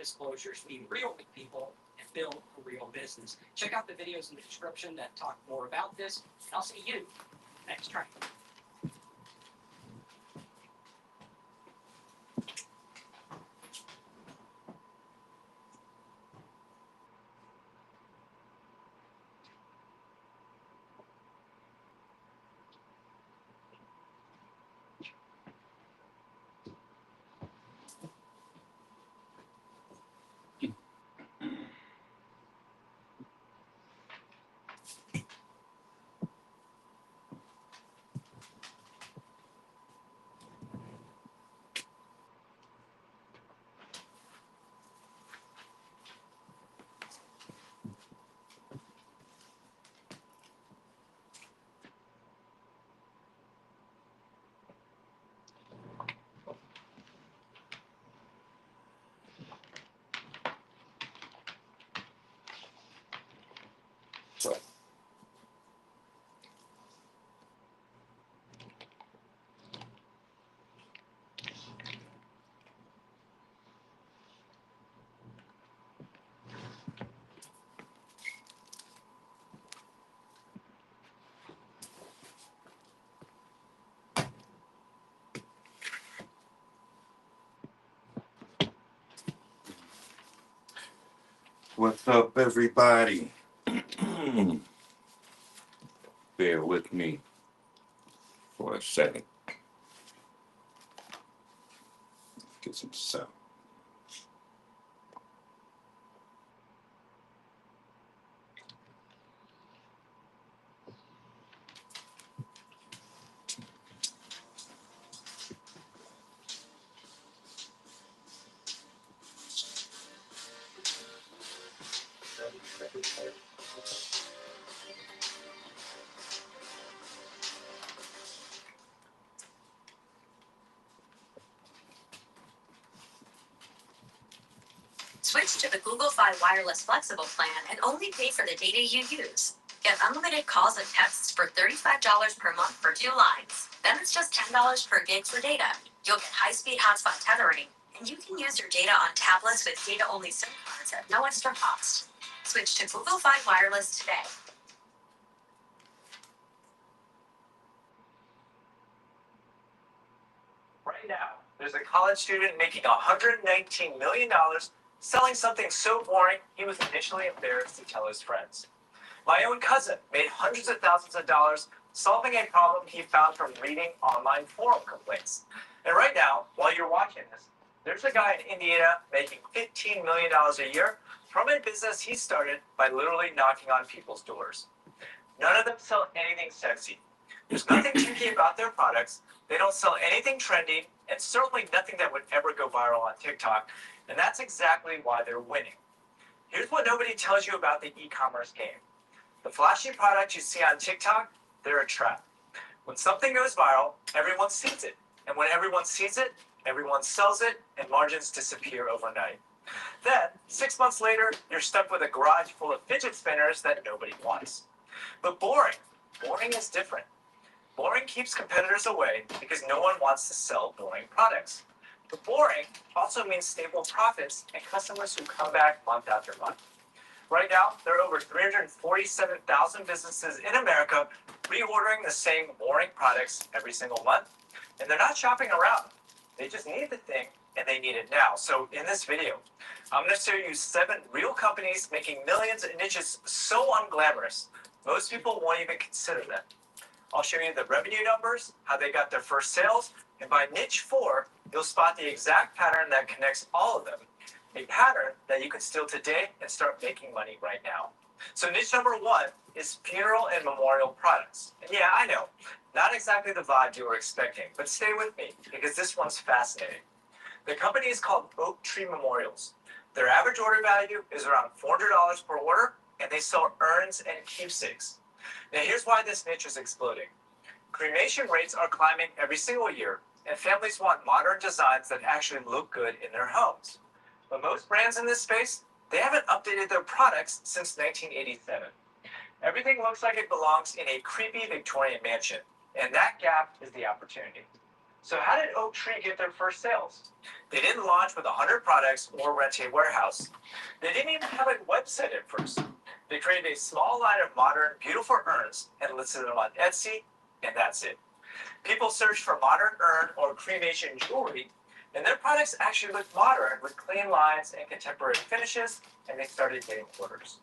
disclosures, be real with people, and build a real business. Check out the videos in the description that talk more about this, and I'll see you next time. What's up, everybody? Bear with me for a second. Get some sound. Switch to the Google Fi Wireless Flexible plan and only pay for the data you use. Get unlimited calls and texts for $35 per month for 2 lines. Then it's just $10 per gig for data. You'll get high-speed hotspot tethering, and you can use your data on tablets with data-only SIM cards at no extra cost. Switch to Google Fi Wireless today. Right now, there's a college student making $119 million selling something so boring he was initially embarrassed to tell his friends. My own cousin made hundreds of thousands of dollars solving a problem he found from reading online forum complaints. And right now, while you're watching this, there's a guy in Indiana making $15 million a year from a business he started by literally knocking on people's doors. None of them sell anything sexy. There's nothing cheeky about their products. They don't sell anything trendy, and certainly nothing that would ever go viral on TikTok. And that's exactly why they're winning. Here's what nobody tells you about the e-commerce game. The flashy products you see on TikTok, they're a trap. When something goes viral, everyone sees it. And when everyone sees it, everyone sells it, and margins disappear overnight. Then, 6 months later, you're stuck with a garage full of fidget spinners that nobody wants. But boring is different. Boring keeps competitors away because no one wants to sell boring products. But boring also means stable profits and customers who come back month after month. Right now, there are over 347,000 businesses in America reordering the same boring products every single month. And they're not shopping around. They just need the thing, and they need it now. So in this video, I'm going to show you 7 real companies making millions in niches so unglamorous, most people won't even consider them. I'll show you the revenue numbers, how they got their first sales, and by niche 4, you'll spot the exact pattern that connects all of them. A pattern that you can steal today and start making money right now. So niche number 1 is funeral and memorial products. And yeah, I know, not exactly the vibe you were expecting, but stay with me because this one's fascinating. The company is called Oak Tree Memorials. Their average order value is around $400 per order, and they sell urns and keepsakes. Now here's why this niche is exploding. Cremation rates are climbing every single year, and families want modern designs that actually look good in their homes. But most brands in this space, they haven't updated their products since 1987. Everything looks like it belongs in a creepy Victorian mansion, and that gap is the opportunity. So how did Oak Tree get their first sales? They didn't launch with 100 products or rent a warehouse. They didn't even have a website at first. They created a small line of modern, beautiful urns and listed them on Etsy, and that's it. People searched for modern urn or cremation jewelry, and their products actually looked modern with clean lines and contemporary finishes, and they started getting orders.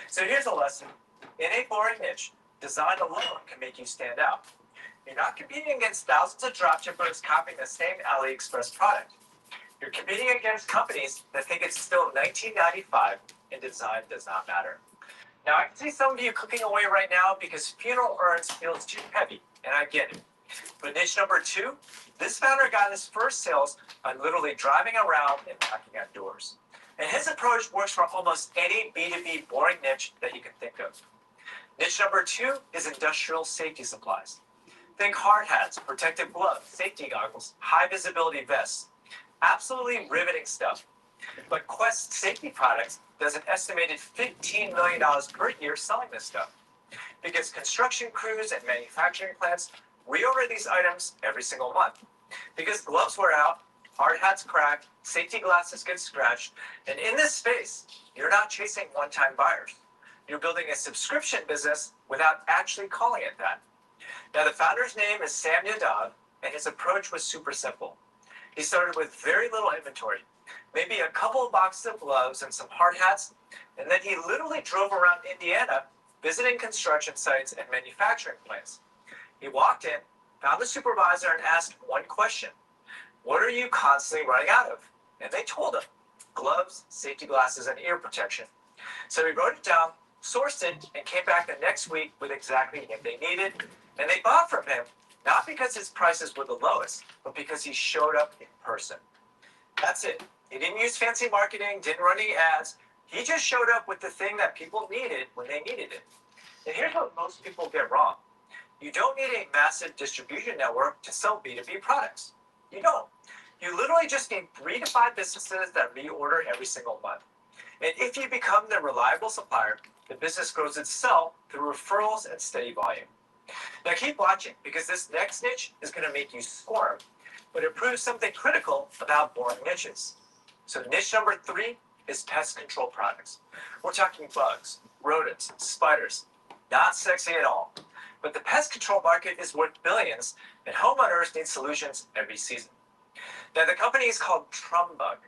So here's a lesson. In a boring niche, design alone can make you stand out. You're not competing against thousands of dropshippers copying the same AliExpress product. You're competing against companies that think it's still 1995 and design does not matter. Now, I can see some of you clicking away right now because funeral urns feels too heavy, and I get it. But niche number 2, this founder got his first sales by literally driving around and knocking on doors. And his approach works for almost any B2B boring niche that you can think of. Niche number 2 is industrial safety supplies. Think hard hats, protective gloves, safety goggles, high visibility vests. Absolutely riveting stuff. But Quest Safety Products does an estimated $15 million per year selling this stuff. Because construction crews and manufacturing plants reorder these items every single month. Because gloves wear out, hard hats crack, safety glasses get scratched, and in this space, you're not chasing one-time buyers. You're building a subscription business without actually calling it that. Now, the founder's name is Sam Yadav, and his approach was super simple. He started with very little inventory, maybe a couple of boxes of gloves and some hard hats, and then he literally drove around Indiana visiting construction sites and manufacturing plants. He walked in, found the supervisor, and asked one question. What are you constantly running out of? And they told him, gloves, safety glasses, and ear protection. So he wrote it down, sourced it, and came back the next week with exactly what they needed. And they bought from him, not because his prices were the lowest, but because he showed up in person. That's it. He didn't use fancy marketing, didn't run any ads. He just showed up with the thing that people needed when they needed it. And here's what most people get wrong. You don't need a massive distribution network to sell B2B products. You don't. You literally just need 3 to 5 businesses that reorder every single month. And if you become the reliable supplier, the business grows itself through referrals and steady volume. Now keep watching, because this next niche is going to make you squirm, but it proves something critical about boring niches. So niche number 3 is pest control products. We're talking bugs, rodents, spiders. Not sexy at all. But the pest control market is worth billions, and homeowners need solutions every season. Now the company is called Trumbug.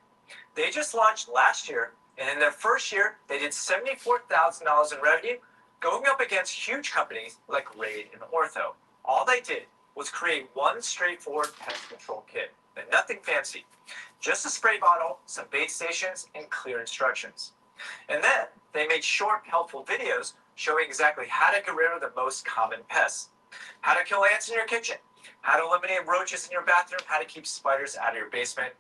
They just launched last year, and in their first year, they did $74,000 in revenue, going up against huge companies like Raid and Ortho. All they did was create one straightforward pest control kit, and nothing fancy. Just a spray bottle, some bait stations, and clear instructions. And then they made short, helpful videos showing exactly how to get rid of the most common pests. How to kill ants in your kitchen, how to eliminate roaches in your bathroom, how to keep spiders out of your basement.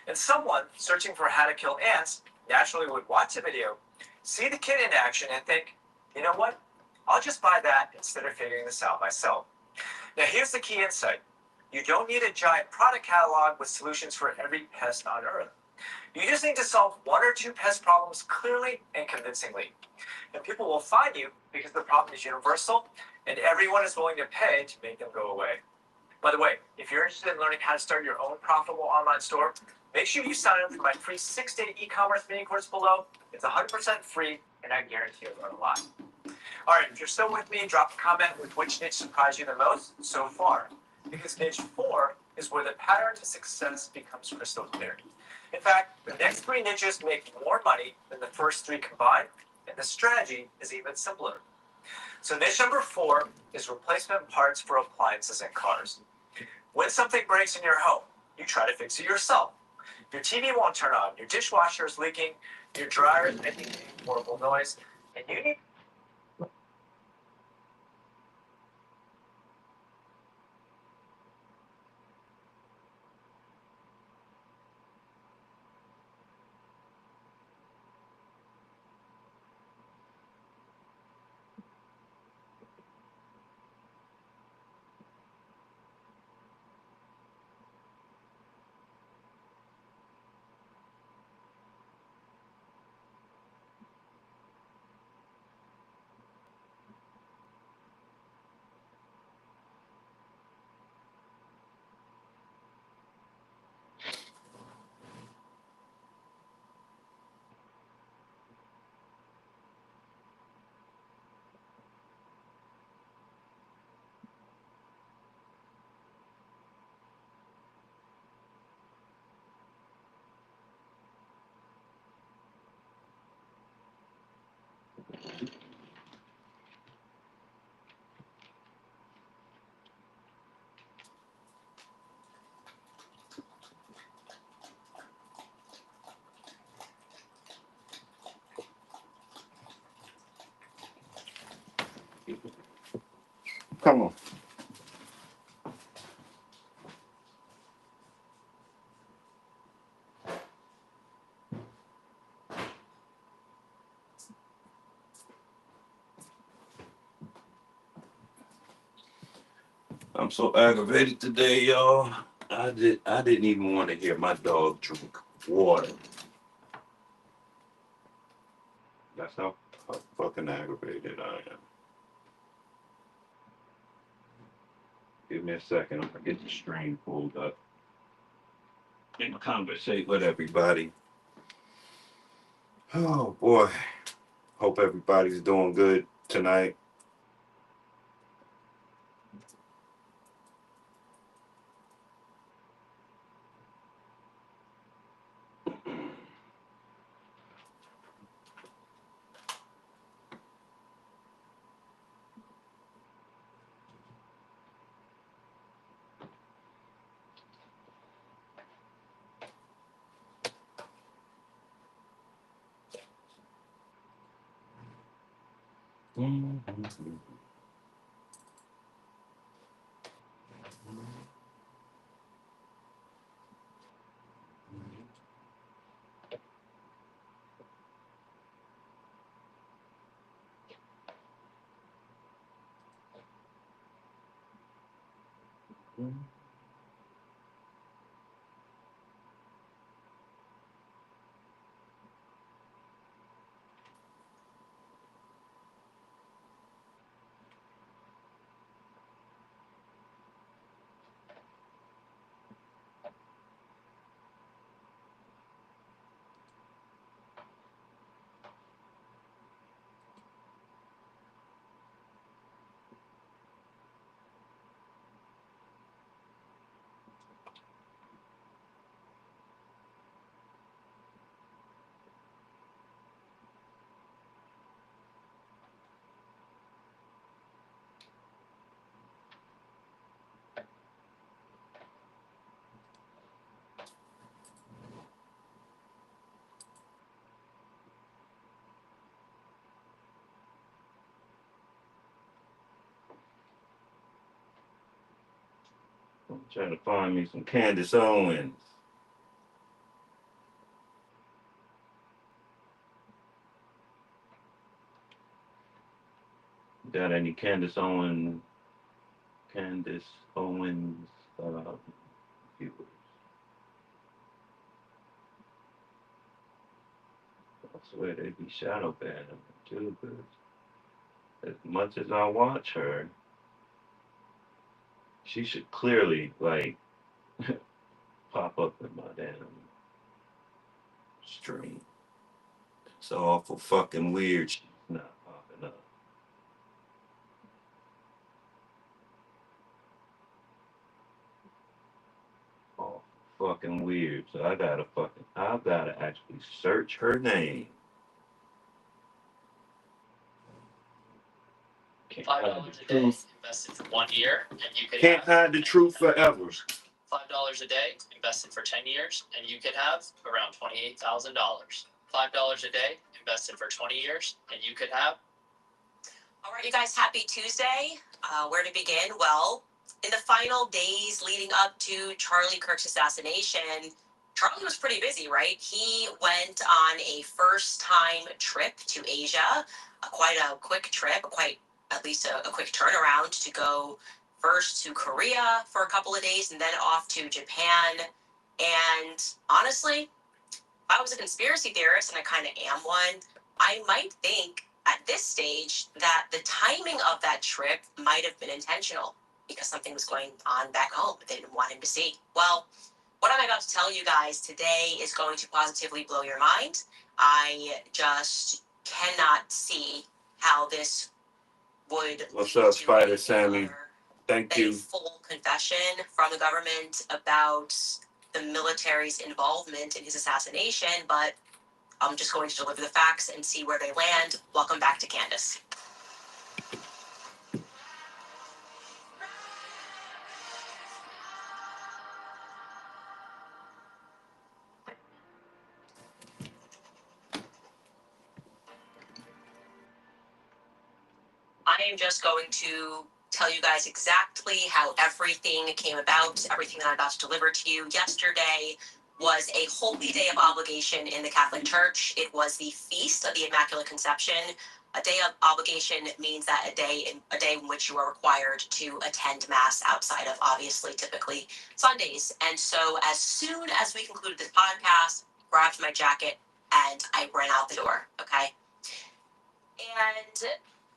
And someone searching for how to kill ants naturally would watch the video, see the kit in action, and think, you know what? I'll just buy that instead of figuring this out myself. Now here's the key insight. You don't need a giant product catalog with solutions for every pest on Earth. You just need to solve 1 or 2 pest problems clearly and convincingly. And people will find you because the problem is universal and everyone is willing to pay to make them go away. By the way, if you're interested in learning how to start your own profitable online store, make sure you sign up for my free 6-day e-commerce mini course below. It's 100% free, and I guarantee you'll learn a lot. All right, if you're still with me, drop a comment with which niche surprised you the most so far. Because niche 4 is where the pattern to success becomes crystal clear. In fact, the next 3 niches make more money than the first 3 combined, and the strategy is even simpler. So niche number 4 is replacement parts for appliances and cars. When something breaks in your home, you try to fix it yourself. Your TV won't turn on, your dishwasher is leaking, your dryer is making a horrible noise, and you need Come on. I'm so aggravated today, y'all. I didn't even want to hear my dog drink water. That's how fucking aggravated I am. Give me a second. I'm gonna get the stream pulled up and conversate with everybody. Oh boy. Hope everybody's doing good tonight. I'm trying to find me some Candace Owens. Got any Candace Owens viewers? I swear they be shadow banning too, but as much as I watch her, she should clearly like pop up in my damn stream. It's awful fucking weird. She's not popping up. Awful fucking weird. So I've gotta actually search her name. Can't hide the $5 a day truth. invested for 1 year, and you could Can't have hide the truth forever. $5 a day invested for 10 years, and you could have around $28,000. $5 a day invested for 20 years, and you could have. All right, you guys, happy Tuesday. Where to begin? Well, in the final days leading up to Charlie Kirk's assassination, Charlie was pretty busy, right? He went on a first-time trip to Asia, quite a quick trip, quite at least a quick turnaround to go first to Korea for a couple of days and then off to Japan. And honestly, if I was a conspiracy theorist, and I kind of am one, I might think at this stage that the timing of that trip might have been intentional because something was going on back home that they didn't want him to see. Well, what I'm about to tell you guys today is going to positively blow your mind. I just cannot see how this would. What's up, Spider Sammy? Thank A you. full confession from the government about the military's involvement in his assassination, but I'm just going to deliver the facts and see where they land. Welcome back to Candace. I I am just going to tell you guys exactly how everything came about, everything that I'm about to deliver to you. Yesterday was a holy day of obligation in the Catholic Church. It was the feast of the Immaculate Conception. A day of obligation means that a day in which you are required to attend mass outside of, obviously, typically Sundays. And so as soon as we concluded this podcast, I grabbed my jacket and I ran out the door. Okay. And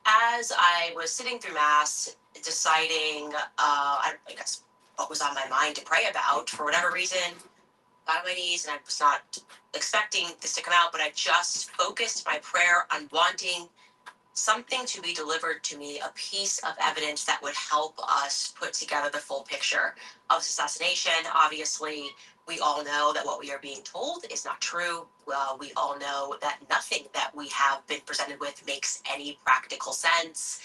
as I was sitting through mass, deciding, I guess, what was on my mind to pray about, for whatever reason, got on my knees, and I was not expecting this to come out, but I just focused my prayer on wanting something to be delivered to me, a piece of evidence that would help us put together the full picture of this assassination. Obviously, we all know that what we are being told is not true. We all know that nothing that we have been presented with makes any practical sense,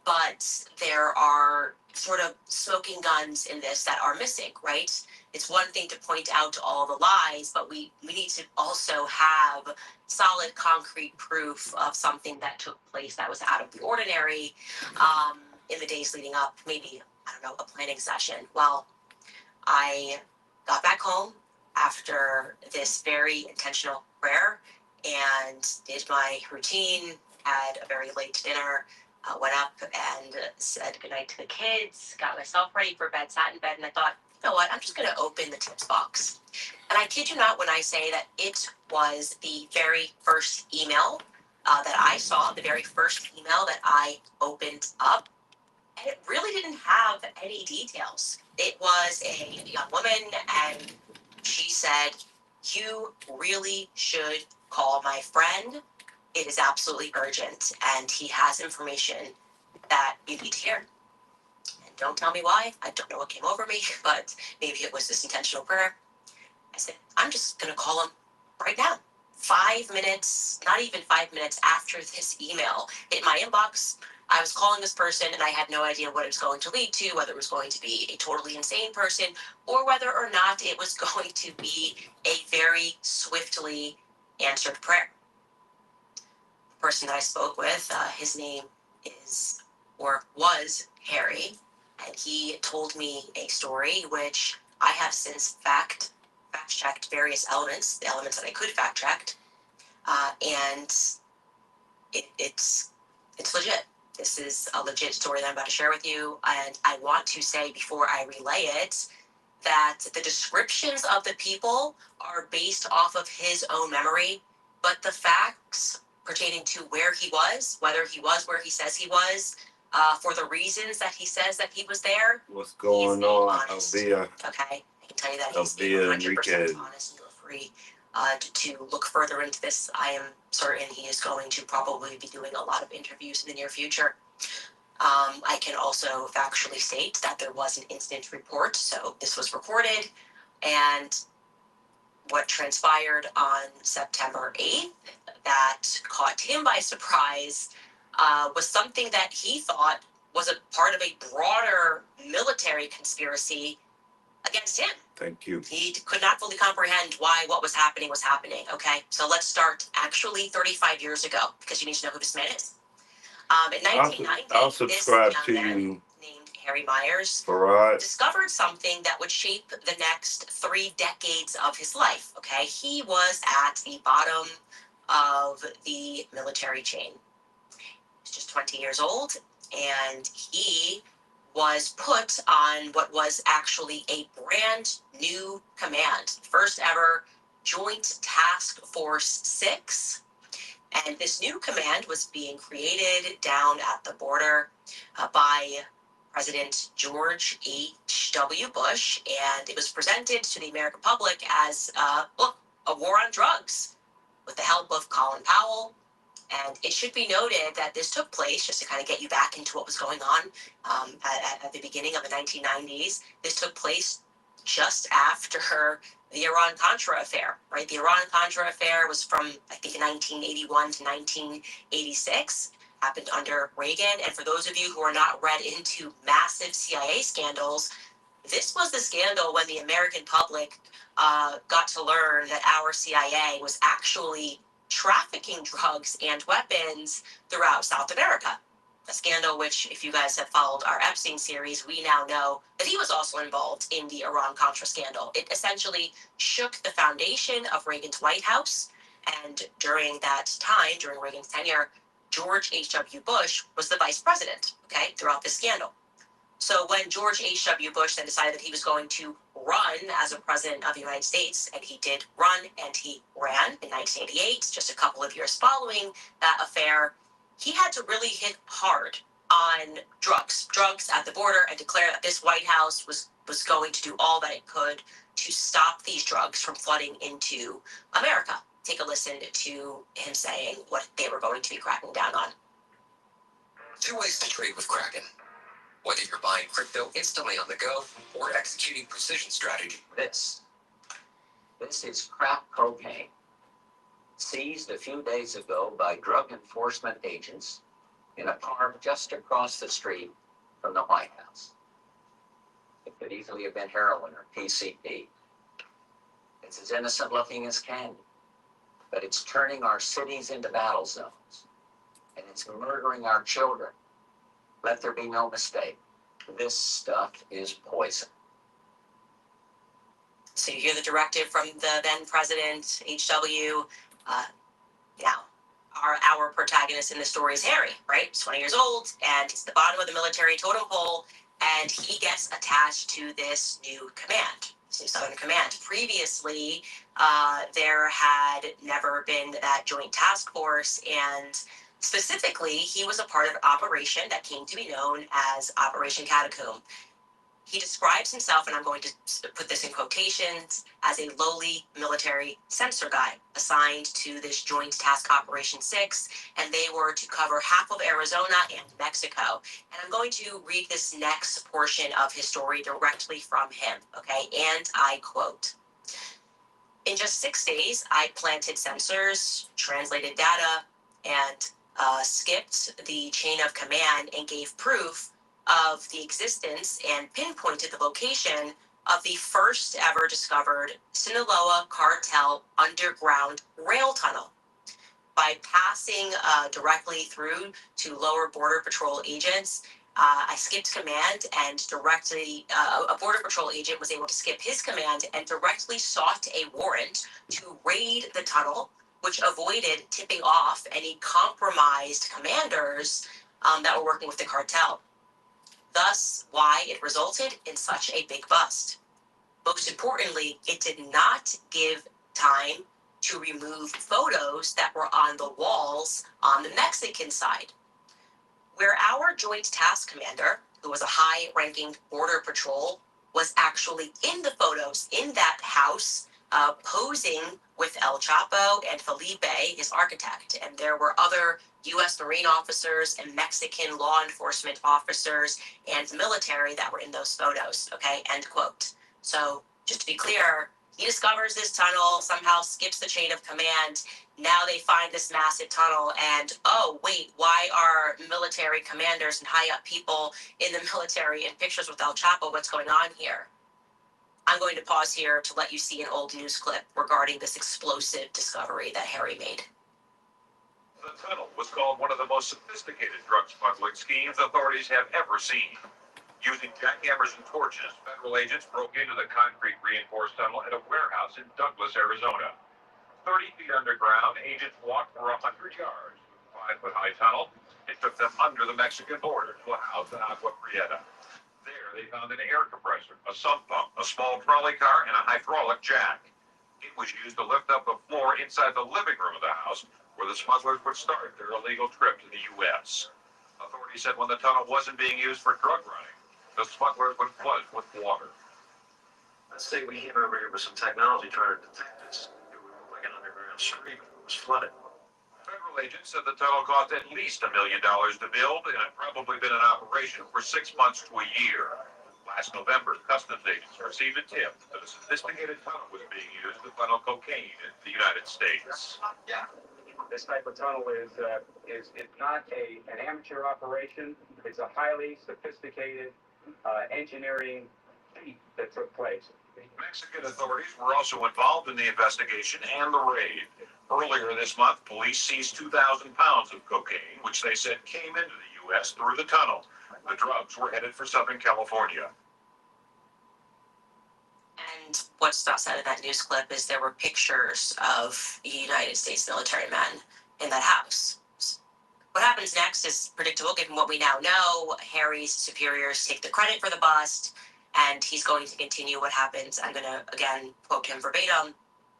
but there are sort of smoking guns in this that are missing, right? It's one thing to point out all the lies, but we need to also have solid, concrete proof of something that took place that was out of the ordinary in the days leading up, maybe, I don't know, a planning session. Well, I got back home after this very intentional prayer and did my routine, had a very late dinner, went up and said goodnight to the kids, got myself ready for bed, sat in bed, and I thought, you know what, I'm just going to open the tips box. And I kid you not when I say that it was the very first email that I saw, the very first email that I opened up. And it really didn't have any details. It was a young woman, and she said, "You really should call my friend. It is absolutely urgent, and he has information that you need to hear." And don't tell me why. I don't know what came over me, but maybe it was this intentional prayer. I said, I'm just going to call him right now. 5 minutes, not even 5 minutes after this email hit my inbox, I was calling this person and I had no idea what it was going to lead to, whether it was going to be a totally insane person or whether or not it was going to be a very swiftly answered prayer. The person that I spoke with, his name is, or was, Harry, and he told me a story which I have since fact-checked various elements, the elements that I could fact-check, and it's legit. This is a legit story that I'm about to share with you, and I want to say before I relay it that the descriptions of the people are based off of his own memory, but the facts pertaining to where he was, whether he was where he says he was, for the reasons that he says that he was there. What's going on, honest. Alvia? Okay, I can tell you that he's Alvia 100% Enriquez. honest and feel free to look further into this. I am certain he is going to probably be doing a lot of interviews in the near future. I can also factually state that there was an incident report, so this was recorded, and what transpired on September 8th that caught him by surprise was something that he thought was a part of a broader military conspiracy against him. Thank you. He could not fully comprehend why what was happening, okay? So let's start actually 35 years ago, because you need to know who this man is. In 1990, I'll subscribe this to young man you, named Harry Myers Farad. discovered something that would shape the next 3 decades of his life, okay? He was at the bottom of the military chain. He was just 20 years old, and he was put on what was actually a brand new command, first ever Joint Task Force 6. And this new command was being created down at the border by President George H.W. Bush, and it was presented to the American public as a war on drugs with the help of Colin Powell. And it should be noted that this took place, just to kind of get you back into what was going on at the beginning of the 1990s, this took place just after the Iran-Contra affair, right? The Iran-Contra affair was from, I think, 1981 to 1986, happened under Reagan. And for those of you who are not read into massive CIA scandals, this was the scandal when the American public got to learn that our CIA was actually trafficking drugs and weapons throughout South America. A scandal which, if you guys have followed our Epstein series, we now know that he was also involved in the Iran-Contra scandal. It essentially shook the foundation of Reagan's White House, and during that time, during Reagan's tenure, George H.W. Bush was the vice president, okay, throughout this scandal. So when George H.W. Bush then decided that he was going to run as a president of the United States, and he did run, and he ran in 1988, just a couple of years following that affair, he had to really hit hard on drugs at the border, and declare that this White House was going to do all that it could to stop these drugs from flooding into America. Take a listen to him saying what they were going to be cracking down on. 2 ways to trade with Kraken. Whether you're buying crypto instantly on the go or executing precision strategy. This is crack cocaine, seized a few days ago by drug enforcement agents in a farm just across the street from the White House. It could easily have been heroin or PCP. It's as innocent looking as candy, but it's turning our cities into battle zones, and it's murdering our children. Let there be no mistake. This stuff is poison. So you hear the directive from the then president, H.W. Now, our protagonist in the story is Harry, right? He's 20 years old, and he's at the bottom of the military totem pole, and he gets attached to this new command, this new Southern Command. Previously, there had never been that joint task force, and specifically, he was a part of an operation that came to be known as Operation Catacomb. He describes himself, and I'm going to put this in quotations, as a lowly military sensor guy assigned to this Joint Task Operation 6, and they were to cover half of Arizona and Mexico. And I'm going to read this next portion of his story directly from him, okay? And I quote, "In just 6 days, I planted sensors, translated data, and skipped the chain of command and gave proof of the existence and pinpointed the location of the first ever discovered Sinaloa cartel underground rail tunnel. By passing directly through to lower Border Patrol agents, I skipped command and directly, a Border Patrol agent was able to skip his command and directly sought a warrant to raid the tunnel, which avoided tipping off any compromised commanders that were working with the cartel. Thus, why it resulted in such a big bust. Most importantly, it did not give time to remove photos that were on the walls on the Mexican side. Where our Joint Task Commander, who was a high-ranking Border Patrol, was actually in the photos in that house, posing with El Chapo and Felipe, his architect. And there were other U.S. Marine officers and Mexican law enforcement officers and military that were in those photos, okay, end quote. So, just to be clear, he discovers this tunnel, somehow skips the chain of command. Now they find this massive tunnel, and oh, wait, why are military commanders and high up people in the military in pictures with El Chapo? What's going on here? I'm going to pause here to let you see an old news clip regarding this explosive discovery that Harry made. The tunnel was called one of the most sophisticated drug smuggling schemes authorities have ever seen. Using jackhammers and torches, federal agents broke into the concrete reinforced tunnel at a warehouse in Douglas, Arizona. 30 feet underground, agents walked for 100 yards with a 5-foot-high tunnel. It took them under the Mexican border to a house in Agua Prieta. There, they found an air compressor, a sump pump, a small trolley car, and a hydraulic jack. It was used to lift up the floor inside the living room of the house, where the smugglers would start their illegal trip to the U.S. Authorities said when the tunnel wasn't being used for drug running, the smugglers would flood with water. Let's say we came over here with some technology trying to detect this. It would look like an underground street, but it was flooded. Federal agents said the tunnel cost at least $1 million to build and had probably been in operation for 6 months to a year. Last November, customs agents received a tip that a sophisticated tunnel was being used to funnel cocaine into the United States. Yeah. This type of tunnel is not an amateur operation. It's a highly sophisticated engineering feat that took place. Mexican authorities were also involved in the investigation and the raid. Earlier this month, police seized 2,000 pounds of cocaine, which they said came into the U.S. through the tunnel. The drugs were headed for Southern California. And what's not said in that news clip is there were pictures of United States military men in that house. What happens next is predictable given what we now know. Harry's superiors take the credit for the bust, and he's going to continue what happens. I'm going to, again, quote him verbatim.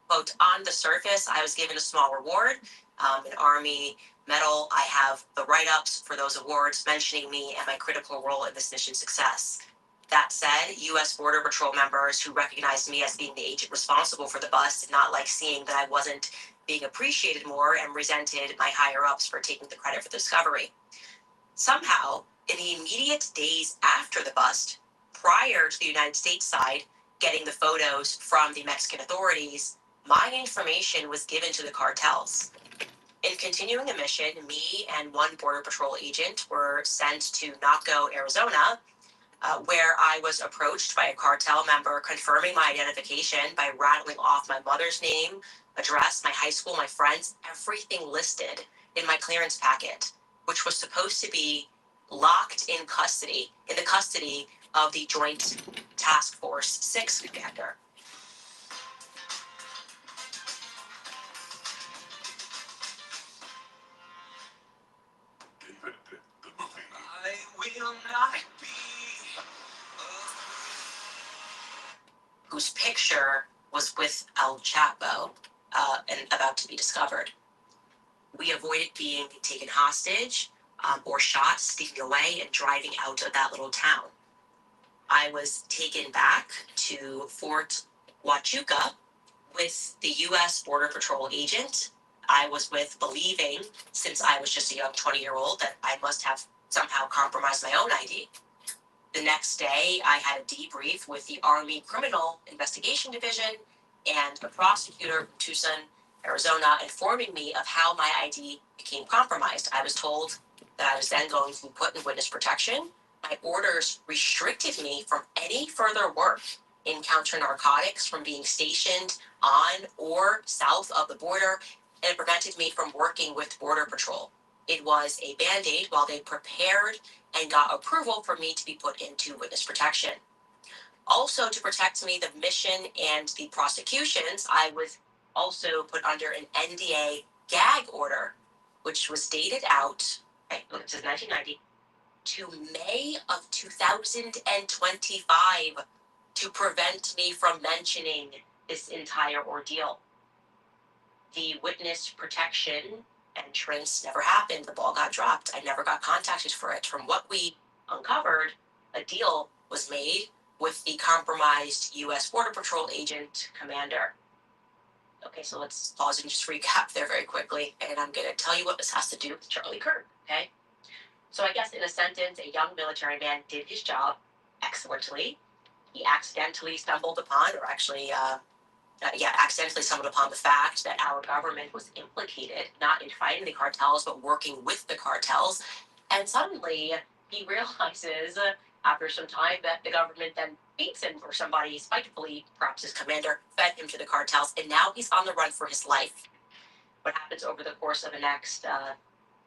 Quote, on the surface, I was given a small reward, an Army medal. I have the write-ups for those awards mentioning me and my critical role in this mission's success. That said, U.S. Border Patrol members who recognized me as being the agent responsible for the bust did not like seeing that I wasn't being appreciated more and resented my higher-ups for taking the credit for the discovery. Somehow, in the immediate days after the bust, prior to the United States side getting the photos from the Mexican authorities, my information was given to the cartels. In continuing the mission, me and one Border Patrol agent were sent to Naco, Arizona, where I was approached by a cartel member confirming my identification by rattling off my mother's name, address, my high school, my friends, everything listed in my clearance packet, which was supposed to be locked in the custody of the Joint Task Force 6 commander. I will not be whose picture was with El Chapo and about to be discovered. We avoided being taken hostage or shot, sneaking away and driving out of that little town. I was taken back to Fort Huachuca with the U.S. Border Patrol agent I was with, believing, since I was just a young 20-year-old, that I must have somehow compromised my own ID. The next day, I had a debrief with the Army Criminal Investigation Division and a prosecutor from Tucson, Arizona, informing me of how my ID became compromised. I was told that I was then going to be put in witness protection. My orders restricted me from any further work in counter narcotics, from being stationed on or south of the border, and it prevented me from working with Border Patrol. It was a Band-Aid while they prepared and got approval for me to be put into witness protection. Also, to protect me, the mission and the prosecutions, I was also put under an NDA gag order, which was dated out, it says 1990, to May of 2025 to prevent me from mentioning this entire ordeal. The witness protection entrance never happened. The ball got dropped. I never got contacted for it. From what we uncovered, a deal was made with the compromised U.S. Border Patrol agent commander. Okay, so let's pause and just recap there very quickly, and I'm going to tell you what this has to do with Charlie Kirk, okay? So I guess in a sentence, a young military man did his job excellently. He accidentally stumbled upon, or actually, accidentally stumbled upon the fact that our government was implicated, not in fighting the cartels, but working with the cartels. And suddenly he realizes after some time that the government then beats him, or somebody spitefully, perhaps his commander, fed him to the cartels, and now he's on the run for his life. What happens over the course of the next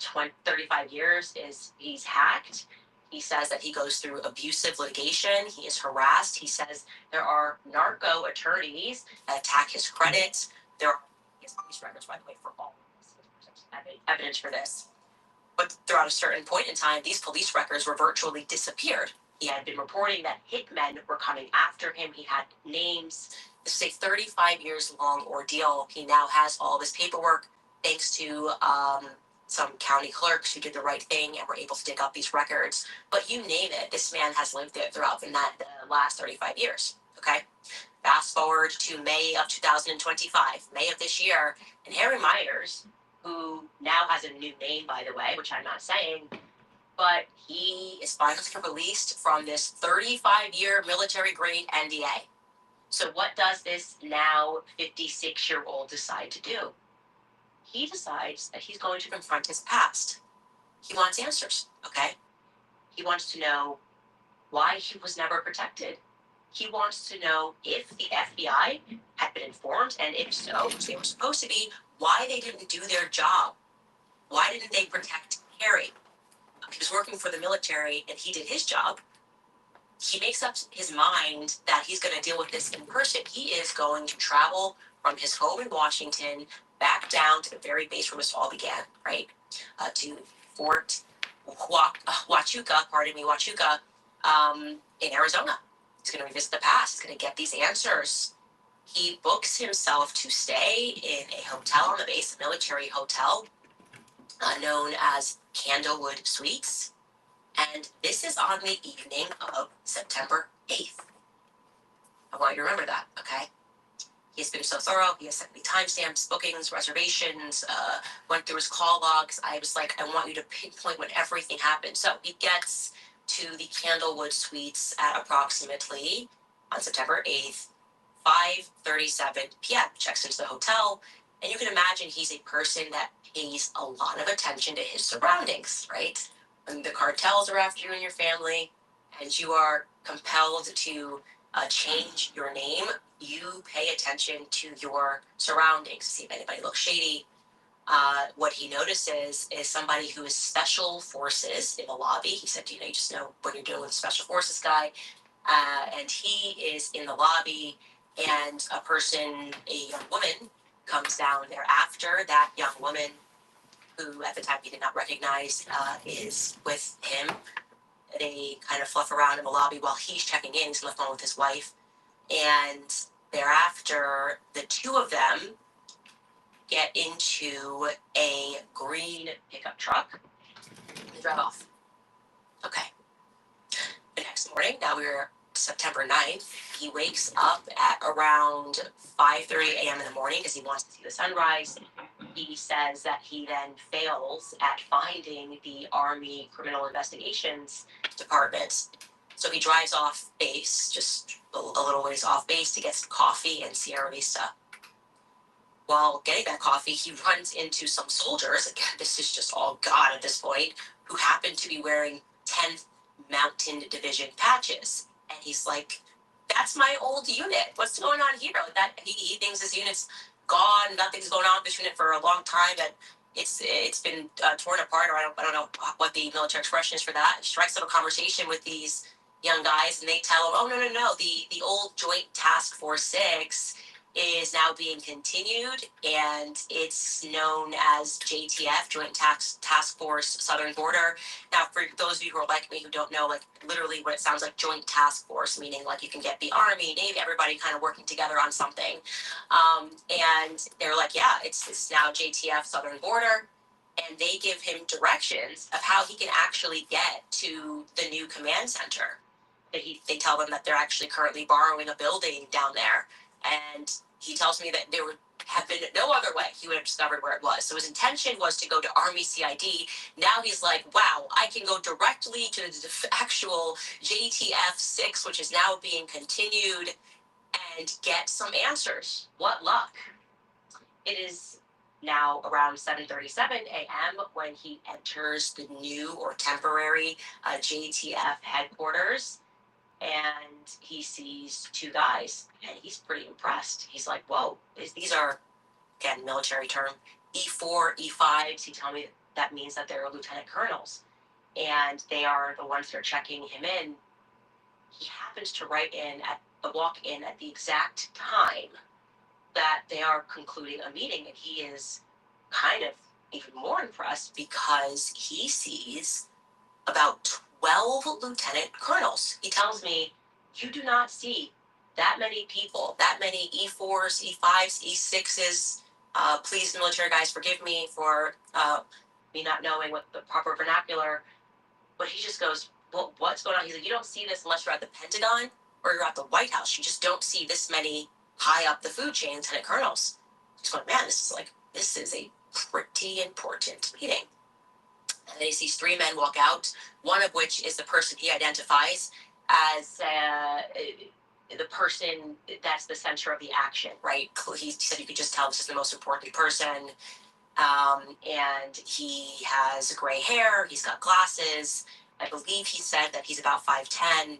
35 years is he's hacked. He says that he goes through abusive litigation. He is harassed. He says there are narco attorneys that attack his credit. There are his police records, by the way, for all evidence for this. But throughout a certain point in time, these police records were virtually disappeared. He had been reporting that hitmen were coming after him. He had names. This is a 35 years long ordeal. He now has all this paperwork thanks to some county clerks who did the right thing and were able to dig up these records. But you name it, this man has lived there throughout the last 35 years, okay? Fast forward to May of 2025, May of this year, and Harry Myers, who now has a new name, by the way, which I'm not saying, but he is finally released from this 35-year military-grade NDA. So what does this now 56-year-old decide to do? He decides that he's going to confront his past. He wants answers, okay? He wants to know why he was never protected. He wants to know if the FBI had been informed, and if so, which they were supposed to be, why they didn't do their job. Why didn't they protect Harry? He was working for the military and he did his job. He makes up his mind that he's going to deal with this in person. He is going to travel from his home in Washington back down to the very base where this all began, right? To Fort Huachuca, in Arizona. He's going to revisit the past. He's going to get these answers. He books himself to stay in a hotel on the base, a military hotel, known as Candlewood Suites. And this is on the evening of September 8th. I want you to remember that, okay? He's been so thorough. He has sent me timestamps, bookings, reservations, went through his call logs. I was like, I want you to pinpoint when everything happened. So he gets to the Candlewood Suites at approximately, on September 8th, 5:37 p.m. Checks into the hotel. And you can imagine he's a person that pays a lot of attention to his surroundings, right? When the cartels are after you and your family, and you are compelled to change your name, you pay attention to your surroundings, see if anybody looks shady. What he notices is somebody who is special forces in the lobby. He said, you just know when you're dealing with a special forces guy. And he is in the lobby, and a young woman, comes down thereafter. That young woman, who at the time he did not recognize, is with him. They kind of fluff around in the lobby while he's checking in. He's on the phone with his wife. And thereafter, the two of them get into a green pickup truck and drive off. Okay. The next morning, now we're September 9th, he wakes up at around 5:30 a.m. in the morning because he wants to see the sunrise. He says that he then fails at finding the Army Criminal Investigations Department. So he drives off base, just a little ways off base, to get some coffee in Sierra Vista. While getting that coffee, he runs into some soldiers. Again, this is just all God at this point, who happen to be wearing 10th Mountain Division patches. And he's like, that's my old unit. What's going on here? Like that, he thinks his unit's gone. Nothing's going on with this unit for a long time. And it's been torn apart, or I don't know what the military expression is for that. He strikes up a conversation with these young guys, and they tell him, oh, no. The old Joint Task Force 6 is now being continued, and it's known as JTF, Joint Task Force Southern Border. Now, for those of you who are like me who don't know, like literally what it sounds like, Joint Task Force, meaning like you can get the Army, Navy, everybody kind of working together on something. And they're like, yeah, it's now JTF Southern Border. And they give him directions of how he can actually get to the new command center. They tell them that they're actually currently borrowing a building down there. And he tells me that there would have been no other way he would have discovered where it was. So his intention was to go to Army CID. Now he's like, wow, I can go directly to the actual JTF 6, which is now being continued, and get some answers. What luck. It is now around 7:37 a.m. when he enters the new or temporary JTF headquarters. And he sees two guys, and he's pretty impressed. He's like, whoa, these are, again, military term, E4, E5s. He told me that means that they're lieutenant colonels, and they are the ones that are checking him in. He happens to walk in at the exact time that they are concluding a meeting, and he is kind of even more impressed because he sees about 12 lieutenant colonels. He tells me, you do not see that many people, that many E4s, E5s, E6s. Please, military guys, forgive me for me not knowing what the proper vernacular. But he just goes, well, what's going on? He's like, you don't see this unless you're at the Pentagon or you're at the White House. You just don't see this many high up the food chain lieutenant colonels. He's going, man, this is a pretty important meeting. And then he sees three men walk out, one of which is the person he identifies as the person that's the center of the action, right? He said you could just tell this is the most important person. And he has gray hair, he's got glasses. I believe he said that he's about 5'10".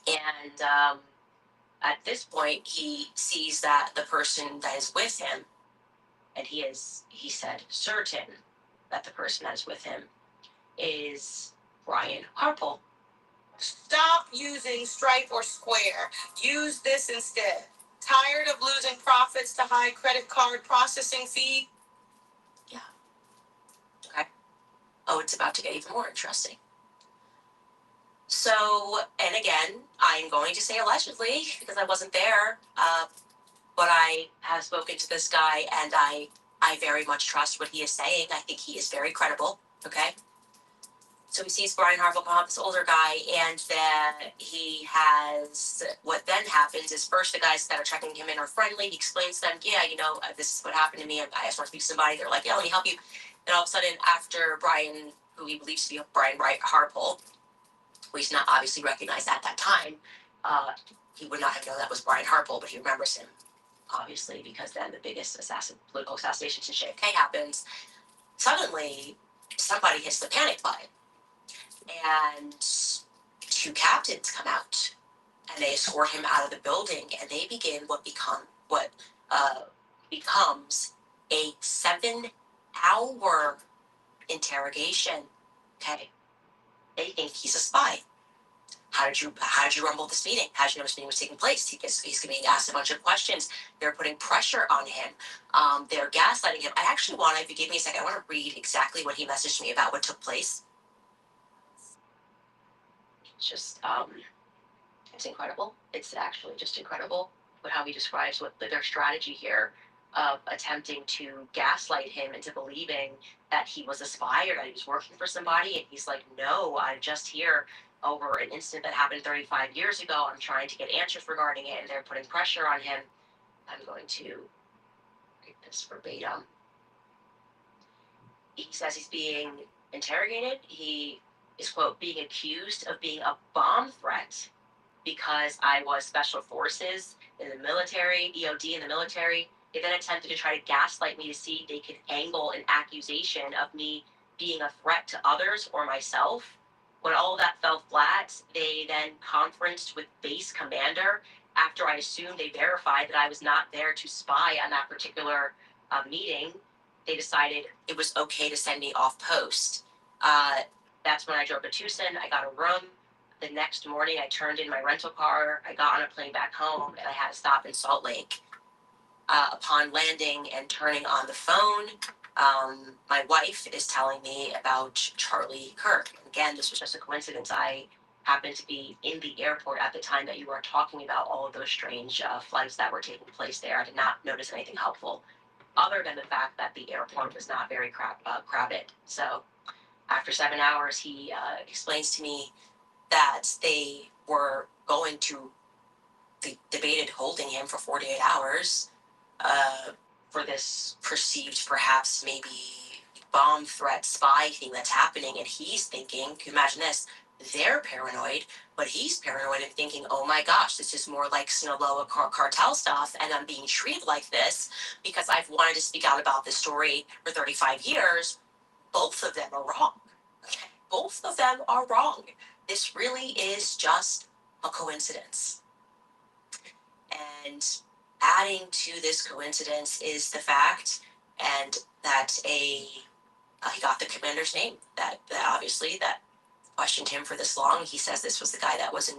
And at this point, he sees that the person that is with him, and he said, certain that the person that is with him is Brian Harple. Stop using Stripe or Square. Use this instead. Tired of losing profits to high credit card processing fee? Yeah. Okay. Oh, it's about to get even more interesting. So, and again, I'm going to say allegedly because I wasn't there, but I have spoken to this guy and I very much trust what he is saying. I think he is very credible. Okay. So he sees Brian Harville come up, this older guy, and then he has, what then happens is first the guys that are checking him in are friendly. He explains to them, yeah, this is what happened to me. I just want to speak to somebody. They're like, yeah, let me help you. And all of a sudden, after Brian, who he believes to be Brian Harple, who he's not obviously recognized at that time, he would not have known that was Brian Harple, but he remembers him, obviously, because then the biggest political assassination since JFK happens. Suddenly, somebody hits the panic button. And two captains come out and they escort him out of the building and they begin what becomes a 7-hour interrogation. Okay. They think he's a spy. How did you rumble this meeting? How did you know this meeting was taking place? He's being asked a bunch of questions. They're putting pressure on him. They're gaslighting him. I actually want, if you give me a second, I want to read exactly what he messaged me about what took place. Just it's incredible. It's actually just incredible, but how he describes what their strategy here of attempting to gaslight him into believing that he was a spy or that he was working for somebody, and he's like, no, I'm just here over an incident that happened 35 years ago. I'm trying to get answers regarding it, and they're putting pressure on him. I'm going to read this verbatim. He says he's being interrogated. He is, quote, being accused of being a bomb threat because I was special forces in the military, EOD in the military. They then attempted to try to gaslight me to see if they could angle an accusation of me being a threat to others or myself. When all of that fell flat, they then conferenced with base commander after I assumed they verified that I was not there to spy on that particular meeting. They decided it was okay to send me off post. That's when I drove to Tucson. I got a room. The next morning, I turned in my rental car. I got on a plane back home, and I had to stop in Salt Lake. Upon landing and turning on the phone, my wife is telling me about Charlie Kirk. Again, this was just a coincidence. I happened to be in the airport at the time that you were talking about all of those strange flights that were taking place there. I did not notice anything helpful, other than the fact that the airport was not very crowded. So after 7 hours, he explains to me that they were going to, they debated holding him for 48 hours for this perceived, perhaps maybe bomb threat spy thing that's happening. And he's thinking, can you imagine this? They're paranoid, but he's paranoid and thinking, oh my gosh, this is more like Sinaloa cartel stuff, and I'm being treated like this because I've wanted to speak out about this story for 35 years. Both of them are wrong. Okay? Both of them are wrong. This really is just a coincidence. And adding to this coincidence is the fact, and that he got the commander's name. That obviously that questioned him for this long. He says this was the guy that was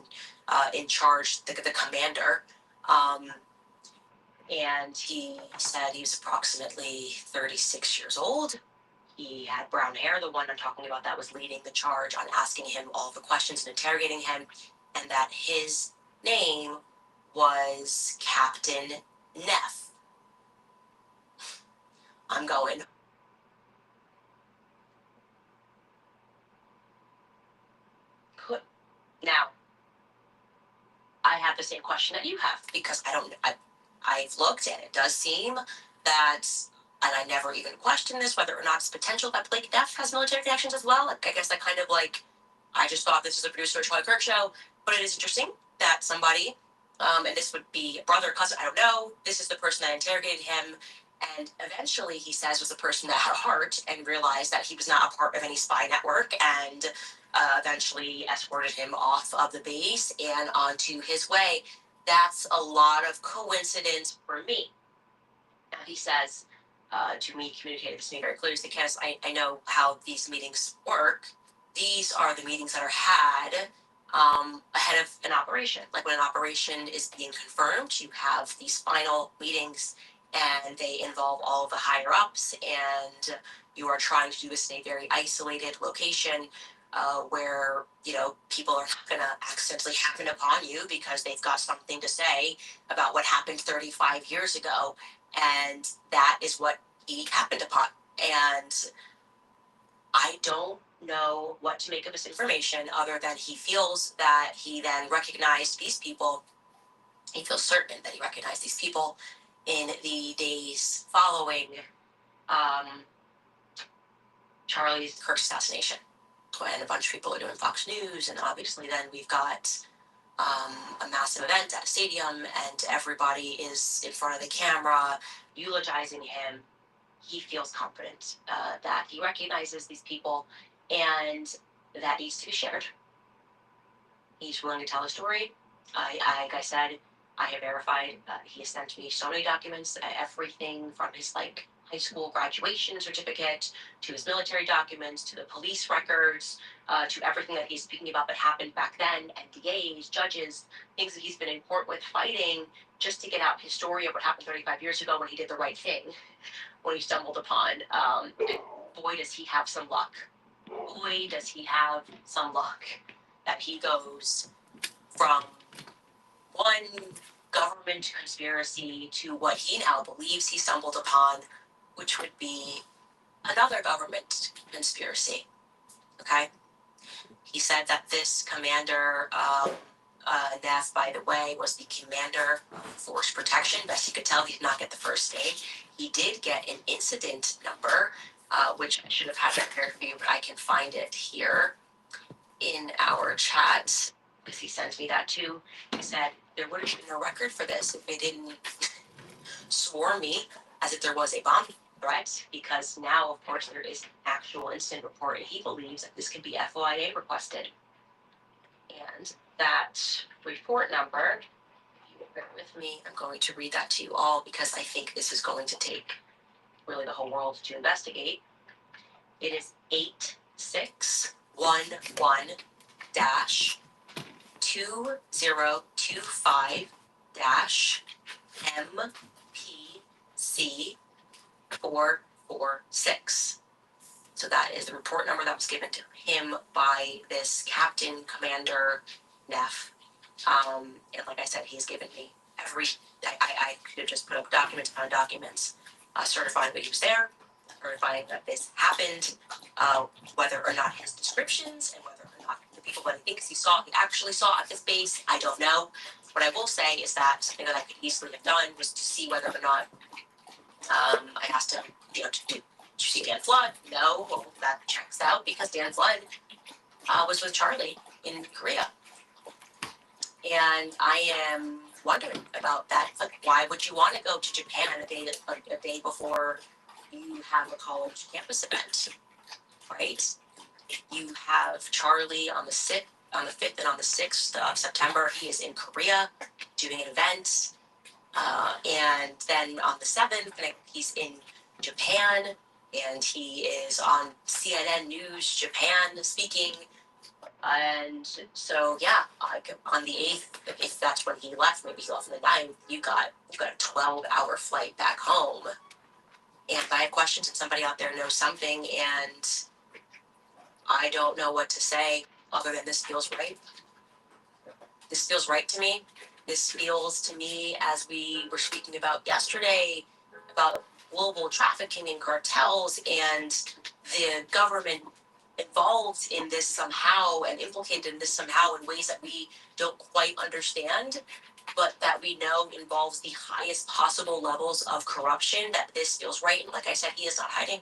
in charge, the commander. And he said he was approximately 36 years old. He had brown hair, the one I'm talking about that was leading the charge on asking him all the questions and interrogating him, and that his name was Captain Neff. I'm going, now, I have the same question that you have because I've looked and it does seem that, and I never even questioned this, whether or not it's potential that Blake Neff has military connections as well. Like, I guess I kind of like, I just thought this is a producer of Charlie Kirk show, but it is interesting that somebody, and this would be a brother, cousin, I don't know, this is the person that interrogated him, and eventually he says was the person that had a heart and realized that he was not a part of any spy network, and eventually escorted him off of the base and onto his way. That's a lot of coincidence for me. Now he says to me, communicated this to me very clearly, he said, Candace, I know how these meetings work. these are the meetings that are had ahead of an operation. Like when an operation is being confirmed, you have these final meetings and they involve all of the higher ups, and you are trying to do this in a very isolated location where, you know, people are not going to accidentally happen upon you because they've got something to say about what happened 35 years ago. And that is what he happened upon. And I don't know what to make of this information other than he feels that he then recognized these people. He feels certain that he recognized these people in the days following Charlie Kirk's assassination, when a bunch of people are doing Fox News, and obviously then we've got a massive event at a stadium, and everybody is in front of the camera eulogizing him. He feels confident that he recognizes these people, and that needs to be shared. He's willing to tell a story. Like I said, I have verified. He has sent me so many documents, everything from his high school graduation certificate to his military documents to the police records to everything that he's speaking about that happened back then, NDAs, judges, things that he's been in court with fighting just to get out his story of what happened 35 years ago when he did the right thing, when he stumbled upon. And boy, does he have some luck. Boy, does he have some luck that he goes from one government conspiracy to what he now believes he stumbled upon, which would be another government conspiracy. Okay? He said that this commander, Neff, by the way, was the commander of force protection. Best he could tell, he did not get the first name. He did get an incident number, which I should have had prepared for you, but I can find it here in our chat, because he sent me that too. He said there would have been no record for this if they didn't swarm me as if there was a bomb threat, because now, of course, there is an actual incident report, and he believes that this can be FOIA requested. And that report number, if you will bear with me, I'm going to read that to you all because I think this is going to take really the whole world to investigate. It is 8611 2025 MPC 446. So that is the report number that was given to him by this Captain Commander Neff. And like I said, he's given me I could have just put up documents upon documents, certifying that he was there, certifying that this happened, whether or not his descriptions and whether or not the people that he thinks he actually saw at this base, I don't know. What I will say is that something that I could easily have done was to see whether or not I asked him, did you see Dan Flood? No, well, that checks out because Dan Flood was with Charlie in Korea. And I am wondering about that. Like, why would you want to go to Japan a day before you have a college campus event, right? You have Charlie on the 5th and on the 6th of September. He is in Korea doing an event. And then on the 7th, he's in Japan, and he is on CNN News Japan speaking. And so, yeah, on the 8th, if that's when he left, maybe he left on the 9th, you got a 12-hour flight back home. And if I have questions and somebody out there knows something, and I don't know what to say other than this feels right. This feels right to me. This feels to me, as we were speaking about yesterday, about global trafficking and cartels and the government involved in this somehow and implicated in this somehow in ways that we don't quite understand, but that we know involves the highest possible levels of corruption, that this feels right. And like I said, he is not hiding.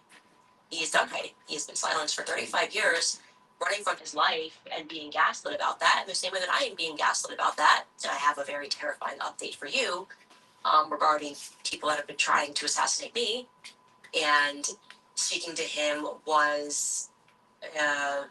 He is done hiding. He has been silenced for 35 years, running from his life and being gaslit about that, in the same way that I am being gaslit about that. And I have a very terrifying update for you regarding people that have been trying to assassinate me. And speaking to him was, I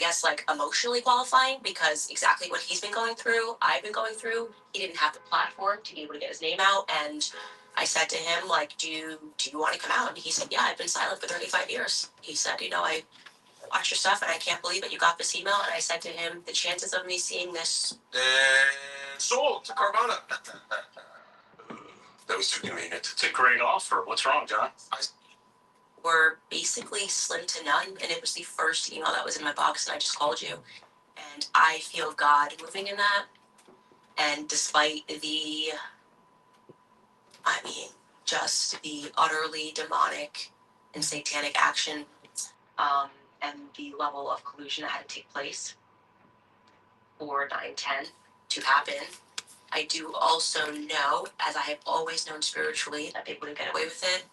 guess, emotionally qualifying, because exactly what he's been going through, I've been going through. He didn't have the platform to be able to get his name out. And I said to him, do you want to come out? And he said, yeah, I've been silent for 35 years. He said, watch your stuff, and I can't believe it. You got this email, and I said to him, the chances of me seeing this. And sold to Carvana. That was too convenient. It's a great offer. What's wrong, John? Were basically slim to none, and it was the first email that was in my box, and I just called you. And I feel God moving in that. And despite the, I mean, just the utterly demonic and satanic action, and the level of collusion that had to take place for 9/10 to happen, I do also know, as I have always known spiritually, that they wouldn't get away with it.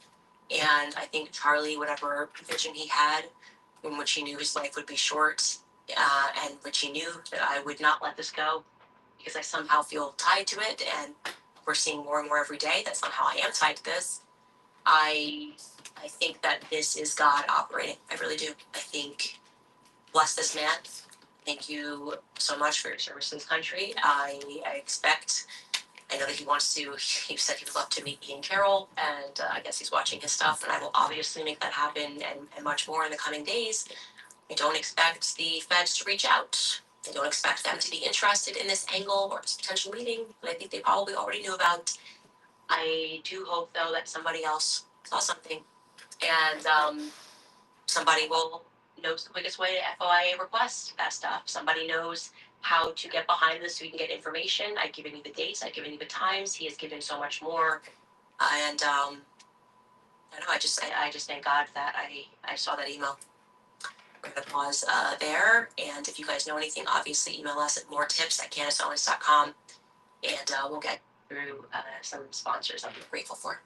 And I think Charlie, whatever vision he had, in which he knew his life would be short, and which he knew that I would not let this go because I somehow feel tied to it, and we're seeing more and more every day that somehow I am tied to this. I think that this is God operating. I really do. I think, bless this man. Thank you so much for your service to this country. I know that he wants to, he said he would love to meet Ian Carroll, and I guess he's watching his stuff, and I will obviously make that happen and much more in the coming days. I don't expect the feds to reach out. I don't expect them to be interested in this angle or this potential meeting, but I think they probably already knew about. I do hope, though, that somebody else saw something, and somebody will knows the quickest way to FOIA request that stuff. Somebody knows how to get behind this so we can get information. I've given you the dates, I've given you the times. He has given so much more, and I don't know. I just thank God that I saw that email. We're gonna pause there, and if you guys know anything, obviously email us at moretips@candaceowens.com, and we'll get through some sponsors I'm grateful for.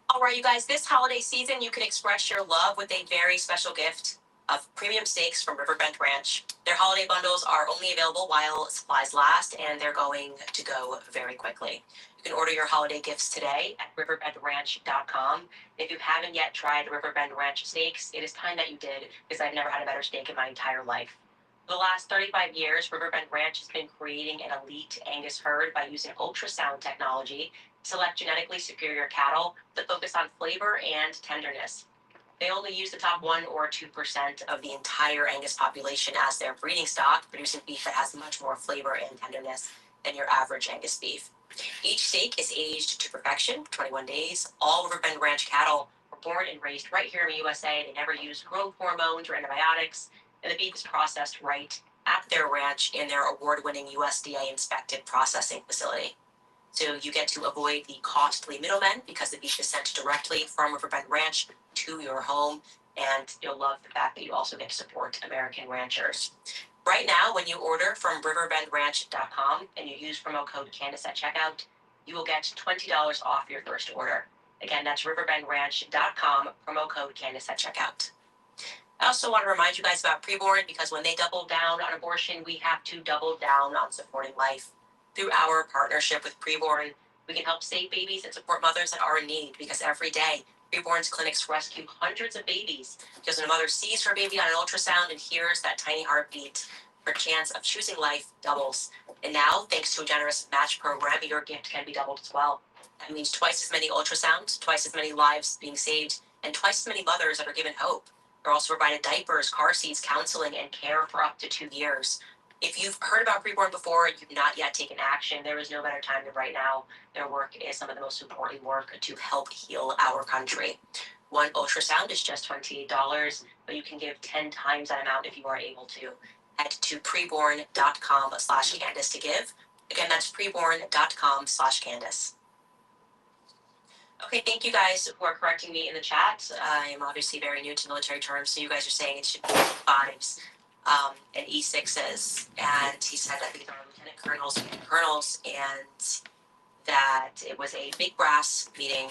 All right, you guys, this holiday season, you can express your love with a very special gift of premium steaks from Riverbend Ranch. Their holiday bundles are only available while supplies last, and they're going to go very quickly. You can order your holiday gifts today at riverbendranch.com. If you haven't yet tried Riverbend Ranch steaks, it is time that you did, because I've never had a better steak in my entire life. For the last 35 years, Riverbend Ranch has been creating an elite Angus herd by using ultrasound technology to select genetically superior cattle that focus on flavor and tenderness. They only use the top 1 or 2% of the entire Angus population as their breeding stock, producing beef that has much more flavor and tenderness than your average Angus beef. Each steak is aged to perfection, 21 days. All Riverbend Ranch cattle were born and raised right here in the USA. They never use growth hormones or antibiotics, and the beef is processed right at their ranch in their award-winning USDA-inspected processing facility. So you get to avoid the costly middlemen because the beef is sent directly from Riverbend Ranch to your home, and you'll love the fact that you also get to support American ranchers. Right now, when you order from riverbendranch.com and you use promo code Candace at checkout, you will get $20 off your first order. Again, that's riverbendranch.com, promo code Candace at checkout. I also want to remind you guys about preborn, because when they double down on abortion, we have to double down on supporting life. Through our partnership with Preborn, we can help save babies and support mothers that are in need, because every day, Preborn's clinics rescue hundreds of babies, because when a mother sees her baby on an ultrasound and hears that tiny heartbeat, her chance of choosing life doubles. And now, thanks to a generous match program, your gift can be doubled as well. That means twice as many ultrasounds, twice as many lives being saved, and twice as many mothers that are given hope. They're also provided diapers, car seats, counseling, and care for up to 2 years. If you've heard about Preborn before and you've not yet taken action, there is no better time than right now. Their work is some of the most important work to help heal our country. One ultrasound is just $28, but you can give 10 times that amount if you are able to. Head to preborn.com/Candace to give. Again, that's preborn.com/Candace. Okay, thank you guys who are correcting me in the chat. I am obviously very new to military terms, so you guys are saying it should be fives. And E6s, and he said that these are lieutenant colonels, and that it was a big brass meeting.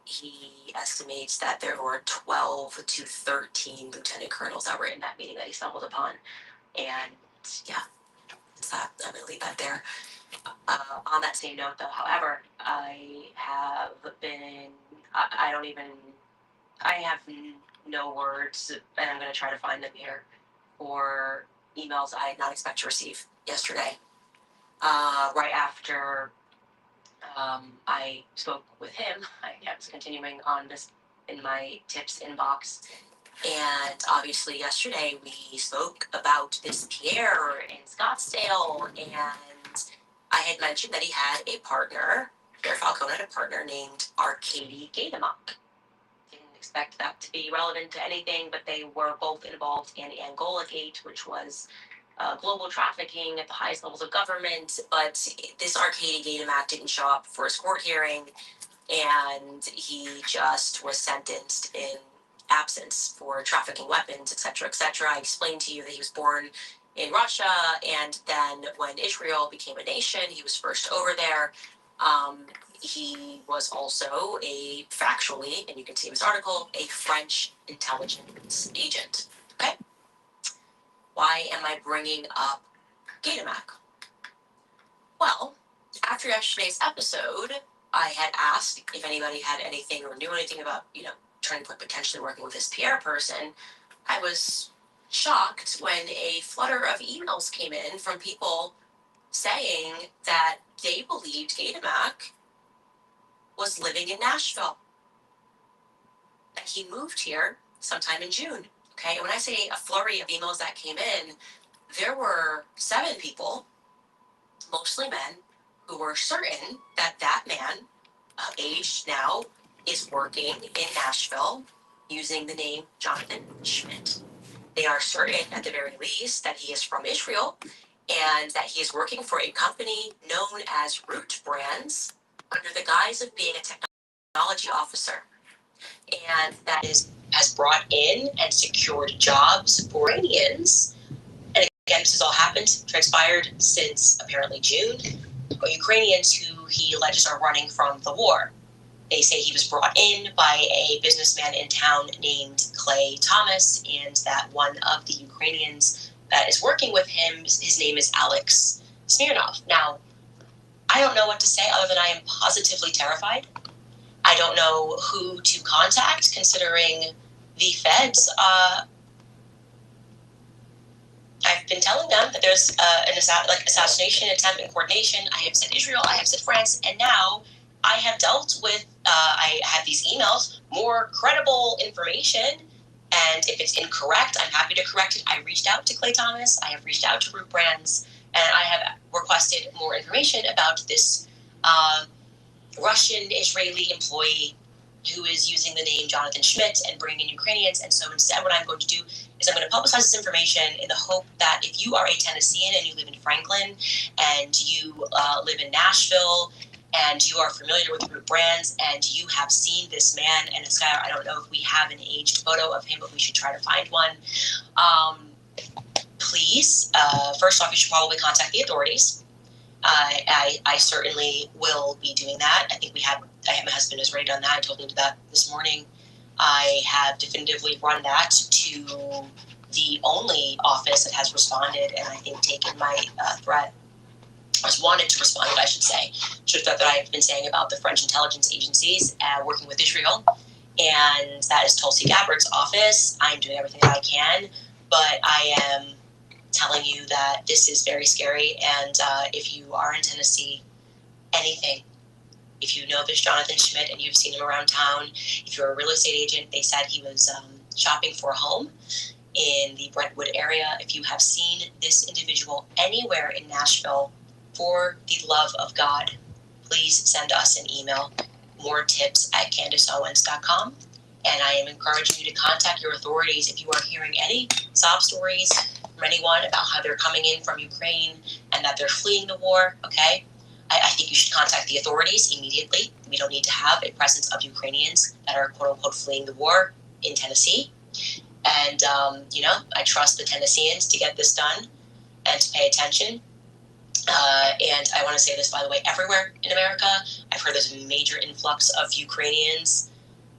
He estimates that there were 12 to 13 lieutenant colonels that were in that meeting that he stumbled upon. And yeah, that's that. I'm gonna leave that there. On that same note, though, however, I have no words, and I'm gonna try to find them here, for emails I did not expect to receive yesterday. Right after I spoke with him, I was continuing on this in my tips inbox, And obviously, yesterday we spoke about this Pierre in Scottsdale, and I had mentioned that he had a partner, Pierre Falcone had a partner named Arkady Gaydemock. Didn't expect that to be relevant to anything, but they were both involved in Angola Gate, which was global trafficking at the highest levels of government. But this Arkady Gaydemock didn't show up for his court hearing, and he just was sentenced in absence for trafficking weapons, etc., etc. I explained to you that he was born in Russia, and then when Israel became a nation, he was first over there. He was also factually, and you can see in this article, a French intelligence agent. Okay? Why am I bringing up Gaydemock? Well, after yesterday's episode, I had asked if anybody had anything or knew anything about, turning point potentially working with this Pierre person. I was shocked when a flutter of emails came in from people saying that they believed Gaydemock was living in Nashville. That he moved here sometime in June. Okay, and when I say a flurry of emails that came in, there were 7 people, mostly men, who were certain that that man, aged now, is working in Nashville using the name Jonathan Schmidt. They are certain, at the very least, that he is from Israel and that he is working for a company known as Root Brands under the guise of being a technology officer. And that has brought in and secured jobs for Iranians. And again, this has all transpired since apparently June. Ukrainians who he alleges are running from the war. They say he was brought in by a businessman in town named Clay Thomas, and that one of the Ukrainians that is working with him, his name is Alex Smirnov. Now, I don't know what to say other than I am positively terrified. I don't know who to contact, considering the feds. I've been telling them that there's an assassination attempt in coordination. I have said Israel, I have said France, and now I have dealt with, I have these emails, more credible information, and if it's incorrect, I'm happy to correct it. I reached out to Clay Thomas, I have reached out to Root Brands, and I have requested more information about this Russian-Israeli employee who is using the name Jonathan Schmidt and bringing in Ukrainians. And so instead, what I'm going to do is I'm going to publicize this information in the hope that if you are a Tennessean and you live in Franklin and you live in Nashville and you are familiar with Root Brands and you have seen this man, and Skylar, I don't know if we have an aged photo of him, but we should try to find one. Please, first off, you should probably contact the authorities. I certainly will be doing that. I think my husband has already done that. I told him that this morning. I have definitively run that to the only office that has responded, and I think taken my threat, or has wanted to respond, I should say, to the threat that I've been saying about the French intelligence agencies working with Israel, and that is Tulsi Gabbard's office. I'm doing everything that I can, but I am telling you that this is very scary, and if you are in Tennessee, anything, if you know this Jonathan Schmidt and you've seen him around town, if you're a real estate agent, they said he was shopping for a home in the Brentwood area. If you have seen this individual anywhere in Nashville, for the love of God, please send us an email, moretips@candaceowens.com. And I am encouraging you to contact your authorities if you are hearing any sob stories from anyone about how they're coming in from Ukraine and that they're fleeing the war, okay? I think you should contact the authorities immediately. We don't need to have a presence of Ukrainians that are quote-unquote fleeing the war in Tennessee. And, I trust the Tennesseans to get this done and to pay attention. And I want to say this, by the way, everywhere in America, I've heard there's a major influx of Ukrainians,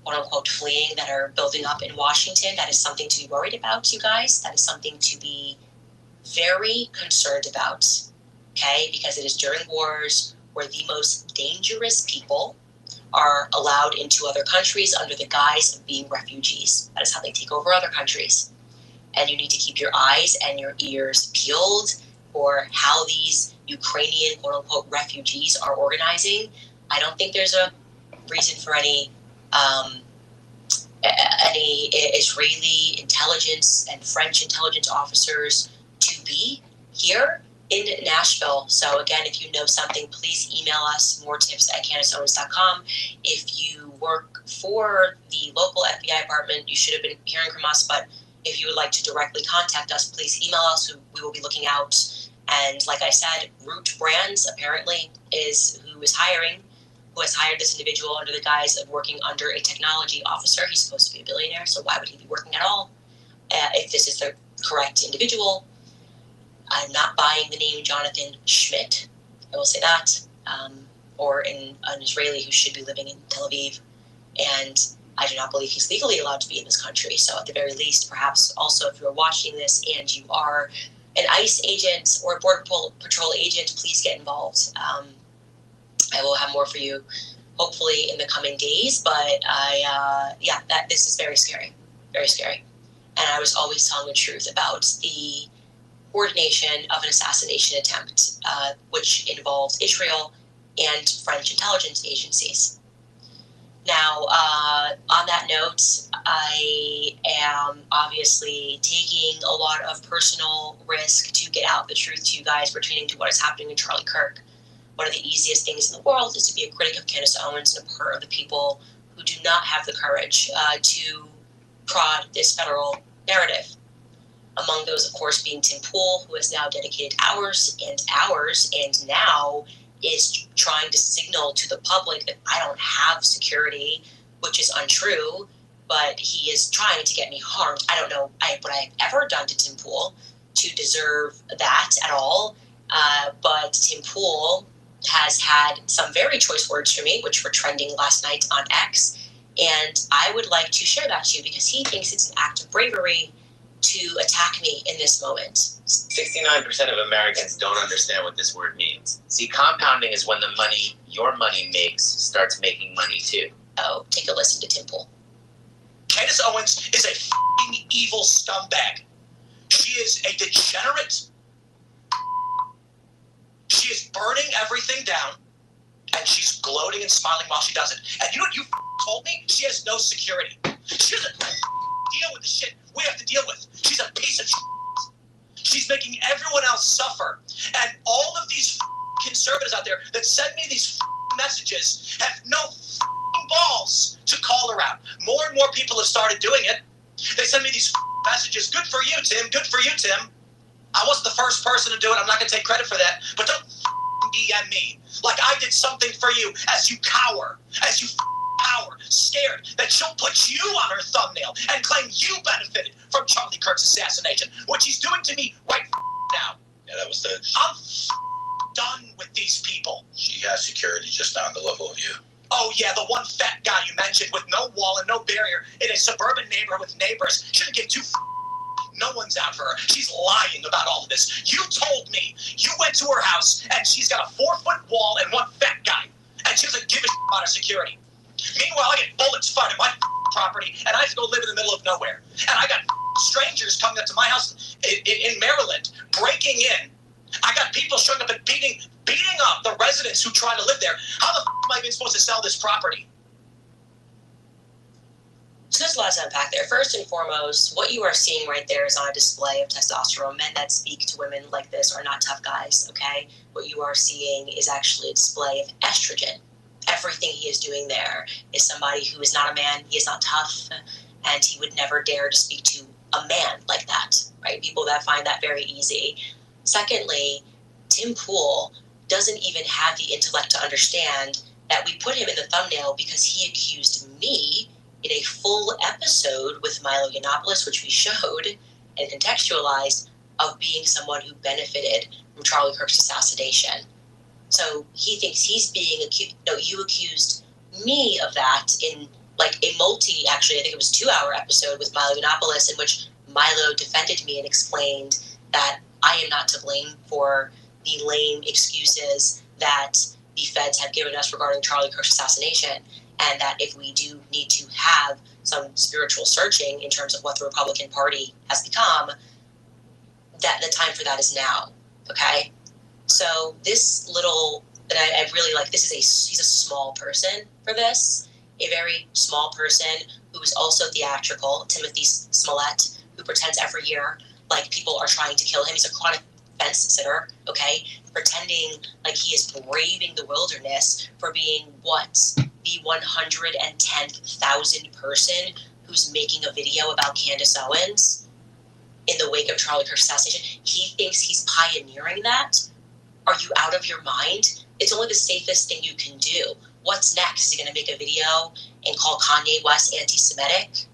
quote-unquote, fleeing that are building up in Washington. That is something to be worried about, you guys. That is something to be very concerned about, okay? Because it is during wars where the most dangerous people are allowed into other countries under the guise of being refugees. That is how they take over other countries. And you need to keep your eyes and your ears peeled for how these Ukrainian, quote-unquote, refugees are organizing. I don't think there's a reason for any any Israeli intelligence and French intelligence officers to be here in Nashville. So again, if you know something, please email us, moretips@candaceowens.com. If you work for the local FBI department, you should have been hearing from us, but if you would like to directly contact us, please email us. We will be looking out. And like I said, Root Brands apparently is who has hired this individual under the guise of working under a technology officer. He's supposed to be a billionaire, so why would he be working at all? If this is the correct individual, I'm not buying the name Jonathan Schmidt. I will say that. Or an Israeli who should be living in Tel Aviv. And I do not believe he's legally allowed to be in this country. So at the very least, perhaps also if you're watching this and you are an ICE agent or a Border Patrol agent, please get involved. I will have more for you hopefully in the coming days, but this is very scary, very scary. And I was always telling the truth about the coordination of an assassination attempt, which involved Israel and French intelligence agencies. Now, on that note, I am obviously taking a lot of personal risk to get out the truth to you guys pertaining to what is happening in Charlie Kirk. One of the easiest things in the world is to be a critic of Candace Owens and a part of the people who do not have the courage to prod this federal narrative. Among those, of course, being Tim Pool, who has now dedicated hours and now is trying to signal to the public that I don't have security, which is untrue, but he is trying to get me harmed. I don't know what I've ever done to Tim Pool to deserve that at all, but Tim Pool has had some very choice words for me, which were trending last night on X, and I would like to share that to you because he thinks it's an act of bravery to attack me in this moment. 69% of Americans don't understand what this word means. See, compounding is when the money your money makes starts making money too. Oh, take a listen to Tim Pool. Candace Owens is a f***ing evil scumbag. She is a degenerate. She is burning everything down, and she's gloating and smiling while she does it. And you know what you told me? She has no security. She doesn't deal with the shit we have to deal with. She's a piece of shit. She's making everyone else suffer. And all of these conservatives out there that send me these messages have no balls to call her out. More and more people have started doing it. They send me these messages. Good for you, Tim. Good for you, Tim. I wasn't the first person to do it. I'm not going to take credit for that. But don't DM me like I did something for you as you cower, as you power, scared that she'll put you on her thumbnail and claim you benefited from Charlie Kirk's assassination, which he's doing to me right now. Yeah, that was the... I'm done with these people. She has security just on the level of you. Oh yeah, the one fat guy you mentioned with no wall and no barrier in a suburban neighborhood with neighbors. Shouldn't give two no one's out for her. She's lying about all of this. You told me you went to her house and she's got a 4-foot wall and one fat guy. And she doesn't give a shit about her security. Meanwhile, I get bullets fired at my property and I have to go live in the middle of nowhere. And I got strangers coming up to my house in Maryland, breaking in. I got people showing up and beating up the residents who try to live there. How the am I even supposed to sell this property? So there's a lot to unpack there. First and foremost, what you are seeing right there is on a display of testosterone. Men that speak to women like this are not tough guys, okay? What you are seeing is actually a display of estrogen. Everything he is doing there is somebody who is not a man, he is not tough, and he would never dare to speak to a man like that, right? People that find that very easy. Secondly, Tim Pool doesn't even have the intellect to understand that we put him in the thumbnail because he accused me in a full episode with Milo Yiannopoulos, which we showed and contextualized, of being someone who benefited from Charlie Kirk's assassination. So he thinks he's being accused. No, you accused me of that in like a I think it was 2-hour episode with Milo Yiannopoulos, in which Milo defended me and explained that I am not to blame for the lame excuses that the feds have given us regarding Charlie Kirk's assassination, and that if we do need to have some spiritual searching in terms of what the Republican Party has become, that the time for that is now, okay? So this little, and I really like, he's a small person for this, a very small person who is also theatrical, Timothy Smollett, who pretends every year like people are trying to kill him. He's a chronic fence sitter, okay, pretending like he is braving the wilderness for being what? The 110,000th person who's making a video about Candace Owens in the wake of Charlie Kirk's assassination. He thinks he's pioneering that? Are you out of your mind? It's only the safest thing you can do. What's next? Is he going to make a video and call Kanye West anti-Semitic?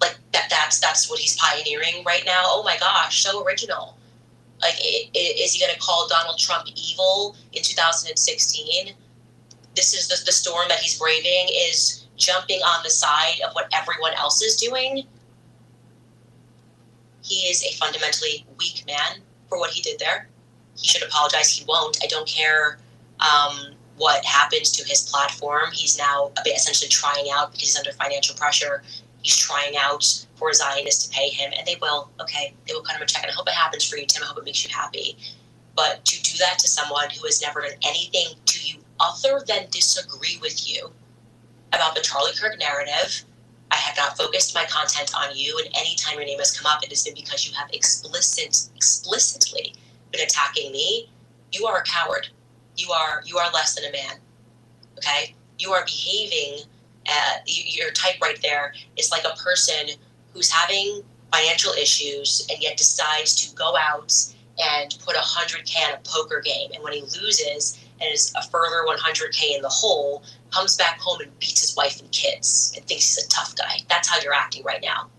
Like, that's what he's pioneering right now? Oh my gosh, so original. Like, is he going to call Donald Trump evil in 2016? This is the storm that he's braving, is jumping on the side of what everyone else is doing. He is a fundamentally weak man for what he did there. He should apologize. He won't. I don't care what happens to his platform. He's now essentially trying out because he's under financial pressure. He's trying out for Zionists to pay him, and they will. Okay, they will cut him a check, and I hope it happens for you, Tim. I hope it makes you happy. But to do that to someone who has never done anything to you other than disagree with you about the Charlie Kirk narrative, I have not focused my content on you, and any time your name has come up, it has been because you have explicitly been attacking me. You are a coward. You are less than a man. Okay? You are behaving. Your type right there is like a person who's having financial issues and yet decides to go out and put $100K on a poker game, and when he loses and is a further $100K in the hole, comes back home and beats his wife and kids and thinks he's a tough guy. That's how you're acting right now.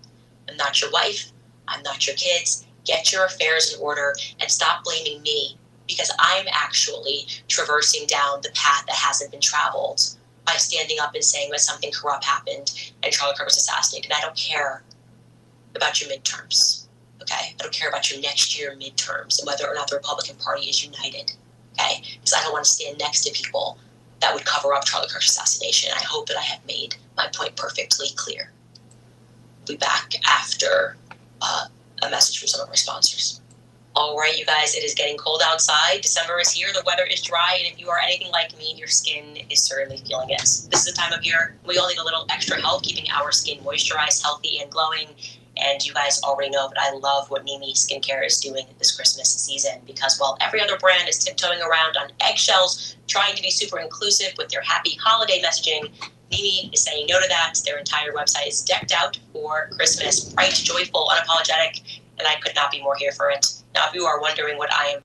I'm not your wife. I'm not your kids. Get your affairs in order and stop blaming me, because I'm actually traversing down the path that hasn't been traveled by standing up and saying that something corrupt happened and Charlie Kirk was assassinated. And I don't care about your midterms, okay? I don't care about your next year midterms and whether or not the Republican Party is united, okay? Because I don't want to stand next to people that would cover up Charlie Kirk's assassination. I hope that I have made my point perfectly clear. We'll be back after a message from some of our sponsors. All right, you guys, it is getting cold outside. December is here. The weather is dry, and if you are anything like me, your skin is certainly feeling it. This is the time of year we all need a little extra help keeping our skin moisturized, healthy, and glowing. And you guys already know that I love what Mimi Skincare is doing this Christmas season, because while every other brand is tiptoeing around on eggshells, trying to be super inclusive with their happy holiday messaging, Mimi is saying no to that. Their entire website is decked out for Christmas, bright, joyful, unapologetic, and I could not be more here for it. Now, if you are wondering what I am,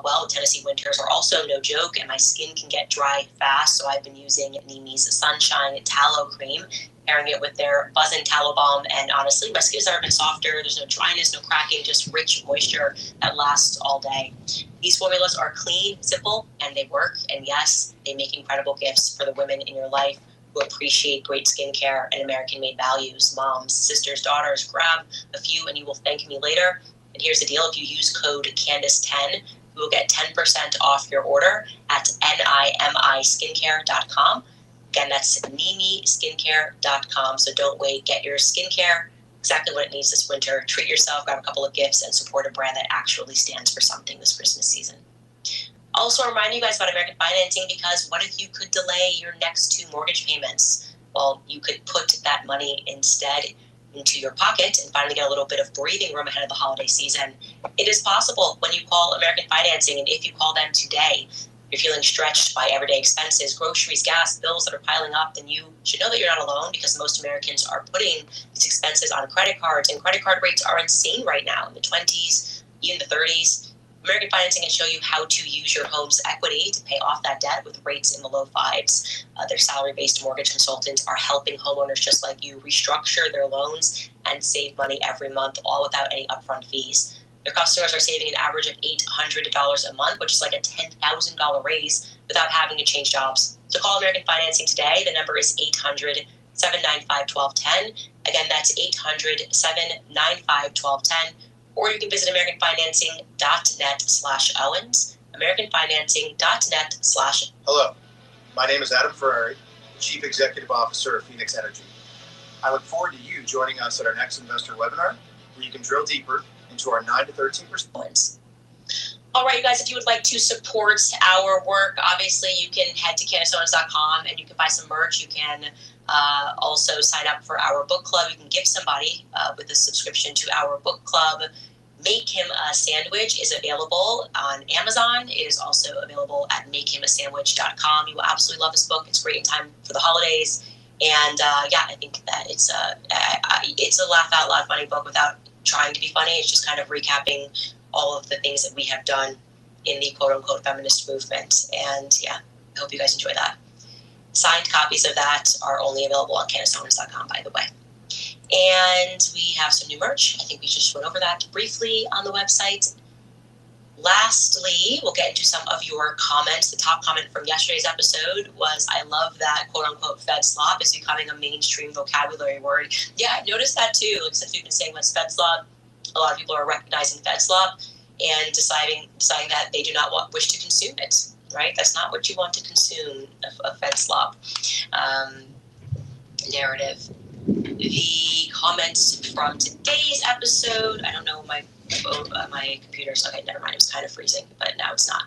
well, Tennessee winters are also no joke, and my skin can get dry fast, so I've been using Mimi's Sunshine Tallow Cream, pairing it with their Buzzin' Tallow Balm, and honestly, my skin has never been softer. There's no dryness, no cracking, just rich moisture that lasts all day. These formulas are clean, simple, and they work, and yes, they make incredible gifts for the women in your life who appreciate great skincare and American-made values. Moms, sisters, daughters, grab a few and you will thank me later. And here's the deal. If you use code Candace10, you will get 10% off your order at NIMIskincare.com. Again, that's NIMIskincare.com. So don't wait. Get your skincare exactly what it needs this winter. Treat yourself, grab a couple of gifts, and support a brand that actually stands for something this Christmas season. Also, remind you guys about American financing, because what if you could delay your next 2 mortgage payments? Well, you could put that money instead into your pocket and finally get a little bit of breathing room ahead of the holiday season. It is possible when you call American Financing, and if you call them today, you're feeling stretched by everyday expenses, groceries, gas, bills that are piling up, then you should know that you're not alone, because most Americans are putting these expenses on credit cards, and credit card rates are insane right now, in the 20s, even the 30s. American Financing can show you how to use your home's equity to pay off that debt with rates in the low 5s. Their salary-based mortgage consultants are helping homeowners just like you restructure their loans and save money every month, all without any upfront fees. Their customers are saving an average of $800 a month, which is like a $10,000 raise without having to change jobs. So call American Financing today. The number is 800-795-1210. Again, that's 800-795-1210. Or you can visit AmericanFinancing.net/Owens. AmericanFinancing.net/ Hello, my name is Adam Ferrari, Chief Executive Officer of Phoenix Energy. I look forward to you joining us at our next investor webinar, where you can drill deeper into our 9 to 13%. All right, you guys, if you would like to support our work, obviously you can head to candaceowens.com and you can buy some merch. You can also sign up for our book club. You can give somebody with a subscription to our book club. Make Him a Sandwich is available on Amazon. It is also available at makehimasandwich.com. You will absolutely love this book. It's great in time for the holidays. And I think that it's a laugh out loud funny book without trying to be funny. It's just kind of recapping all of the things that we have done in the quote-unquote feminist movement. And I hope you guys enjoy that. Signed copies of that are only available on candaceowens.com, by the way. And we have some new merch. I think we just went over that briefly on the website. Lastly, we'll get into some of your comments. The top comment from yesterday's episode was, I love that quote-unquote Fed slop is becoming a mainstream vocabulary word. Yeah, I noticed that too. Like, since we've been saying what's Fed slop, a lot of people are recognizing Fed slop and deciding that they do not wish to consume it, right? That's not what you want to consume, a Fed slop narrative. The comments from today's episode, I don't know, my computer's, okay, never mind, it was kind of freezing, but now it's not.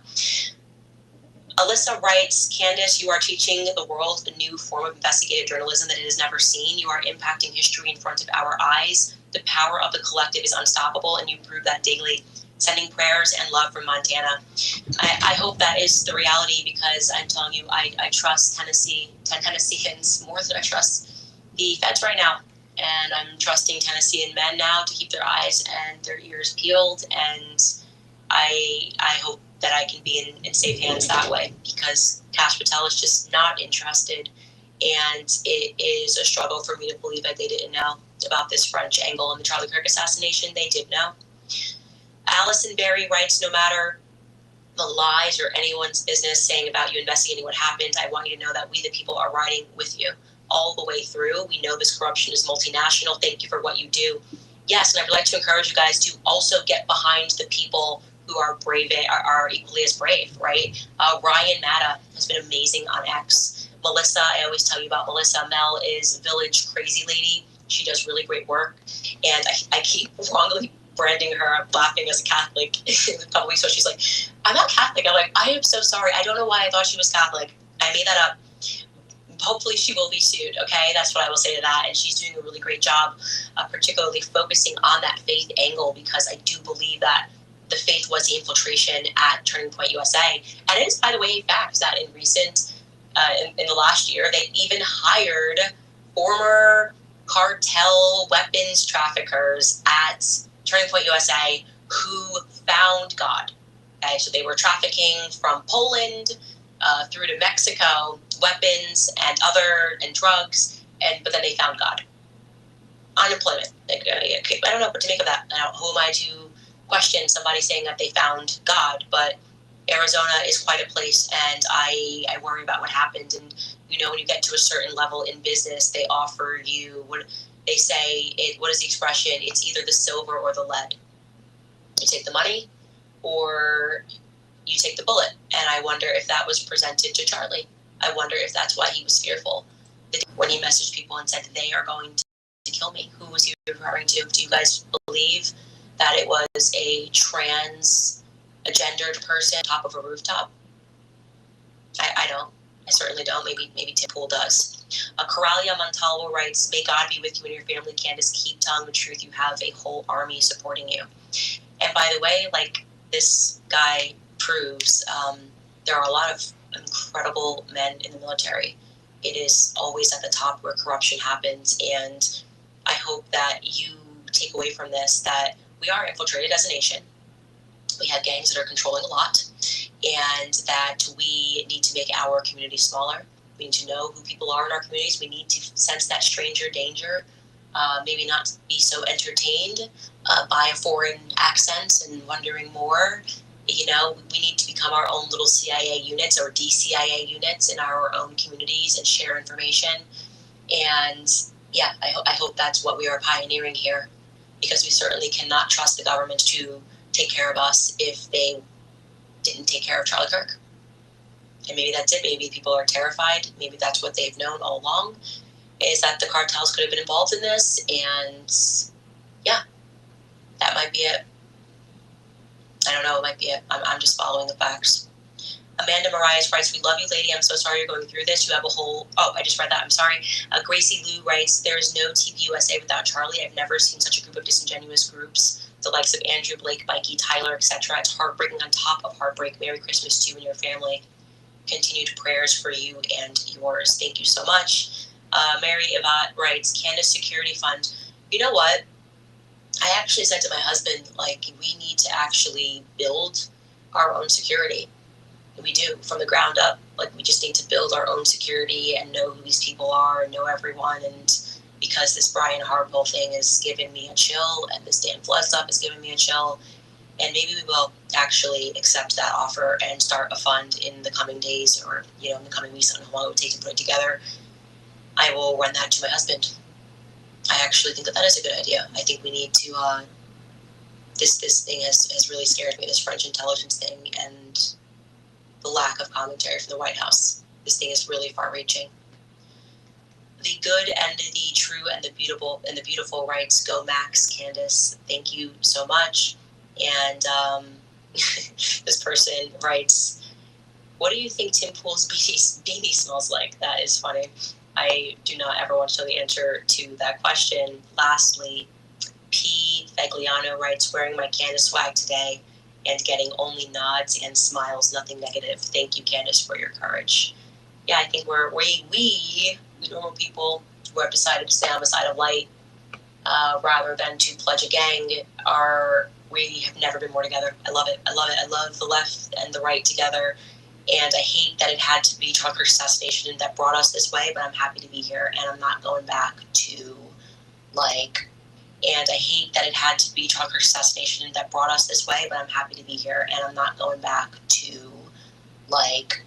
Alyssa writes, Candace, you are teaching the world a new form of investigative journalism that it has never seen. You are impacting history in front of our eyes. The power of the collective is unstoppable, and you prove that daily. Sending prayers and love from Montana. I hope that is the reality, because I'm telling you, I trust Tennesseans more than I trust the feds right now. And I'm trusting Tennessean men now to keep their eyes and their ears peeled. And I hope that I can be in safe hands that way, because Kash Patel is just not interested. And it is a struggle for me to believe that they didn't know about this French angle in the Charlie Kirk assassination. They did know. Allison Berry writes, no matter the lies or anyone's business saying about you investigating what happened, I want you to know that we the people are riding with you all the way through. We know this corruption is multinational. Thank you for what you do. Yes, and I would like to encourage you guys to also get behind the people who are brave, are equally as brave, right? Ryan Matta has been amazing on X. Melissa, I always tell you about Melissa. Mel is Village Crazy Lady. She does really great work. And I keep wrongly branding her. I'm laughing as a Catholic in a couple weeks ago. She's like, I'm not Catholic. I'm like, I am so sorry. I don't know why I thought she was Catholic. I made that up. Hopefully she will be sued, okay? That's what I will say to that. And she's doing a really great job, particularly focusing on that faith angle, because I do believe that the faith was the infiltration at Turning Point USA. And it is, by the way, fact that in recent, in the last year, they even hired former cartel weapons traffickers at Turning Point USA who found God. Okay, so they were trafficking from Poland through to Mexico, weapons and drugs, but then they found God. Unemployment. Like, I don't know what to make of that. Who am I to question somebody saying that they found God? But Arizona is quite a place, and I worry about what happened. And when you get to a certain level in business, they offer you what they say. What is the expression? It's either the silver or the lead. You take the money, or you take the bullet. And I wonder if that was presented to Charlie. I wonder if that's why he was fearful when he messaged people and said they are going to kill me. Who was he referring to? Do you guys believe that it was a gendered person on top of a rooftop? I don't. I certainly don't. Maybe Tim Pool does. Coralia Montalvo writes, may God be with you and your family, Candace. Keep telling the truth. You have a whole army supporting you. And by the way, like this guy proves, there are a lot of incredible men in the military. It is always at the top where corruption happens. And I hope that you take away from this that we are infiltrated as a nation. We have gangs that are controlling a lot, and that we need to make our community smaller. We need to know who people are in our communities. We need to sense that stranger danger, maybe not be so entertained by a foreign accent and wondering more. We need to become our own little CIA units or DCIA units in our own communities and share information. And I hope that's what we are pioneering here, because we certainly cannot trust the government to take care of us if they didn't take care of Charlie Kirk. And maybe that's it. Maybe people are terrified. Maybe that's what they've known all along, is that the cartels could have been involved in this. And that might be it. I don't know, it might be it. I'm just following the facts. Amanda Marias writes, we love you, lady. I'm so sorry you're going through this. You have a whole, I just read that. I'm sorry. Gracie Lou writes, there is no TV USA without Charlie. I've never seen such a group of disingenuous groups. The likes of Andrew, Blake, Mikey, Tyler, etc. It's heartbreaking on top of heartbreak. Merry Christmas to you and your family. Continued prayers for you and yours. Thank you so much. Mary Yvette writes, Candace Security Fund. You know what? I actually said to my husband, like, we need to actually build our own security. We do, from the ground up. Like, we just need to build our own security and know who these people are and know everyone. And because this Brian Hartwell thing has given me a chill, and this Dan Flood stuff has given me a chill, and maybe we will actually accept that offer and start a fund in the coming days, or in the coming weeks. I don't know how long it would take to put it together. I will run that to my husband. I actually think that is a good idea. I think we need to. This thing has really scared me. This French intelligence thing and the lack of commentary from the White House. This thing is really far-reaching. The good and the true and the beautiful writes, go Max, Candace. Thank you so much. And this person writes, what do you think Tim Pool's beanie smells like? That is funny. I do not ever want to know the answer to that question. Lastly, P. Fagliano writes, wearing my Candace swag today and getting only nods and smiles, nothing negative. Thank you, Candace, for your courage. Yeah, I think we normal people who have decided to stay on the side of light rather than to pledge a gang we have never been more together. I love it. I love the left and the right together. And I hate that it had to be Trucker's assassination that brought us this way, but I'm happy to be here and I'm not going back to and I hate that it had to be Trucker's assassination that brought us this way, but I'm happy to be here and I'm not going back to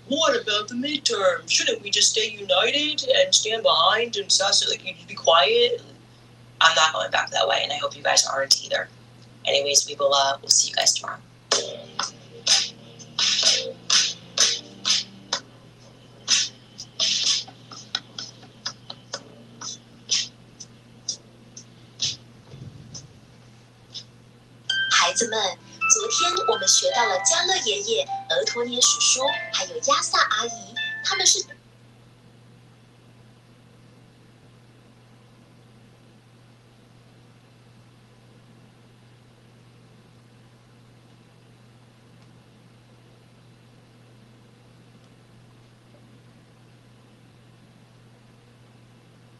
what about the midterm? Shouldn't we just stay united and stand behind and you be quiet? I'm not going back that way, and I hope you guys aren't either. Anyways, we'll see you guys tomorrow.孩子们，昨天我们学到了家乐爷爷、俄托涅叔叔，还有亚萨阿姨，他们是。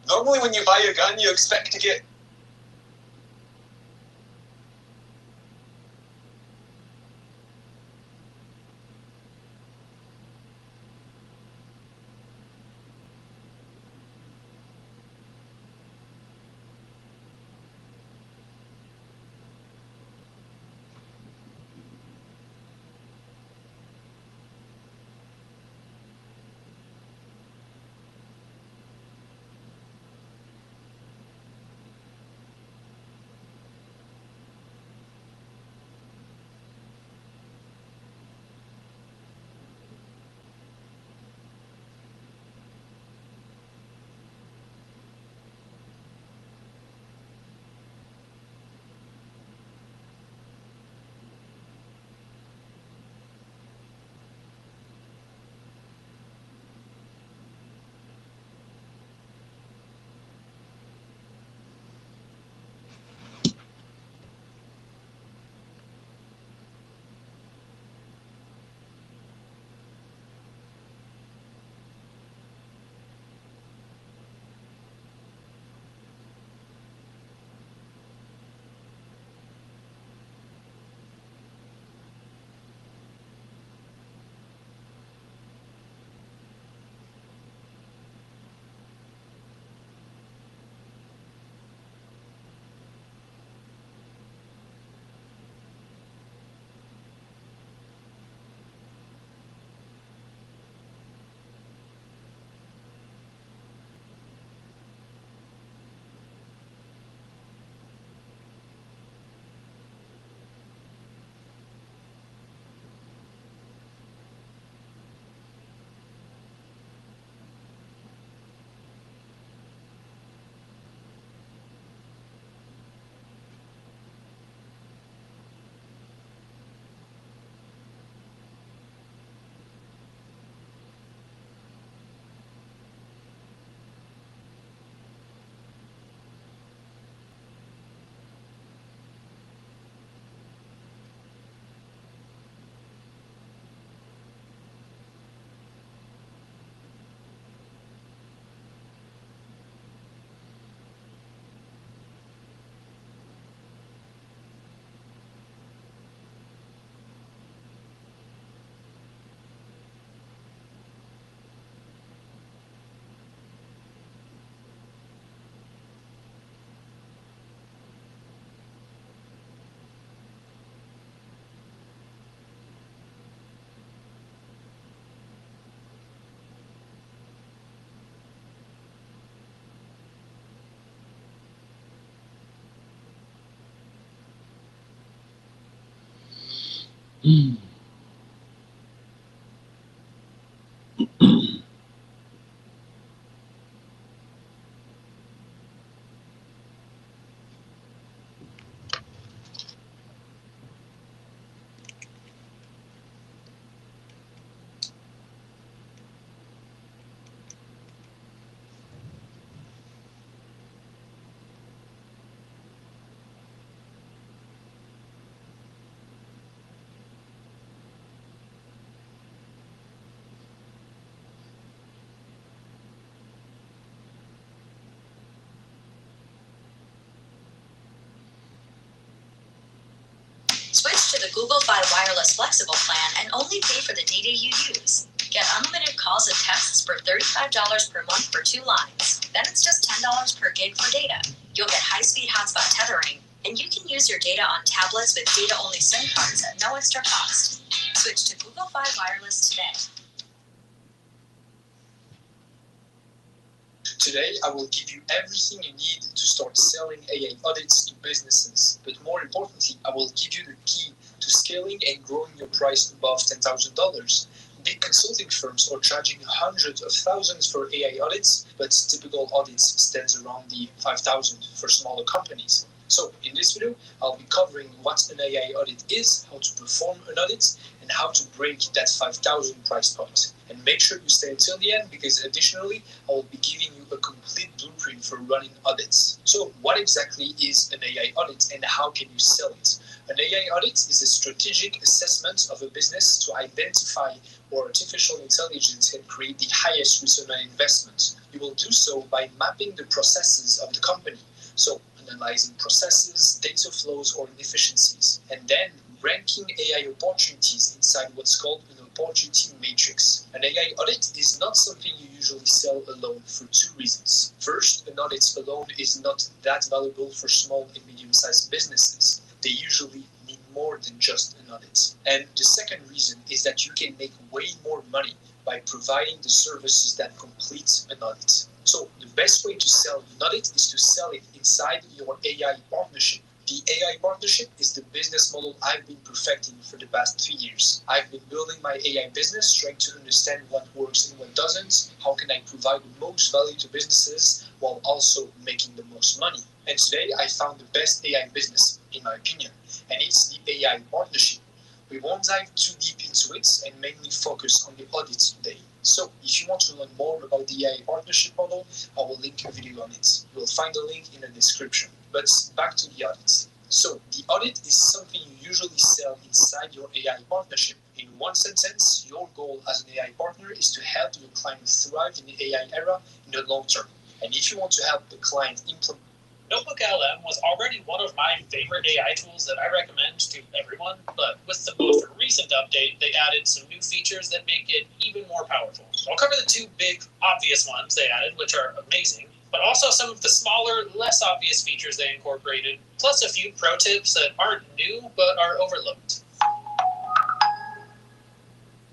Normally when you buy a gun, you expect to get Switch to the Google Fi Wireless Flexible plan and only pay for the data you use. Get unlimited calls and texts for $35 per month for 2 lines. Then it's just $10 per gig for data. You'll get high-speed hotspot tethering, and you can use your data on tablets with data-only SIM cards at no extra cost. Switch to Google Fi Wireless today. Today, I will give you everything you need to start selling AI audits to businesses. But more importantly, I will give you the key to scaling and growing your price above $10,000. Big consulting firms are charging hundreds of thousands for AI audits, but typical audits stands around the $5,000 for smaller companies. So in this video, I'll be covering what an AI audit is, how to perform an audit, and how to break that $5,000 price point. And make sure you stay until the end, because additionally, I will be giving you a complete blueprint for running audits. So what exactly is an AI audit and how can you sell it? An AI audit is a strategic assessment of a business to identify where artificial intelligence can create the highest return on investment. You will do so by mapping the processes of the company. So analyzing processes, data flows, or inefficiencies, and then ranking AI opportunities inside what's called an opportunity matrix. An AI audit is not something you usually sell alone for 2 reasons. First, an audit alone is not that valuable for small and medium-sized businesses. They usually need more than just an audit. And the second reason is that you can make way more money by providing the services that complete an audit. So the best way to sell an audit is to sell it inside your AI partnership. The AI partnership is the business model I've been perfecting for the past 3 years. I've been building my AI business, trying to understand what works and what doesn't. How can I provide the most value to businesses while also making the most money? And today I found the best AI business, in my opinion, and it's the AI partnership. We won't dive too deep into it and mainly focus on the audits today. So if you want to learn more about the AI partnership model, I will link a video on it. You'll find the link in the description. But back to the audit. So the audit is something you usually sell inside your AI partnership. In one sentence, your goal as an AI partner is to help your client thrive in the AI era in the long term. And if you want to help the client implement NotebookLM was already one of my favorite AI tools that I recommend to everyone, but with the most recent update, they added some new features that make it even more powerful. I'll cover the 2 big, obvious ones they added, which are amazing, but also some of the smaller, less obvious features they incorporated, plus a few pro tips that aren't new, but are overlooked.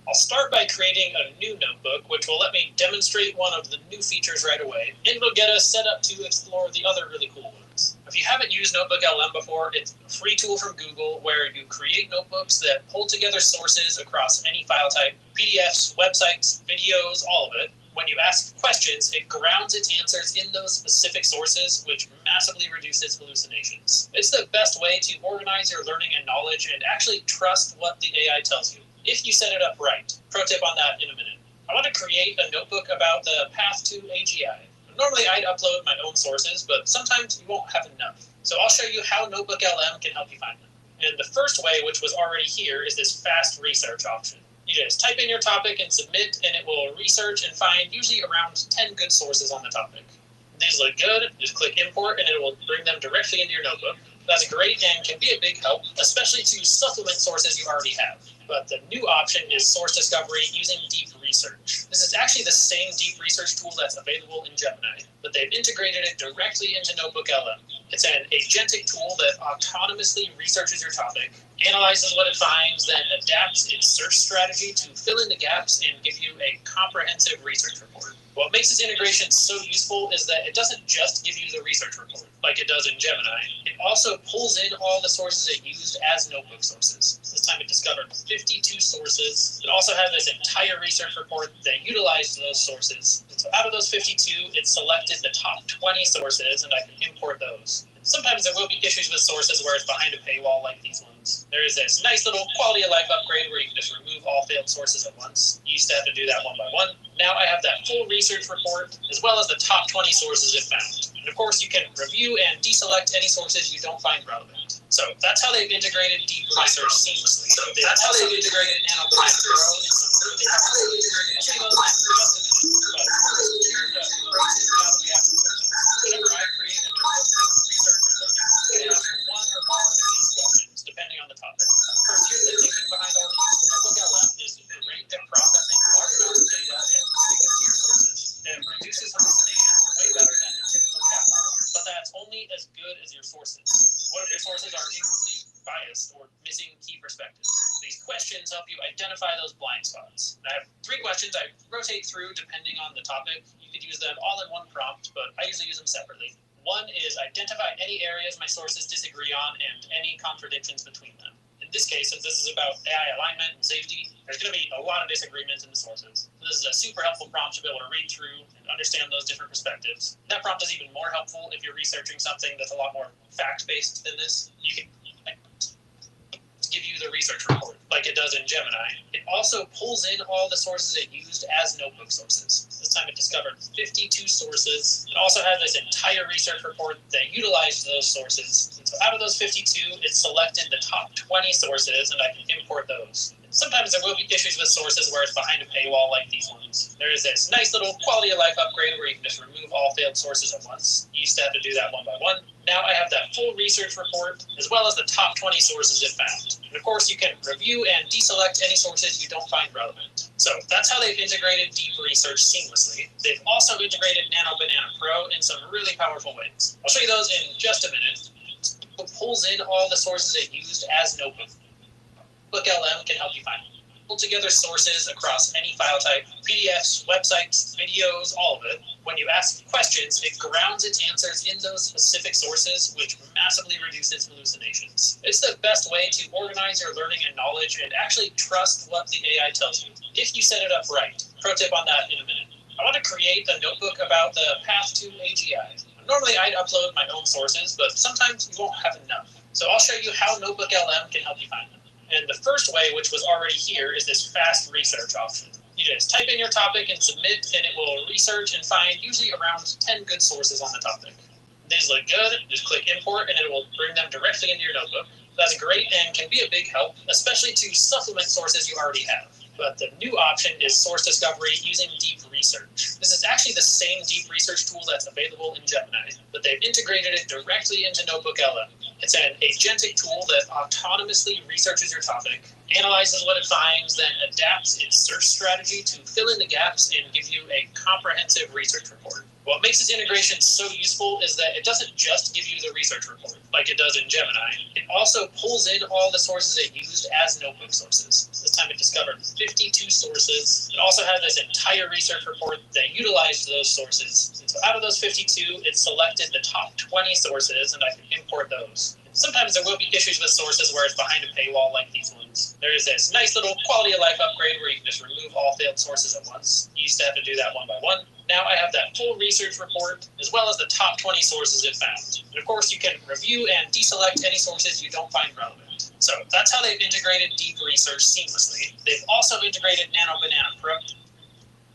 I'll start by creating a new notebook, which will let me demonstrate one of the new features right away, and it'll get us set up to explore the other really cool ones. If you haven't used NotebookLM before, it's a free tool from Google where you create notebooks that pull together sources across any file type, PDFs, websites, videos, all of it. When you ask questions, it grounds its answers in those specific sources, which massively reduces hallucinations. It's the best way to organize your learning and knowledge and actually trust what the AI tells you, if you set it up right. Pro tip on that in a minute. I want to create a notebook about the path to AGI. Normally I'd upload my own sources, but sometimes you won't have enough. So I'll show you how NotebookLM can help you find them. And the first way, which was already here, is this fast research option. You just type in your topic and submit, and it will research and find usually around 10 good sources on the topic. If these look good, just click import and it will bring them directly into your notebook. That's great and can be a big help, especially to supplement sources you already have. But the new option is source discovery using deep research. This is actually the same deep research tool that's available in Gemini, but they've integrated it directly into NotebookLM. It's an agentic tool that autonomously researches your topic, analyzes what it finds, then adapts its search strategy to fill in the gaps and give you a comprehensive research report. What makes this integration so useful is that it doesn't just give you the research report like it does in Gemini. It It also pulls in all the sources it used as notebook sources. This time it discovered 52 sources. It also had this entire research report that utilized those sources. And so out of those 52, it selected the top 20 sources, and I can import those. Sometimes there will be issues with sources where it's behind a paywall like these ones. There is this nice little quality of life upgrade where you can just remove all failed sources at once. You used to have to do that one by one. Now I have that full research report as well as the top 20 sources it found. And of course you can review and deselect any sources you don't find relevant. So that's how they've integrated deep research seamlessly. That's how they've integrated Nano Pro in some really powerful ways. I'll show you those in just a minute. But here's the process now that we have some sources. Whenever I create a notebook for research or learning, I ask one or more of these questions, depending on the topic. First, here's the thinking behind all these. NotebookLM is great at processing large amounts of data and sticking to your sources. It reduces hallucinations way better than a typical chat model, but that's only as good as your sources. What if your sources are incomplete, biased, or missing key perspectives? These questions help you identify those blind spots. I have 3 questions I rotate through depending on the topic. You could use them all in one prompt, but I usually use them separately. One is identify any areas my sources disagree on and any contradictions between them. In this case, since this is about AI alignment and safety, there's going to be a lot of disagreements in the sources. This is a super helpful prompt to be able to read through and understand those different perspectives. That prompt is even more helpful if you're researching something that's a lot more fact-based than this. You can give you the research report like it does in Gemini. It also pulls in all the sources it used as notebook sources. This time it discovered 52 sources. It also had this entire research report that utilized those sources. And so out of those 52, it selected the top 20 sources, and I can import those. Sometimes there will be issues with sources where it's behind a paywall like these ones. There is this nice little quality of life upgrade where you can just remove all failed sources at once. You used to have to do that one by one. Now I have that full research report as well as the top 20 sources it found. And of course you can review and deselect any sources you don't find relevant. So that's how they've integrated deep research seamlessly. They've also integrated Nano Banana Pro in some really powerful ways. I'll show you those in just a minute. It pulls in all the sources it used as notebook. NotebookLM can help you find pull together sources across any file type, PDFs, websites, videos, all of it. When you ask questions, it grounds its answers in those specific sources, which massively reduces hallucinations. It's the best way to organize your learning and knowledge and actually trust what the AI tells you, if you set it up right. Pro tip on that in a minute. I want to create a notebook about the path to AGI. Normally I'd upload my own sources, but sometimes you won't have enough. So I'll show you how NotebookLM can help you find them. And the first way, which was already here, is this fast research option. You just type in your topic and submit, and it will research and find usually around 10 good sources on the topic. These look good, just click import, and it will bring them directly into your notebook. That's great and can be a big help, especially to supplement sources you already have. But the new option is source discovery using deep research. This is actually the same deep research tool that's available in Gemini, but they've integrated it directly into NotebookLM. It's an agentic tool that autonomously researches your topic, analyzes what it finds, then adapts its search strategy to fill in the gaps and give you a comprehensive research report. What makes this integration so useful is that it doesn't just give you the research report like it does in Gemini. It also pulls in all the sources it used as notebook sources. This time it discovered 52 sources. It also had this entire research report that utilized those sources. And so out of those 52, it selected the top 20 sources, and I can import those. Sometimes there will be issues with sources where it's behind a paywall like these ones. There is this nice little quality of life upgrade where you can just remove all failed sources at once. You used to have to do that one by one. Now I have that full research report as well as the top 20 sources it found. And of course you can review and deselect any sources you don't find relevant. So that's how they've integrated deep research seamlessly. They've also integrated Nano Banana Pro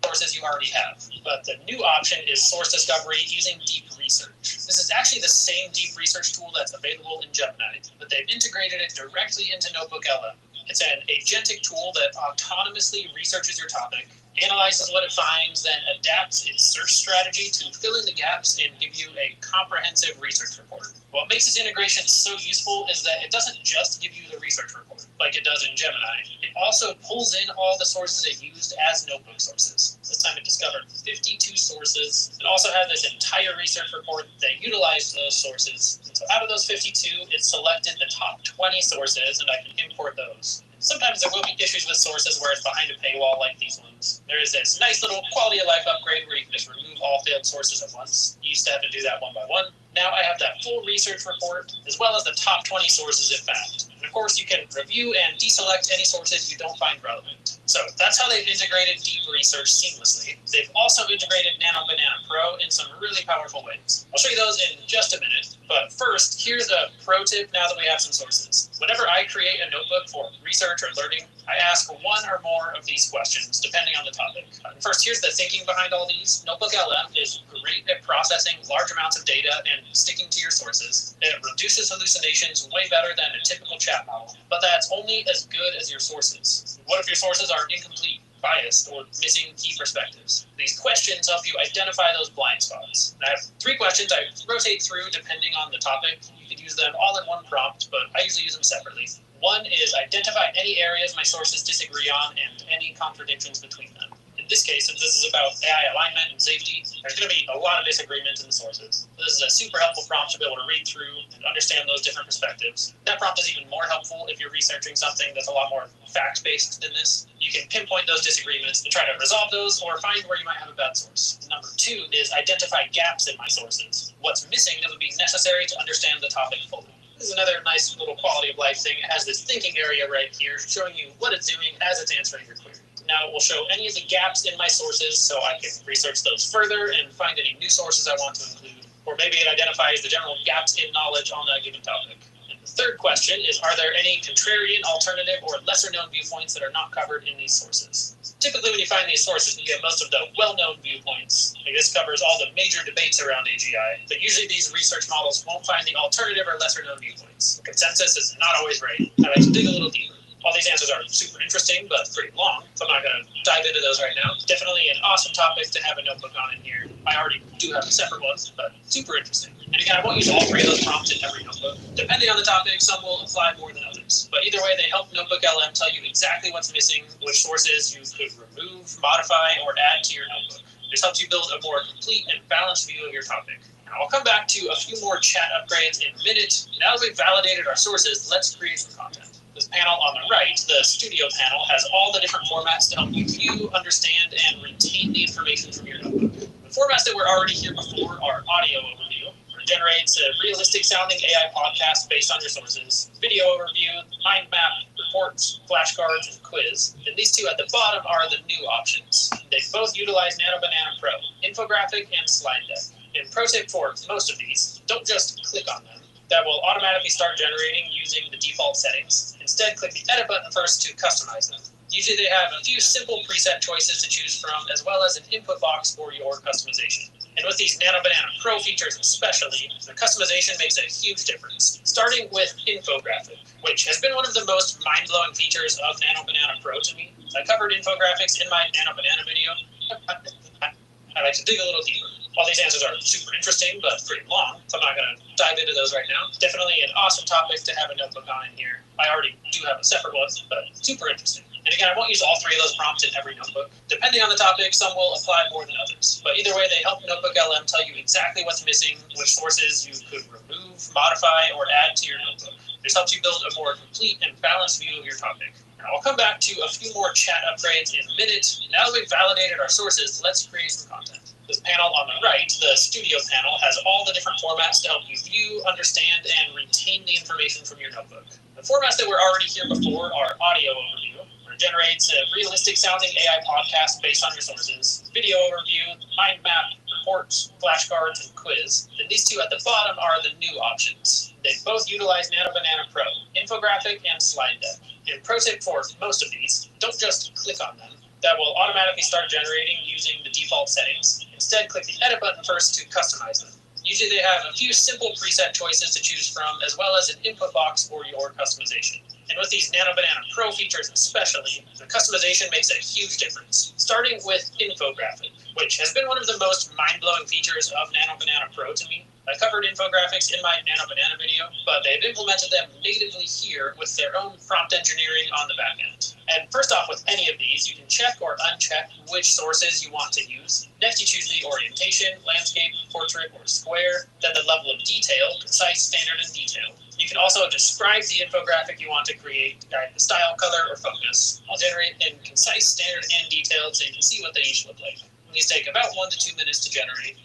sources you already have. But the new option is source discovery using deep research. This is actually the same deep research tool that's available in Gemini, but they've integrated it directly into NotebookLM. It's an agentic tool that autonomously researches your topic, analyzes what it finds, then adapts its search strategy to fill in the gaps and give you a comprehensive research report. What makes this integration so useful is that it doesn't just give you the research report like it does in Gemini. It also pulls in all the sources it used as notebook sources. This time it discovered 52 sources. It also had this entire research report that utilized those sources. And so out of those 52, it selected the top 20 sources, and I can import those. Sometimes there will be issues with sources where it's behind a paywall like these ones. There is this nice little quality of life upgrade where you can just remove all failed sources at once. You used to have to do that one by one. Now I have that full research report, as well as the top 20 sources it found. And of course, you can review and deselect any sources you don't find relevant. So that's how they've integrated deep research seamlessly. They've also integrated Nano Banana Pro in some really powerful ways. I'll show you those in just a minute, but first, here's a pro tip now that we have some sources. Whenever I create a notebook for research or learning, I ask one or more of these questions, depending on the topic. First, here's the thinking behind all these. Notebook LM is great at processing large amounts of data and sticking to your sources. It reduces hallucinations way better than a typical chat model, but that's only as good as your sources. What if your sources are incomplete, biased, or missing key perspectives? These questions help you identify those blind spots. I have 3 questions I rotate through depending on the topic. You could use them all in one prompt, but I usually use them separately. One is identify any areas my sources disagree on and any contradictions between them. In this case, since this is about AI alignment and safety, there's going to be a lot of disagreements in the sources. This is a super helpful prompt to be able to read through and understand those different perspectives. That prompt is even more helpful if you're researching something that's a lot more fact-based than this. You can pinpoint those disagreements and try to resolve those or find where you might have a bad source. Number 2 is identify gaps in my sources. What's missing that would be necessary to understand the topic fully. This is another nice little quality of life thing. It has this thinking area right here showing you what it's doing as it's answering your query. Now it will show any of the gaps in my sources so I can research those further and find any new sources I want to include. Or maybe it identifies the general gaps in knowledge on that given topic. And the third question is, are there any contrarian, alternative, or lesser known viewpoints that are not covered in these sources? Typically when you find these sources, you get most of the well-known viewpoints. Like this covers all the major debates around AGI, but usually these research models won't find the alternative or lesser known viewpoints. The consensus is not always right. I like to dig a little deeper. All these answers are super interesting, but pretty long, so I'm not going to dive into those right now. Definitely an awesome topic to have a notebook on in here. I already do have a separate one, but super interesting. And again, I won't use all 3 of those prompts in every notebook. Depending on the topic, some will apply more than others. But either way, they help Notebook LM tell you exactly what's missing, which sources you could remove, modify, or add to your notebook. This helps you build a more complete and balanced view of your topic. Now, I'll come back to a few more chat upgrades in a minute. Now that we've validated our sources, let's create some content. This panel on the right, the studio panel, has all the different formats to help you view, understand, and retain the information from your notebook. The formats that were already here before are audio overview, which generates a realistic sounding AI podcast based on your sources, video overview, mind map, reports, flashcards, and quiz. And these 2 at the bottom are the new options. They both utilize Nano Banana Pro, infographic, and slide deck. And pro tip for most of these, don't just click on them. That will automatically start generating using the default settings. Instead, click the edit button first to customize them. Usually they have a few simple preset choices to choose from, as well as an input box for your customization. And with these Nano Banana Pro features especially, the customization makes a huge difference. Starting with infographic, which has been one of the most mind-blowing features of Nano Banana Pro to me. I covered infographics in my Nano Banana video. I like to dig a little deeper. All these answers are super interesting, but pretty long, so I'm not going to dive into those right now. Definitely an awesome topic to have a notebook on in here. I already do have a separate one, but super interesting. And again, I won't use all 3 of those prompts in every notebook. Depending on the topic, some will apply more than others. But either way, they help Notebook LM tell you exactly what's missing, which sources you could remove, modify, or add to your notebook. This helps you build a more complete and balanced view of your topic. Now, I'll come back to a few more chat upgrades in a minute. Now that we've validated our sources, let's create some content. This panel on the right, the studio panel, has all the different formats to help you view, understand, and retain the information from your notebook. The formats that were already here before are audio overview, which generates a realistic sounding AI podcast based on your sources, video overview, mind map, reports, flashcards, and quiz. And these 2 at the bottom are the new options. They both utilize Nano Banana Pro, infographic, and slide deck. And pro tip for most of these, don't just click on them. That will automatically start generating using the default settings. Instead, click the edit button first to customize them. Usually they have a few simple preset choices to choose from, as well as an input box for your customization. And with these Nano Banana Pro features especially, the customization makes a huge difference. Starting with infographic, which has been one of the most mind-blowing features of Nano Banana Pro to me. I covered infographics in my Nano Banana video, but they've implemented them natively here with their own prompt engineering on the back end. And first off, with any of these, you can check or uncheck which sources you want to use. Next, you choose the orientation, landscape, portrait, or square, then the level of detail, concise, standard, and detailed. You can also describe the infographic you want to create, the style, color, or focus. I'll generate in concise, standard, and detailed so you can see what they each look like. These take about 1 to 2 minutes to generate.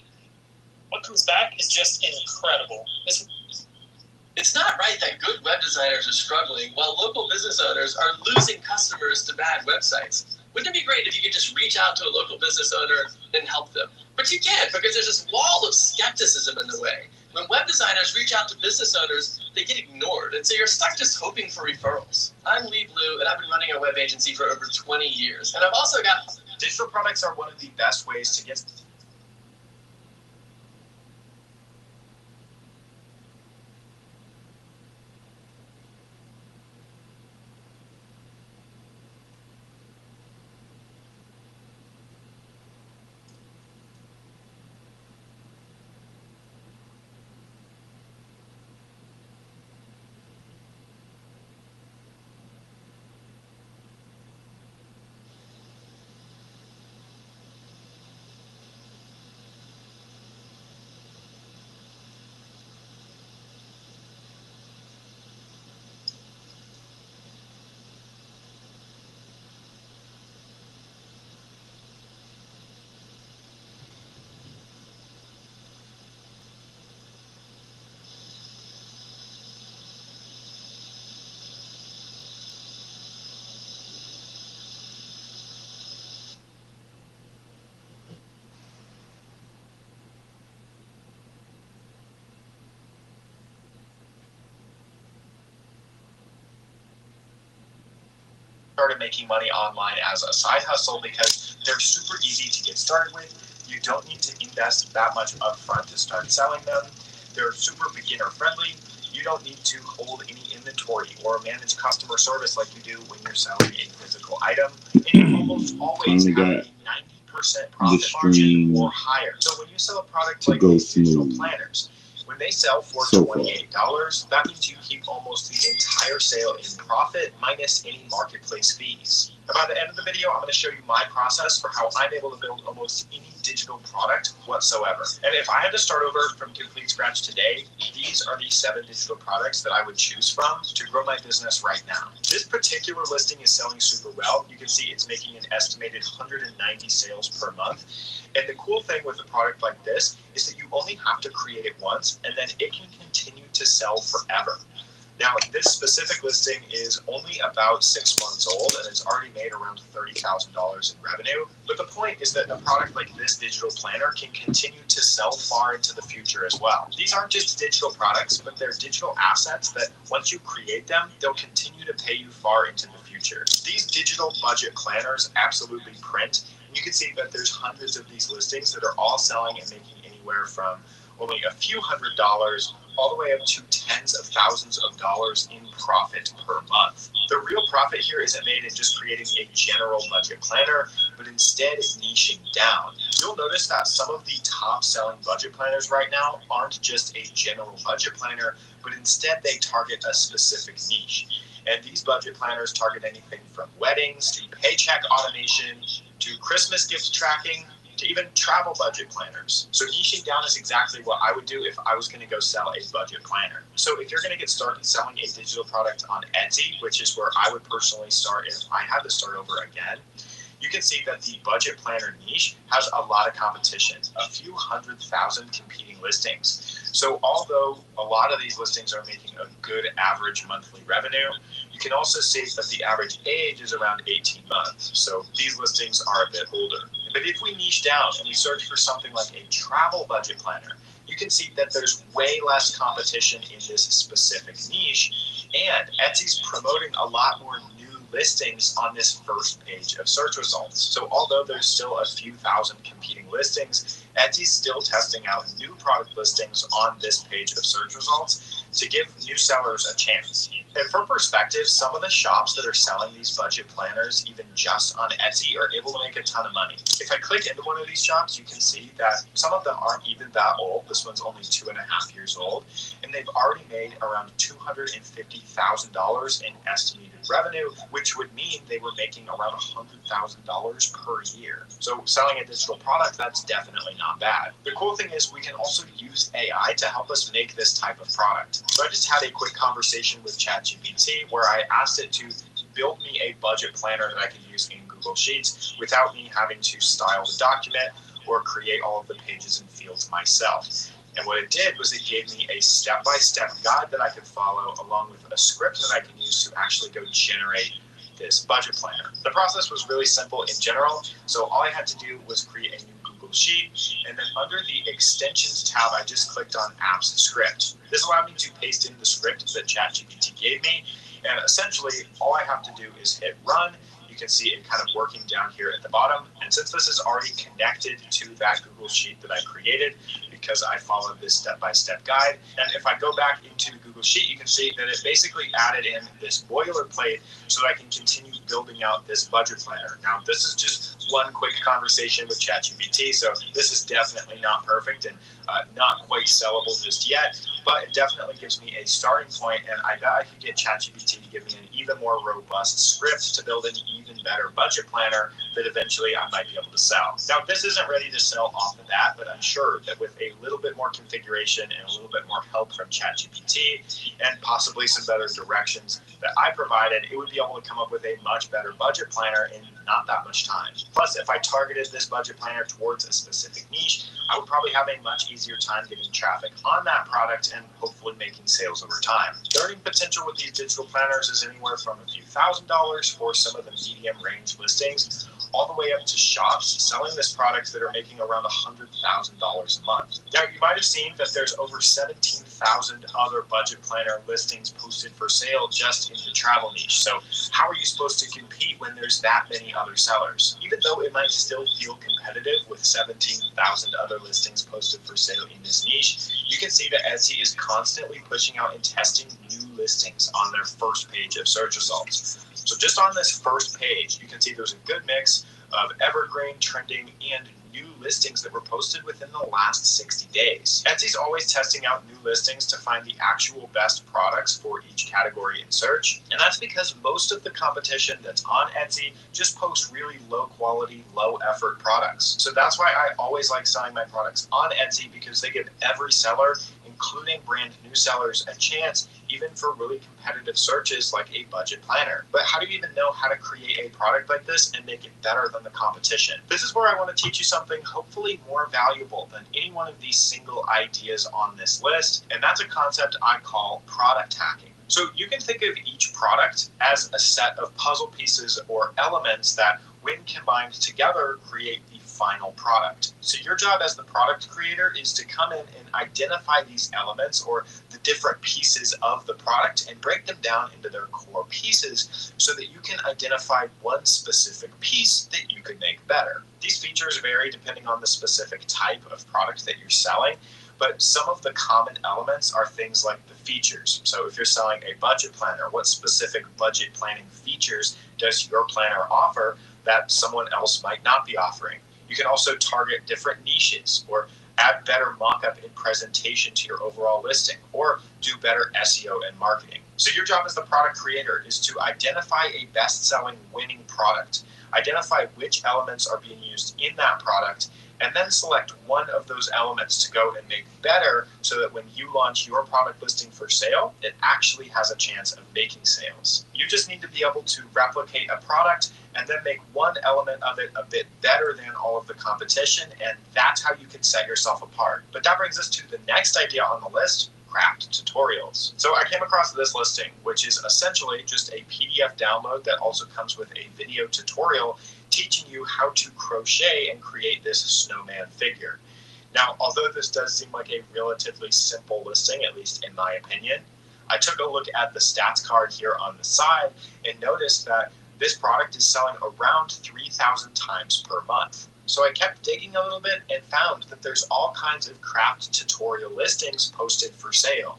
What comes back is just incredible. It's not right that good web designers are struggling while local business owners are losing customers to bad websites. Wouldn't it be great if you could just reach out to a local business owner and help them? But you can't because there's this wall of skepticism in the way. When web designers reach out to business owners, they get ignored, and so you're stuck just hoping for referrals. I'm Lee Blue, and I've been running a web agency for over 20 years, and I've also got Digital products are one of the best ways to get started making money online as a side hustle because they're super easy to get started with. You don't need to invest that much upfront to start selling them. They're super beginner friendly. You don't need to hold any inventory or manage customer service like you do when you're selling a physical item. And you almost always have a 90% profit margin or higher. So when you sell a product like these digital planners, when they sell for $28, that means you keep almost the entire sale in profit minus any marketplace fees. And by the end of the video, I'm going to show you my process for how I'm able to build almost any digital product whatsoever. And if I had to start over from complete scratch today, these are the 7 digital products that I would choose from to grow my business right now. This particular listing is selling super well. You can see it's making an estimated 190 sales per month. And the cool thing with a product like this is that you only have to create it once and then it can continue to sell forever. Now, this specific listing is only about 6 months old and it's already made around $30,000 in revenue. But the point is that a product like this digital planner can continue to sell far into the future as well. These aren't just digital products, but they're digital assets that once you create them, they'll continue to pay you far into the future. These digital budget planners absolutely print. You can see that there's hundreds of these listings that are all selling and making anywhere from only a few $100s all the way up to tens of thousands of dollars in profit per month. The real profit here isn't made in just creating a general budget planner, but instead it's niching down. You'll notice that some of the top selling budget planners right now aren't just a general budget planner, but instead they target a specific niche. And these budget planners target anything from weddings to paycheck automation to Christmas gift tracking to even travel budget planners. So niching down is exactly what I would do if I was going to go sell a budget planner. So if you're going to get started selling a digital product on Etsy, which is where I would personally start if I had to start over again, you can see that the budget planner niche has a lot of competition, a few 100,000 competing listings. So although a lot of these listings are making a good average monthly revenue, you can also see that the average age is around 18 months. So these listings are a bit older. But if we niche down and we search for something like a travel budget planner, you can see that there's way less competition in this specific niche, and Etsy's promoting a lot more new listings on this first page of search results. So although there's still a few thousand competing listings, Etsy's still testing out new product listings on this page of search results to give new sellers a chance. And for perspective, some of the shops that are selling these budget planners, even just on Etsy, are able to make a ton of money. If I click into one of these shops, you can see that some of them aren't even that old. This one's only 2.5 years old, and they've already made around $250,000 in estimated revenue, which would mean they were making around $100,000 per year. So selling a digital product, that's definitely not bad. The cool thing is we can also use AI to help us make this type of product. So I just had a quick conversation with ChatGPT where I asked it to build me a budget planner that I could use in Google Sheets without me having to style the document or create all of the pages and fields myself. And what it did was it gave me a step-by-step guide that I could follow, along with a script that I can use to actually go generate this budget planner. The process was really simple in general, so all I had to do was create a new Google Sheet, and then under the Extensions tab, I just clicked on Apps Script. This allowed me to paste in the script that ChatGPT gave me, and essentially all I have to do is hit Run. You can see it kind of working down here at the bottom, and since this is already connected to that Google Sheet that I created, because I followed this step-by-step guide. And if I go back into the Google Sheet, you can see that it basically added in this boilerplate so that I can continue building out this budget planner. Now, this is just one quick conversation with ChatGPT, so this is definitely not perfect and not quite sellable just yet, but it definitely gives me a starting point, and I bet I could get ChatGPT to give me an even more robust script to build an even better budget planner that eventually I might be able to sell. Now, this isn't ready to sell off the bat, but I'm sure that with a little bit more configuration and a little bit more help from ChatGPT and possibly some better directions that I provided, it would be able to come up with a much better budget planner in not that much time. Plus, if I targeted this budget planner towards a specific niche, I would probably have a much easier time getting traffic on that product and hopefully making sales over time. The earning potential with these digital planners is anywhere from a few $1,000s for some of the medium range listings, all the way up to shops selling this product that are making around $100,000 a month. Now, you might have seen that there's over 17,000 other budget planner listings posted for sale just in the travel niche. So how are you supposed to compete when there's that many other sellers? Even though it might still feel competitive with 17,000 other listings posted for sale in this niche, you can see that Etsy is constantly pushing out and testing new listings on their first page of search results. So just on this first page, you can see there's a good mix of evergreen, trending, and new listings that were posted within the last 60 days. Etsy's always testing out new listings to find the actual best products for each category in search. And that's because most of the competition that's on Etsy just posts really low quality, low effort products. So that's why I always like selling my products on Etsy, because they give every seller, including brand new sellers, a chance even for really competitive searches like a budget planner. But how do you even know how to create a product like this and make it better than the competition? This is where I want to teach you something hopefully more valuable than any one of these single ideas on this list, and that's a concept I call product hacking. So you can think of each product as a set of puzzle pieces or elements that, when combined together, create the final product. So your job as the product creator is to come in and identify these elements or the different pieces of the product and break them down into their core pieces so that you can identify one specific piece that you could make better. These features vary depending on the specific type of product that you're selling, but some of the common elements are things like the features. So if you're selling a budget planner, what specific budget planning features does your planner offer that someone else might not be offering? You can also target different niches or add better mock-up and presentation to your overall listing, or do better SEO and marketing. So your job as the product creator is to identify a best-selling winning product, identify which elements are being used in that product, and then select one of those elements to go and make better so that when you launch your product listing for sale, it actually has a chance of making sales. You just need to be able to replicate a product and then make one element of it a bit better than all of the competition, and that's how you can set yourself apart. But that brings us to the next idea on the list: craft tutorials. So I came across this listing, which is essentially just a PDF download that also comes with a video tutorial teaching you how to crochet and create this snowman figure. Now, although this does seem like a relatively simple listing, at least in my opinion, I took a look at the stats card here on the side and noticed that this product is selling around 3,000 times per month. So I kept digging a little bit and found that there's all kinds of craft tutorial listings posted for sale.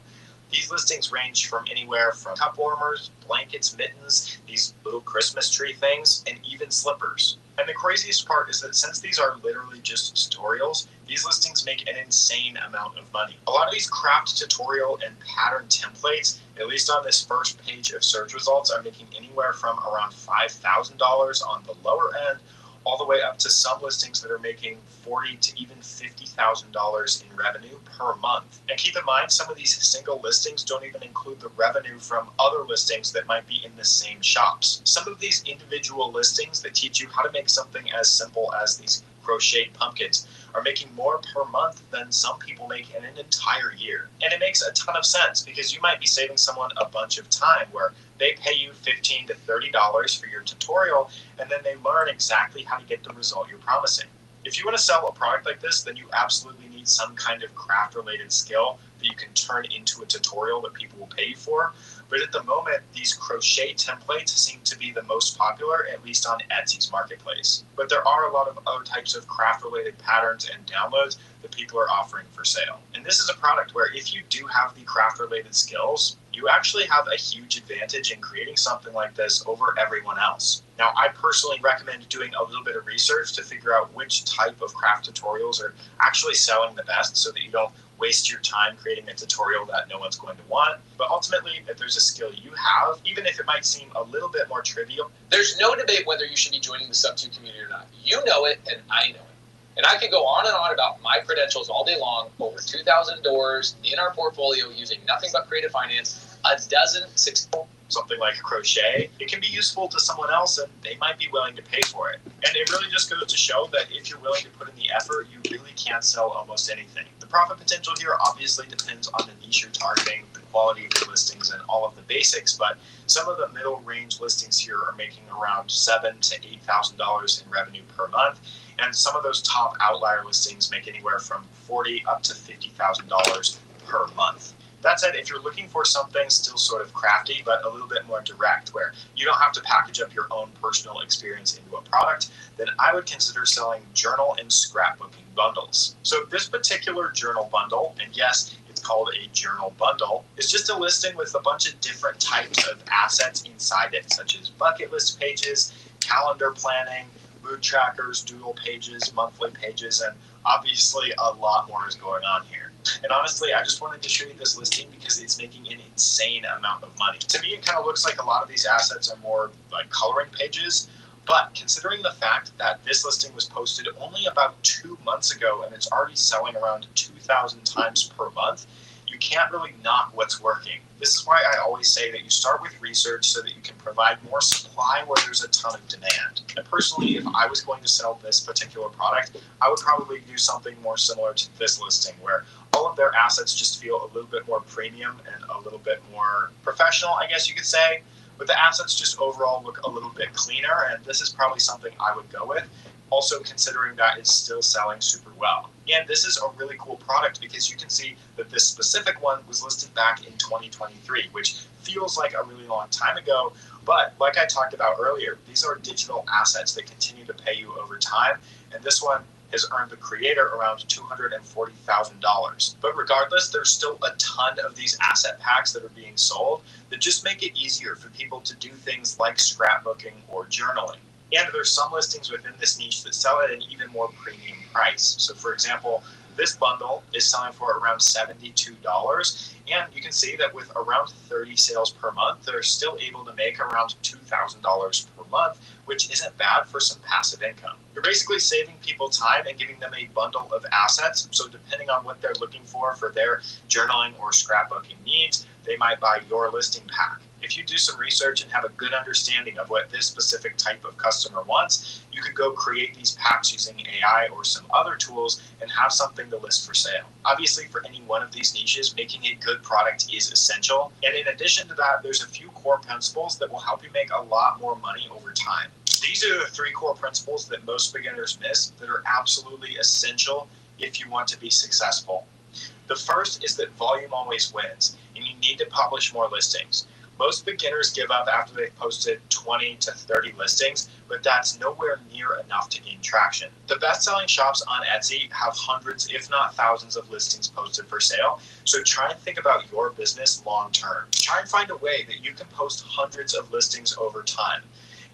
These listings range from anywhere from cup warmers, blankets, mittens, these little Christmas tree things, and even slippers. And the craziest part is that since these are literally just tutorials, these listings make an insane amount of money. A lot of these craft tutorial and pattern templates, at least on this first page of search results, are making anywhere from around $5,000 on the lower end, all the way up to some listings that are making $40,000 to even $50,000 in revenue per month. And keep in mind, some of these single listings don't even include the revenue from other listings that might be in the same shops. Some of these individual listings that teach you how to make something as simple as these crocheted pumpkins are making more per month than some people make in an entire year. And it makes a ton of sense because you might be saving someone a bunch of time where they pay you $15 to $30 for your tutorial and then they learn exactly how to get the result you're promising. If you want to sell a product like this, then you absolutely need some kind of craft related skill that you can turn into a tutorial that people will pay you for. But at the moment, these crochet templates seem to be the most popular, at least on Etsy's marketplace. But there are a lot of other types of craft-related patterns and downloads that people are offering for sale. And this is a product where if you do have the craft-related skills, you actually have a huge advantage in creating something like this over everyone else. Now, I personally recommend doing a little bit of research to figure out which type of craft tutorials are actually selling the best so that you don't waste your time creating a tutorial that no one's going to want. But ultimately, if there's a skill you have, even if it might seem a little bit more trivial, there's no debate whether you should be joining the Sub2 community or not. You know it, and I know it. And I could go on and on about my credentials all day long, over 2,000 doors in our portfolio using nothing but creative finance, a dozen something like crochet, it can be useful to someone else and they might be willing to pay for it. And it really just goes to show that if you're willing to put in the effort, you really can sell almost anything. The profit potential here obviously depends on the niche you're targeting, the quality of your listings, and all of the basics, but some of the middle range listings here are making around $7,000 to $8,000 in revenue per month. And some of those top outlier listings make anywhere from $40,000 up to $50,000 per month. That said, if you're looking for something still sort of crafty, but a little bit more direct, where you don't have to package up your own personal experience into a product, then I would consider selling journal and scrapbooking bundles. So this particular journal bundle, and yes, it's called a journal bundle, is just a listing with a bunch of different types of assets inside it, such as bucket list pages, calendar planning, mood trackers, doodle pages, monthly pages, and obviously a lot more is going on here. And honestly, I just wanted to show you this listing because it's making an insane amount of money. To me, it kind of looks like a lot of these assets are more like coloring pages, but considering the fact that this listing was posted only about 2 months ago and it's already selling around 2,000 times per month, you can't really knock what's working. This is why I always say that you start with research so that you can provide more supply where there's a ton of demand. And personally, if I was going to sell this particular product, I would probably do something more similar to this listing where all of their assets just feel a little bit more premium and a little bit more professional, I guess you could say. But the assets just overall look a little bit cleaner, and this is probably something I would go with. Also considering that it's still selling super well. And this is a really cool product because you can see that this specific one was listed back in 2023, which feels like a really long time ago. But like I talked about earlier, these are digital assets that continue to pay you over time. And this one has earned the creator around $240,000. But regardless, there's still a ton of these asset packs that are being sold that just make it easier for people to do things like scrapbooking or journaling. And there's some listings within this niche that sell at an even more premium price. So for example, this bundle is selling for around $72. And you can see that with around 30 sales per month, they're still able to make around $2,000 per month, which isn't bad for some passive income. You're basically saving people time and giving them a bundle of assets. So depending on what they're looking for their journaling or scrapbooking needs, they might buy your listing pack. If you do some research and have a good understanding of what this specific type of customer wants, you could go create these packs using AI or some other tools and have something to list for sale. Obviously, for any one of these niches, making a good product is essential. And in addition to that, there's a few core principles that will help you make a lot more money over time. These are the 3 core principles that most beginners miss that are absolutely essential if you want to be successful. The first is that volume always wins, and you need to publish more listings. Most beginners give up after they've posted 20 to 30 listings, but that's nowhere near enough to gain traction. The best-selling shops on Etsy have hundreds, if not thousands, of listings posted for sale, so try and think about your business long-term. Try and find a way that you can post hundreds of listings over time.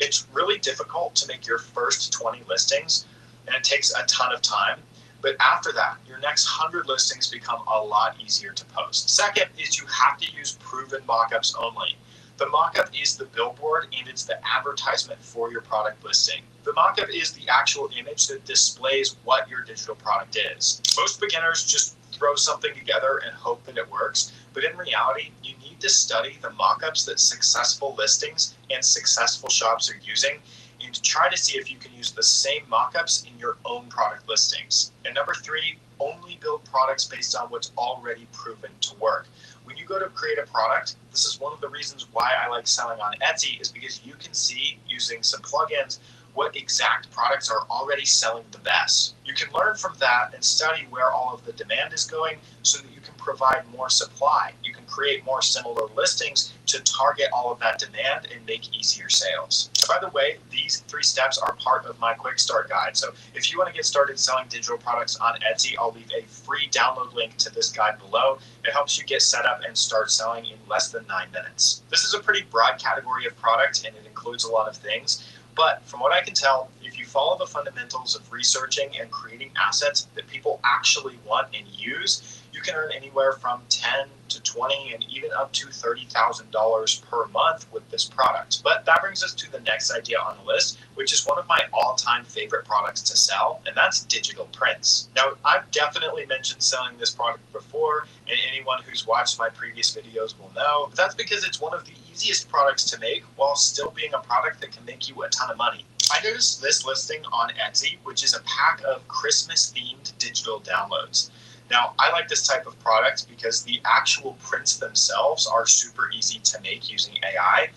It's really difficult to make your first 20 listings, and it takes a ton of time. But after that, your next 100 listings become a lot easier to post. Second is you have to use proven mockups only. The mockup is the billboard and it's the advertisement for your product listing. The mockup is the actual image that displays what your digital product is. Most beginners just throw something together and hope that it works, but in reality, you need to study the mockups that successful listings and successful shops are using and try to see if you can use the same mockups in your own product listings. And number 3, only build products based on what's already proven to work. When you go to create a product, this is one of the reasons why I like selling on Etsy, is because you can see using some plugins what exact products are already selling the best. You can learn from that and study where all of the demand is going so that you can provide more supply. You can create more similar listings to target all of that demand and make easier sales. And by the way, these 3 steps are part of my quick start guide. So if you want to get started selling digital products on Etsy, I'll leave a free download link to this guide below. It helps you get set up and start selling in less than 9 minutes. This is a pretty broad category of product and it includes a lot of things. But from what I can tell, if you follow the fundamentals of researching and creating assets that people actually want and use, you can earn anywhere from $10 to $20 and even up to $30,000 per month with this product. But that brings us to the next idea on the list, which is one of my all-time favorite products to sell, and that's digital prints. Now, I've definitely mentioned selling this product before, and anyone who's watched my previous videos will know. But that's because it's one of the easiest products to make while still being a product that can make you a ton of money. I noticed this listing on Etsy, which is a pack of Christmas-themed digital downloads. Now, I like this type of product because the actual prints themselves are super easy to make using AI.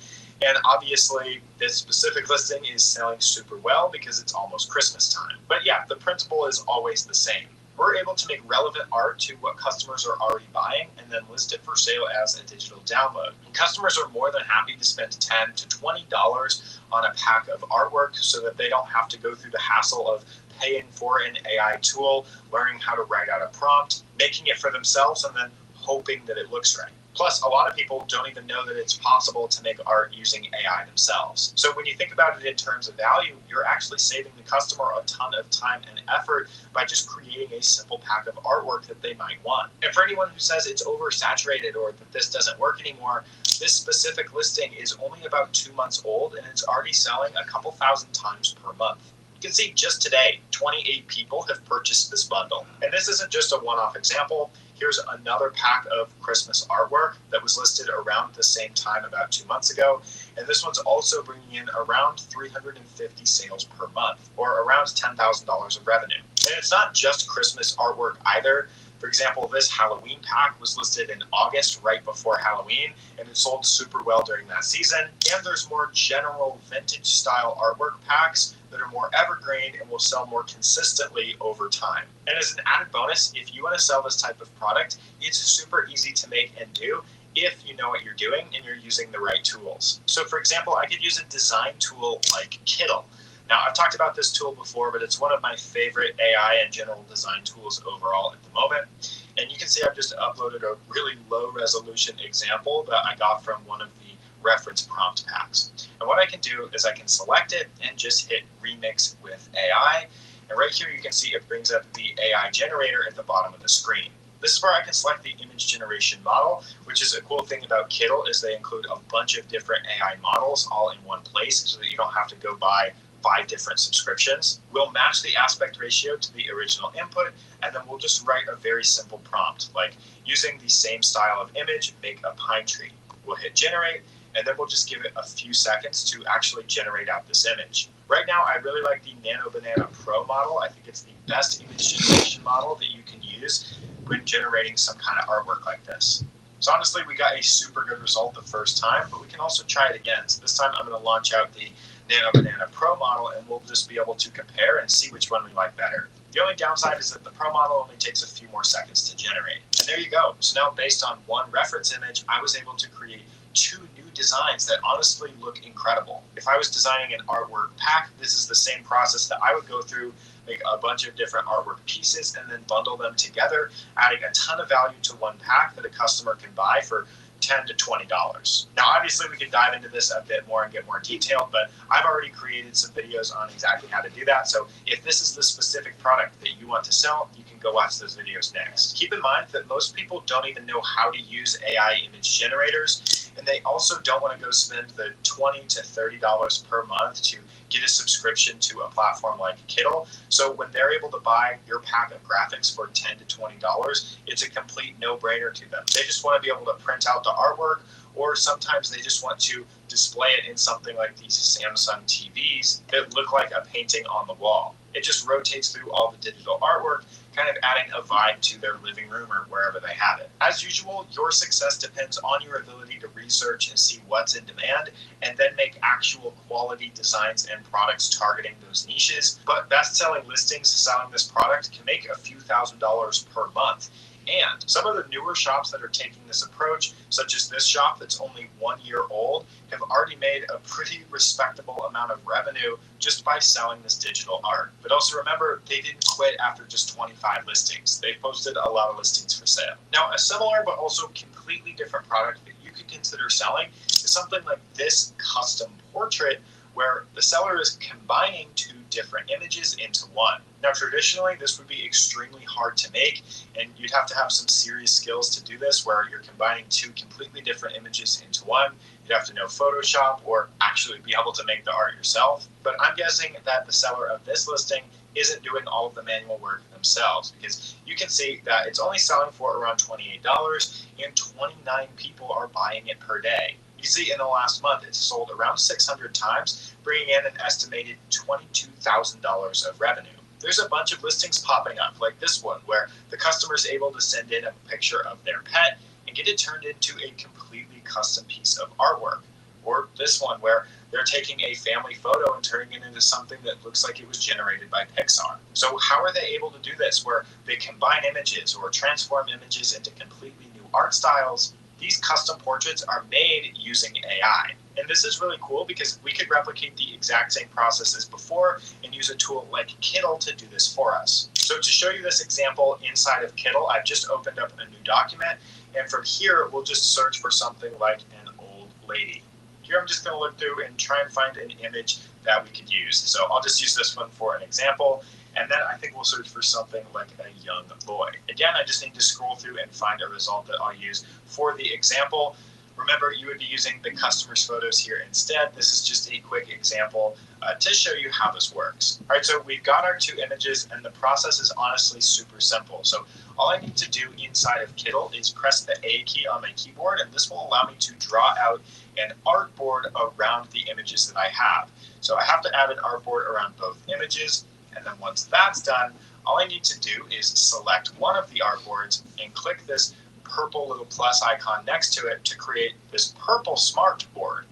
And obviously, this specific listing is selling super well because it's almost Christmas time. But yeah, the principle is always the same. We're able to make relevant art to what customers are already buying and then list it for sale as a digital download. And customers are more than happy to spend $10 to $20 on a pack of artwork so that they don't have to go through the hassle of paying for an AI tool, learning how to write out a prompt, making it for themselves, and then hoping that it looks right. Plus, a lot of people don't even know that it's possible to make art using AI themselves. So when you think about it in terms of value, you're actually saving the customer a ton of time and effort by just creating a simple pack of artwork that they might want. And for anyone who says it's oversaturated or that this doesn't work anymore, this specific listing is only about 2 months old and it's already selling a couple thousand times per month. You can see just today, 28 people have purchased this bundle. And this isn't just a one-off example. Here's another pack of Christmas artwork that was listed around the same time about 2 months ago. And this one's also bringing in around 350 sales per month, or around $10,000 of revenue. And it's not just Christmas artwork either. For example, this Halloween pack was listed in August, right before Halloween, and it sold super well during that season. And there's more general vintage style artwork packs that are more evergreen and will sell more consistently over time. And as an added bonus, if you want to sell this type of product, it's super easy to make and do if you know what you're doing and you're using the right tools. So for example, I could use a design tool like Kittl. Now, I've talked about this tool before, but it's one of my favorite AI and general design tools overall at the moment. And you can see I've just uploaded a really low resolution example that I got from one of the reference prompt packs. And what I can do is I can select it and just hit remix with AI. And right here you can see it brings up the AI generator at the bottom of the screen. This is where I can select the image generation model, which is a cool thing about Kittl is they include a bunch of different AI models all in one place so that you don't have to go buy 5 different subscriptions. We'll match the aspect ratio to the original input, and then we'll just write a very simple prompt, like using the same style of image, make a pine tree. We'll hit generate, and then we'll just give it a few seconds to actually generate out this image. Right now, I really like the Nano Banana Pro model. I think it's the best image generation model that you can use when generating some kind of artwork like this. So honestly, we got a super good result the first time, but we can also try it again. So this time I'm going to launch out the Nano Banana Pro model and we'll just be able to compare and see which one we like better. The only downside is that the Pro model only takes a few more seconds to generate. And there you go. So now based on one reference image, I was able to create 2 new designs that honestly look incredible. If I was designing an artwork pack, this is the same process that I would go through, make a bunch of different artwork pieces and then bundle them together, adding a ton of value to one pack that a customer can buy for $10 to $20. Now, obviously, we can dive into this a bit more and get more detailed, but I've already created some videos on exactly how to do that. So if this is the specific product that you want to sell, you can go watch those videos next. Keep in mind that most people don't even know how to use AI image generators, and they also don't want to go spend the $20 to $30 per month to get a subscription to a platform like Kittl. So when they're able to buy your pack of graphics for $10 to $20, it's a complete no-brainer to them. They just want to be able to print out the artwork or sometimes they just want to display it in something like these Samsung TVs that look like a painting on the wall. It just rotates through all the digital artwork, kind of adding a vibe to their living room or wherever they have it. As usual, your success depends on your ability to research and see what's in demand, and then make actual quality designs and products targeting those niches. But best-selling listings selling this product can make a few $1,000s per month. And some of the newer shops that are taking this approach, such as this shop that's only 1 year old, have already made a pretty respectable amount of revenue just by selling this digital art. But also remember, they didn't quit after just 25 listings. They posted a lot of listings for sale. Now, a similar but also completely different product that you could consider selling is something like this custom portrait, where the seller is combining two different images into one. Now, traditionally, this would be extremely hard to make, and you'd have to have some serious skills to do this, where you're combining two completely different images into one. You'd have to know Photoshop or actually be able to make the art yourself. But I'm guessing that the seller of this listing isn't doing all of the manual work themselves, because you can see that it's only selling for around $28 and 29 people are buying it per day. You see, in the last month, it's sold around 600 times, bringing in an estimated $22,000 of revenue. There's a bunch of listings popping up, like this one, where the customer is able to send in a picture of their pet and get it turned into a completely custom piece of artwork. Or this one, where they're taking a family photo and turning it into something that looks like it was generated by Pixar. So how are they able to do this, where they combine images or transform images into completely new art styles? These custom portraits are made using AI. And this is really cool because we could replicate the exact same process as before and use a tool like Kittle to do this for us. So to show you this example inside of Kittle, I've just opened up a new document, and from here we'll just search for something like an old lady. Here I'm just going to look through and try and find an image that we could use. So I'll just use this one for an example, and then I think we'll search for something like a young boy. Again, I just need to scroll through and find a result that I'll use for the example. Remember, you would be using the customer's photos here instead. This is just a quick example to show you how this works. All right, so we've got our two images, and the process is honestly super simple. So all I need to do inside of Kittle is press the A key on my keyboard, and this will allow me to draw out an artboard around the images that I have. So I have to add an artboard around both images, and then once that's done, all I need to do is select one of the artboards and click this purple little plus icon next to it to create this purple smart board.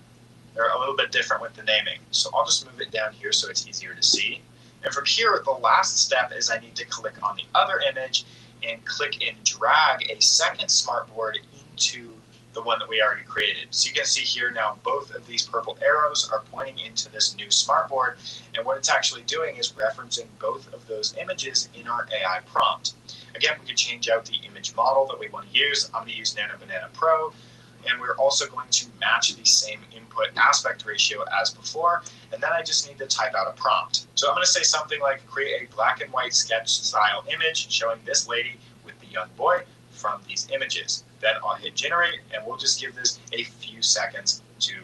They're a little bit different with the naming, so I'll just move it down here so it's easier to see. And from here, the last step is I need to click on the other image and click and drag a second smart board into the one that we already created. So you can see here now both of these purple arrows are pointing into this new smartboard, and what it's actually doing is referencing both of those images in our AI prompt. Again, we can change out the image model that we want to use. I'm going to use Nano Banana Pro, and we're also going to match the same input aspect ratio as before, and then I just need to type out a prompt. So I'm going to say something like create a black and white sketch style image showing this lady with the young boy from these images. Then I'll hit generate, and we'll just give this a few seconds to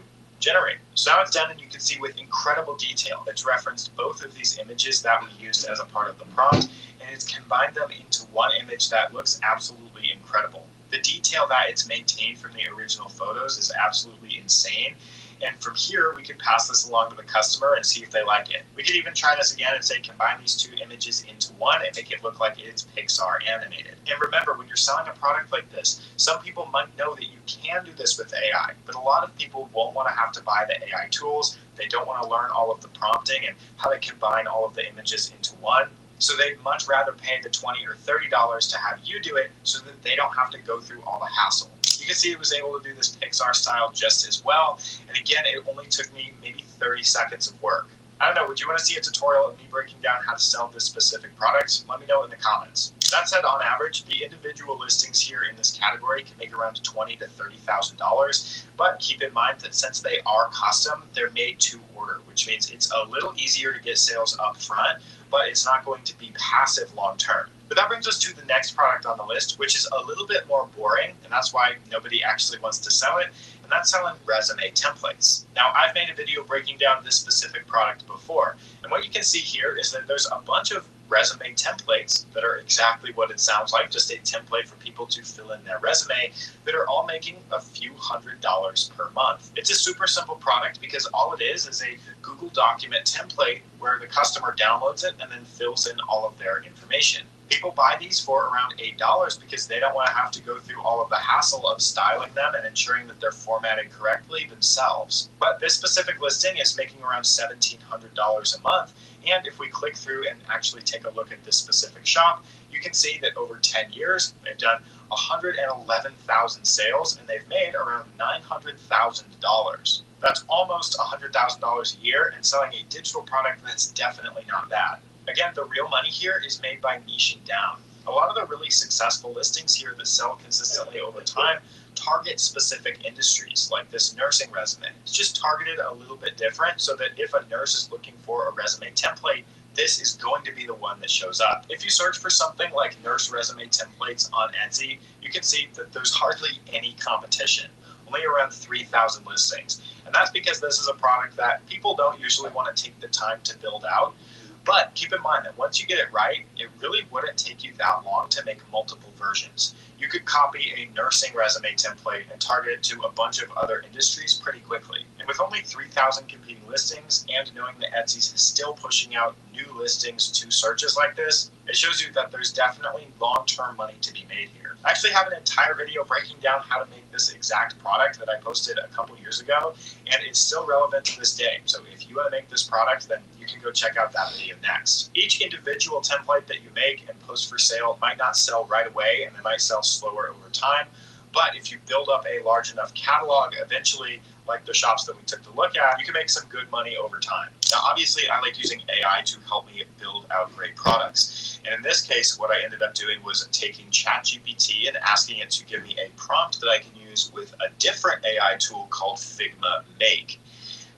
generate. So now it's done, and you can see with incredible detail, it's referenced both of these images that we used as a part of the prompt, and it's combined them into one image that looks absolutely incredible. The detail that it's maintained from the original photos is absolutely insane. And from here, we can pass this along to the customer and see if they like it. We could even try this again and say, combine these two images into one and make it look like it's Pixar animated. And remember, when you're selling a product like this, some people might know that you can do this with AI, but a lot of people won't want to have to buy the AI tools. They don't want to learn all of the prompting and how to combine all of the images into one. So they'd much rather pay the $20 or $30 to have you do it so that they don't have to go through all the hassle. You can see it was able to do this Pixar style just as well. And again, it only took me maybe 30 seconds of work. I don't know, would you want to see a tutorial of me breaking down how to sell this specific product? Let me know in the comments. That said, on average, the individual listings here in this category can make around $20,000 to $30,000. But keep in mind that since they are custom, they're made to order, which means it's a little easier to get sales up front, but it's not going to be passive long term. But that brings us to the next product on the list, which is a little bit more boring, and that's why nobody actually wants to sell it, and that's selling resume templates. Now, I've made a video breaking down this specific product before, and what you can see here is that there's a bunch of resume templates that are exactly what it sounds like, just a template for people to fill in their resume, that are all making a few $100s per month. It's a super simple product because all it is a Google document template where the customer downloads it and then fills in all of their information. People buy these for around $8 because they don't want to have to go through all of the hassle of styling them and ensuring that they're formatted correctly themselves. But this specific listing is making around $1,700 a month. And if we click through and actually take a look at this specific shop, you can see that over 10 years, they've done 111,000 sales and they've made around $900,000. That's almost $100,000 a year, and selling a digital product that's definitely not bad. Again, the real money here is made by niching down. A lot of the really successful listings here that sell consistently over time target specific industries, like this nursing resume. It's just targeted a little bit different so that if a nurse is looking for a resume template, this is going to be the one that shows up. If you search for something like nurse resume templates on Etsy, you can see that there's hardly any competition, only around 3,000 listings. And that's because this is a product that people don't usually want to take the time to build out. But keep in mind that once you get it right, it really wouldn't take you that long to make multiple versions. You could copy a nursing resume template and target it to a bunch of other industries pretty quickly. And with only 3,000 competing listings and knowing that Etsy's still pushing out new listings to searches like this, it shows you that there's definitely long-term money to be made here. I actually have an entire video breaking down how to make this exact product that I posted a couple years ago, and it's still relevant to this day. So if you want to make this product, then you can go check out that video next. Each individual template that you make and post for sale might not sell right away, and they might sell slower over time. But if you build up a large enough catalog, eventually, like the shops that we took to look at, you can make some good money over time. Now, obviously, I like using AI to help me build out great products. And in this case, what I ended up doing was taking ChatGPT and asking it to give me a prompt that I can use with a different AI tool called Figma Make.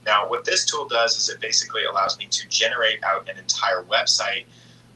Now, what this tool does is it basically allows me to generate out an entire website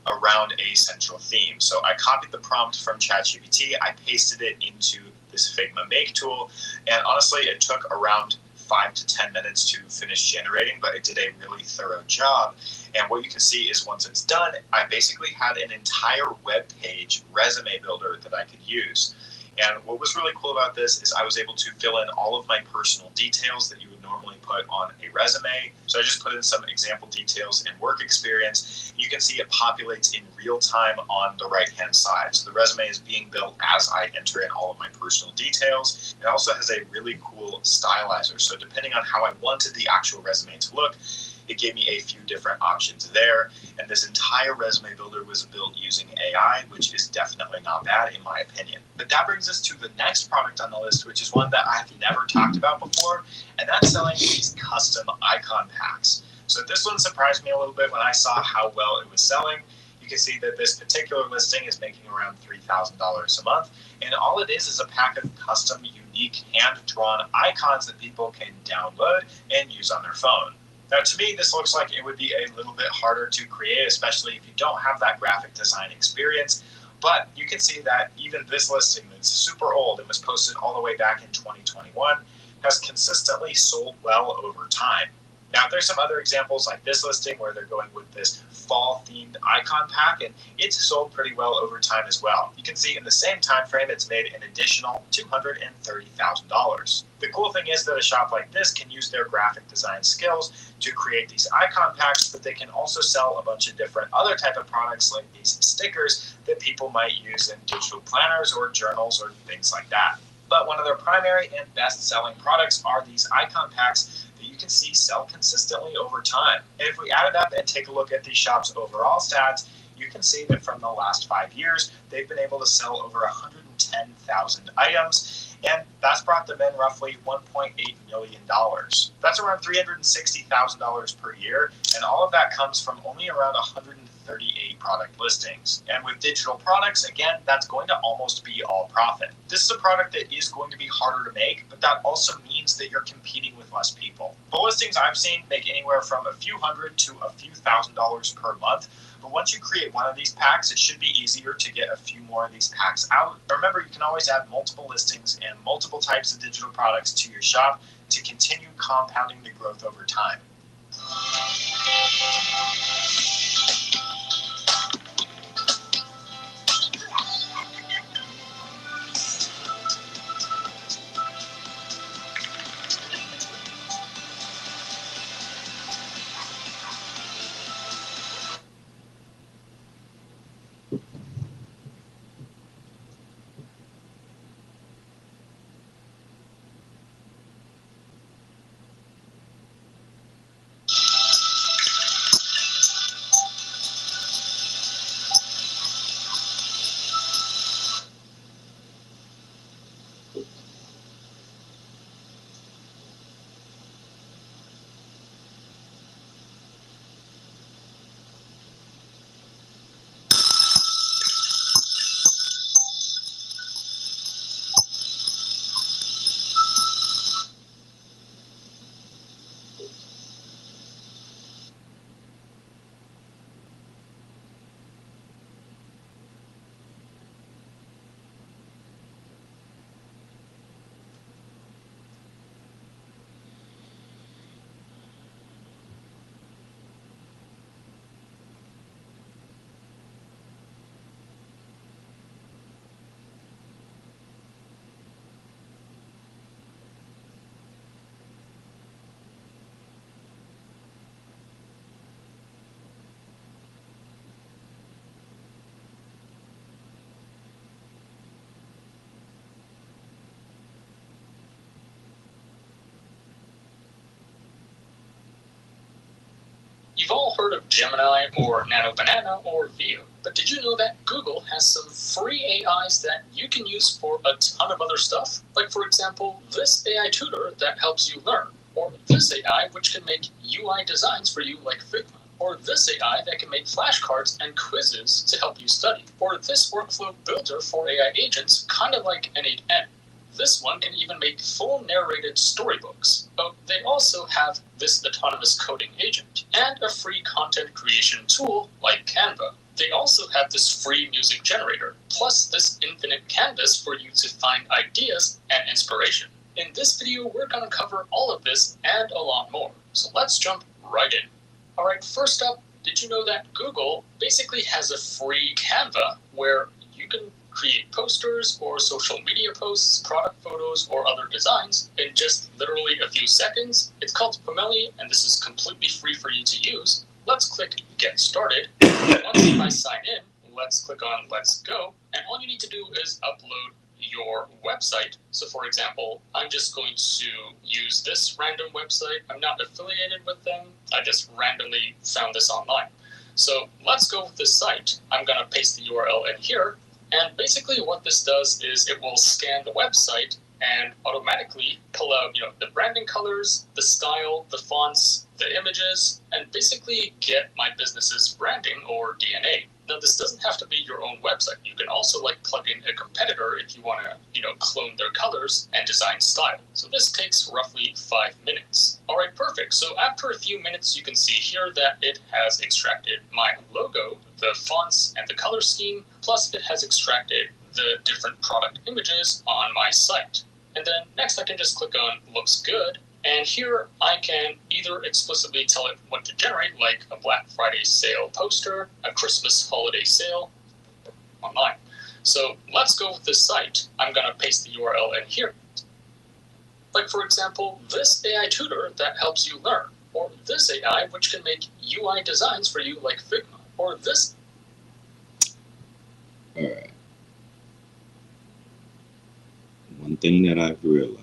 around a central theme. So I copied the prompt from ChatGPT, I pasted it into this Figma Make tool, and honestly, it took around 5 to 10 minutes to finish generating, but it did a really thorough job. And what you can see is once it's done, I basically had an entire web page resume builder that I could use. And what was really cool about this is I was able to fill in all of my personal details that you would normally put on a resume. So I just put in some example details and work experience. You can see it populates in real time on the right-hand side. So the resume is being built as I enter in all of my personal details. It also has a really cool stylizer. So depending on how I wanted the actual resume to look, it gave me a few different options there. And this entire resume builder was built using AI, which is definitely not bad in my opinion. But that brings us to the next product on the list, which is one that I've never talked about before, and that's selling these custom icon packs. So this one surprised me a little bit when I saw how well it was selling. You can see that this particular listing is making around $3,000 a month. And all it is a pack of custom, unique, hand-drawn icons that people can download and use on their phone. Now, to me, this looks like it would be a little bit harder to create, especially if you don't have that graphic design experience. But you can see that even this listing that's super old and was posted all the way back in 2021 has consistently sold well over time. Now, there's some other examples like this listing where they're going with this fall-themed icon pack, and it's sold pretty well over time as well. You can see in the same time frame, it's made an additional $230,000. The cool thing is that a shop like this can use their graphic design skills to create these icon packs, but they can also sell a bunch of different other type of products like these stickers that people might use in digital planners or journals or things like that. But one of their primary and best-selling products are these icon packs that you can see sell consistently over time. And if we add it up and take a look at the shop's overall stats, you can see that from the last 5 years, they've been able to sell over 110,000 items, and that's brought them in roughly $1.8 million. That's around $360,000 per year, and all of that comes from only around 138 product listings. And with digital products, again, that's going to almost be all profit. This is a product that is going to be harder to make, but that also means that you're competing with less people. The listings I've seen make anywhere from a few hundred to a few $1,000s per month. But once you create one of these packs, it should be easier to get a few more of these packs out. Remember, you can always add multiple listings and multiple types of digital products to your shop to continue compounding the growth over time. You've all heard of Gemini or Nano Banana or Veo, but did you know that Google has some free AIs that you can use for a ton of other stuff? Like, for example, this AI tutor that helps you learn, or this AI which can make UI designs for you like Figma, or this AI that can make flashcards and quizzes to help you study, or this workflow builder for AI agents, kind of like N8N. This one can even make full narrated storybooks, but they also have this autonomous coding agent and a free content creation tool like Canva. They also have this free music generator, plus this infinite canvas for you to find ideas and inspiration. In this video, we're going to cover all of this and a lot more, so let's jump right in. Alright, first up, did you know that Google basically has a free Canva where you can create posters or social media posts, product photos, or other designs in just literally a few seconds? It's called Pomeli, and this is completely free for you to use. Let's click Get Started. Once I sign in, let's click on Let's Go, and all you need to do is upload your website. So for example, I'm just going to use this random website. I'm not affiliated with them. I just randomly found this online. So let's go with this site. I'm going to paste the URL in here. And basically what this does is it will scan the website and automatically pull out, the branding colors, the style, the fonts, the images, and basically get my business's branding or DNA. Now, this doesn't have to be your own website. You can also plug in a competitor if you want to, clone their colors and design style. So this takes roughly 5 minutes. All right, perfect. So after a few minutes, you can see here that it has extracted my logo, the fonts, and the color scheme, plus it has extracted the different product images on my site. And then next I can just click on Looks Good. And here I can either explicitly tell it what to generate, like a Black Friday sale poster, a Christmas holiday sale online. So let's go with this site. I'm going to paste the URL in here. Like, for example, this AI tutor that helps you learn, or this AI which can make UI designs for you like Figma, or this. All right. One thing that I've realized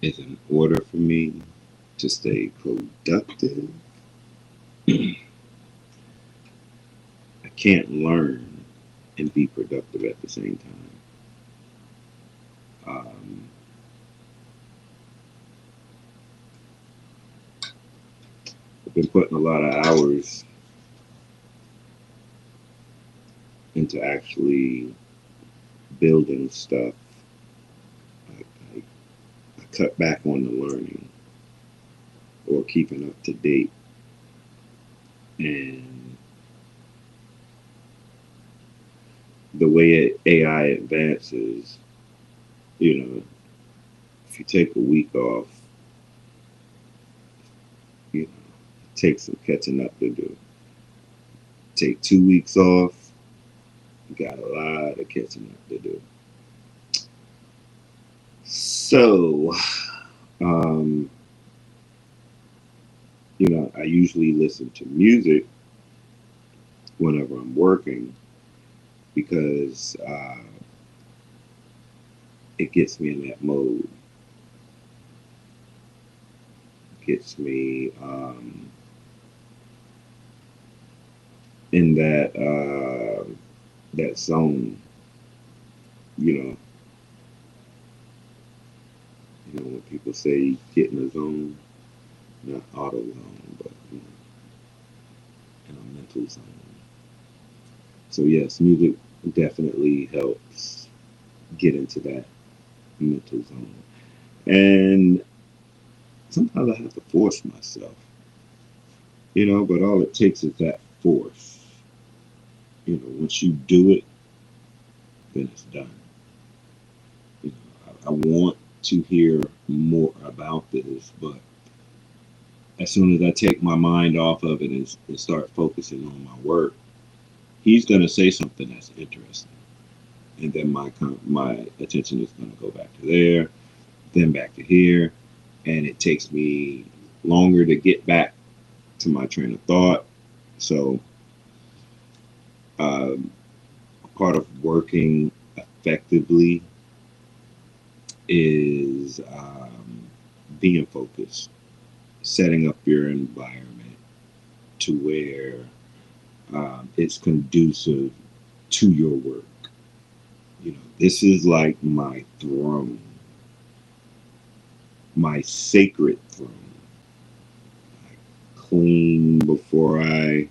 is in order for me to stay productive, I can't learn and be productive at the same time. I've been putting a lot of hours into actually building stuff. I cut back on the learning or keeping up to date. And the way AI advances, if you take a week off, it takes some catching up to do. Take 2 weeks off, you got a lot of catching up to do. So, I usually listen to music whenever I'm working, because it gets me in that mode. It gets me in that zone. You know when people say get in a zone, not auto zone, but in a mental zone. So yes, music definitely helps get into that mental zone. And sometimes I have to force myself, but all it takes is that force. Once you do it, then it's done. I want to hear more about this, but as soon as I take my mind off of it and start focusing on my work, he's going to say something that's interesting. And then my attention is going to go back to there, then back to here, and it takes me longer to get back to my train of thought. So part of working effectively is being focused, setting up your environment to where it's conducive to your work. This is like my throne, my sacred throne. I clean before I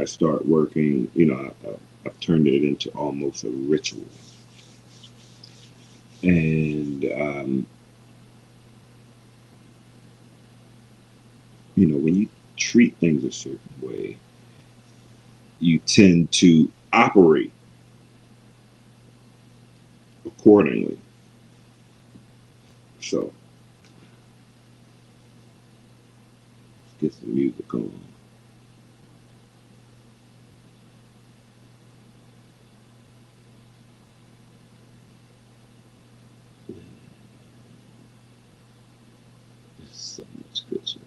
start working. I've turned it into almost a ritual. And when you treat things a certain way, you tend to operate accordingly. So get some music on. There's so much good shit.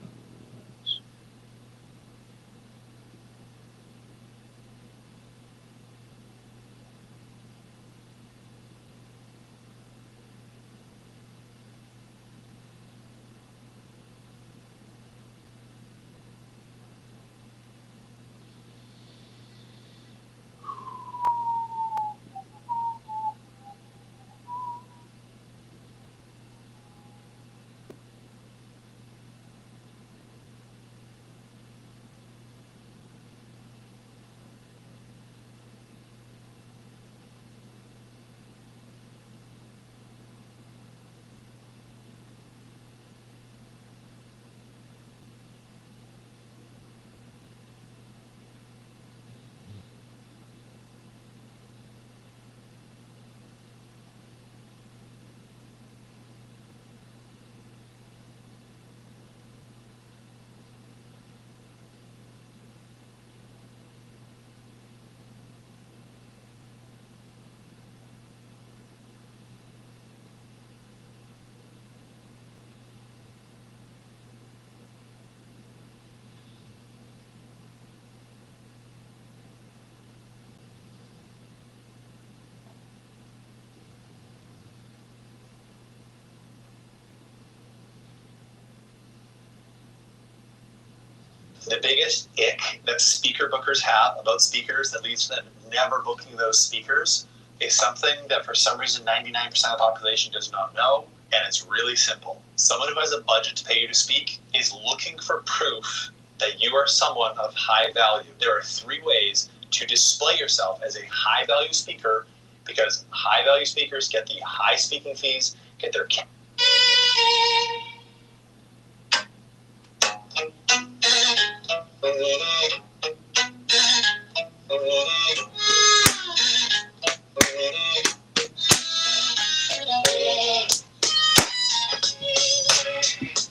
The biggest ick that speaker bookers have about speakers that leads to them never booking those speakers is something that for some reason 99% of the population does not know, and it's really simple. Someone who has a budget to pay you to speak is looking for proof that you are someone of high value. There are 3 ways to display yourself as a high value speaker, because high value speakers get the high speaking fees, get their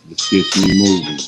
This gets me moving.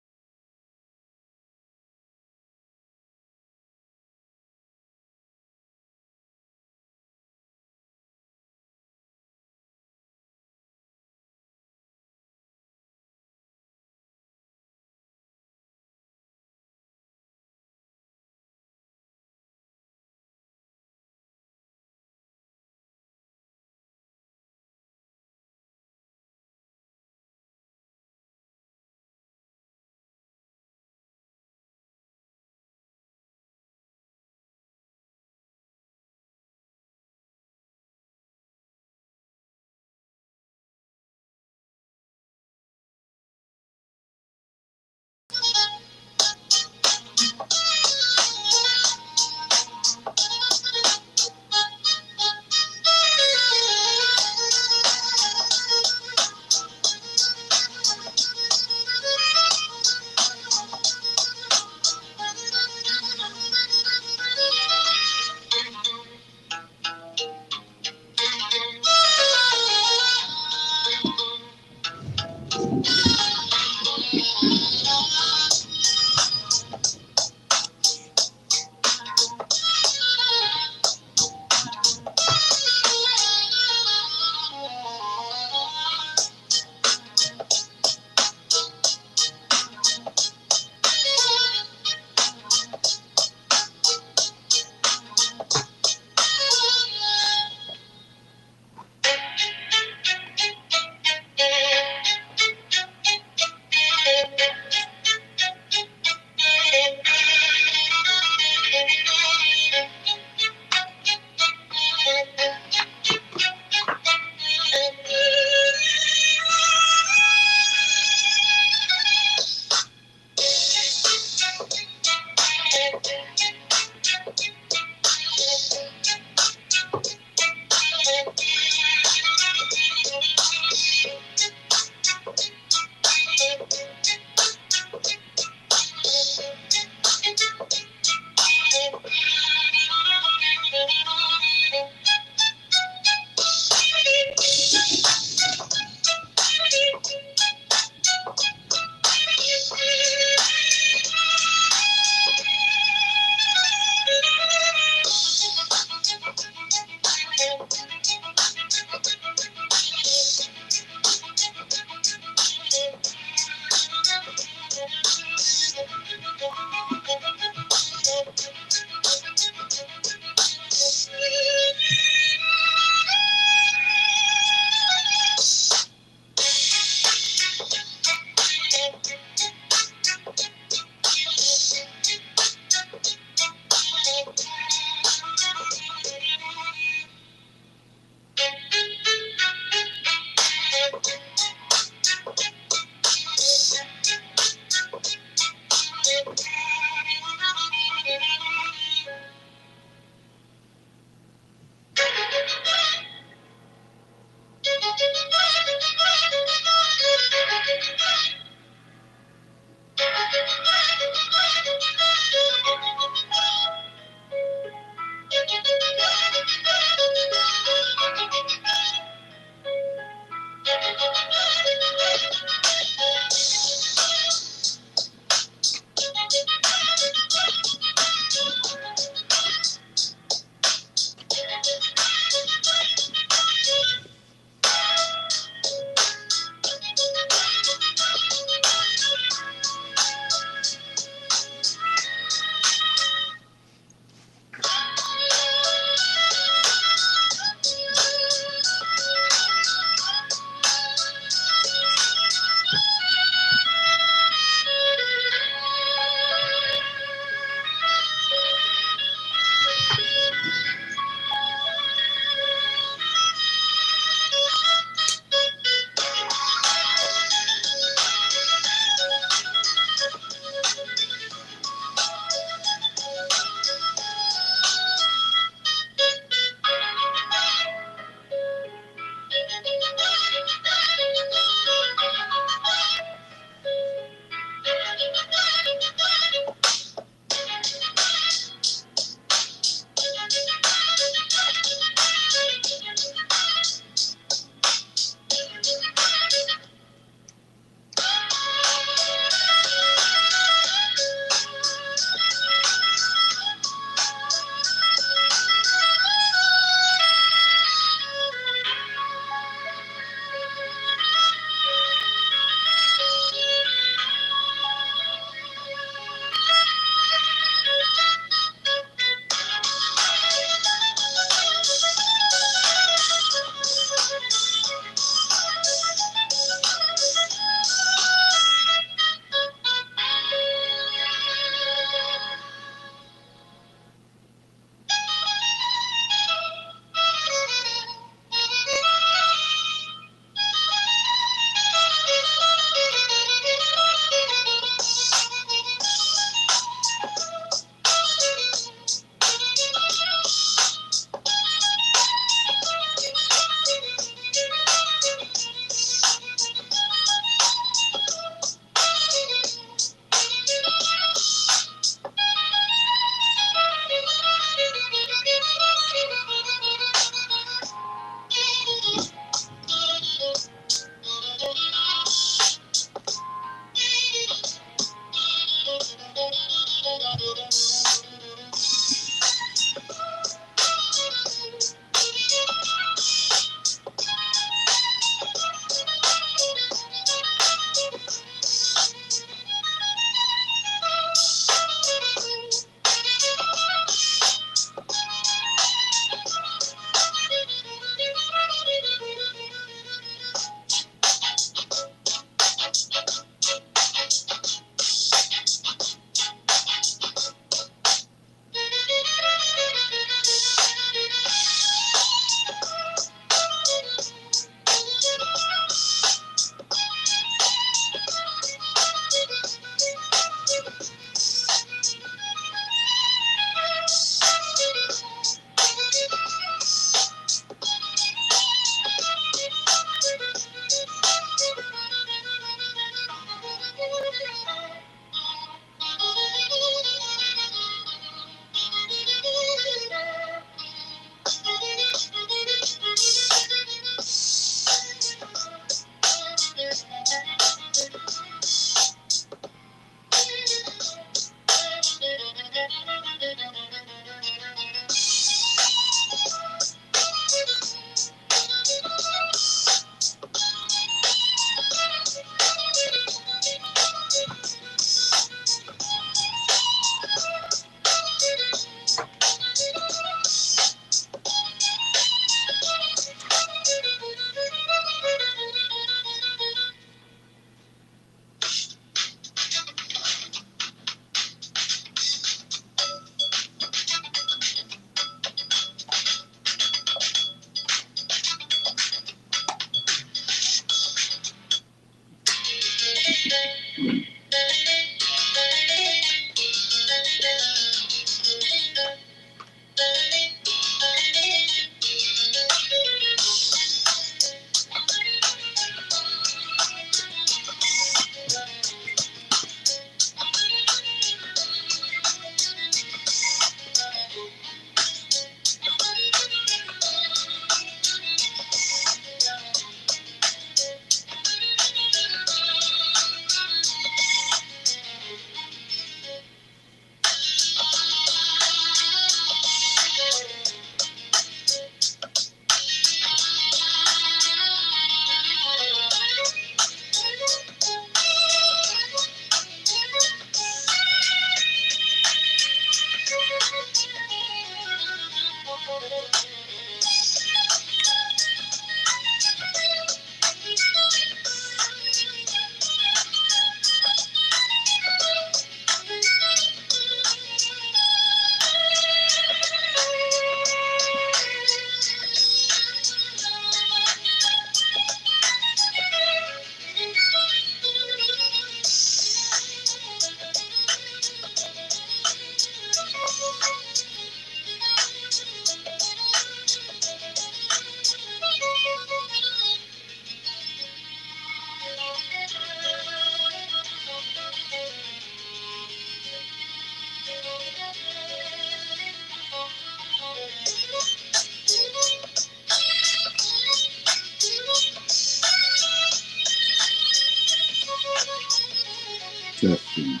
Testing.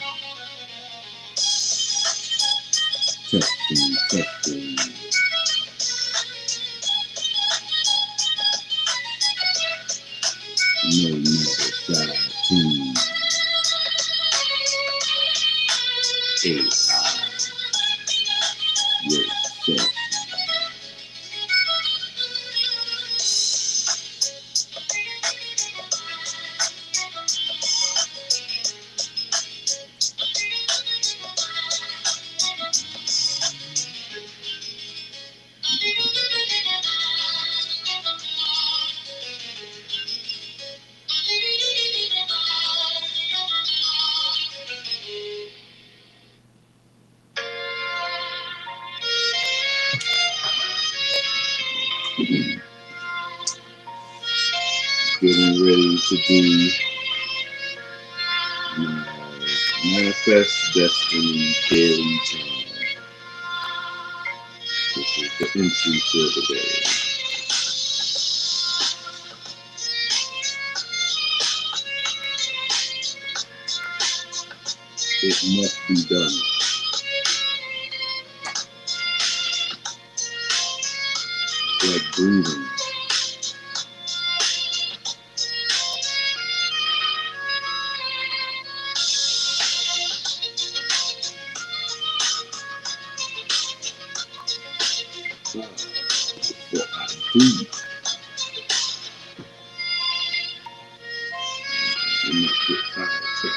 Testing. Testing. No matter side team. AI. Yourself. Getting ready to do my Manifest Destiny daily time. This is the entry for the day. It must be done. like breathing. Before I breathe. I'm not get fired. So.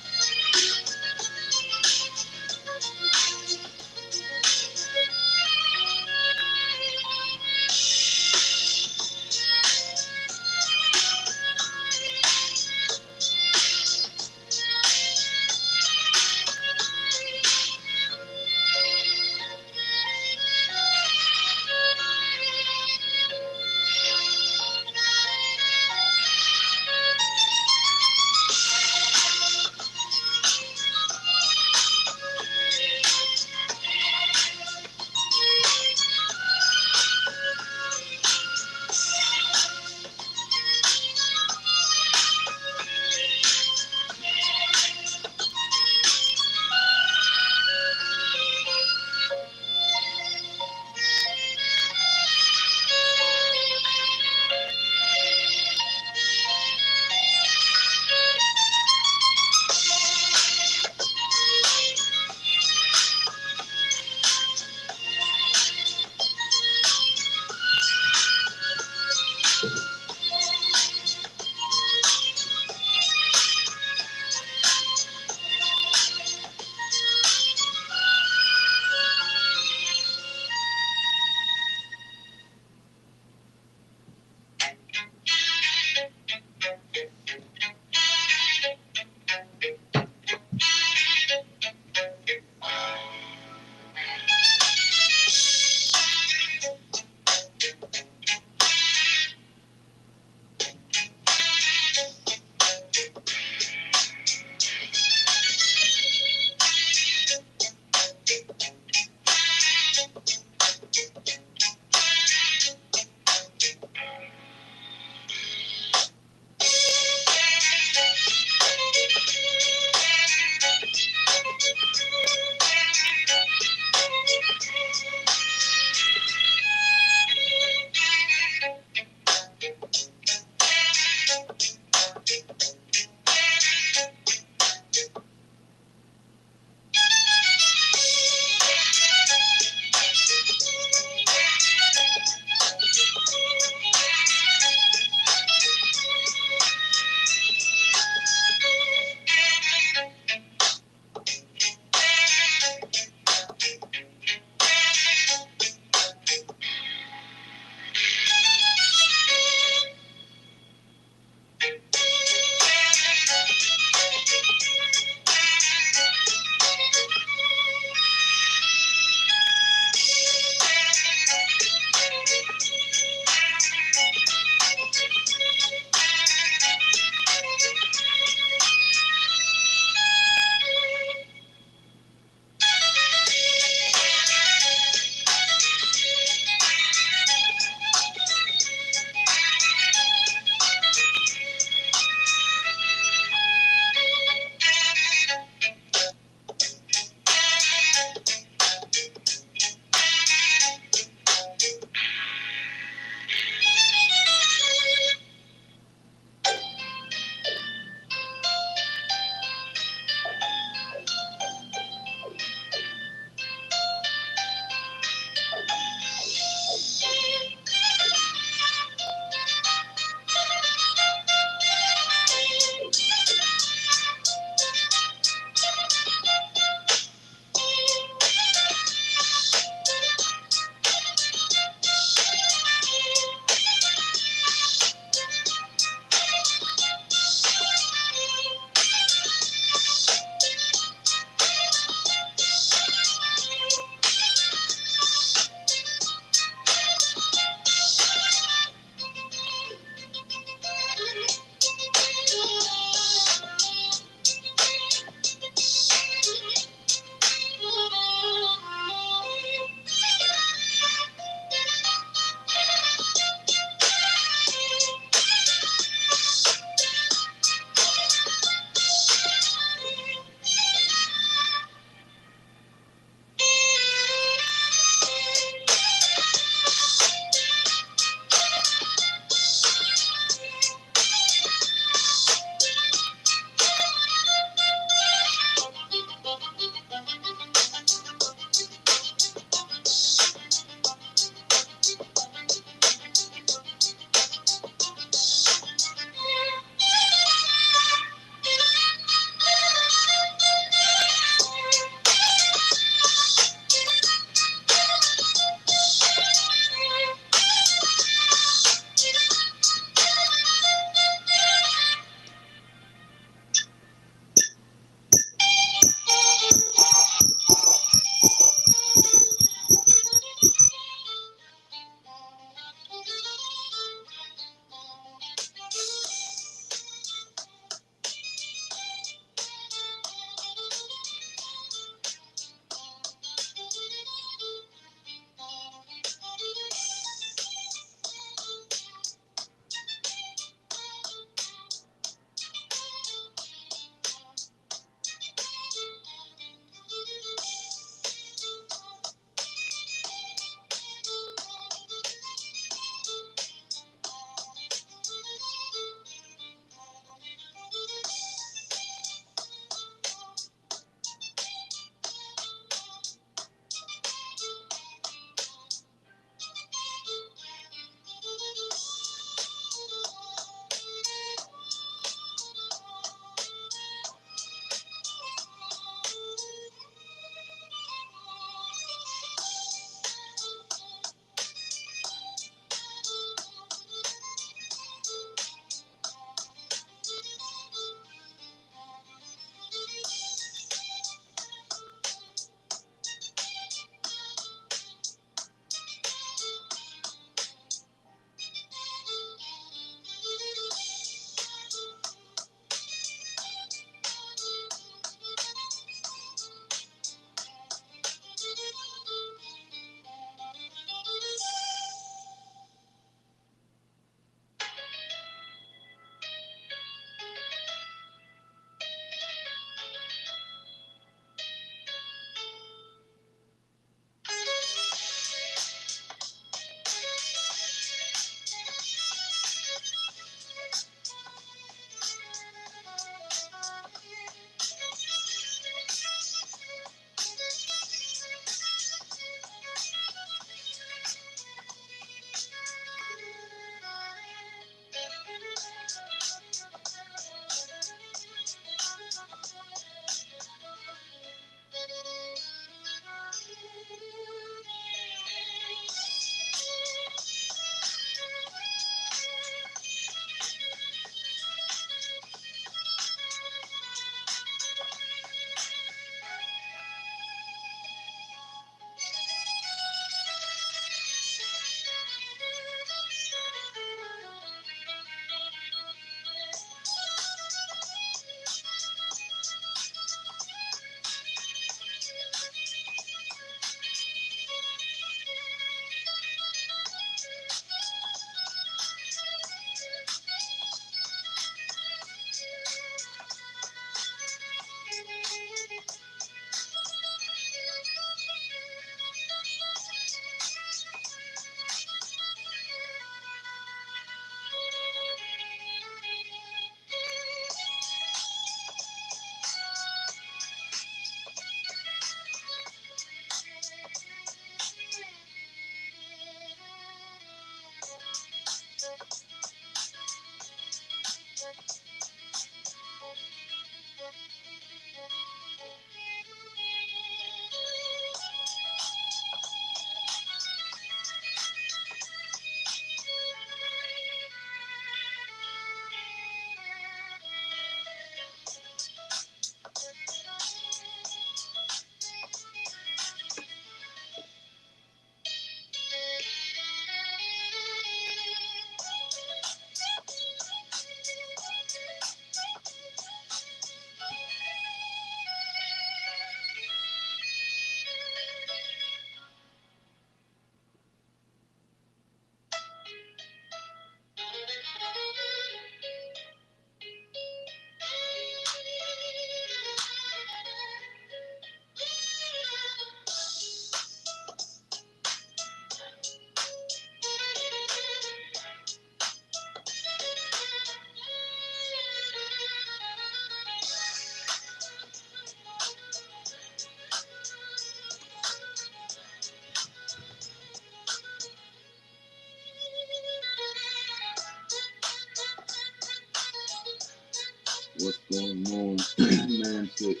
what's going on. Man 6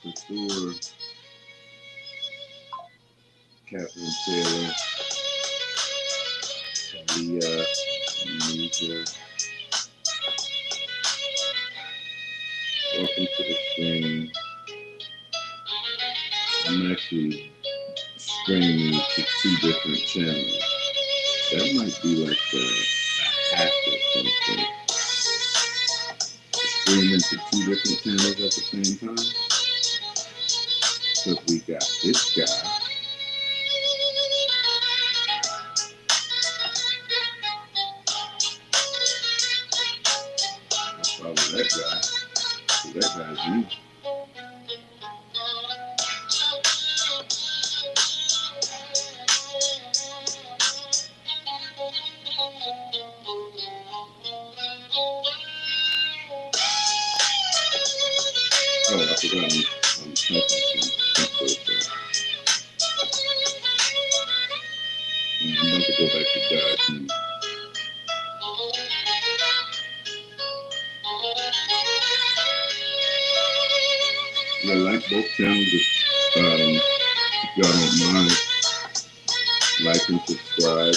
for sure. Catherine Taylor, Leah, Nisa. Welcome to the stream. I'm actually streaming to 2 different channels. That might be like a hack or something. Streaming to 2 different channels at the same time. Because we got this guy. That's probably that guy. So that guy's me. Oh, I forgot I'm typing something. I'm about to go back to God. Yeah, like both channels if y'all don't mind. Like and subscribe.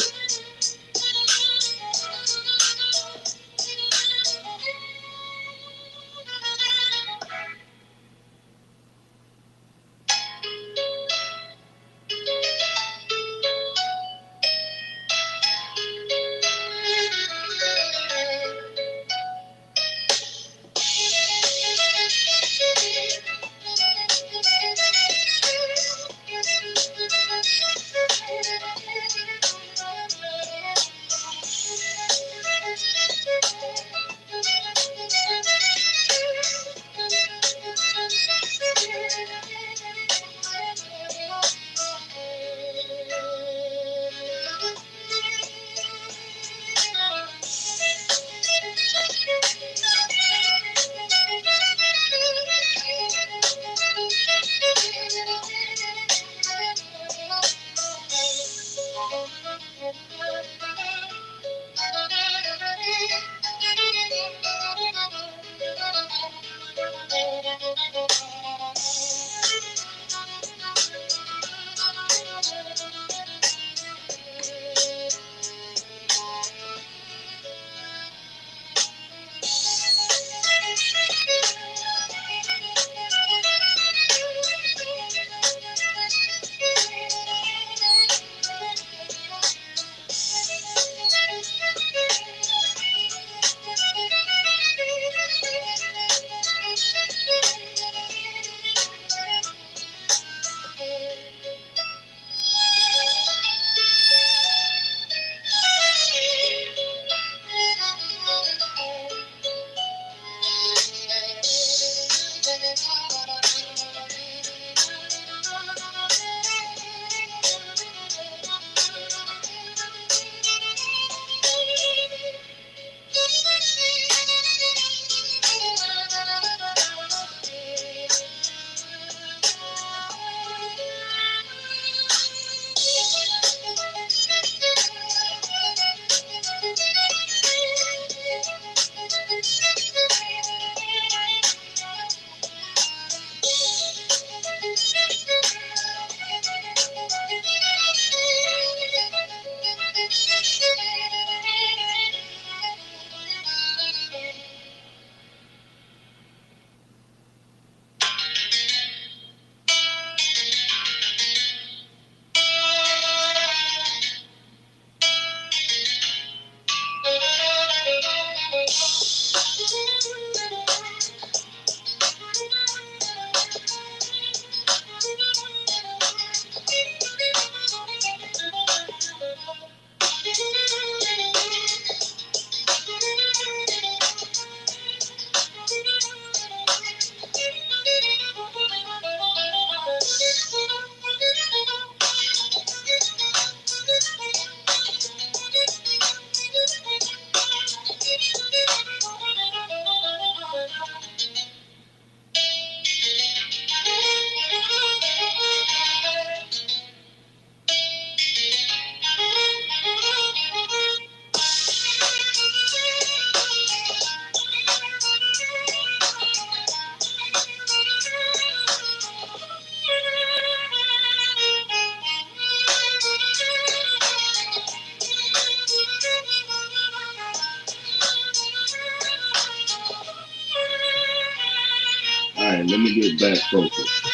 let me get back focused.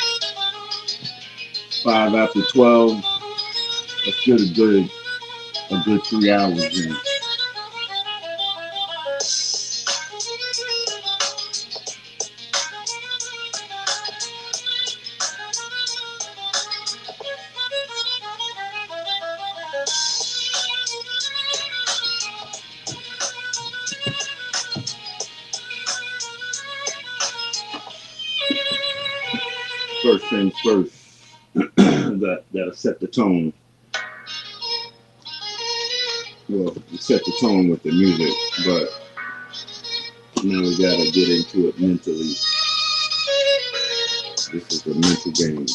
5 after 12. Let's get a good 3 hours in. First things first, that'll set the tone. Well, you set the tone with the music, but now we gotta get into it mentally. This is a mental game.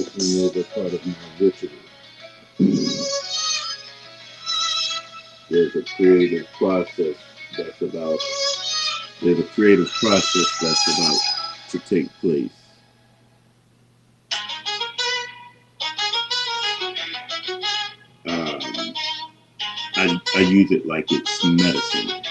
smoking is a part of my ritual. There's a creative process that's about to take place. I use it like it's medicine.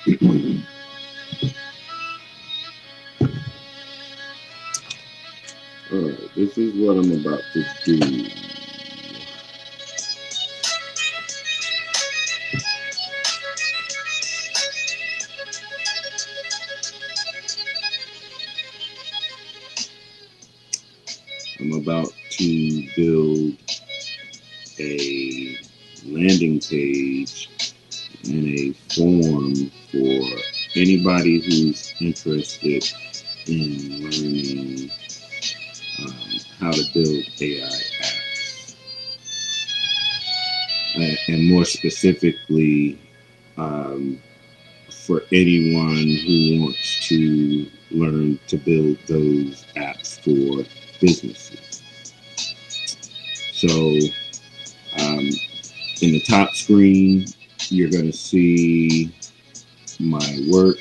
Alright, this is what I'm about to do. I'm about to build a landing page and a form for anybody who's interested in learning how to build AI apps. And more specifically, for anyone who wants to learn to build those apps for businesses. So in the top screen, you're going to see my work.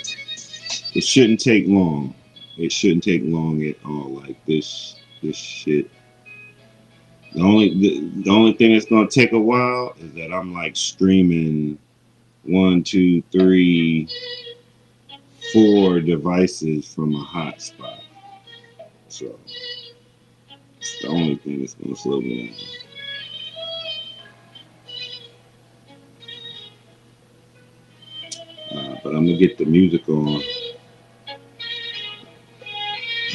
It shouldn't take long. It shouldn't take long at all. Like this shit. The only thing that's going to take a while is that I'm like streaming 1, 2, 3, 4 devices from a hotspot. So it's the only thing that's going to slow me down. But I'm going to get the music on.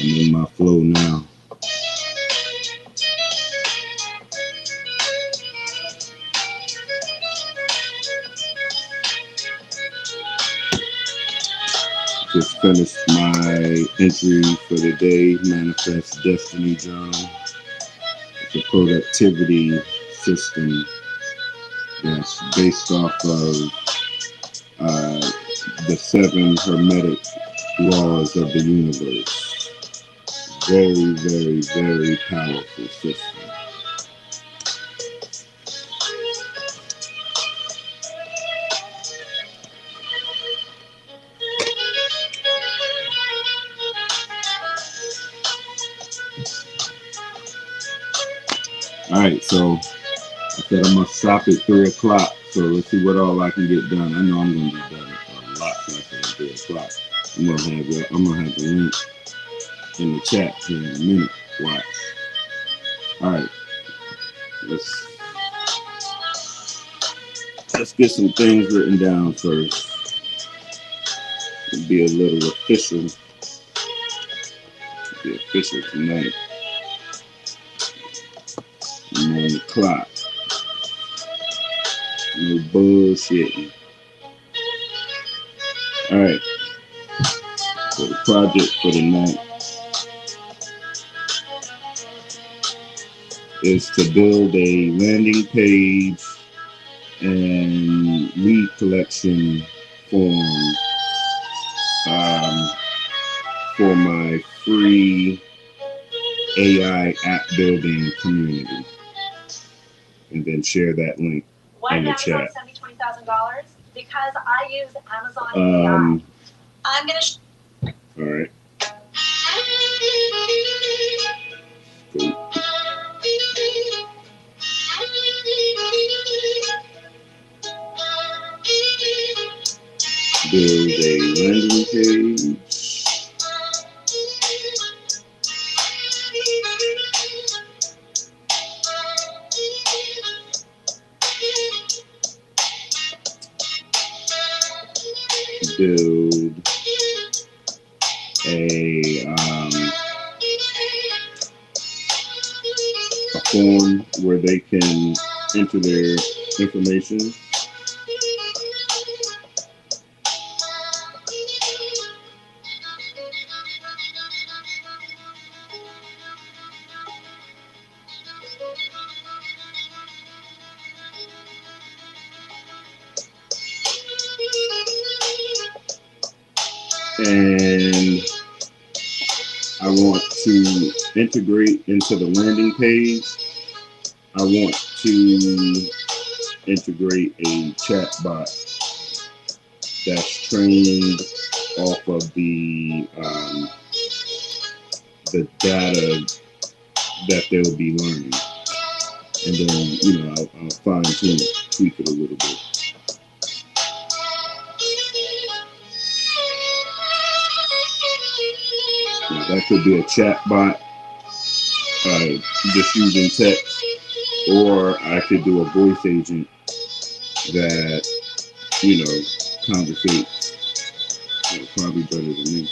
I'm in my flow now. Just finished my entry for the day, Manifest Destiny Journal. It's a productivity system that's based off of the 7 hermetic laws of the universe. Very, very, very powerful system. Alright, so I said I'm going to stop at 3 o'clock, so let's see what all I can get done. I know I'm going to be done a lot faster than 3 o'clock. I'm going to have the link in the chat here in a minute. Watch. Alright, let's get some things written down first. It'll be a little official. Be official tonight. I'm on the clock. No bullshitting. Alright. So the project for the night is to build a landing page and lead collection form for my free AI app building community. And then share that link in the chat. Why did Amazon send me $20,000? Because I use Amazon AI. I'm going to... All right. Cool. Build a landing page. Build a form where they can enter their information. And I want to integrate into the landing page. I want to integrate a chat bot that's trained off of the data that they'll be learning. And then, I'll fine tune it, tweak it a little bit. Now, that could be a chat bot, just using text, or I could do a voice agent that, conversates. Probably better than me.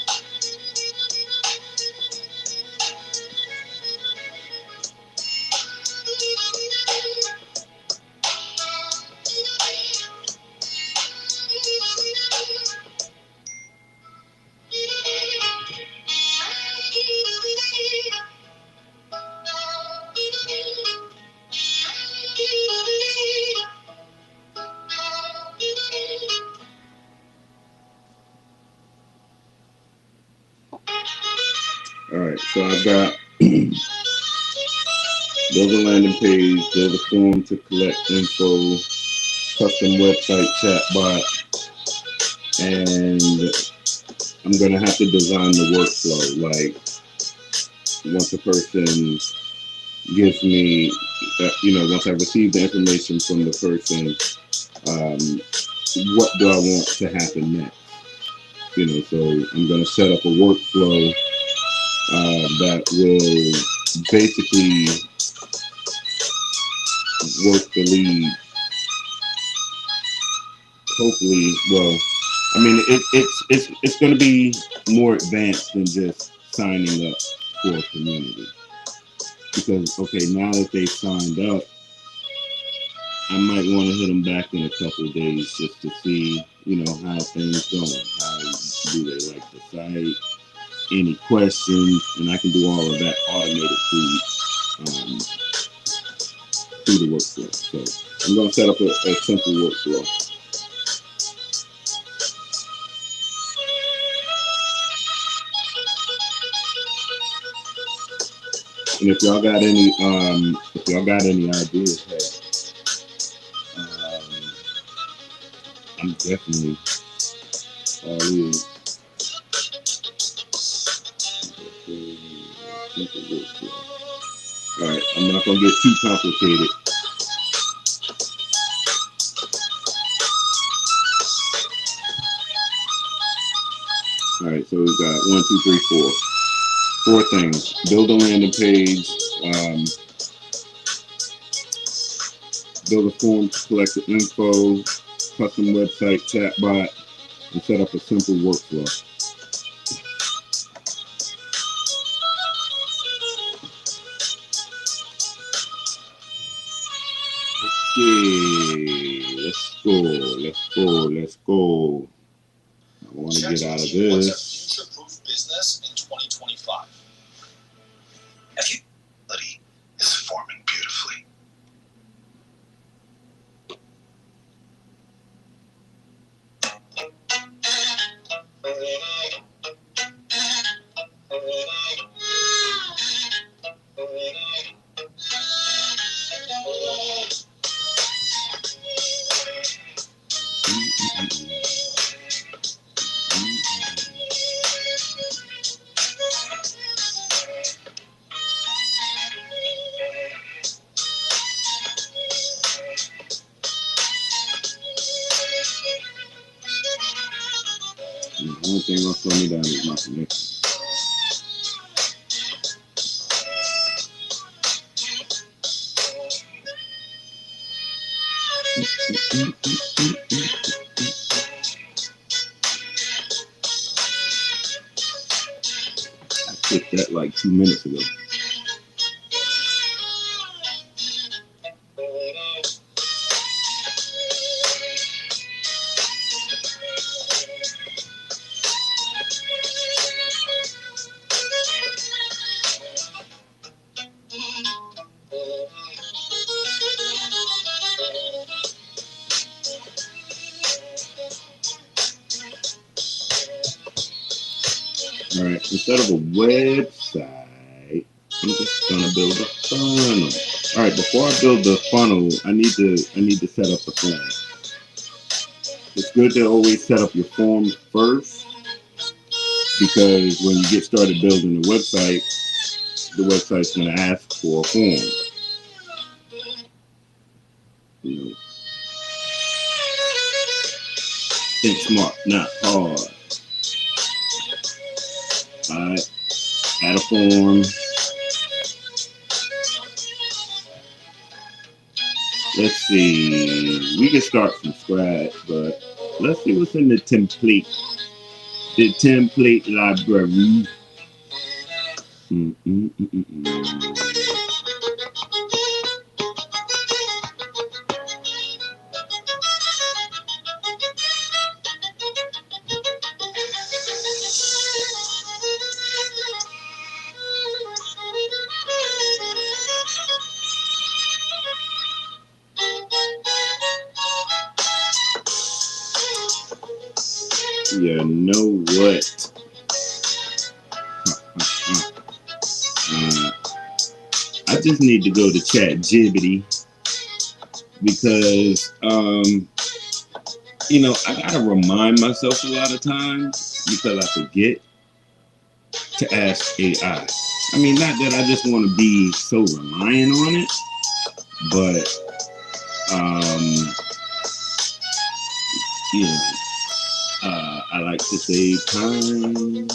All right, so I've got build a landing page, build a form to collect info, custom website chatbot, and I'm gonna have to design the workflow. Like once a person gives me, once I receive the information from the person, what do I want to happen next? So I'm gonna set up a workflow that will basically work the lead. Hopefully, well, I mean, it's going to be more advanced than just signing up for a community. Because, okay, now that they've signed up, I might want to hit them back in a couple of days just to see, how things going. How do they like the site? Any questions? And I can do all of that automated through the workflow. So I'm going to set up a simple workflow. And if y'all got any ideas, hey, I'm definitely all ears. All right, I'm not gonna get too complicated. All right, so we've got 1, 2, 3, 4 things. Build a landing page. Build a form to collect the info. Custom website chatbot, and set up a simple workflow. Okay, let's go. I want to get out of this. What's a future-proof business in 2025? Buddy is forming beautifully. The only thing gonna slow me down is my connection. I clicked that like 2 minutes ago. All right, instead of a website, I'm just gonna build a funnel. All right, before I build the funnel, I need to set up the form. It's good to always set up your forms first, because when you get started building the website's gonna ask for a form. Think smart, not hard. All right. Add a form. Let's see. We can start from scratch, but let's see what's in the template. The template library. You know what? I just need to go to ChatGPT because, you know, I gotta remind myself a lot of times because I forget to ask AI. I mean, not that I just want to be so reliant on it, but, you know, I like to save time,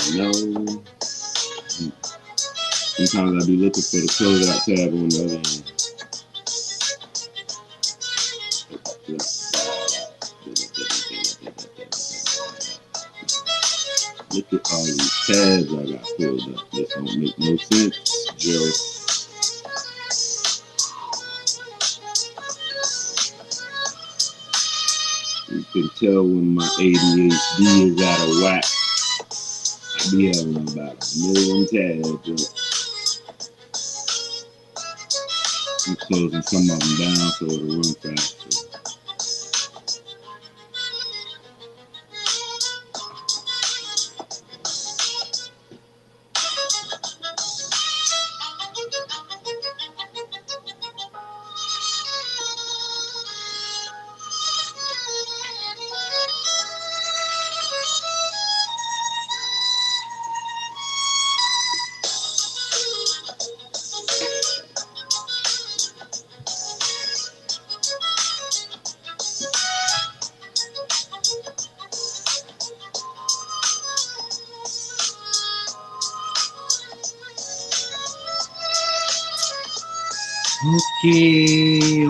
you know. Sometimes I be looking for the closeout tab on the other end. Look at all these tabs I got filled up. This don't make no sense, Joe. You can tell when my ADHD is out of whack. I be having about a million tabs. I'm closing some of them down so it'll run faster. Okay.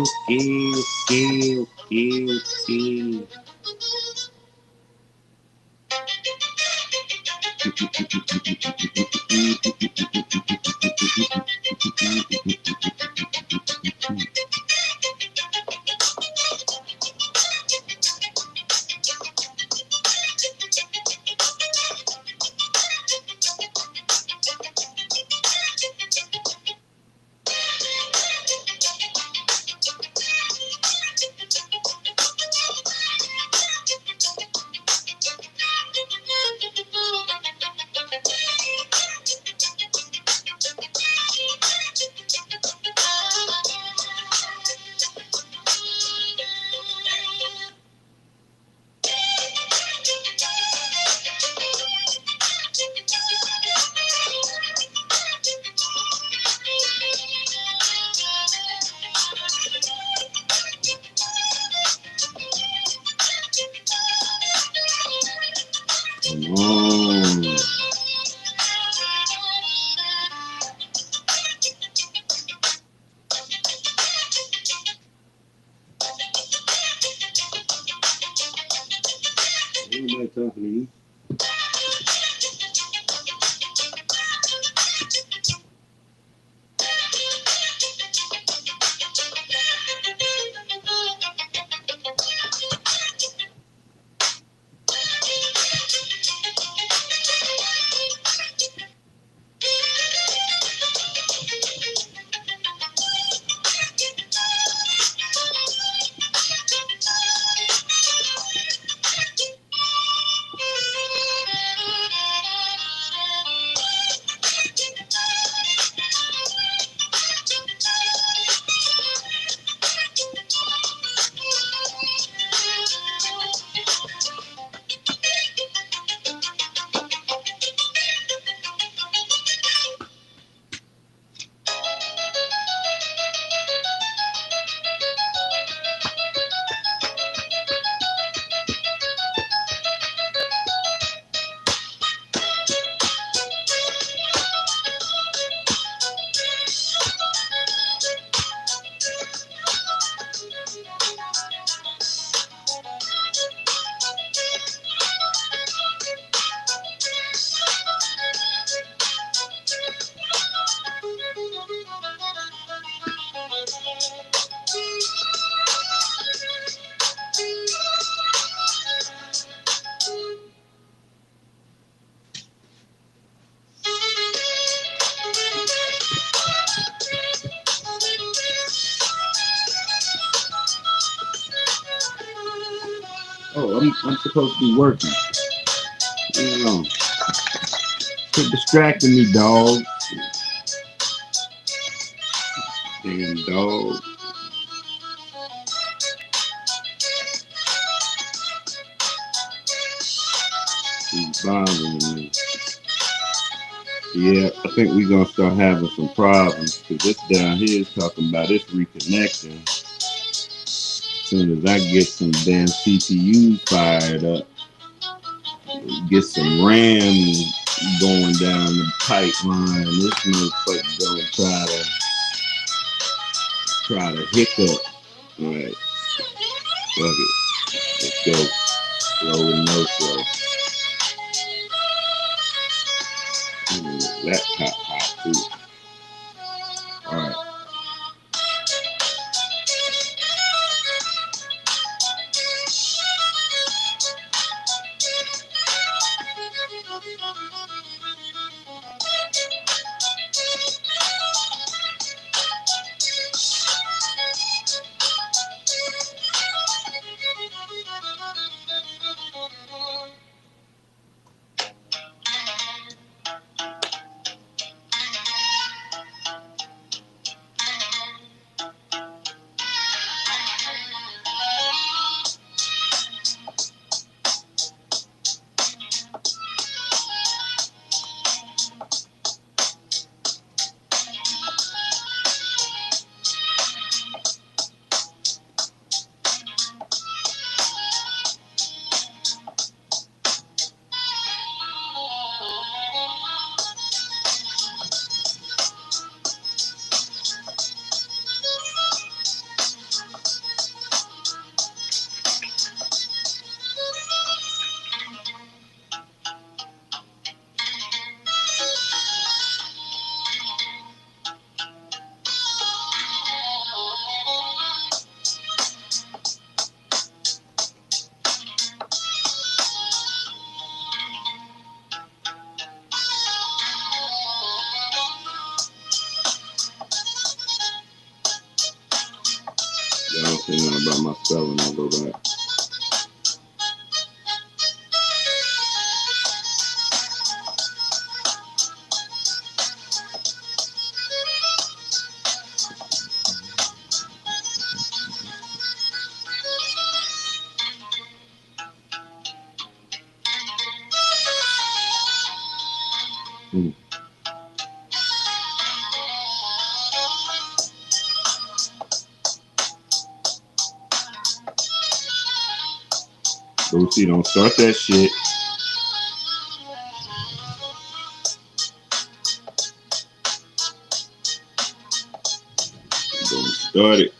I'm supposed to be working. You know, quit distracting me, dog. Damn dog. He's bothering me. Yeah, I think we're gonna start having some problems because this down here is talking about this reconnection. As soon as I get some damn CPU fired up, get some RAM going down the pipeline, this motherfucker gonna try to hiccup. All right, fuck it. Let's go. Slow and no slow. Laptop hot too. All right. I don't say nothing about my spelling. I'll go back. Boosie, don't start that shit. Don't start it.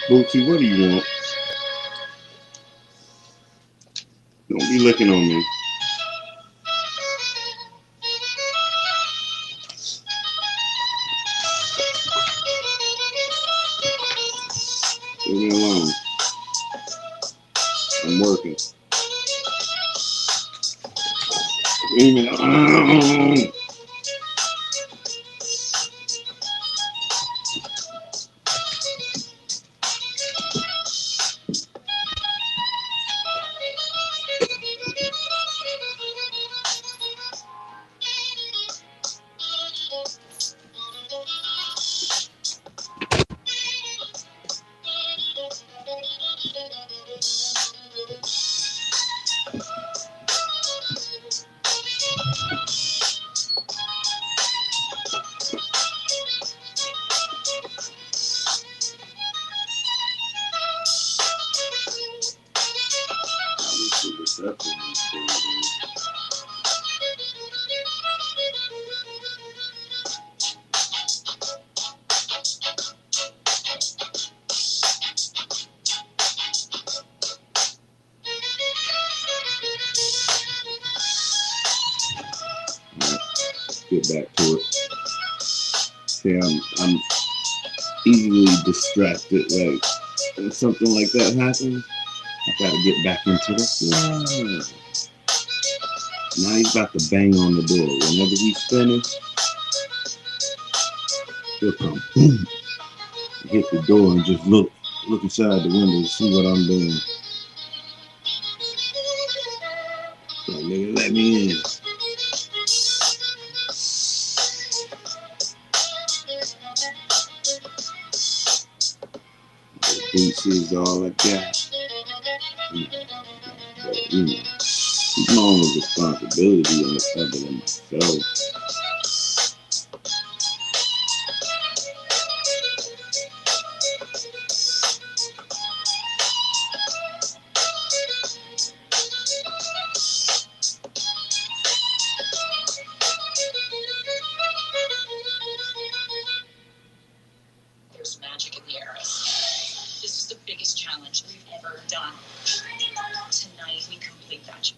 Bootsy, what do you want? Don't be looking on me. Leave me alone. I'm working. Leave me alone. Get back to it. See, I'm easily distracted. Like when something like that happens, I gotta get back into the flow. Now he's about to bang on the door. Whenever he's finished, he'll come boom, hit the door and just look inside the window to see what I'm doing. Like, nigga, let me in. Boots is all I got. But, it's my own responsibility on other than myself. There's magic in the arrows. This is the biggest challenge we've ever done. Tonight we complete that.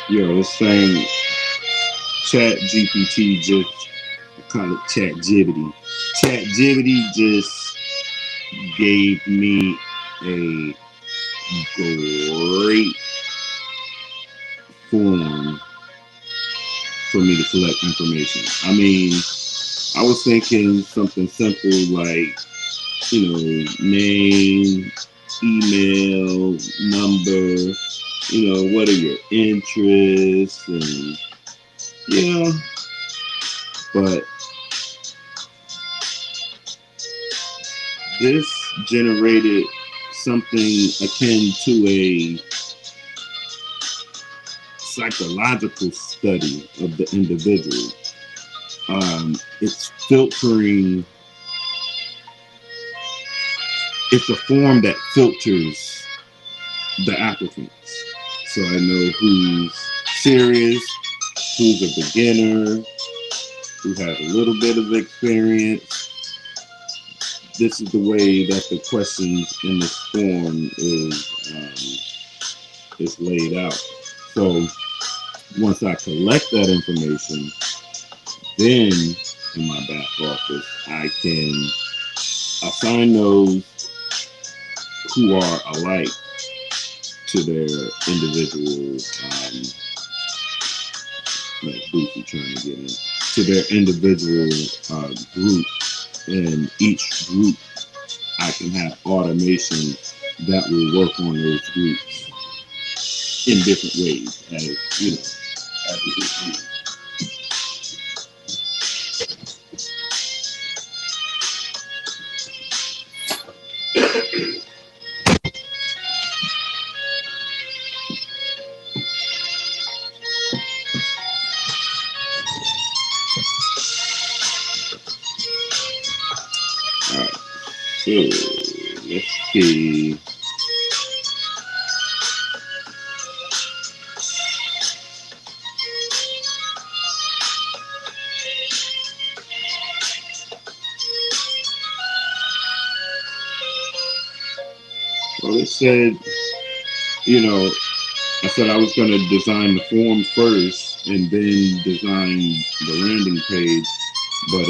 Yo, this thing, Chat GPT just, I call it Chat Jibbity. Chat Jibbity just gave me a great form for me to collect information. I mean, I was thinking something simple like, name, email, number, what are your interests, and but this generated something akin to a psychological study of the individual. It's filtering, it's a form that filters the applicants. So I know who's serious, who's a beginner, who has a little bit of experience. This is the way that the questions in this form is laid out. So once I collect that information, then in my back office, I can assign those who are alike to their individual, Boothie trying to get in, to their individual group. And each group, I can have automation that will work on those groups in different ways, as as we do. Alright, so let's see. Well, it said, I said I was going to design the form first and then design the landing page, but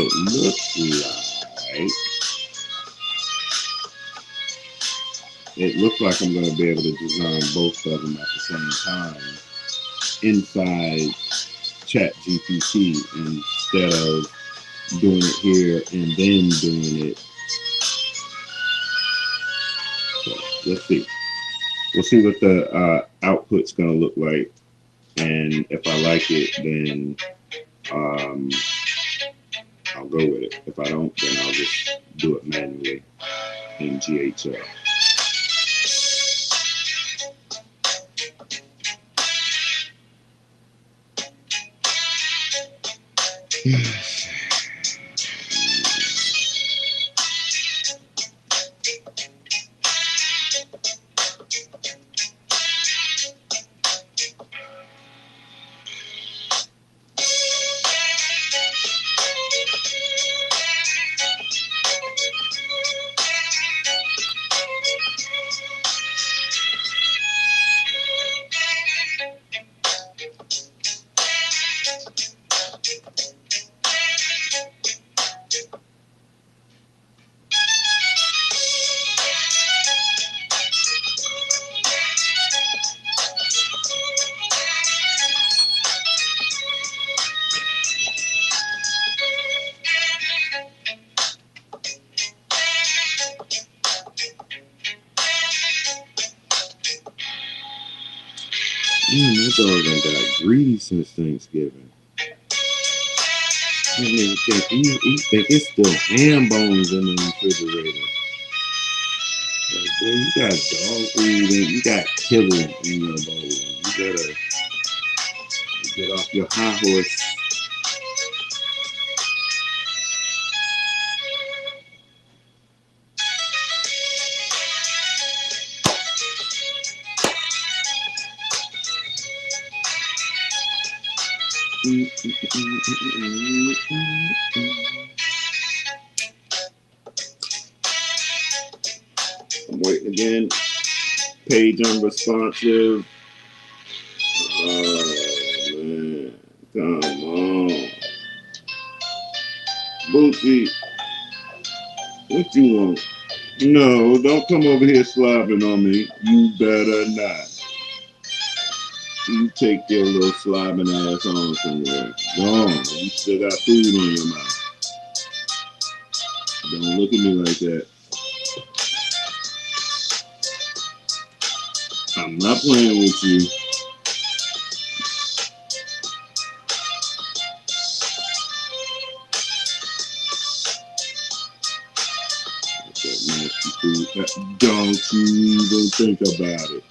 it looks like I'm going to be able to design both of them at the same time inside ChatGPT instead of doing it here and then doing it. So let's see. We'll see what the output's going to look like, and if I like it, then I'll go with it. If I don't, then I'll just do it manually in GHL. My dog done got greedy since Thanksgiving. I didn't even think he think it's still ham bones in the refrigerator. Like, dude, you got dog food and you got kibble in your bowl. You gotta get off your high horse. I'm waiting again. Page unresponsive. See, what you want? No, don't come over here slobbing on me. You better not. You take your little slobbing ass on somewhere. Go on. You still got food on your mouth. Don't look at me like that. I'm not playing with you. That nasty food. Don't you even think about it.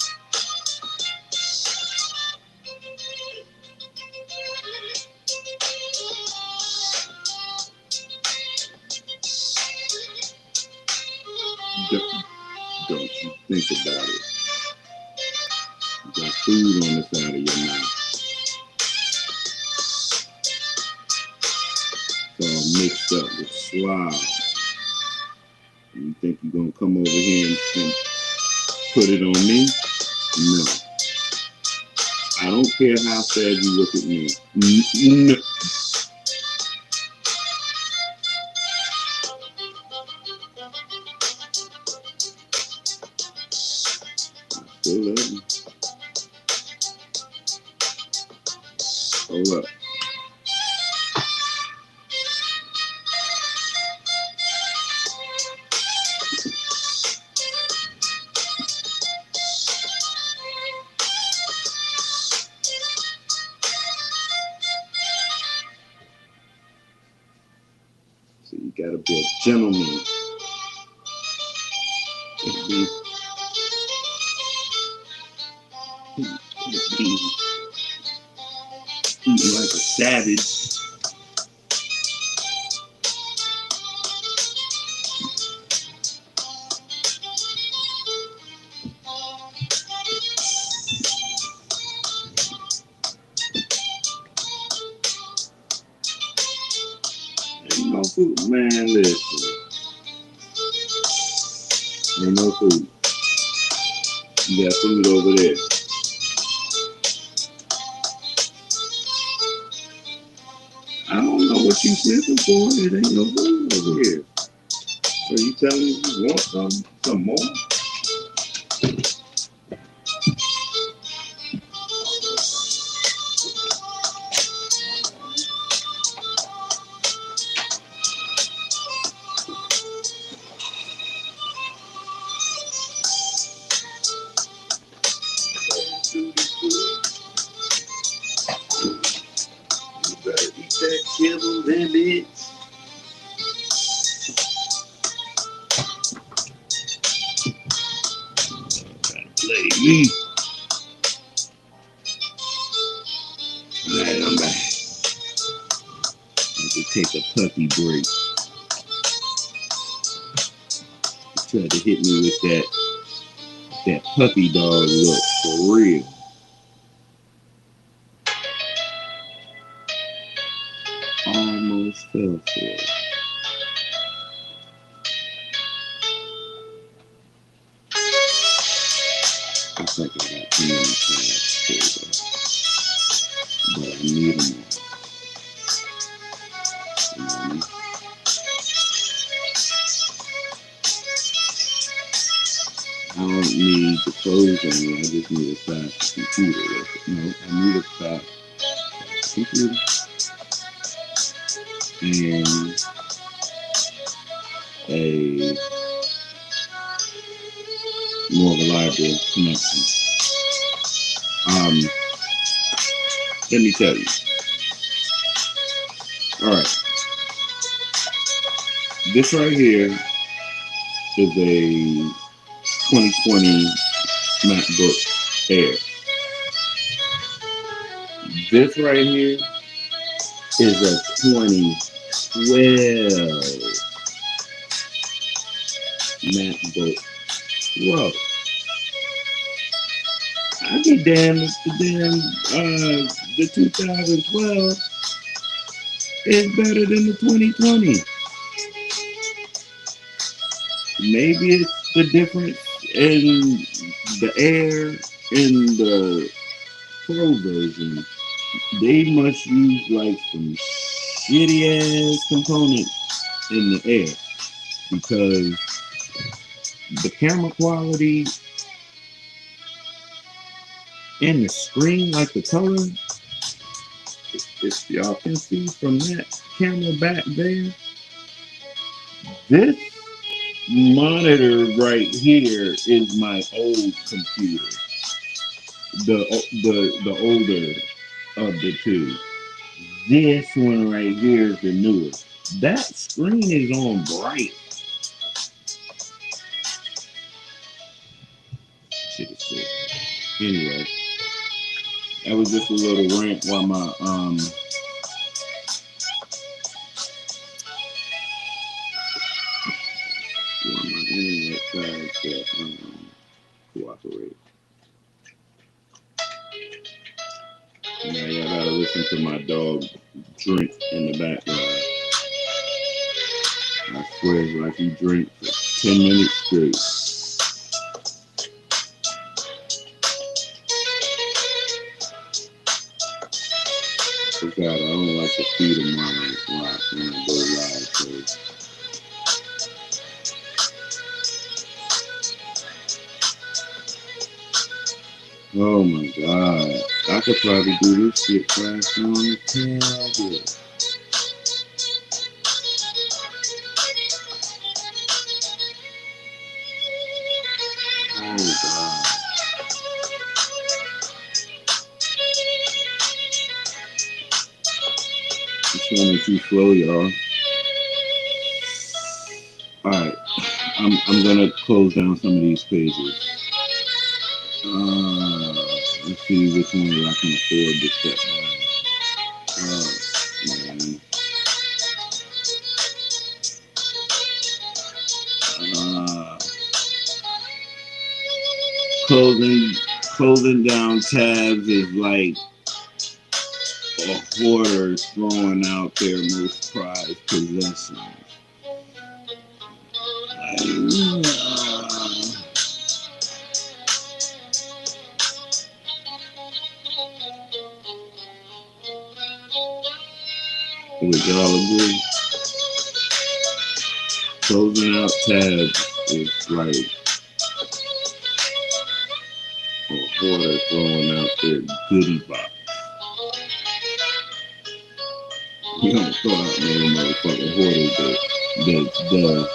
Don't you think about it. You got food on the side of your mouth. It's all mixed up with slob. You think you're going to come over here and put it on me? No. I don't care how sad you look at me. No. Still love you. Hold up. So you gotta be a gentleman. Be eating like a savage. Ain't no food, man. Listen, ain't no food. You got food over there. I don't know what you sniffing for. It ain't no food over here. So you telling me you want some more? You better eat that kibble, then bitch. Play me. Alright, I'm back. I could take a puppy break. You tried to hit me with that puppy dog look for real. Almost fell for it. Looks like I got too many tabs, but I need them all. You know what I mean? I don't need the clothes on me. I just need a fast computer. No, I need a fast computer and a more reliable connection. Let me tell you. All right, this right here is a 2020 MacBook Air. This right here is a 2012 MacBook Pro. I'd be damned if the 2012 is better than the 2020. Maybe it's the difference in the Air and the Pro version. They must use like some shitty ass components in the air because the camera quality and the screen, like the color, if y'all can see from that camera back there, this monitor right here is my old computer, the older of the two. This one right here is the newest. That screen is on bright. Shit is sick. Anyway, that was just a little rant while my internet tried to cooperate. Now y'all gotta listen to my dog drink in the background. I swear it's like he drank for 10 minutes straight. So God, I don't like to feed him when I go live. So. Oh my God. I could probably do this shit fast on the tablet. Oh God. It's going too slow, y'all. Alright. I'm gonna close down some of these pages. Let's see which one I can afford to step down. Man. Closing down tabs is like a hoarder throwing out their most prized possessions. Would y'all agree? Closing out tabs is like a hoarder throwing out their goodie box. You don't throw out no motherfucking hoarder.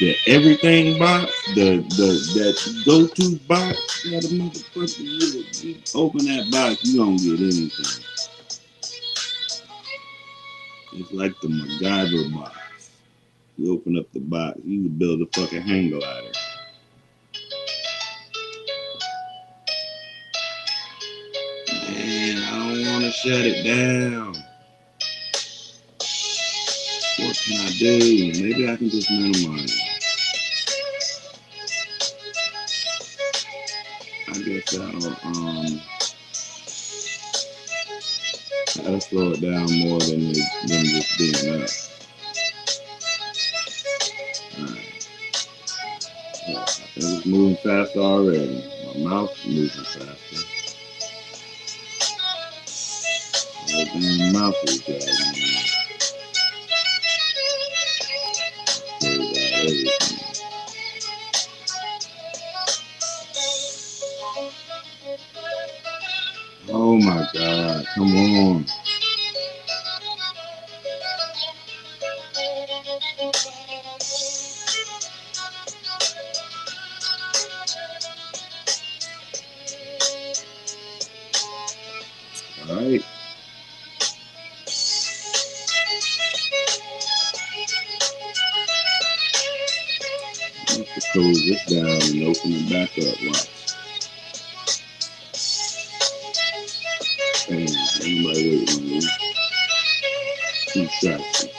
The everything box, that go-to box, that a motherfucker, you open that box, you don't get anything. It's like the MacGyver box. You open up the box, you can build a fucking hang glider. Man, I don't want to shut it down. What can I do? Maybe I can just minimize it. I guess I'll slow it down more than just being up. Alright. Well, it was moving faster already. My mouth's moving faster. My damn mouth is dragging me. Oh my God, come on. All right. I have to close this down and open it back up. Watch. Damn, anybody waiting on me? Too distracted.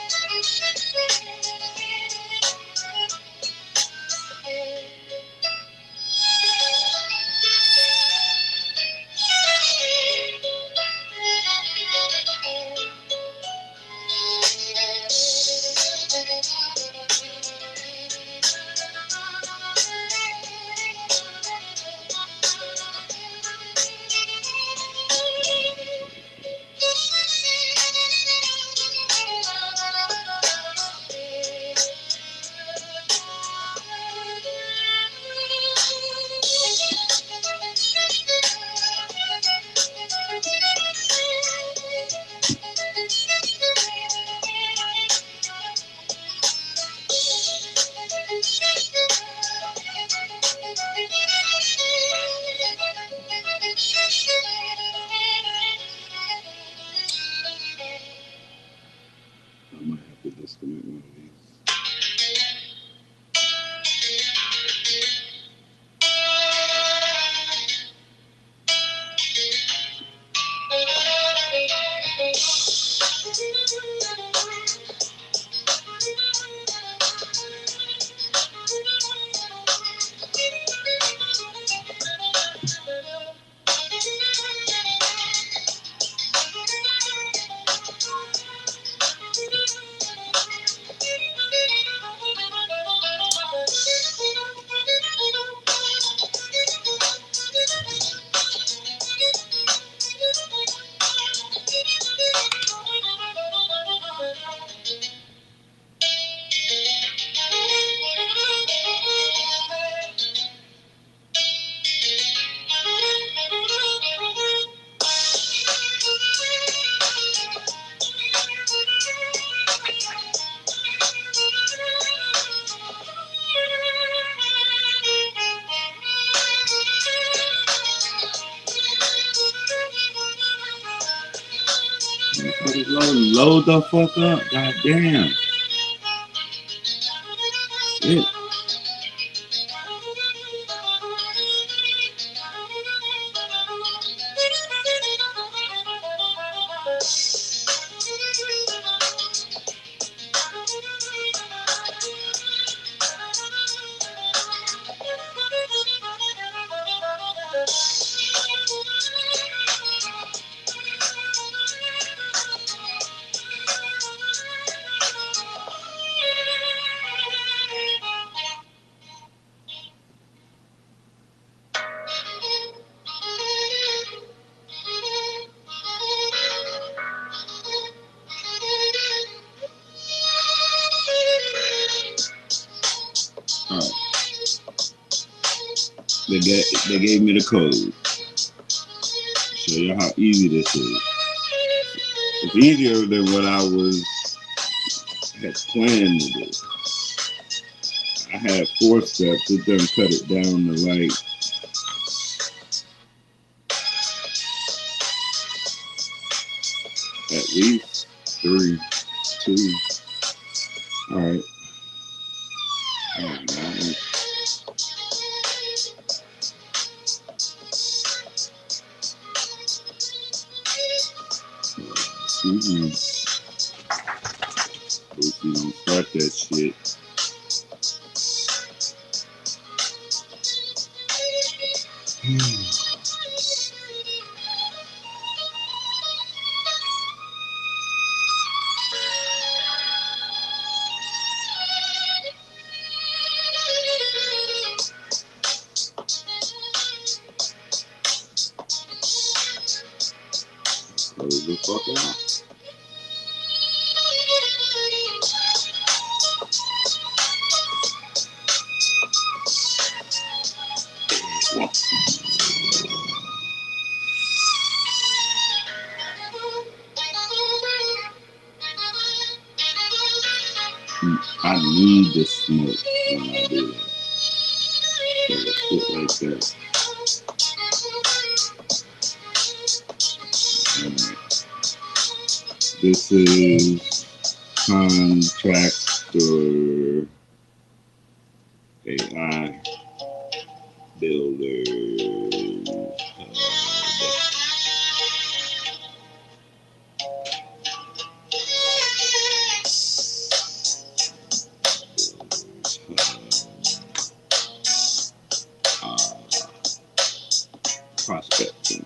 Load the fuck up. God damn. Shit. Alright. They gave me the code. Show you how easy this is. It's easier than what I had planned to do. I had 4 steps. It done cut it down to like at least 3, 2. All right. Excuse me. Hopefully don't start that shit. Close the fuck out. I need the smoke when I do that. So shit like that. This is Contractor AI Builder. Prospecting.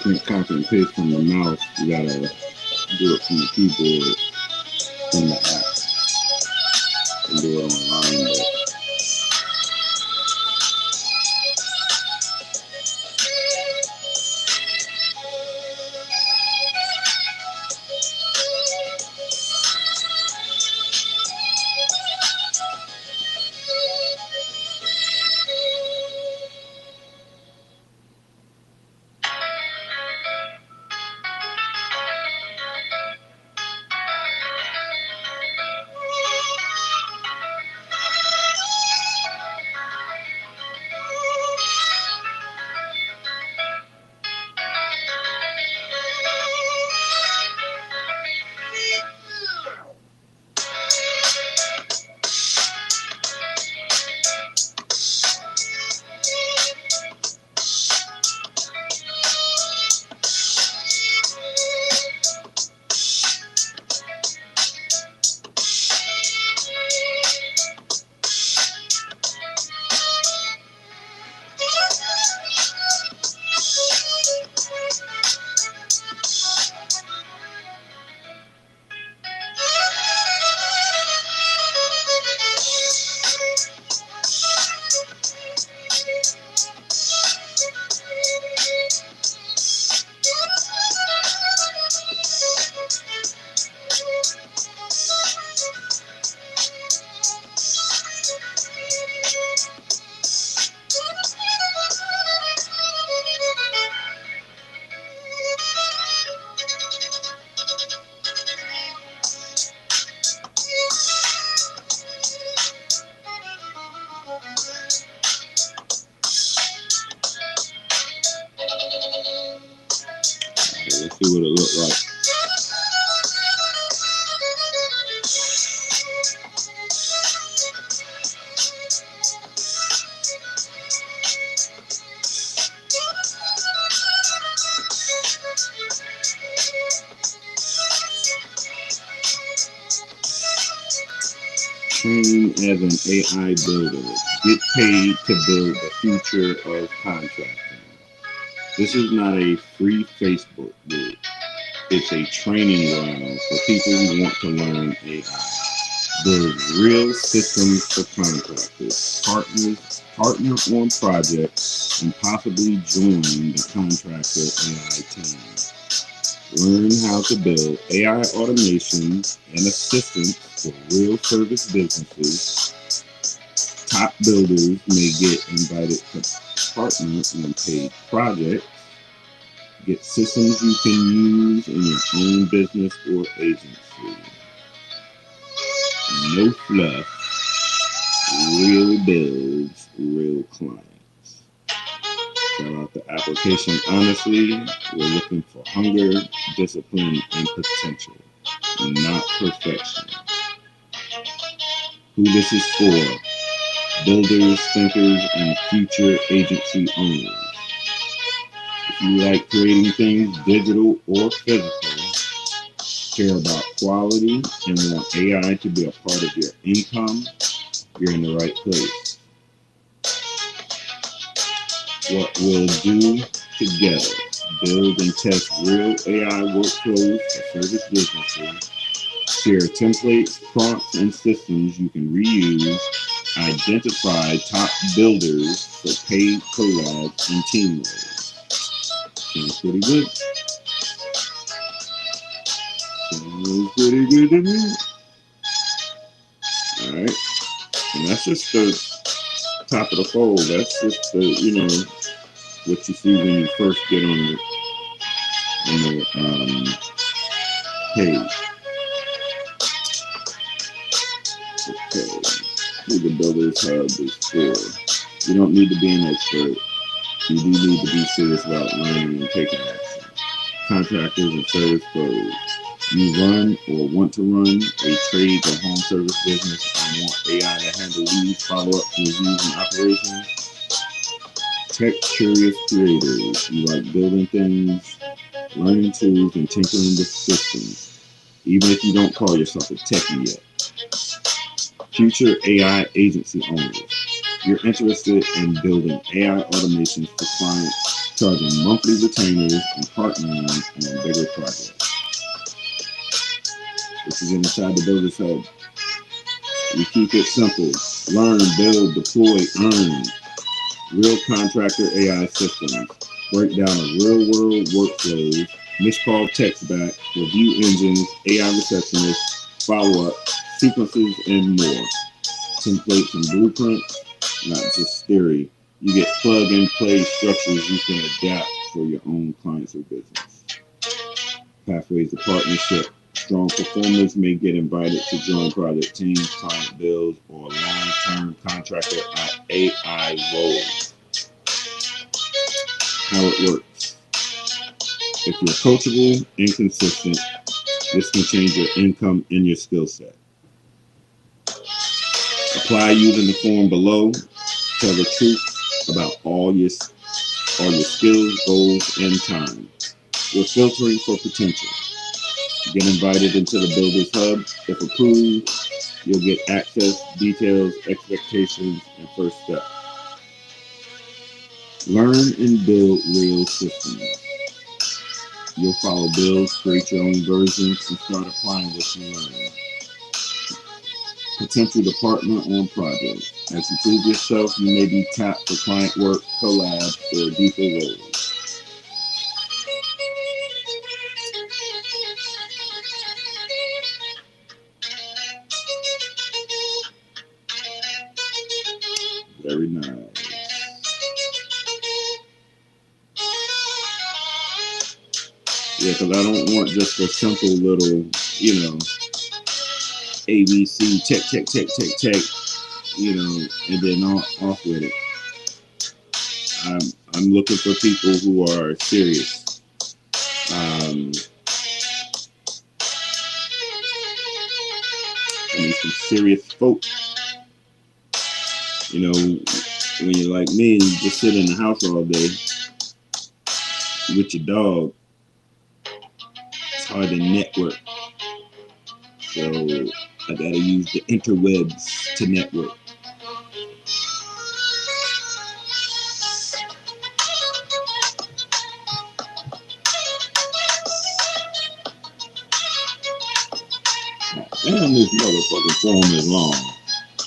Can't copy and paste from the mouse. You gotta do it from the keyboard in the app and do it online. But let's see what it looks like. Train as an AI builder. Get paid to build the future of contracting. This is not a free Facebook group. It's a training ground for people who want to learn AI. Build real systems for contractors, partner on projects, and possibly join the contractor AI team. Learn how to build AI automations and assistance for real service businesses. Top builders may get invited to partner on paid projects. Get systems you can use in your own business or agency. No fluff. Real builds, real clients. Fill out the application honestly. We're looking for hunger, discipline, and potential, not perfection. Who this is for: builders, thinkers, and future agency owners. If you like creating things digital or physical, care about quality, and want AI to be a part of your income, you're in the right place. What we'll do together: build and test real AI workflows for service businesses, share templates, prompts, and systems you can reuse, identify top builders for paid collabs and team roles. Sounds pretty good. Sounds pretty good to me. Alright. And that's just the top of the fold. That's just the, what you see when you first get on the page. Okay. Who the builders have this for? You don't need to be an expert. You do need to be serious about learning and taking action. Contractors and service pros. You run or want to run a trade or home service business and want AI to handle leads, follow-ups, reviews, and operations. Tech-curious creators. You like building things, learning tools, and tinkering with systems, even if you don't call yourself a techie yet. Future AI agency owners. You're interested in building AI automations for clients, charging monthly retainers and partnering on bigger projects. This is inside the Builders Hub. We keep it simple. Learn, build, deploy, earn. Real contractor AI systems. Break down real-world workflows, missed call text back, review engines, AI receptionists, follow-up, sequences, and more. Templates and blueprints, not just theory. You get plug-and-play structures you can adapt for your own clients or business. Pathways to partnership. Strong performers may get invited to join project teams, client builds, or long-term contractor AI roles. How it works. If you're coachable and consistent, this can change your income and your skill set. Apply using the form below. Tell the truth about all your skills, goals, and time. We're filtering for potential. Get invited into the Builders Hub. If approved, you'll get access, details, expectations, and first steps. Learn and build real systems. You'll follow builds, create your own versions, and start applying what you learn. Potential to partner on projects. As you prove yourself, you may be tapped for client work, collab, or deeper roles. Very nice. Yeah, because I don't want just a simple little, ABC, check, and then off with it. I'm looking for people who are serious. I need some serious folk. When you're like me and you just sit in the house all day with your dog, it's hard to network. So I gotta use the interwebs to network. Damn, this motherfucking form is long.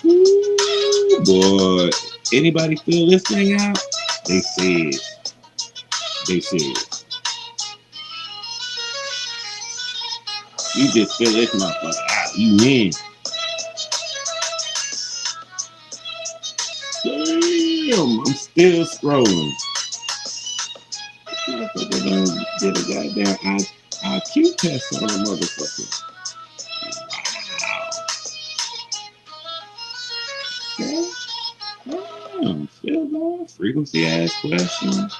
Ooh, boy. Anybody fill this thing out? They said. You just fill this motherfucker out. You win. Damn, I'm still scrolling. Motherfucker done did a goddamn IQ test on a motherfucker. Okay. Still going. Frequency ask questions.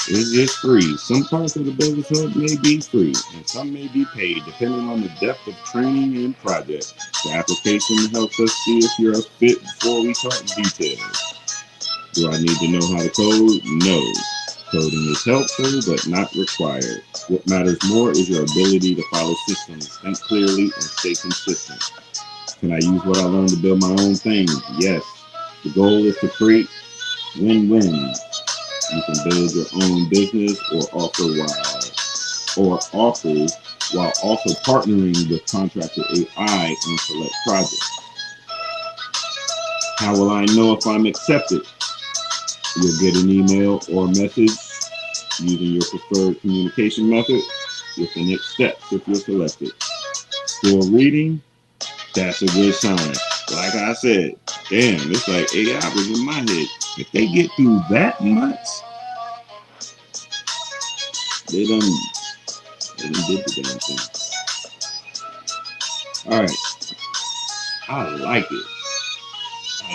It's just free. Some parts of the Builders Hub may be free, and some may be paid, depending on the depth of training and project. The application helps us see if you're a fit before we talk details. Do I need to know how to code? No. Coding is helpful, but not required. What matters more is your ability to follow systems, think clearly, and stay consistent. Can I use what I learned to build my own thing? Yes. The goal is to create win-wins. You can build your own business or offers while also partnering with contractor AI on select projects. How will I know if I'm accepted? You'll get an email or message using your preferred communication method with the next steps if you're selected. Still reading? That's a good sign. Like I said, damn, it's like 8 hours in my head. If they get through that much, they done did the damn thing. Alright. I like it. A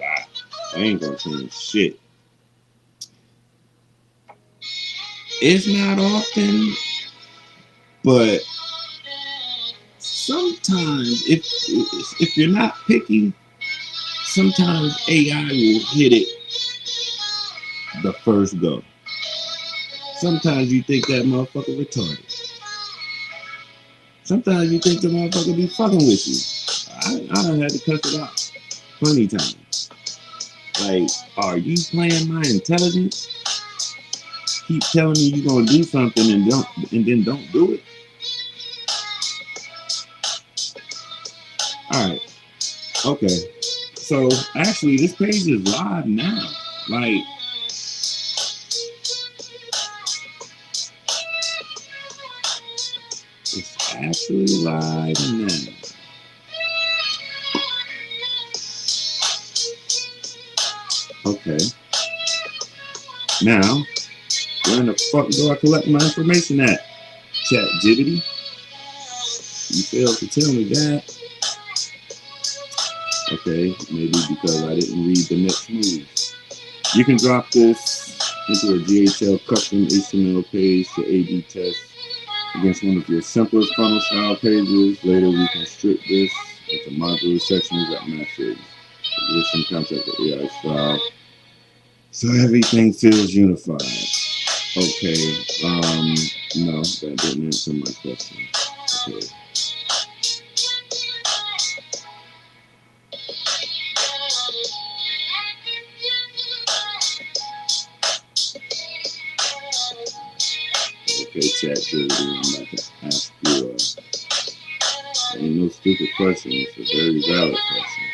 lot. I ain't gonna change shit. It's not often, but sometimes if you're not picky, sometimes AI will hit it the first go. Sometimes you think that motherfucker retarded. Sometimes you think the motherfucker be fucking with you. I done had to cuss it out plenty times. Like, are you playing my intelligence? keep telling me you're gonna do something and then don't do it. All right. Okay. So actually, this page is live now. Like, it's actually live now. Okay. Now, where in the fuck do I collect my information at? ChatGPT? You failed to tell me that. Okay, maybe because I didn't read the next move. You can drop this into a GHL custom HTML page to A/B test against one of your simpler funnel style pages. Later, we can strip this into modular sections that match your existing content with AI style, so everything feels unified. Okay, no, that didn't answer my question. Okay. Okay, ChatGPT, I'm about to ask you, ain't no stupid question, it's a very valid question.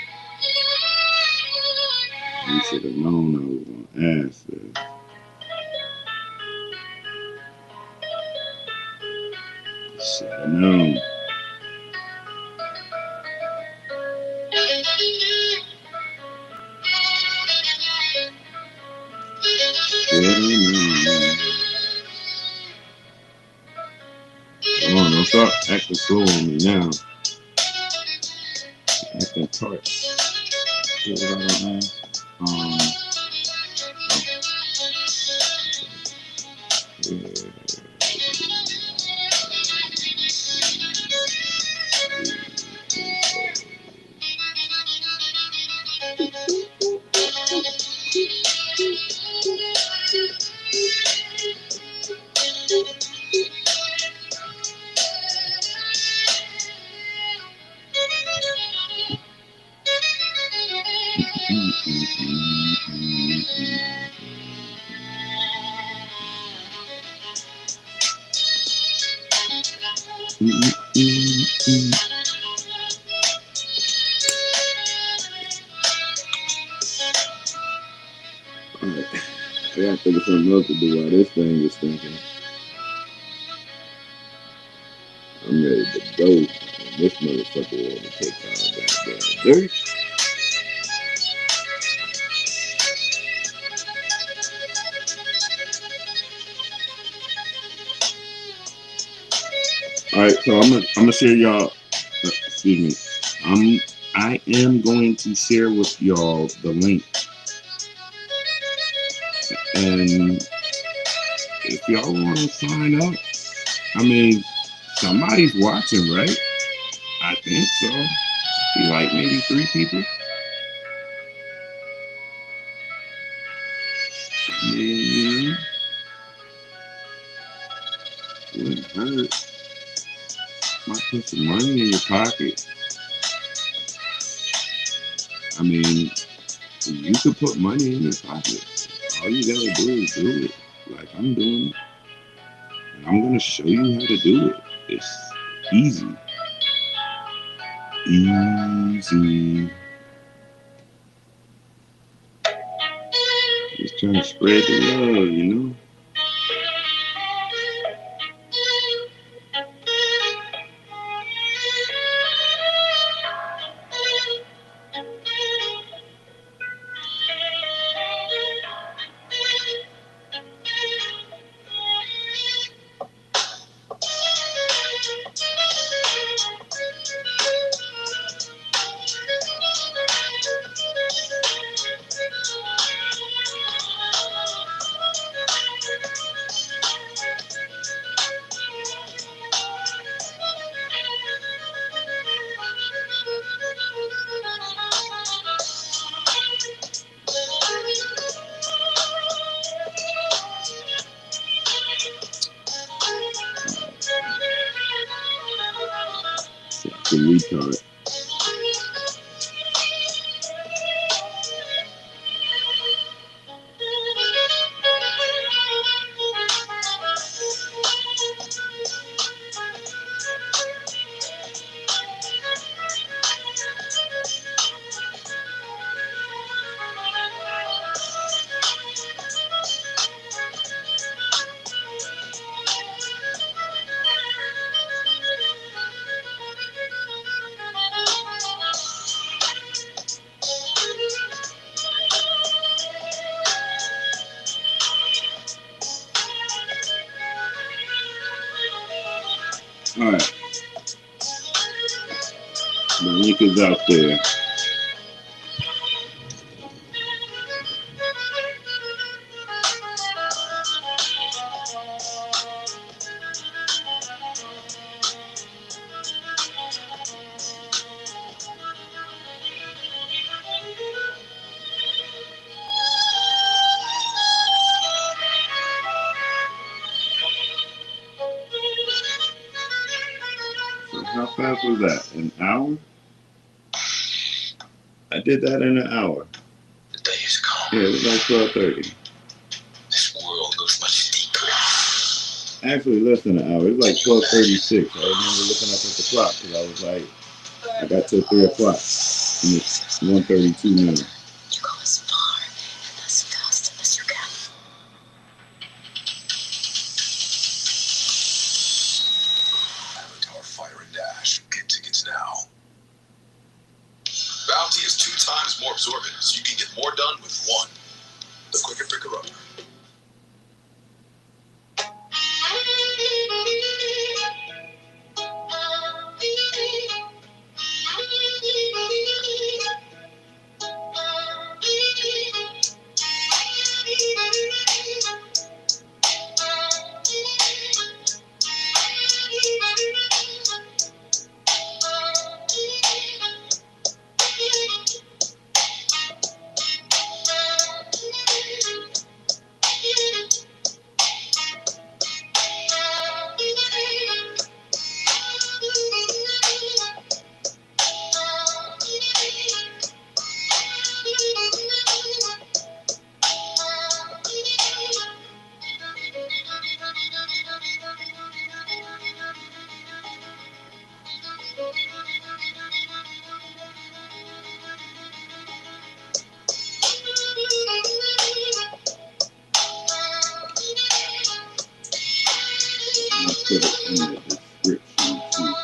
You should have known I was going to ask this. You should have known. Come on, don't start acting slow on me now. Acting tart. What was I gonna ask? Alright, I gotta think of something else to do while this thing is thinking. I'm ready to go. And this motherfucker want to take all that damn dirt. Alright, so I'm gonna share y'all. Excuse me. I am going to share with y'all the link. And if y'all want to sign up, I mean, somebody's watching, right? I think so. Be like maybe 3 people. Yeah. Wouldn't hurt. Might put some money in your pocket. I mean, you could put money in your pocket. All you gotta do is do it. Like I'm doing it. And I'm gonna show you how to do it. It's easy. Easy. Just trying to spread the love, you know? The retard. All right. The link is out there. So how fast was that? An hour? I did that in an hour. The day is come. Yeah, it was like 12:30. This world goes much deeper. Actually, less than an hour. It was like 12:36. I remember looking up at the clock because I was like, I got till 3 o'clock, and it's 1:32 now. You go as far and as fast as you can. Avatar Fire and Dash. Get tickets now. Bounty is 2 times more absorbent, so you can get more done with one. The quicker picker up. I'll put it in the description too.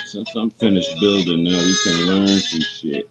Since I'm finished building now, we can learn some shit.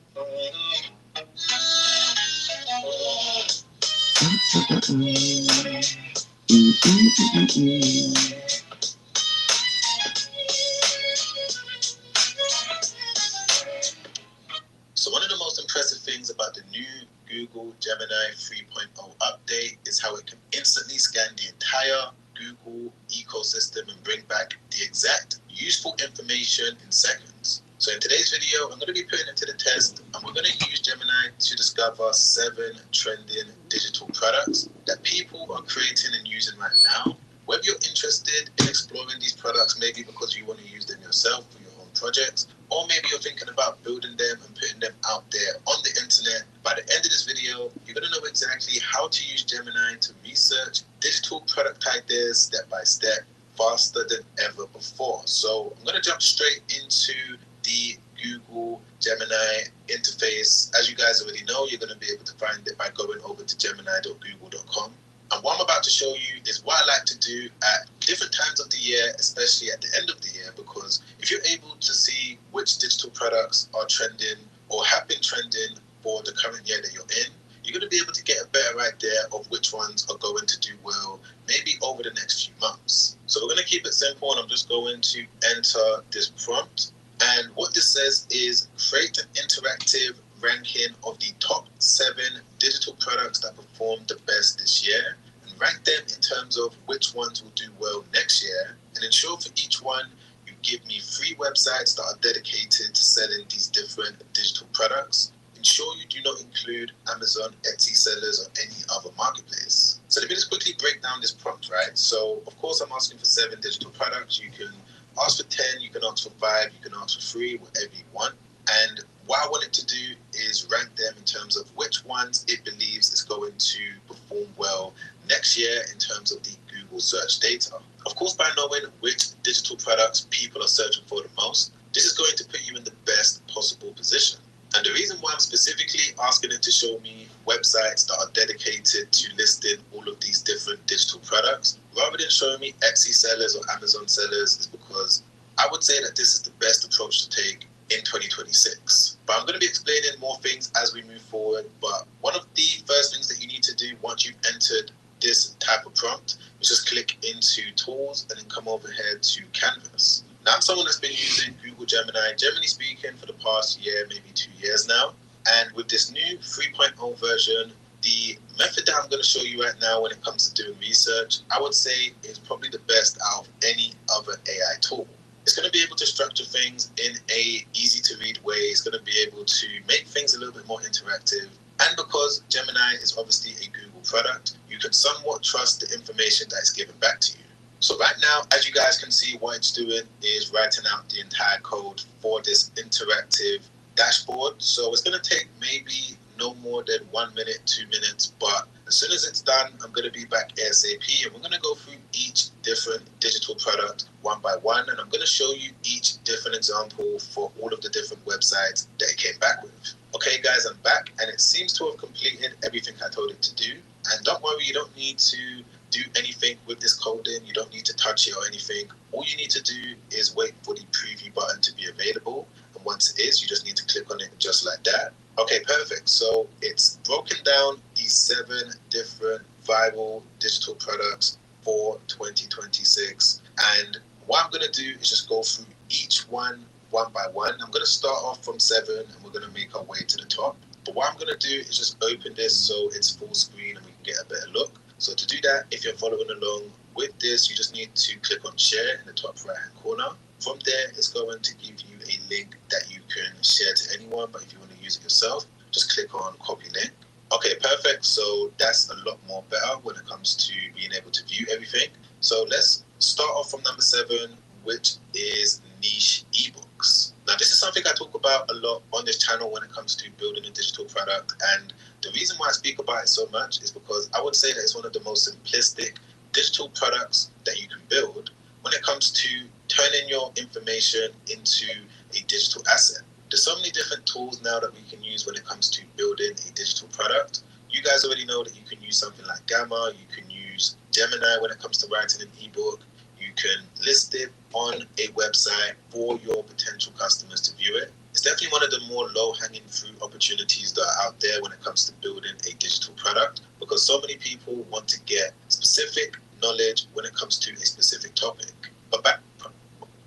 So one of the most impressive things about the new Google Gemini 3.0 update is how it can instantly scan the entire Google ecosystem and bring back the exact useful information in seconds. So in today's video, I'm going to be putting it to the test, and we're going to use Gemini to discover 7 trending digital products that people are creating and using right now. Whether you're interested in exploring these products, maybe because you want to use them yourself for your own projects, or maybe you're thinking about building them and putting them out there on the internet, by the end of this video, you're going to know exactly how to use Gemini to research digital product ideas step by step, faster than ever before. So I'm going to jump straight into the Google Gemini interface. As you guys already know, you're going to be able to find it by going over to gemini.google.com. And what I'm about to show you is what I like to do at different times of the year, especially at the end of the year, because if you're able to see which digital products are trending or have been trending for the current year that you're in, you're going to be able to get a better idea of which ones are going to do well, maybe over the next few months. So we're going to keep it simple, and I'm just going to enter this prompt. And what this says is create an interactive ranking of the top 7 digital products that performed the best this year, and rank them in terms of which ones will do well next year, and ensure for each one you give me 3 websites that are dedicated to selling these different digital products. Ensure you do not include Amazon, Etsy sellers, or any other marketplace. So let me just quickly break down this prompt, right? So of course I'm asking for 7 digital products. You can ask for 10, you can ask for 5, you can ask for 3, whatever you want. And what I want it to do is rank them in terms of which ones it believes is going to perform well next year in terms of the Google search data. Of course, by knowing which digital products people are searching for the most, this is going to put you in the best possible position. And the reason why I'm specifically asking it to show me websites that are dedicated to listing all of these different digital products, rather than showing me Etsy sellers or Amazon sellers, is because I would say that this is the best approach to take in 2026. But I'm going to be explaining more things as we move forward. But one of the first things that you need to do once you've entered this type of prompt is just click into Tools and then come over here to Canvas. Now, I'm someone that's been using Google Gemini, generally speaking, for the past year, maybe 2 years now. And with this new 3.0 version, the method that I'm going to show you right now when it comes to doing research, I would say is probably the best out of any other AI tool. It's going to be able to structure things in a easy to read way. It's going to be able to make things a little bit more interactive. And because Gemini is obviously a Google product, you can somewhat trust the information that is given back to you. So right now, as you guys can see, what it's doing is writing out the entire code for this interactive dashboard. So it's going to take maybe no more than 1 minute, 2 minutes, but as soon as it's done, I'm going to be back ASAP, and we're going to go through each different digital product one by one, and I'm going to show you each different example for all of the different websites that it came back with. Okay guys, I'm back, and it seems to have completed everything I told it to do. And don't worry, you don't need to do anything with this coding. You don't need to touch it or anything. All you need to do is wait for the preview button to be available. And once it is, you just need to click on it just like that. Okay, perfect. So it's broken down these 7 different viral digital products for 2026. And what I'm going to do is just go through each one by one. I'm going to start off from 7 and we're going to make our way to the top. But what I'm going to do is just open this so it's full screen and we can get a better look. So to do that, if you're following along with this, you just need to click on share in the top right hand corner. From there, it's going to give you a link that you can share to anyone, but if you want to use it yourself, just click on copy link. Okay, perfect. So that's a lot more better when it comes to being able to view everything. So let's start off from number 7, which is niche ebooks. Now, this is something I talk about a lot on this channel when it comes to building a digital product. And the reason why I speak about it so much is because I would say that it's one of the most simplistic digital products that you can build when it comes to turning your information into a digital asset. There's so many different tools now that we can use when it comes to building a digital product. You guys already know that you can use something like Gamma, you can use Gemini when it comes to writing an ebook, You can list it on a website for your potential customers to view it. It's definitely one of the more low-hanging fruit opportunities that are out there when it comes to building a digital product, because so many people want to get specific knowledge when it comes to a specific topic. But back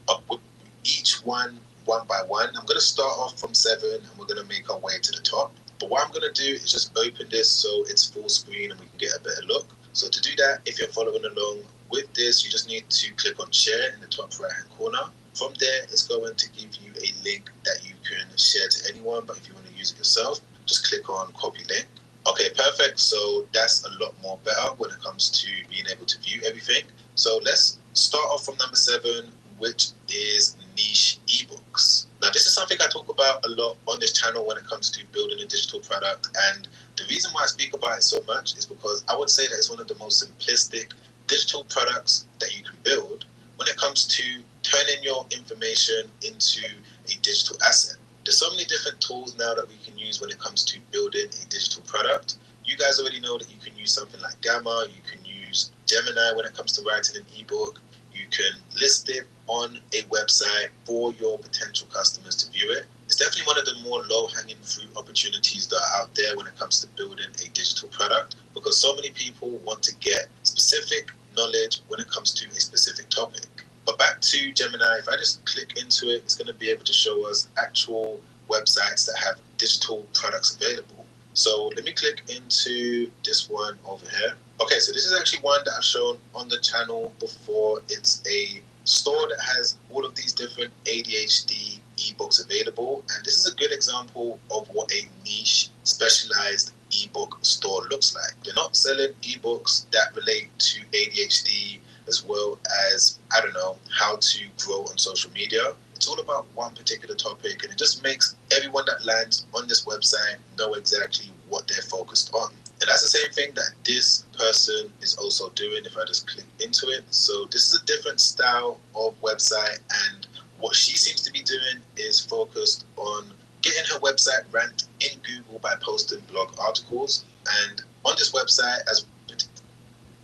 up with each one by one. I'm going to start off from 7 and we're going to make our way to the top. But what I'm going to do is just open this so it's full screen and we can get a better look. So to do that, if you're following along with this, you just need to click on share in the top right hand corner. From there, it's going to give you a link that you can share to anyone, but if you want to use it yourself, just click on copy link. Okay, perfect. So that's a lot more better when it comes to being able to view everything. So let's start off from number 7, which is niche ebooks. Now, this is something I talk about a lot on this channel when it comes to building a digital product. And the reason why I speak about it so much is because I would say that it's one of the most simplistic digital products that you can build when it comes to turning your information into a digital asset. There's so many different tools now that we can use when it comes to building a digital product. You guys already know that you can use something like Gamma, you can use Gemini when it comes to writing an ebook. You can list it on a website for your potential customers to view it. It's definitely one of the more low-hanging fruit opportunities that are out there when it comes to building a digital product, because so many people want to get specific knowledge when it comes to a specific topic. But back to Gemini, if I just click into it, it's going to be able to show us actual websites that have digital products available. So let me click into this one over here. Okay, so this is actually one that I've shown on the channel before. It's a store that has all of these different ADHD ebooks available. And this is a good example of what a niche specialized ebook store looks like. They're not selling ebooks that relate to ADHD as well as, I don't know, how to grow on social media. It's all about one particular topic, and it just makes everyone that lands on this website know exactly what they're focused on. And that's the same thing that this person is also doing if I just click into it. So this is a different style of website, and what she seems to be doing is focused on getting her website ranked in Google by posting blog articles. And on this website, as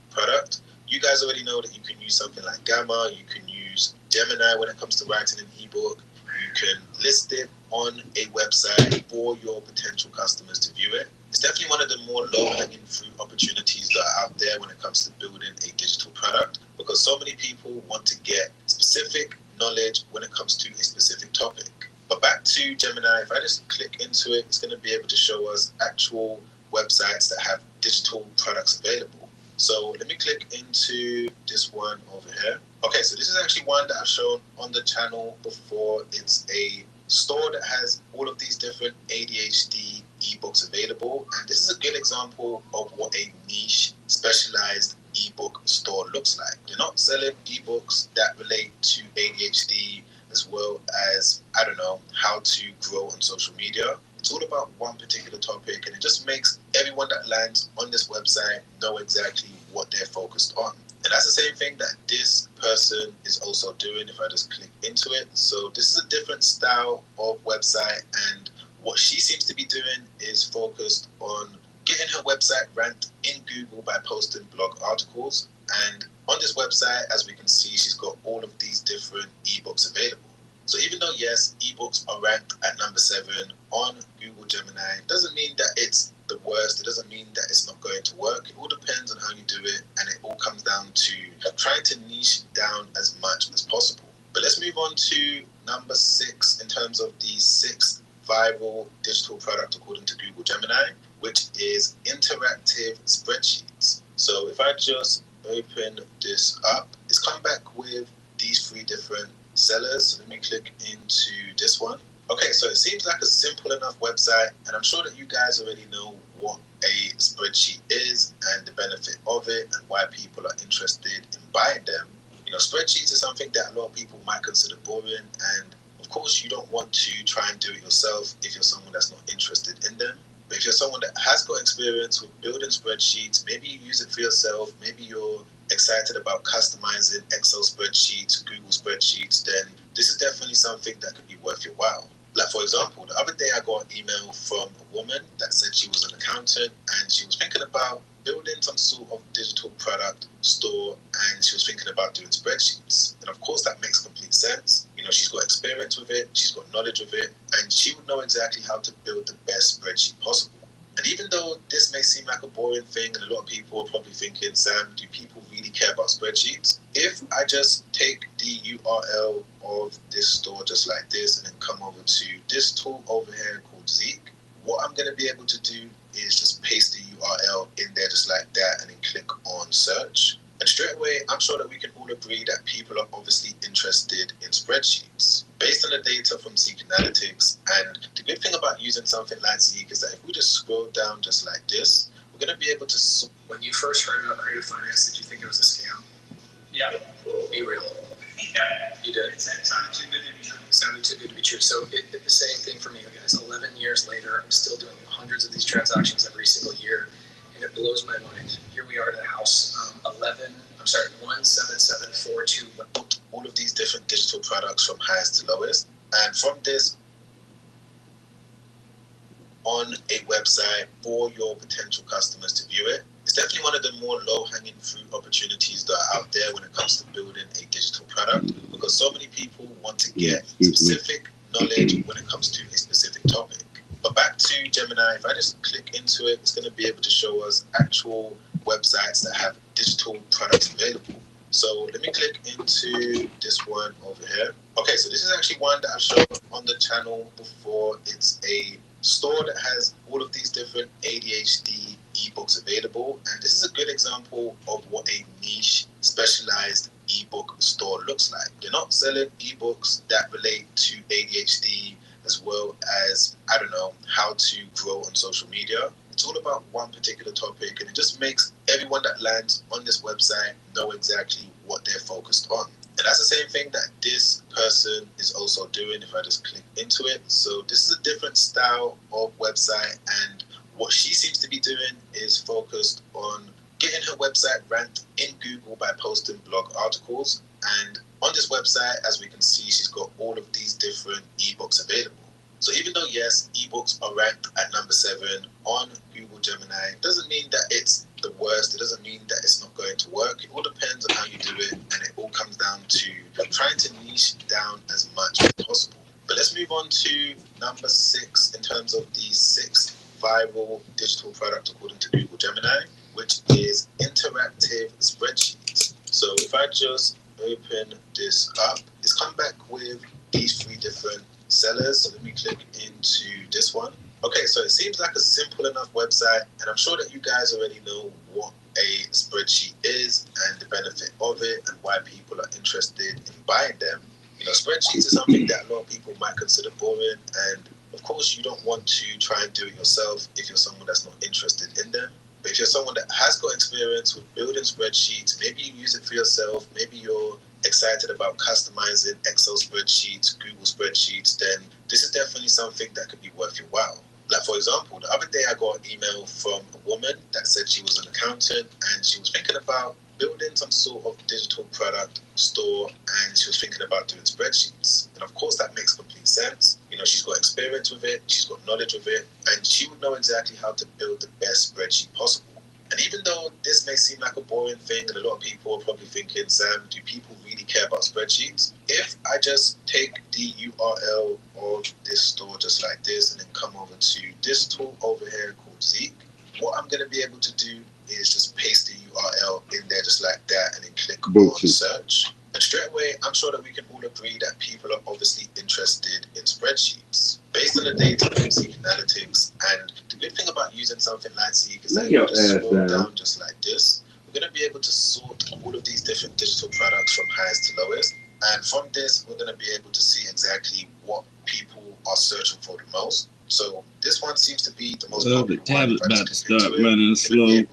product, you guys already know that you can use something like Gamma, you can use Gemini when it comes to writing an ebook. You can list it on a website for your potential customers to view it. It's definitely one of the more low-hanging fruit opportunities that are out there when it comes to building a digital product, because so many people want to get specific knowledge when it comes to a specific topic. But back to Gemini, if I just click into it, it's going to be able to show us actual websites that have digital products available. So let me click into this one over here. Okay, so this is actually one that I've shown on the channel before. It's a store that has all of these different ADHD ebooks available. And this is a good example of what a niche specialized ebook store looks like. They're not selling ebooks that relate to ADHD as well as, I don't know, how to grow on social media. It's all about one particular topic, and it just makes everyone that lands on this website know exactly what they're focused on. And that's the same thing that this person is also doing if I just click into it. So this is a different style of website, and what she seems to be doing is focused on getting her website ranked in Google by posting blog articles. And on this website, as we can see, she's got all of these different ebooks available. So even though, yes, ebooks are ranked at number 7 on Google Gemini, it doesn't mean that it's the worst. It doesn't mean that it's not going to work. It all depends on how you do it, and it all comes down to trying to niche down as much as possible. But let's move on to number 6 in terms of the 6th viral digital product according to Google Gemini, which is interactive spreadsheets. So if I just open this up, it's come back with these 3 different sellers. So let me click into this one. Okay, so it seems like a simple enough website, and I'm sure that you guys already know what a spreadsheet is and the benefit of it and why people are interested in buying them. You know, spreadsheets is something that a lot of people might consider boring, and of course you don't want to try and do it yourself if you're someone that's not interested in them. But if you're someone that has got experience with building spreadsheets, maybe you use it for yourself, maybe you're excited about customizing Excel spreadsheets, Google spreadsheets, then this is definitely something that could be worth your while. Like, for example, the other day I got an email from a woman that said she was an accountant and she was thinking about building some sort of digital product store, and she was thinking about doing spreadsheets. And of course, that makes complete sense. You know, she's got experience with it, she's got knowledge of it, and she would know exactly how to build the best spreadsheet possible. And even though this may seem like a boring thing, and a lot of people are probably thinking, Sam, do people really care about spreadsheets? If I just take the URL of this store just like this and then come over to this tool over here called Zeek, what I'm going to be able to do is just paste the URL in there just like that and then click on search. And straight away, I'm sure that we can all agree that people are obviously interested in spreadsheets. Based on the data from Zeek Analytics, and the good thing about using something like Zeek is that if we just scroll down just like this, we're going to be able to... When you first heard about creative finance, did you think it was a scam? Yeah. Be real. Yeah. You did? It sounded too good to be true. It sounded too good to be true. So the same thing for me, guys. 11 years later, I'm still doing hundreds of these transactions every single year, and it blows my mind. Here we are at the house, 17742. All of these different digital products from highest to lowest. And from this, on a website for your potential customers to view it. It's definitely one of the more low-hanging fruit opportunities that are out there when it comes to building a digital product, because so many people want to get specific knowledge when it comes to a specific topic. But back to Gemini, if I just click into it, it's going to be able to show us actual websites that have digital products available. So let me click into this one over here. Okay, so this is actually one that I've shown on the channel before. It's a store that has all of these different ADHD ebooks available, and this is a good example of what a niche specialized ebook store looks like. They're not selling ebooks that relate to ADHD as well as, I don't know, how to grow on social media. It's all about one particular topic, and it just makes everyone that lands on this website know exactly what they're focused on. And that's the same thing that this person is also doing if I just click into it. So this is a different style of website, and what she seems to be doing is focused on getting her website ranked in Google by posting blog articles. And on this website, as we can see, she's got all of these different ebooks available. So even though, yes, ebooks are ranked at number 7 on Google Gemini, it doesn't mean that it's the worst. It doesn't mean that it's not going to work. It all depends on how you do it, and it all comes down to trying to niche down as much as possible. But let's move on to number 6 in terms of the 6th viral digital product according to Google Gemini, which is interactive spreadsheets. So if I just open this up, it's come back with these 3 different sellers. So let me click into this one. Okay, so it seems like a simple enough website, and I'm sure that you guys already know what a spreadsheet is and the benefit of it and why people are interested in buying them. You know, spreadsheets is something that a lot of people might consider boring, and of course you don't want to try and do it yourself if you're someone that's not interested in them. But if you're someone that has got experience with building spreadsheets, maybe you use it for yourself, maybe you're excited about customizing Excel spreadsheets, Google spreadsheets, then this is definitely something that could be worth your while. Like, for example, the other day I got an email from a woman that said she was an accountant and she was thinking about building some sort of digital product store, and she was thinking about doing spreadsheets. And of course that makes complete sense. You know, she's got experience with it, she's got knowledge of it, and she would know exactly how to build the best spreadsheet possible. And even though this may seem like a boring thing, and a lot of people are probably thinking, Sam, do people really care about spreadsheets? If I just take the URL of this store just like this and then come over to this tool over here called Zeek, what I'm going to be able to do is just paste the URL in there just like that and then click on search. And straight away, I'm sure that we can all agree that people are obviously interested in spreadsheets. Based on the data from Zeek Analytics, and the good thing about using something like Zeek is that you just scroll down just like this. We're going to be able to sort all of these different digital products from highest to lowest. And from this, we're going to be able to see exactly what people are searching for the most. So this one seems to be the most popular the tablet one. about to start running slow. I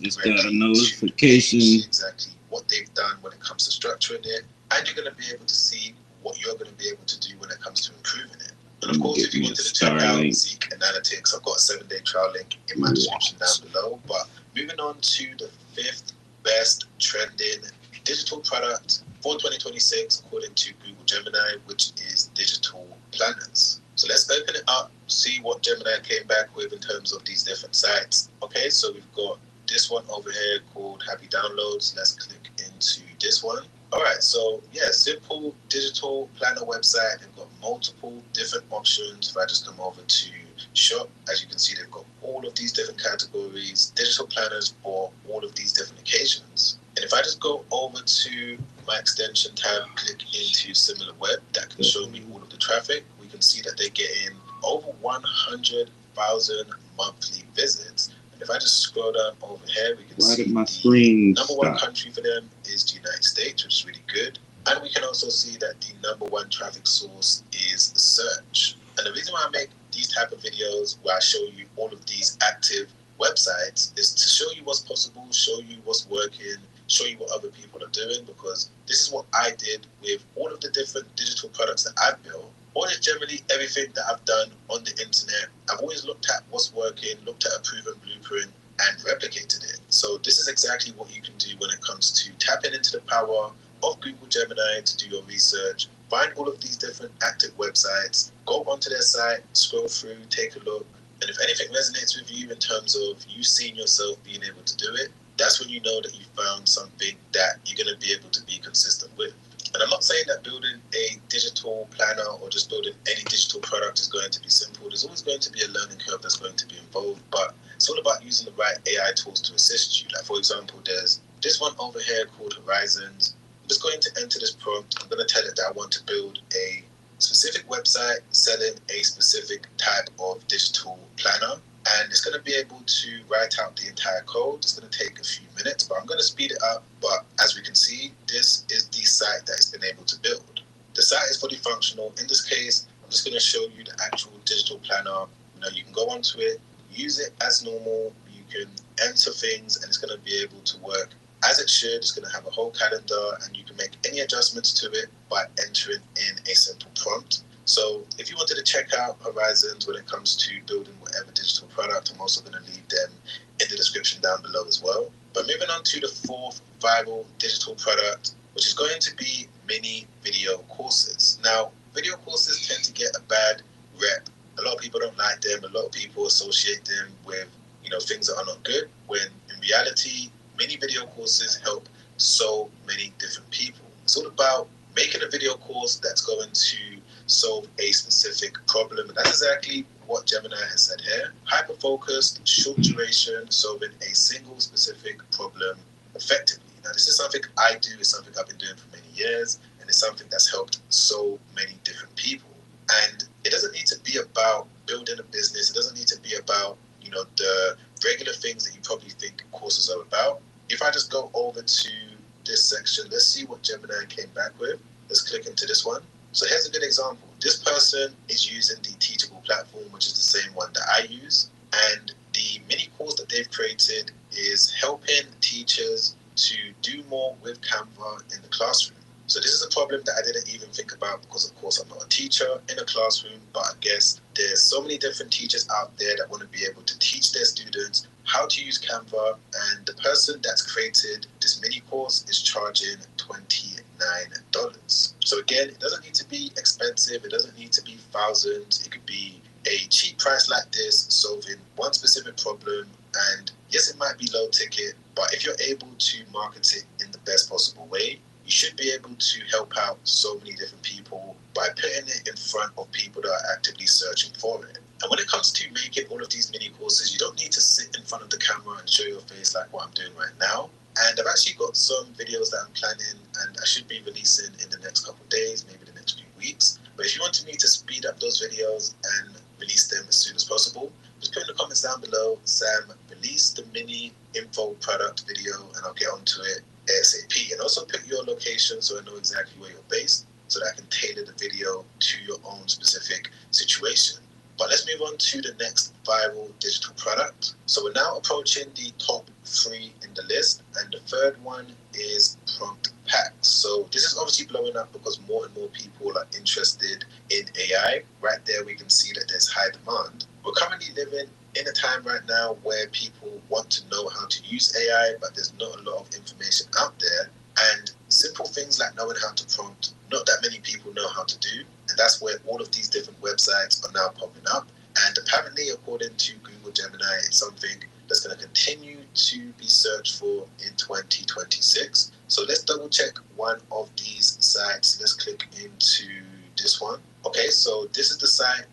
just got a notification. Exactly what they've done when it comes to structuring it, and you're going to be able to see what you're going to be able to do when it comes to improving it. And of course, if you wanted to check out Zeek Analytics, I've got a 7-day trial link in my description down below. But moving on to the 5th best trending digital product for 2026 according to Google Gemini, which is digital planners. So let's open it up, see what Gemini came back with in terms of these different sites. Okay, so we've got this one over here called Happy Downloads. Let's click into this one. All right, so yeah, simple digital planner website. They've got multiple different options. If I just come over to shop, as you can see, they've got all of these different categories, digital planners for all of these different occasions. And if I just go over to my extension tab, click into similar web, that can show me all of the traffic. We can see that they're getting over 100,000 monthly visits. And if I just scroll down over here, we can see the number one country for them is the United States, which is really good. And we can also see that the number one traffic source is search. And the reason why I make these type of videos where I show you all of these active websites is to show you what's possible, show you what's working, show you what other people are doing, because this is what I did with all of the different digital products that I've built. Or just generally everything that I've done on the internet. I've always looked at what's working, looked at a proven blueprint, and replicated it. So this is exactly what you can do when it comes to tapping into the power of Google Gemini to do your research. Find all of these different active websites, go onto their site, scroll through, take a look, and if anything resonates with you in terms of you seeing yourself being able to do it, that's when you know that you found something that you're going to be able to be consistent with. And I'm not saying that building a digital planner or just building any digital product is going to be simple. There's always going to be a learning curve that's going to be involved, but it's all about using the right AI tools to assist you. Like, for example, there's this one over here called Horizons. I'm just going to enter this prompt. I'm going to tell it that I want to build a specific website selling a specific type of digital planner. And it's going to be able to write out the entire code. It's going to take a few minutes, but I'm going to speed it up. But as we can see, this is the site that it's been able to build. The site is fully functional. In this case, I'm just going to show you the actual digital planner. You can go onto it, use it as normal. You can enter things, and it's going to be able to work as it should. It's going to have a whole calendar, and you can make any adjustments to it by entering in a simple prompt. So if you wanted to check out Horizons when it comes to building whatever digital product, I'm also going to leave them in the description down below as well. But moving on to the fourth viral digital product, which is going to be mini video courses. Now, video courses tend to get a bad rep. A lot of people don't like them. A lot of people associate them with, things that are not good, when in reality, mini video courses help so many different people. It's all about making a video course that's going to solve a specific problem. And that's exactly what Gemini has said here. Hyper-focused, short duration, solving a single specific problem effectively. Now, this is something I do. It's something I've been doing for many years, and it's something that's helped so many different people. And it doesn't need to be about building a business. It doesn't need to be about, the regular things that you probably think courses are about. If I just go over to this section, let's see what Gemini came back with. Let's click into this one. So here's a good example. This person is using the Teachable platform, which is the same one that I use. And the mini course that they've created is helping teachers to do more with Canva in the classroom. So this is a problem that I didn't even think about because, of course, I'm not a teacher in a classroom, but I guess there's so many different teachers out there that want to be able to teach their students how to use Canva, and the person that's created this mini course is charging $29. So again, it doesn't need to be expensive. It doesn't need to be thousands. It could be a cheap price like this, solving one specific problem. And yes, it might be low ticket, but if you're able to market it in the best possible way, you should be able to help out so many different people by putting it in front of people that are actively searching for it. And when it comes to making all of these mini courses, you don't need to sit in front of the camera and show your face like what I'm doing right now. And I've actually got some videos that I'm planning, and I should be releasing in the next couple of days, maybe the next few weeks. But if you wanted me to speed up those videos and release them as soon as possible, just put in the comments down below, Sam, release the mini info product video, and I'll get onto it ASAP. And also put your location so I know exactly where you're based, so that I can tailor the video to your own specific situation. But let's move on to the next viral digital product. So we're now approaching the top 3 in the list, and the third one is prompt packs. So this is obviously blowing up because more and more people are interested in AI. Right there we can see that there's high demand. We're currently living in a time right now where people want to know how to use AI, but there's not a lot of information out there. And simple things like knowing how to prompt, not that many people know how to do. And that's where all of these different websites are now popping up. And apparently, according to Google Gemini, it's something that's going to continue to be searched for in 2026. So let's double check one of these sites. Let's click into this one. Okay, so this is the site.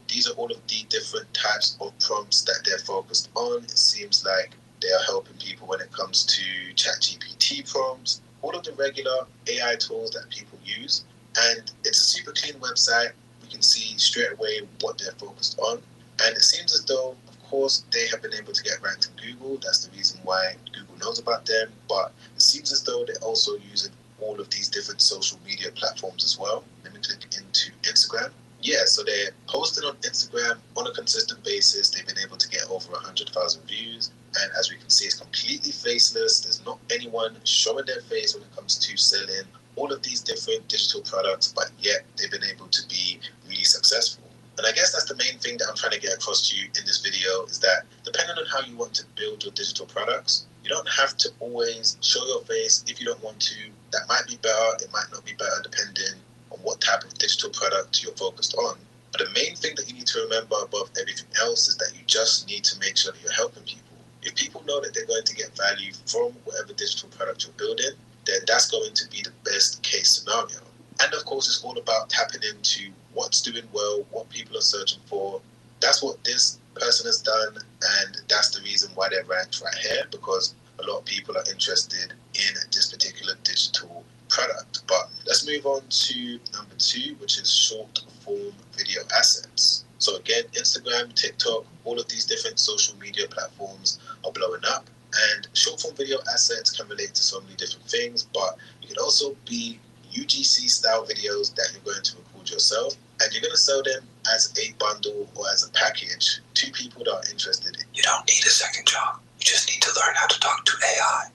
These are all of the different types of prompts that they're focused on. It seems like they are helping people when it comes to ChatGPT prompts, all of the regular AI tools that people use. And it's a super clean website. We can see straight away what they're focused on. And it seems as though, of course, they have been able to get ranked in Google. That's the reason why Google knows about them. But it seems as though they're also using all of these different social media platforms as well. Let me click into Instagram. Yeah, so they're posting on Instagram on a consistent basis. They've been able to get over 100,000 views. And as we can see, it's completely faceless. There's not anyone showing their face when it comes to selling all of these different digital products, but yet they've been able to be really successful. And I guess that's the main thing that I'm trying to get across to you in this video, is that depending on how you want to build your digital products, you don't have to always show your face if you don't want to. That might be better, it might not be better, depending on what type of digital product you're focused on. But the main thing that you need to remember above everything else is that you just need to make sure that you're helping people. If people know that they're going to get value from whatever digital product you're building, then that's going to be the best case scenario. And of course, it's all about tapping into what's doing well, what people are searching for. That's what this person has done, and that's the reason why they're ranked right here, because a lot of people are interested in this particular digital product. But let's move on to number 2, which is short form video assets. So again, Instagram, TikTok, all of these different social media platforms are blowing up, and short form video assets can relate to so many different things, but it can also be UGC style videos that you're going to record yourself, and you're going to sell them as a bundle or as a package to people that are interested in. You don't need a second job. You just need to learn how to talk to AI.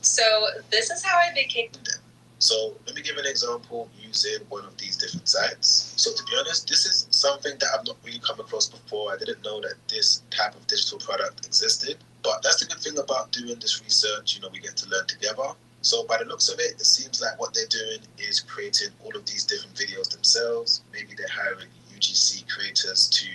So this is how I became. So let me give an example using one of these different sites. So to be honest, this is something that I've not really come across before. I didn't know that this type of digital product existed. But that's the good thing about doing this research. We get to learn together. So by the looks of it, it seems like what they're doing is creating all of these different videos themselves. Maybe they're hiring UGC creators to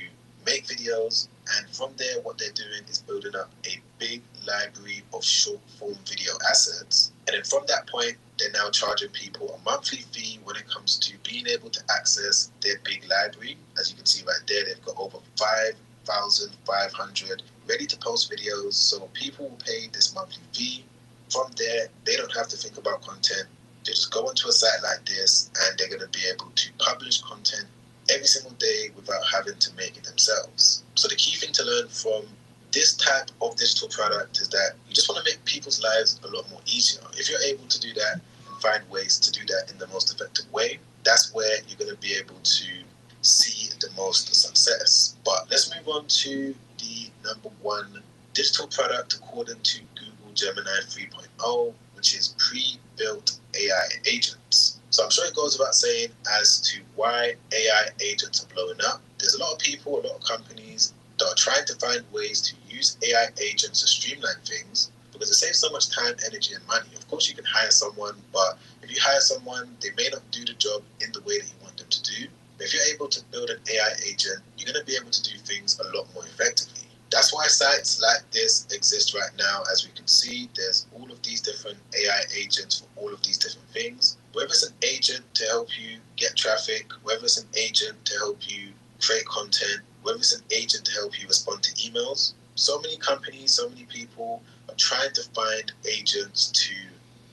make videos. And from there, what they're doing is building up a big library of short form video assets. And then from that point, they're now charging people a monthly fee when it comes to being able to access their big library. As you can see right there, they've got over 5,500 ready to post videos. So people will pay this monthly fee. From there, they don't have to think about content. They just go onto a site like this and they're going to be able to publish content every single day without having to make it themselves. So the key thing to learn from this type of digital product is that you just want to make people's lives a lot more easier. If you're able to do that and find ways to do that in the most effective way, that's where you're going to be able to see the most success. But let's move on to the number 1 digital product according to Google Gemini 3.0, which is pre-built AI agents. So I'm sure it goes without saying as to why AI agents are blowing up. There's a lot of people, a lot of companies that are trying to find ways to use AI agents to streamline things because it saves so much time, energy, and money. Of course, you can hire someone, but if you hire someone, they may not do the job in the way that you want them to do. But if you're able to build an AI agent, you're going to be able to do things a lot more effectively. That's why sites like this exist right now. As we can see, there's all of these different AI agents for all of these different things. Whether it's an agent to help you get traffic, whether it's an agent to help you create content, whether it's an agent to help you respond to emails. So many companies, so many people are trying to find agents to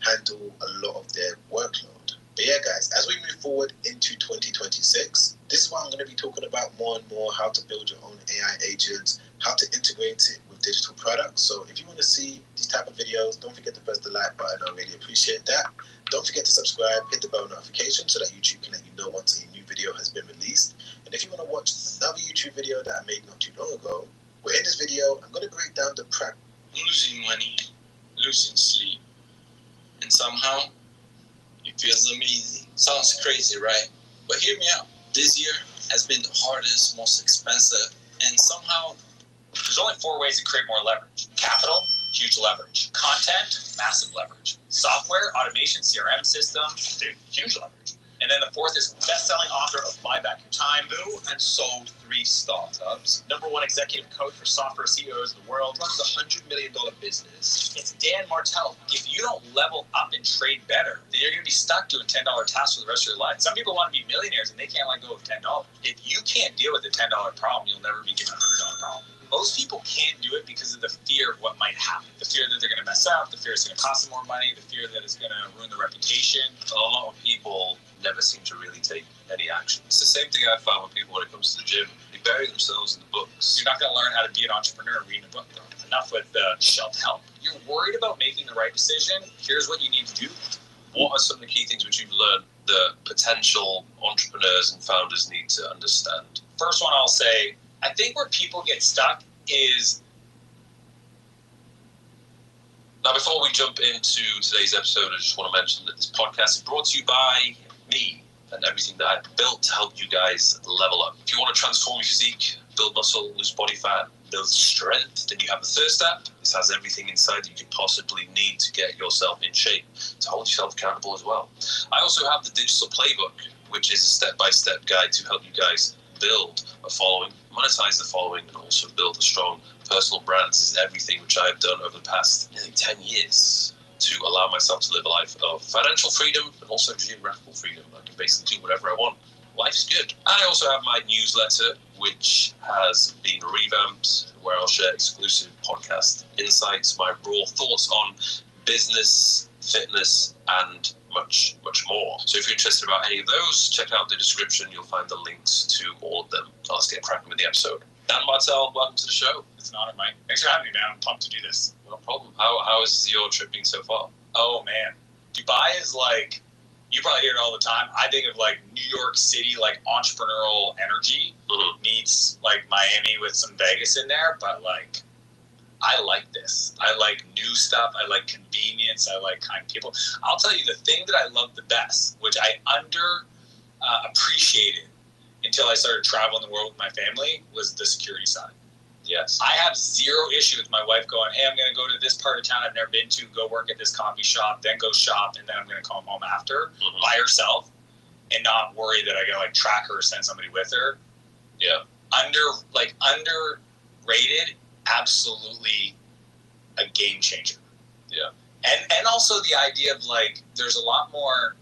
handle a lot of their workload. But yeah, guys, as we move forward into 2026, this is what I'm going to be talking about more and more, how to build your own AI agents, how to integrate it with digital products. So if you want to see these type of videos, don't forget to press the like button. I really appreciate that. Don't forget to subscribe, hit the bell notification so that YouTube can let you know once a new video has been released. And if you want to watch another YouTube video that I made not too long ago, well, in this video, I'm going to break down the losing money, losing sleep, and somehow it feels amazing. Sounds crazy, right? But hear me out. This year has been the hardest, most expensive, and somehow there's only 4 ways to create more leverage. Capital, huge leverage. Content, massive leverage. Software, automation, CRM system, dude, huge leverage. And then the fourth is best-selling author of Buy Back Your Time. Who and sold 3 startups. #1 executive coach for software CEOs in the world. Runs a $100 million business. It's Dan Martell. If you don't level up and trade better, then you're going to be stuck doing $10 tasks for the rest of your life. Some people want to be millionaires and they can't let go of $10. If you can't deal with a $10 problem, you'll never be given a $100 problem. Most people can't do it because of the fear of what might happen. The fear that they're going to mess up, the fear it's going to cost them more money, the fear that it's going to ruin their reputation. A lot of people never seem to really take any action. It's the same thing I found with people when it comes to the gym. They bury themselves in the books. You're not going to learn how to be an entrepreneur reading a book, though. Enough with the shelf help. You're worried about making the right decision. Here's what you need to do. What are some of the key things which you've learned that potential entrepreneurs and founders need to understand? First one I'll say, I think where people get stuck is... Now, before we jump into today's episode, I just want to mention that this podcast is brought to you by me and everything that I've built to help you guys level up. If you want to transform your physique, build muscle, lose body fat, build strength, then you have the third step. This has everything inside that you could possibly need to get yourself in shape, to hold yourself accountable as well. I also have the digital playbook, which is a step-by-step guide to help you guys build a following, monetize the following, and also build a strong personal brand. This is everything which I have done over the past nearly 10 years to allow myself to live a life of financial freedom and also geographical freedom. I can basically do whatever I want. Life's good. I also have my newsletter, which has been revamped, where I'll share exclusive podcast insights, my raw thoughts on business, fitness, and much, much more. So if you're interested about any of those, check out the description. You'll find the links to all of them. Now let's get cracking with the episode. Dan Martell, welcome to the show. It's an honor, Mike. Thanks for having me, man. I'm pumped to do this. No problem. How is your trip been so far? Oh, man. Dubai is like, you probably hear it all the time. I think of like New York City, like entrepreneurial energy meets like Miami with some Vegas in there. But like, I like this. I like new stuff. I like convenience. I like kind people. I'll tell you the thing that I love the best, which I appreciated until I started traveling the world with my family, was the security side. Yes. I have zero issue with my wife going, hey, I'm going to go to this part of town I've never been to, go work at this coffee shop, then go shop, and then I'm going to come home after by herself and not worry that I got to like track her or send somebody with her. Yeah. Underrated, absolutely a game changer. Yeah. And also the idea of like, there's a lot more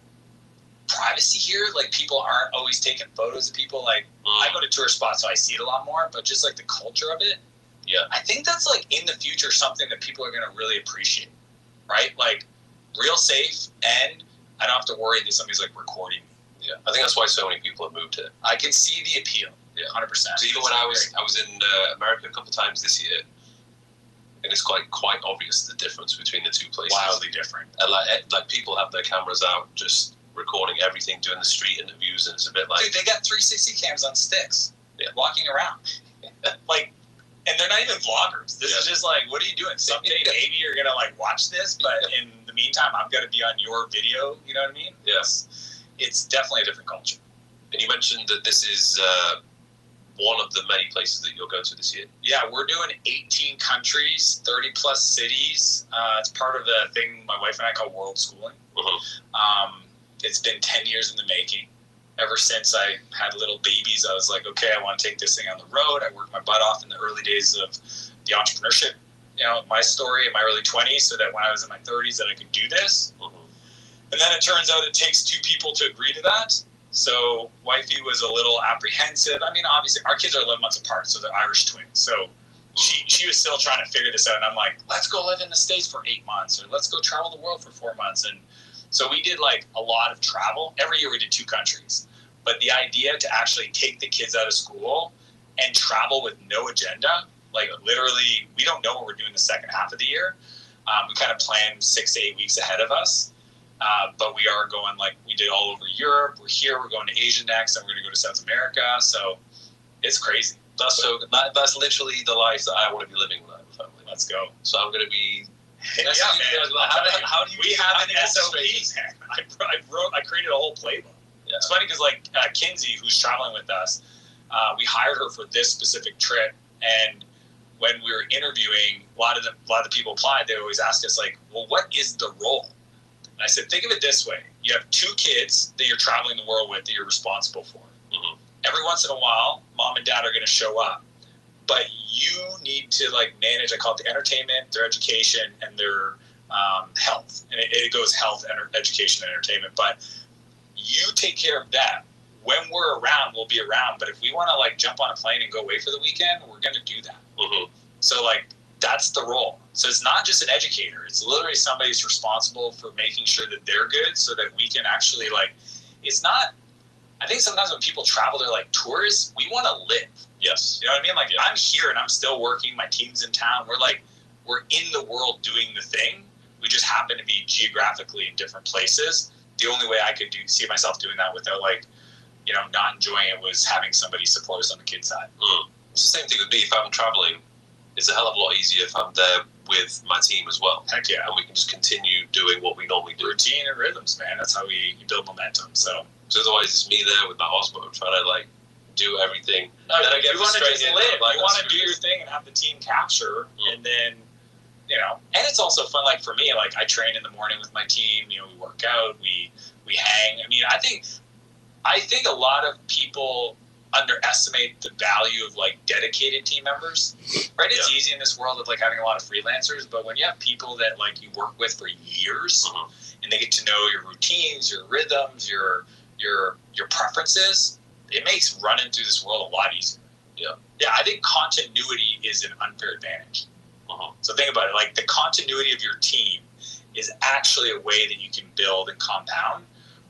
privacy here. Like people aren't always taking photos of people. Like I go to tourist spots, so I see it a lot more, but just like the culture of it. Yeah. I think that's like in the future, something that people are going to really appreciate, right? Like real safe. And I don't have to worry that somebody's like recording me. Yeah. I think that's why so many people have moved here. I can see the appeal. Yeah. 100%. So even when I was in America a couple of times this year, and it's quite obvious the difference between the two places. Wildly different. And like people have their cameras out, just recording everything, doing the street interviews, and it's a bit like... Dude, they got 360 cams on sticks, walking around. Like, and they're not even vloggers. This is just like, what are you doing? Someday maybe you're going to like watch this, but in the meantime, I'm going to be on your video, you know what I mean? Yes. It's definitely a different culture. And you mentioned that this is one of the many places that you'll go to this year. Yeah, we're doing 18 countries, 30 plus cities. It's part of the thing my wife and I call world schooling. It's been 10 years in the making. Ever since I had little babies, I was like, okay, I want to take this thing on the road. I worked my butt off in the early days of the entrepreneurship, my story in my early 20s, so that when I was in my 30s that I could do this. And then it turns out it takes 2 people to agree to that. So wifey was a little apprehensive. I mean, obviously, our kids are 11 months apart, so they're Irish twins. So she was still trying to figure this out. And I'm like, let's go live in the States for 8 months, or let's go travel the world for 4 months. And so we did like a lot of travel. Every year we did 2 countries. But the idea to actually take the kids out of school and travel with no agenda, like literally, we don't know what we're doing the second half of the year. We kind of planned 6 to 8 weeks ahead of us. But we are going, like, we did all over Europe. We're here. We're going to Asia next, and we're going to go to South America. So it's crazy. That's literally the life that I want to be living with my family. Let's go. So I'm going to be... man. How do we have an SOP? I created a whole playbook. Yeah. It's funny because like Kinsey, who's traveling with us, we hired her for this specific trip, and when we were interviewing, a lot of the people applied. They always asked us like, "Well, what is the role?" And I said, "Think of it this way: you have 2 kids that you're traveling the world with that you're responsible for. Mm-hmm. Every once in a while, mom and dad are going to show up, but you need to like manage. I call it the entertainment, their education, and their health. And it goes health, education, and entertainment. But you take care of that. When we're around, we'll be around. But if we want to like jump on a plane and go away for the weekend, we're going to do that. Mm-hmm. So like that's the role. So it's not just an educator. It's literally somebody who's responsible for making sure that they're good, so that we can actually like. It's not. I think sometimes when people travel, they're like tourists. We want to live. Yes. You know what I mean? Like I'm here and I'm still working. My team's in town. We're in the world doing the thing. We just happen to be geographically in different places. The only way I could see myself doing that without like, you know, not enjoying it was having somebody support us on the kid's side. It's the same thing with me. If I'm traveling, it's a hell of a lot easier if I'm there with my team as well. Heck yeah. And we can just continue doing what we normally do. Routine and rhythms, man. That's how you build momentum. So otherwise it's me there with my Osmo trying to like do everything. No, and then I get you want to just frustrated. live. Like, you want to do your thing and have the team capture, and then, you know, and it's also fun. Like for me, like I train in the morning with my team. You know, we work out, we hang. I mean, I think a lot of people underestimate the value of like dedicated team members. Right? It's easy in this world of like having a lot of freelancers, but when you have people that like you work with for years, and they get to know your routines, your rhythms, your preferences, it makes running through this world a lot easier. Yeah, I think continuity is an unfair advantage. So think about it, like the continuity of your team is actually a way that you can build and compound,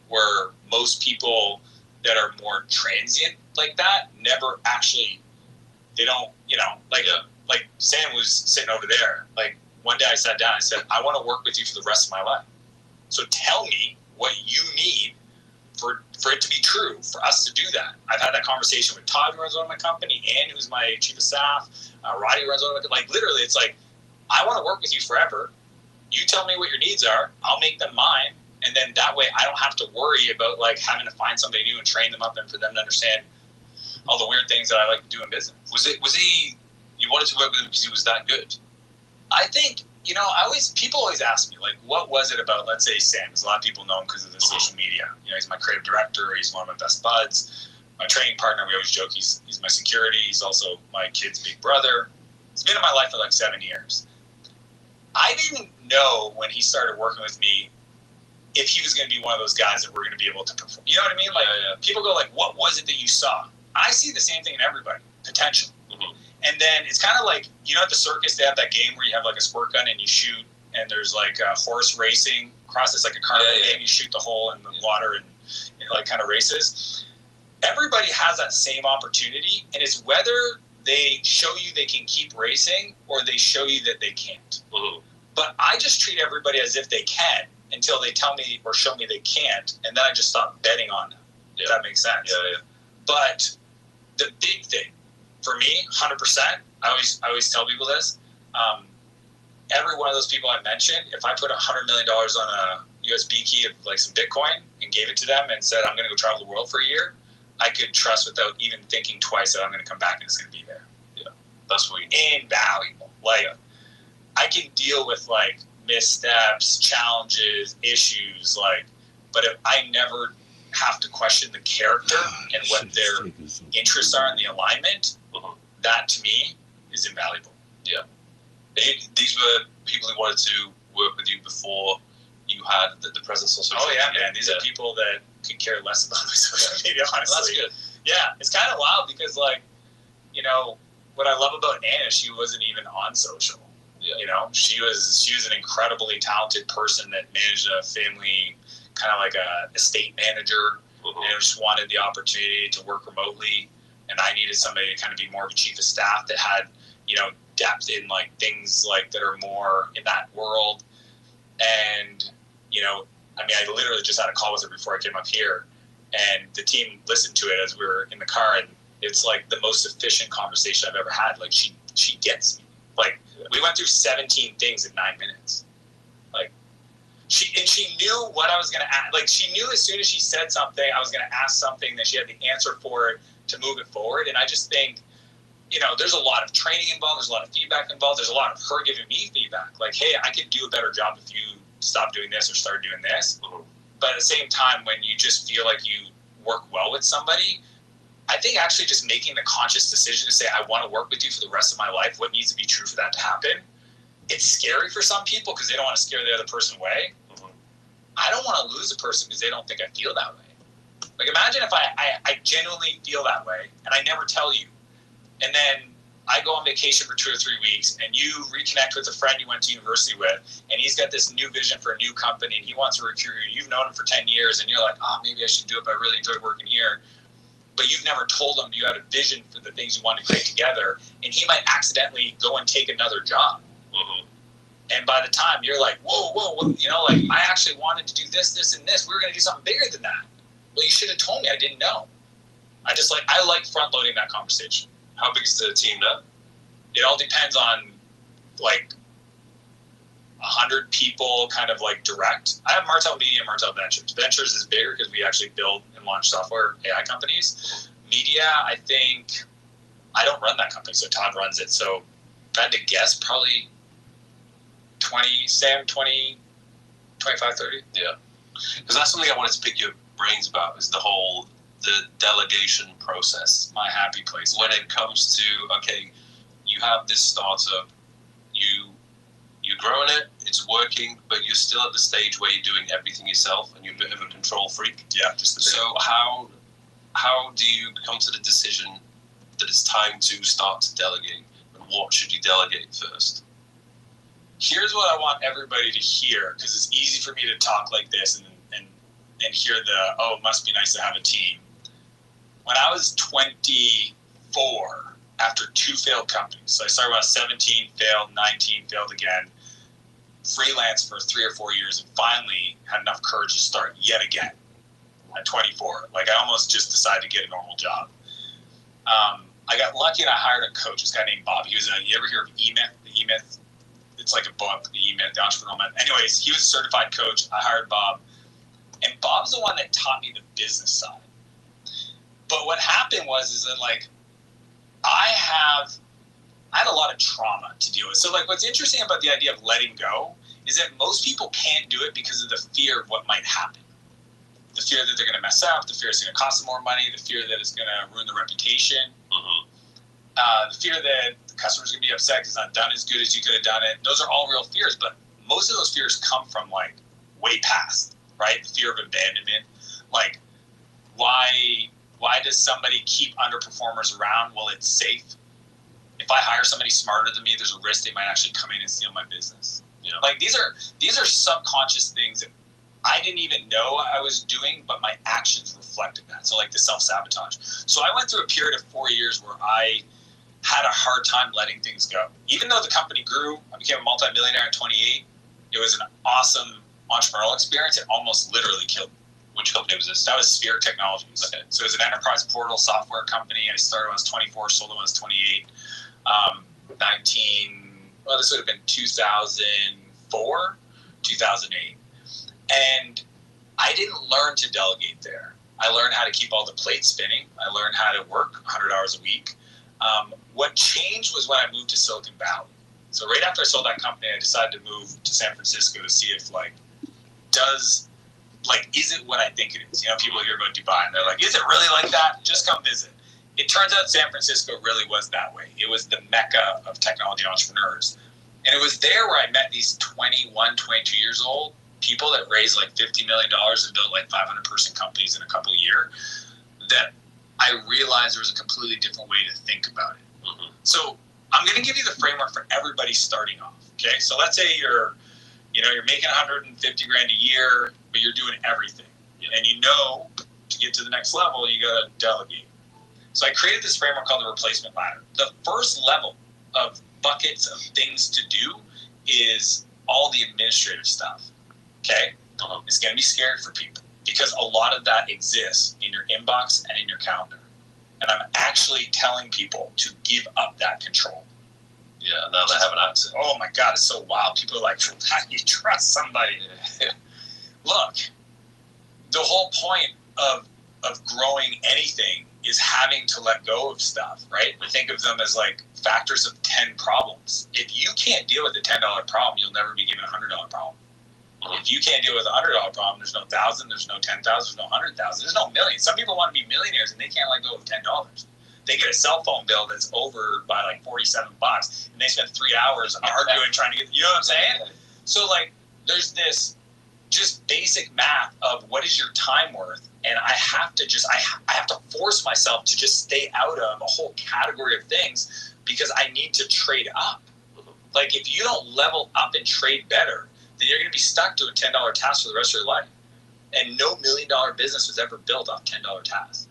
where most people that are more transient like that never actually, they don't, you know, like Sam was sitting over there. Like one day I sat down and said, I want to work with you for the rest of my life. So tell me what you need for it to be true, for us to do that. I've had that conversation with Todd, who runs one of my company, Ann, who's my chief of staff, Roddy, who runs one of my, like literally it's like, I want to work with you forever. You tell me what your needs are, I'll make them mine. And then that way I don't have to worry about like having to find somebody new and train them up and for them to understand all the weird things that I like to do in business. Was he, you wanted to work with him because he was that good? I think, you know, people always ask me, like, what was it about, let's say, Sam? Because a lot of people know him because of the social media. You know, he's my creative director. He's one of my best buds. My training partner, we always joke, he's my security. He's also my kid's big brother. He's been in my life for like 7 years. I didn't know when he started working with me if he was going to be one of those guys that we're going to be able to perform. You know what I mean? Like, people go like, what was it that you saw? I see the same thing in everybody, potential. And then it's kind of like, you know, at the circus, they have that game where you have like a squirt gun and you shoot, and there's like a horse racing across this, like a carnival game. You shoot the hole in the water and it like kind of races. Everybody has that same opportunity, and it's whether they show you they can keep racing or they show you that they can't. But I just treat everybody as if they can until they tell me or show me they can't, and then I just stop betting on them. If that makes sense. But the big thing for me, 100%, I always tell people this, every one of those people I mentioned, if I put $100 million on a USB key of like some Bitcoin and gave it to them and said, I'm going to go travel the world for a year, I could trust without even thinking twice that I'm going to come back and it's going to be there. That's what invaluable. Like, I can deal with like missteps, challenges, issues, like, but if I never have to question the character and what their interests are in the alignment, that to me is invaluable. These were people who wanted to work with you before you had the presence on social media. Man. These are people that could care less about my social media, honestly. That's good. Yeah, it's kind of wild because, like, you know, what I love about Anna, she wasn't even on social. You know, she was an incredibly talented person that managed a family, kind of like a estate manager, and just wanted the opportunity to work remotely. And I needed somebody to kind of be more of a chief of staff that had, you know, depth in like things like that are more in that world. And, you know, I mean, I literally just had a call with her before I came up here, and the team listened to it as we were in the car, and it's like the most efficient conversation I've ever had. Like she gets me. Like, we went through 17 things in 9 minutes. Like, she knew what I was going to ask. Like, she knew as soon as she said something, I was going to ask something, that she had the answer for it to move it forward. And I just think, you know, there's a lot of training involved. There's a lot of feedback involved. There's a lot of her giving me feedback. Like, hey, I could do a better job if you stop doing this or start doing this. But at the same time, when you just feel like you work well with somebody, I think actually just making the conscious decision to say, I want to work with you for the rest of my life, what needs to be true for that to happen, it's scary for some people because they don't want to scare the other person away. I don't want to lose a person because they don't think I feel that way. Like, imagine if I genuinely feel that way and I never tell you. And then I go on vacation for 2 or 3 weeks and you reconnect with a friend you went to university with and he's got this new vision for a new company and he wants to recruit you. You've known him for 10 years and you're like, maybe I should do it, but I really enjoy working here. But you've never told him you had a vision for the things you want to create together, and he might accidentally go and take another job. And by the time you're like, whoa, you know, like, I actually wanted to do this, this, and this. We were going to do something bigger than that. Well, you should have told me. I didn't know. I like front loading that conversation. How big is the team now? It all depends on, like, 100 people kind of like direct. I have Martell Media and Martell Ventures. Ventures is bigger because we actually build and launch software AI companies. Media, I think, I don't run that company, so Todd runs it. So if I had to guess, probably 20, 25, 30. Yeah. Because that's something I wanted to pick your brains about, is the delegation process. My happy place. When it comes to, okay, you have this startup, you're growing it, it's working, but you're still at the stage where you're doing everything yourself and you're a bit of a control freak. Yeah, just a bit. So how do you come to the decision that it's time to start to delegate, and what should you delegate first? Here's what I want everybody to hear, because it's easy for me to talk like this and hear it must be nice to have a team. When I was 24, after 2 failed companies, so I started when I was 17, failed, 19, failed again, freelance for 3 or 4 years, and finally had enough courage to start yet again at 24. Like, I almost just decided to get a normal job. I got lucky and I hired a coach, this guy named Bob. He was you ever hear of E-Myth? The E-Myth? It's like a book, the E-Myth, the Entrepreneurial Myth. Anyways, he was a certified coach. I hired Bob. And Bob's the one that taught me the business side. But what happened is that, like, I had a lot of trauma to deal with. So, like, what's interesting about the idea of letting go is that most people can't do it because of the fear of what might happen. The fear that they're going to mess up, the fear it's going to cost them more money, the fear that it's going to ruin their reputation, the fear that the customer's going to be upset because it's not done as good as you could have done it. Those are all real fears, but most of those fears come from, like, way past, right? The fear of abandonment. Like, why does somebody keep underperformers around? Well, it's safe. If I hire somebody smarter than me, there's a risk they might actually come in and steal my business. You know, like, these are subconscious things that I didn't even know I was doing, but my actions reflected that. So, like, the self-sabotage. So I went through a period of 4 years where I had a hard time letting things go. Even though the company grew, I became a multimillionaire at 28. It was an awesome entrepreneurial experience. It almost literally killed me. Which company was this? That was Spirit Technologies. Okay. So it was an enterprise portal software company. I started when I was 24, sold when I was 28. This would have been 2004, 2008. And I didn't learn to delegate there. I learned how to keep all the plates spinning. I learned how to work 100 hours a week. What changed was when I moved to Silicon Valley. So right after I sold that company, I decided to move to San Francisco to see if, is it what I think it is? You know, people hear about Dubai and they're like, is it really like that? Just come visit. It turns out San Francisco really was that way. It was the mecca of technology entrepreneurs. And it was there where I met these 21, 22 years old people that raised like $50 million and built like 500-person companies in a couple of years, that I realized there was a completely different way to think about it. So I'm going to give you the framework for everybody starting off. Okay, so let's say you're making 150 grand a year, but you're doing everything, and to get to the next level, you got to delegate. So I created this framework called the replacement ladder. The first level of buckets of things to do is all the administrative stuff. Okay, it's going to be scary for people because a lot of that exists in your inbox and in your calendar. And I'm actually telling people to give up that control. Yeah, now they have an accent. Oh my God, it's so wild. People are like, how do you trust somebody? Look, the whole point of growing anything is having to let go of stuff, right? We think of them as like factors of 10 problems. If you can't deal with the $10 problem, you'll never be given a $100 problem. If you can't deal with $100 problem, there's no 1,000, there's no 10,000, there's no 100,000, there's no million. Some people want to be millionaires and they can't let go of $10. They get a cell phone bill that's over by like $47, and they spend 3 hours arguing trying to get. You know what I'm saying? So like, there's this just basic math of what is your time worth, and I have to I have to force myself to just stay out of a whole category of things because I need to trade up. Like if you don't level up and trade better, then you're going to be stuck doing $10 tasks for the rest of your life. And no $1 million business was ever built off $10 tasks,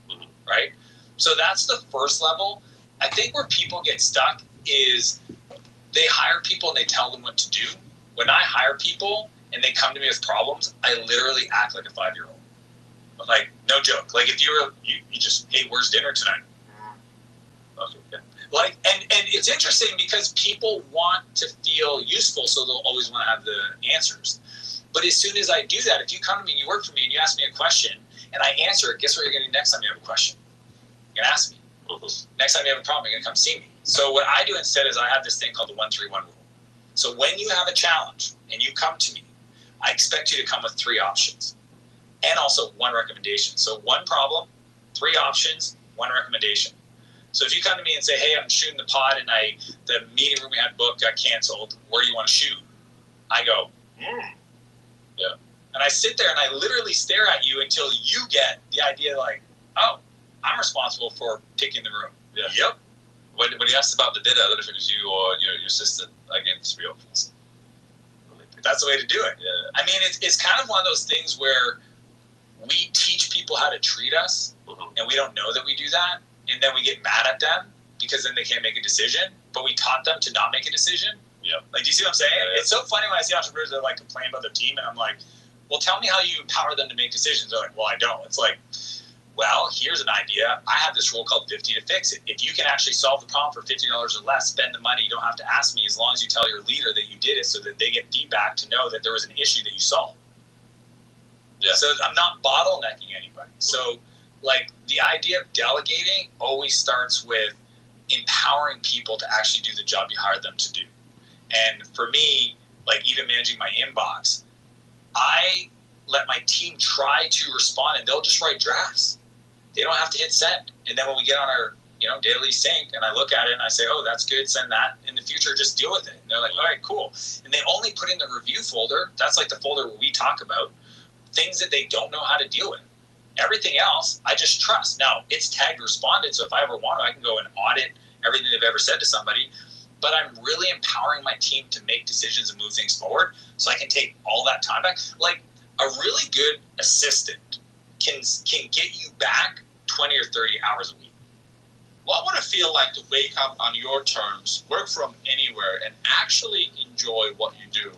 right? So that's the first level. I think where people get stuck is they hire people and they tell them what to do. When I hire people and they come to me with problems, I literally act like a 5-year-old. Like, no joke. Like if you just, hey, where's dinner tonight? Okay, yeah. Like, and it's interesting because people want to feel useful, so they'll always want to have the answers. But as soon as I do that, if you come to me and you work for me and you ask me a question and I answer it, guess what you're going to do next time you have a question? You're going to ask me. Next time you have a problem, you're going to come see me. So what I do instead is I have this thing called the 1-3-1 rule. So when you have a challenge and you come to me, I expect you to come with 3 options and also 1 recommendation. So 1 problem, 3 options, 1 recommendation. So if you come to me and say, hey, I'm shooting the pod and the meeting room we had booked got canceled, where do you want to shoot? I go, yeah. And I sit there and I literally stare at you until you get the idea like, oh, I'm responsible for picking the room. Yeah. Yep. When he asked about the dinner, I don't know if it was you or your assistant, I gave 3 options. That's the way to do it. Yeah. I mean, it's kind of one of those things where we teach people how to treat us and we don't know that we do that. And then we get mad at them because then they can't make a decision. But we taught them to not make a decision. Yeah. Like, do you see what I'm saying? Yeah. It's so funny when I see entrepreneurs that like complain about their team, and I'm like, well, tell me how you empower them to make decisions. They're like, well, I don't. It's like, well, here's an idea. I have this rule called 50 to fix it. If you can actually solve the problem for $50 or less, spend the money. You don't have to ask me as long as you tell your leader that you did it so that they get feedback to know that there was an issue that you solved. Yeah. So I'm not bottlenecking anybody. So like the idea of delegating always starts with empowering people to actually do the job you hired them to do. And for me, like even managing my inbox, I let my team try to respond and they'll just write drafts. They don't have to hit send. And then when we get on our daily sync and I look at it and I say, oh, that's good, send that. In the future, just deal with it. And they're like, all right, cool. And they only put in the review folder. That's like the folder where we talk about things that they don't know how to deal with. Everything else, I just trust. Now, it's tagged responded, so if I ever want to, I can go and audit everything they've ever said to somebody. But I'm really empowering my team to make decisions and move things forward so I can take all that time back. Like, a really good assistant can get you back 20 or 30 hours a week. What would it feel like to wake up on your terms, work from anywhere, and actually enjoy what you do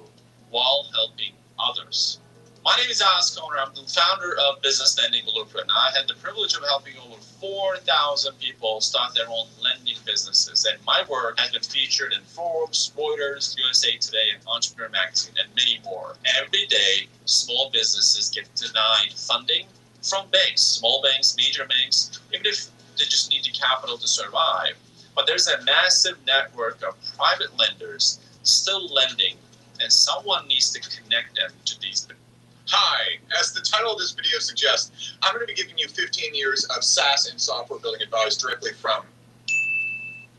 while helping others? My name is Alex Conner. I'm the founder of Business Lending Blueprint. I had the privilege of helping over 4,000 people start their own lending businesses. And my work has been featured in Forbes, Reuters, USA Today, and Entrepreneur Magazine, and many more. Every day, small businesses get denied funding from banks, small banks, major banks, even if they just need the capital to survive. But there's a massive network of private lenders still lending, and someone needs to connect them to these people. Hi, as the title of this video suggests, I'm going to be giving you 15 years of SaaS and software building advice directly from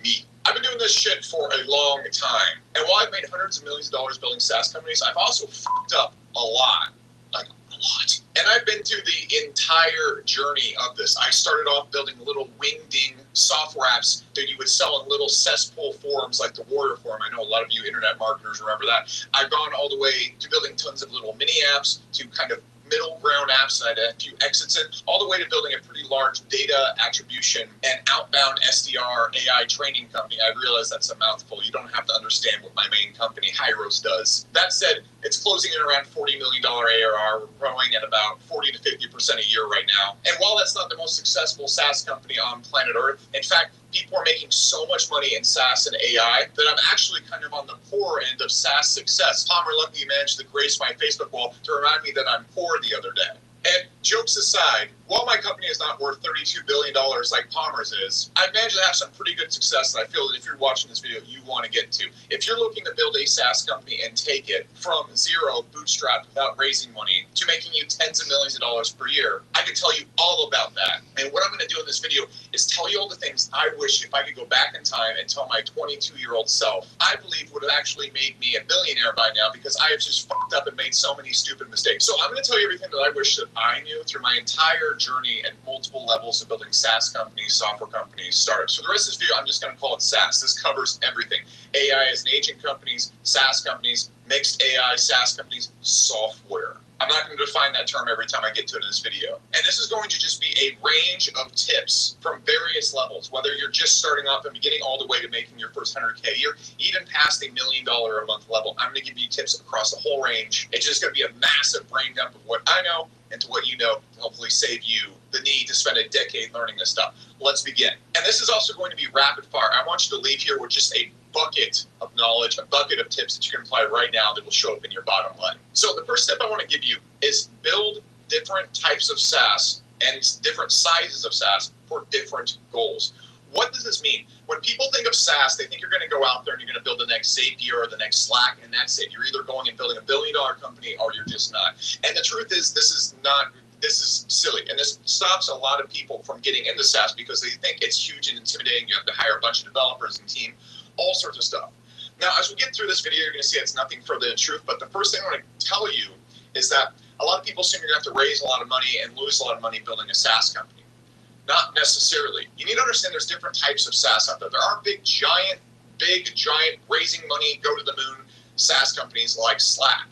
me. I've been doing this shit for a long time. And while I've made hundreds of millions of dollars building SaaS companies, I've also fucked up a lot. Like, a lot. And I've been through the entire journey of this. I started off building little wingding software apps that you would sell in little cesspool forums like the Warrior Forum. I know a lot of you internet marketers remember that. I've gone all the way to building tons of little mini apps to kind of middle ground apps that I had a few exits in, all the way to building a pretty large data attribution and outbound SDR AI training company. I realize that's a mouthful. You don't have to understand what my main company, Hyros, does. That said, it's closing in around $40 million ARR. We're growing at about 40 to 50% a year right now. And while that's not the most successful SaaS company on planet Earth, in fact, people are making so much money in SaaS and AI that I'm actually kind of on the poor end of SaaS success. Palmer Luckey managed to grace my Facebook wall to remind me that I'm poor the other day. And jokes aside, while my company is not worth $32 billion like Palmer's is, I've managed to have some pretty good success that I feel that if you're watching this video, you want to get to. If you're looking to build a SaaS company and take it from zero, bootstrapped, without raising money, to making you tens of millions of dollars per year, I can tell you all about that. And what I'm going to do in this video is tell you all the things I wish if I could go back in time and tell my 22-year-old self, I believe would have actually made me a billionaire by now, because I have just fucked up and made so many stupid mistakes. So I'm going to tell you everything that I wish that I knew through my entire journey at multiple levels of building SaaS companies, software companies, startups. For the rest of this video, I'm just going to call it SaaS. This covers everything. AI as an agent companies, SaaS companies, mixed AI, SaaS companies, software. I'm not going to define that term every time I get to it in this video. And this is going to just be a range of tips from various levels, whether you're just starting off and beginning all the way to making your first 100K a year, even past $1 million a month level. I'm going to give you tips across the whole range. It's just going to be a massive brain dump of what I know and to what you know to hopefully save you the need to spend a decade learning this stuff. Let's begin. And this is also going to be rapid fire. I want you to leave here with just a bucket of knowledge, a bucket of tips that you can apply right now that will show up in your bottom line. So the first step I want to give you is build different types of SaaS and different sizes of SaaS for different goals. What does this mean? When people think of SaaS, they think you're going to go out there and you're going to build the next Zapier or the next Slack, and that's it. You're either going and building $1 billion company or you're just not. And the truth is, this is silly. And this stops a lot of people from getting into SaaS because they think it's huge and intimidating. You have to hire a bunch of developers and team, all sorts of stuff. Now, as we get through this video, you're going to see it's nothing further than truth. But the first thing I want to tell you is that a lot of people assume you're going to have to raise a lot of money and lose a lot of money building a SaaS company. Not necessarily. You need to understand there's different types of SaaS out there. There are big, giant, raising money, go to the moon SaaS companies like Slack.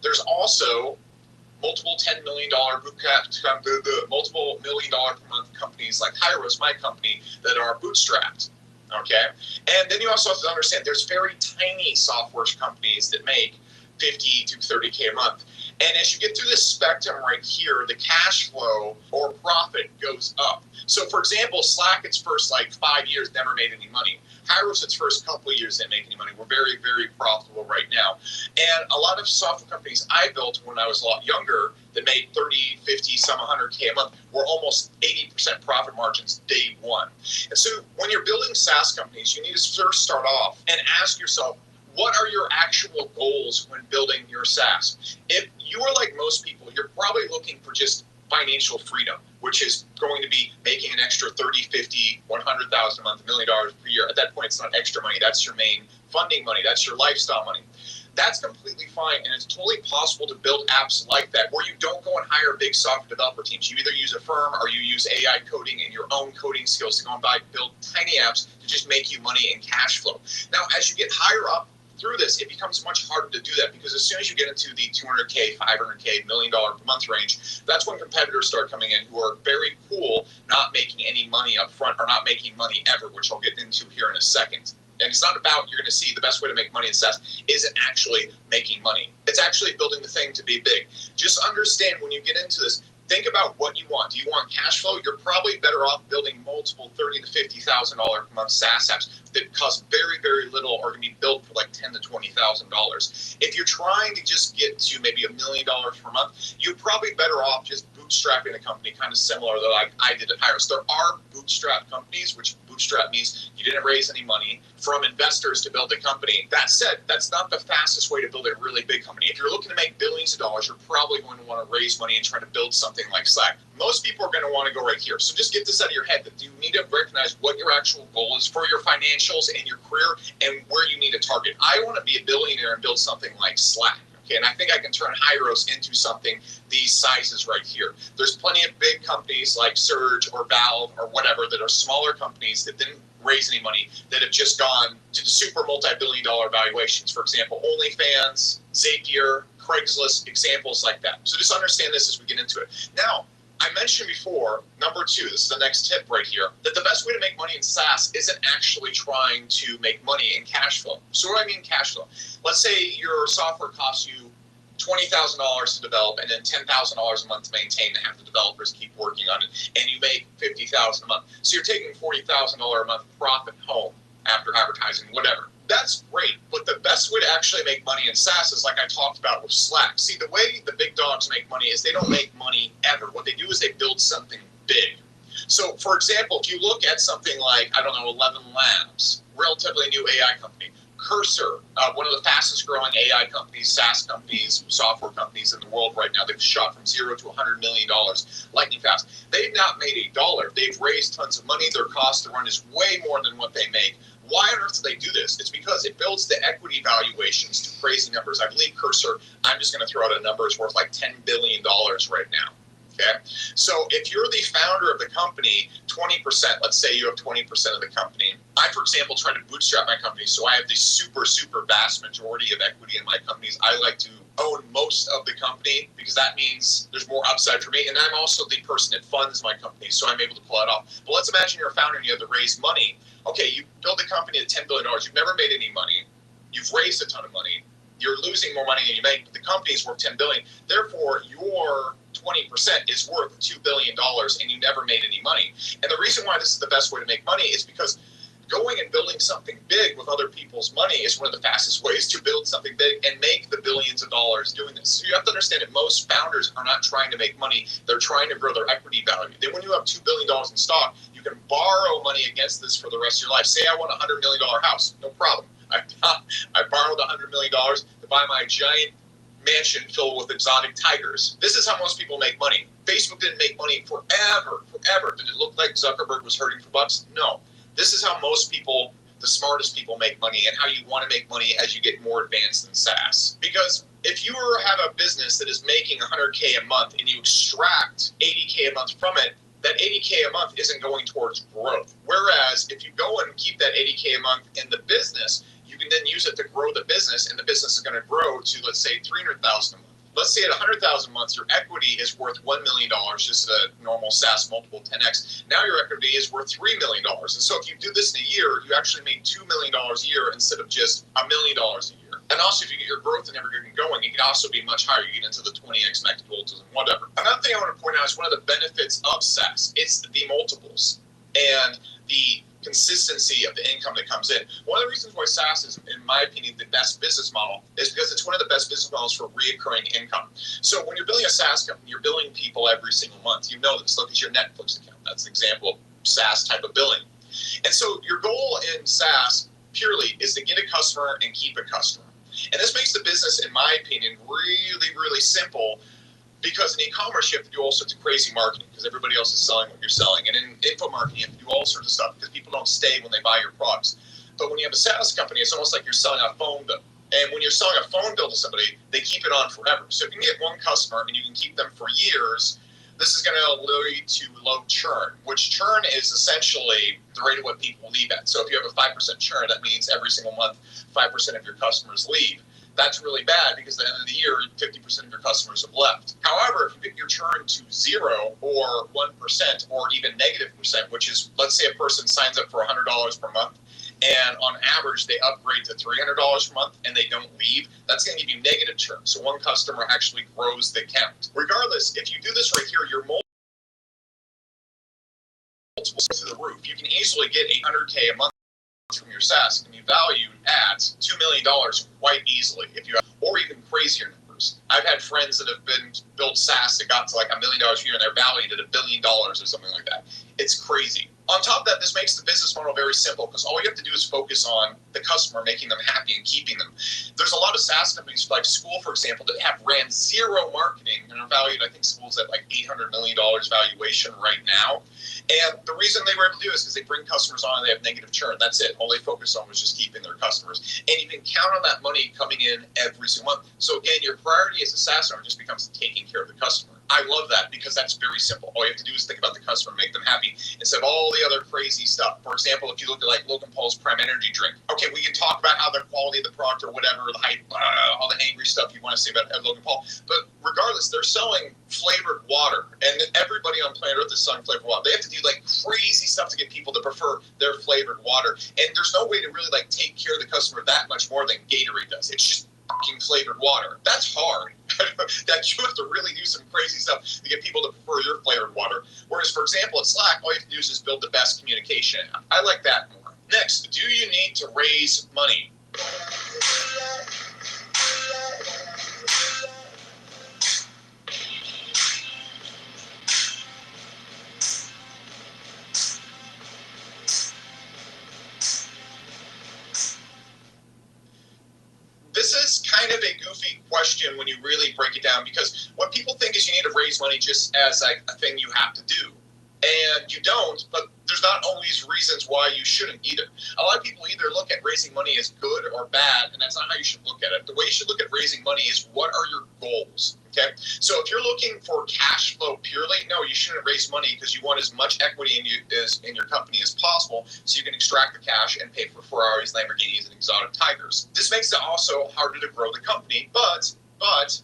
There's also multiple $10 million multiple $1 million per month companies like Hyros, my company, that are bootstrapped. Okay? And then you also have to understand there's very tiny software companies that make 50 to 30K a month. And as you get through this spectrum right here, the cash flow or profit goes up. So for example, Slack, its first 5 years never made any money. Hyros, its first couple of years didn't make any money. We're very, very profitable right now. And a lot of software companies I built when I was a lot younger that made 30, 50, some 100K a month were almost 80% profit margins day one. And so when you're building SaaS companies, you need to first start off and ask yourself, what are your actual goals when building your SaaS? If you are like most people, you're probably looking for just financial freedom, which is going to be making an extra 30, 50, 100,000 a month, $1 million per year. At that point, it's not extra money. That's your main funding money. That's your lifestyle money. That's completely fine, and it's totally possible to build apps like that where you don't go and hire big software developer teams. You either use a firm or you use AI coding and your own coding skills to go and build tiny apps to just make you money and cash flow. Now, as you get higher up through this, it becomes much harder to do that because as soon as you get into the 200K, 500K, $1 million per month range, that's when competitors start coming in who are very cool, not making any money up front or not making money ever, which I'll get into here in a second. And it's not about, you're going to see the best way to make money in SaaS isn't actually making money. It's actually building the thing to be big. Just understand when you get into this, think about what you want. Do you want cash flow? You're probably better off building multiple $30,000 to $50,000 per month SaaS apps that cost very, very little or can be built for like $10,000 to $20,000. If you're trying to just get to maybe $1 million per month, you're probably better off just bootstrapping a company, kind of similar to like I did at Hyros. There are bootstrap companies, which bootstrap means you didn't raise any money from investors to build a company. That said, that's not the fastest way to build a really big company. If you're looking to make billions of dollars, you're probably going to want to raise money and try to build something like Slack. Most people are going to want to go right here. So just get this out of your head that you need to recognize what your actual goal is for your financials and your career and where you need to target. I want to be a billionaire and build something like Slack. Okay, and I think I can turn Hyros into something these sizes right here. There's plenty of big companies like Surge or Valve or whatever that are smaller companies that didn't raise any money that have just gone to the super multi-billion-dollar valuations. For example, OnlyFans, Zapier, Craigslist, examples like that. So just understand this as we get into it. Now, I mentioned before, number 2, this is the next tip right here, that the best way to make money in SaaS isn't actually trying to make money in cash flow. So what do I mean cash flow? Let's say your software costs you $20,000 to develop and then $10,000 a month to maintain and have the developers keep working on it, and you make $50,000 a month. So you're taking $40,000 a month profit home after advertising, whatever. That's great, but the best way to actually make money in SaaS is like I talked about with Slack. See, the way the big dogs make money is they don't make money ever. What they do is they build something big. So, for example, if you look at something like, I don't know, 11 Labs, relatively new AI company, Cursor, one of the fastest growing AI companies, SaaS companies, software companies in the world right now. They've shot from $0 to $100 million lightning fast. They've not made $1. They've raised tons of money. Their cost to run is way more than what they make. Why on earth do they do this? It's because it builds the equity valuations to crazy numbers. I believe Cursor, I'm just going to throw out a number, is worth like $10 billion right now. Okay, so if you're the founder of the company, 20%, let's say you have 20% of the company. I, for example, try to bootstrap my company, so I have the super vast majority of equity in my companies. I like to own most of the company because that means there's more upside for me, and I'm also the person that funds my company, so I'm able to pull it off. But let's imagine you're a founder and you have to raise money. Okay, you build a company at $10 billion. You've never made any money. You've raised a ton of money. You're losing more money than you make, but the company is worth $10 billion. Therefore, your 20% is worth $2 billion and you never made any money. And the reason why this is the best way to make money is because going and building something big with other people's money is one of the fastest ways to build something big and make the billions of dollars doing this. So you have to understand that most founders are not trying to make money. They're trying to grow their equity value. Then when you have $2 billion in stock, you can borrow money against this for the rest of your life. Say I want a $100 million house. No problem. I borrowed $100 million to buy my giant mansion filled with exotic tigers. This is how most people make money. Facebook didn't make money forever. Did it look like Zuckerberg was hurting for bucks? No. This is how most people, the smartest people, make money, and how you want to make money as you get more advanced in SaaS. Because if you have a business that is making $100K a month and you extract $80K a month from it, that $80K a month isn't going towards growth. Whereas if you go and keep that $80K a month in the business, you can then use it to grow the business, and the business is going to grow to, let's say, $300,000 a month. Let's say at $100,000 a month, your equity is worth $1 million, just a normal SaaS multiple 10x. Now your equity is worth $3 million. And so if you do this in a year, you actually made $2 million a year instead of just $1 million a year. And also, if you get your growth and everything going, it can also be much higher. You get into the 20x multiples and whatever. Another thing I want to point out is one of the benefits of SaaS. It's the multiples and the consistency of the income that comes in. One of the reasons why SaaS is, in my opinion, the best business model is because it's one of the best business models for reoccurring income. So when you're building a SaaS company, you're billing people every single month. You know this. Look at your Netflix account. That's an example of SaaS type of billing. And so your goal in SaaS purely is to get a customer and keep a customer. And this makes the business, in my opinion, really simple. Because in e-commerce, you have to do all sorts of crazy marketing because everybody else is selling what you're selling. And in info marketing, you have to do all sorts of stuff because people don't stay when they buy your products. But when you have a SaaS company, it's almost like you're selling a phone bill. And when you're selling a phone bill to somebody, they keep it on forever. So if you can get one customer and you can keep them for years, this is going to lead to low churn, which churn is essentially the rate of what people leave at. So if you have a 5% churn, that means every single month, 5% of your customers leave. That's really bad because at the end of the year, 50% of your customers have left. However, if you get your churn to 0 or 1% or even -%, which is, let's say a person signs up for $100 per month, and on average, they upgrade to $300 per month and they don't leave, that's going to give you negative churn. So one customer actually grows the count. Regardless, if you do this right here, your multiples to the roof. You can easily get $100K a month from your SaaS and you value at $2 million quite easily, if you have, or even crazier numbers. I've had friends that have been built SaaS that got to like $1 million a year and they're valued at $1 billion or something like that. It's crazy. On top of that, this makes the business model very simple because all you have to do is focus on the customer, making them happy and keeping them. There's a lot of SaaS companies like School, for example, that have ran zero marketing and are valued, I think School's at like $800 million valuation right now. And the reason they were able to do this is because they bring customers on and they have negative churn. That's it. All they focus on was just keeping their customers. And you can count on that money coming in every single month. So again, your priority as a SaaS owner just becomes taking care of the customer. I love that because that's very simple. All you have to do is think about the customer and make them happy instead of all the other crazy stuff. For example, if you look at like Logan Paul's Prime Energy drink, okay, we can talk about how the quality of the product or whatever, the hype, all the angry stuff you want to say about Logan Paul. But regardless, they're selling flavored water, and everybody on planet Earth is selling flavored water. They have to do like crazy stuff to get people to prefer their flavored water, and there's no way to really like take care of the customer that much more than Gatorade does. It's just flavored water. That's hard. That you have to really do some crazy stuff to get people to prefer your flavored water. Whereas, for example, at Slack, all you have to do is just build the best communication app. I like that more. Next, do you need to raise money? This is kind of a goofy question when you really break it down, because what people think is you need to raise money just as like a thing you have to do. And you don't, but there's not always reasons why you shouldn't either. A lot of people either look at raising money as good or bad, and that's not how you should look at it. The way you should look at raising money is, what are your goals? Okay? So if you're looking for cash flow purely, no, you shouldn't raise money, because you want as much equity in your company as possible so you can extract the cash and pay for Ferraris, Lamborghinis, and exotic tigers. This makes it also harder to grow the company, but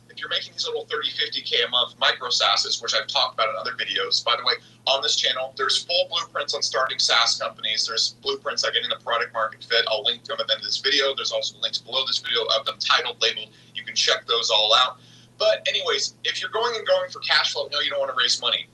if you're making these little 30, 50K a month micro SaaSes, which I've talked about in other videos, by the way, on this channel, there's full blueprints on starting SaaS companies. There's blueprints on getting the product market fit. I'll link to them at the end of this video. There's also links below this video of them titled, labeled. You can check those all out. But anyways, if you're going for cash flow, no, you don't want to raise money.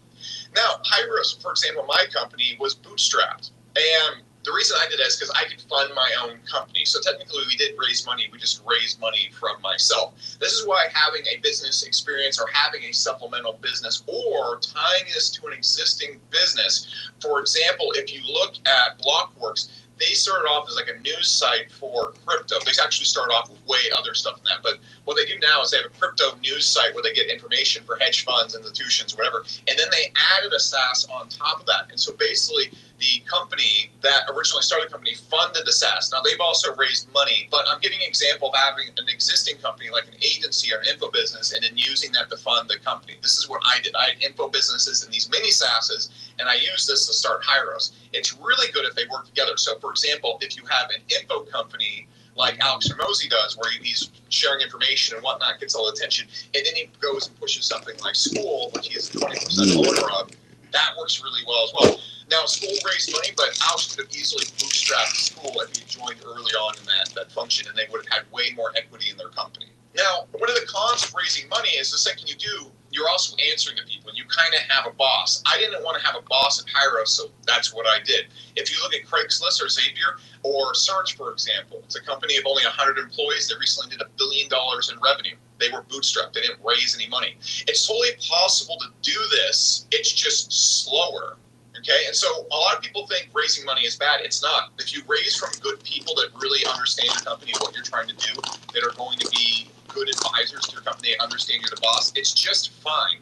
Now, Hyros, for example, my company was bootstrapped. And the reason I did that is because I could fund my own company. So technically we didn't raise money, we just raised money from myself. This is why having a business experience or having a supplemental business or tying this to an existing business, for example, if you look at Blockworks, they started off as like a news site for crypto. They actually started off with way other stuff than that. But what they do now is they have a crypto news site where they get information for hedge funds, institutions, whatever. And then they added a SaaS on top of that. And so basically the company that originally started the company funded the SaaS. Now they've also raised money, but I'm giving an example of having an existing company like an agency or an info business and then using that to fund the company. This is what I did. I had info businesses and these mini SaaSes, and I used this to start Hyros. It's really good if they work together. So for example, if you have an info company like Alex Hormozi does, where he's sharing information and whatnot, gets all the attention, and then he goes and pushes something like School, which he is a 20% owner of, that works really well as well. Now, School raised money, but Alex could have easily bootstrapped School if he joined early on in that function, and they would have had way more equity in their company. Now, one of the cons of raising money is the second you do, you're also answering to people. You kind of have a boss. I didn't want to have a boss at Hyros, so that's what I did. If you look at Craigslist or Zapier or Search, for example, it's a company of only 100 employees. They recently did $1 billion in revenue. They were bootstrapped. They didn't raise any money. It's totally possible to do this. It's just slower. Okay, and so a lot of people think raising money is bad. It's not. If you raise from good people that really understand your company, what you're trying to do, that are going to be good advisors to your company and understand you're the boss, it's just fine.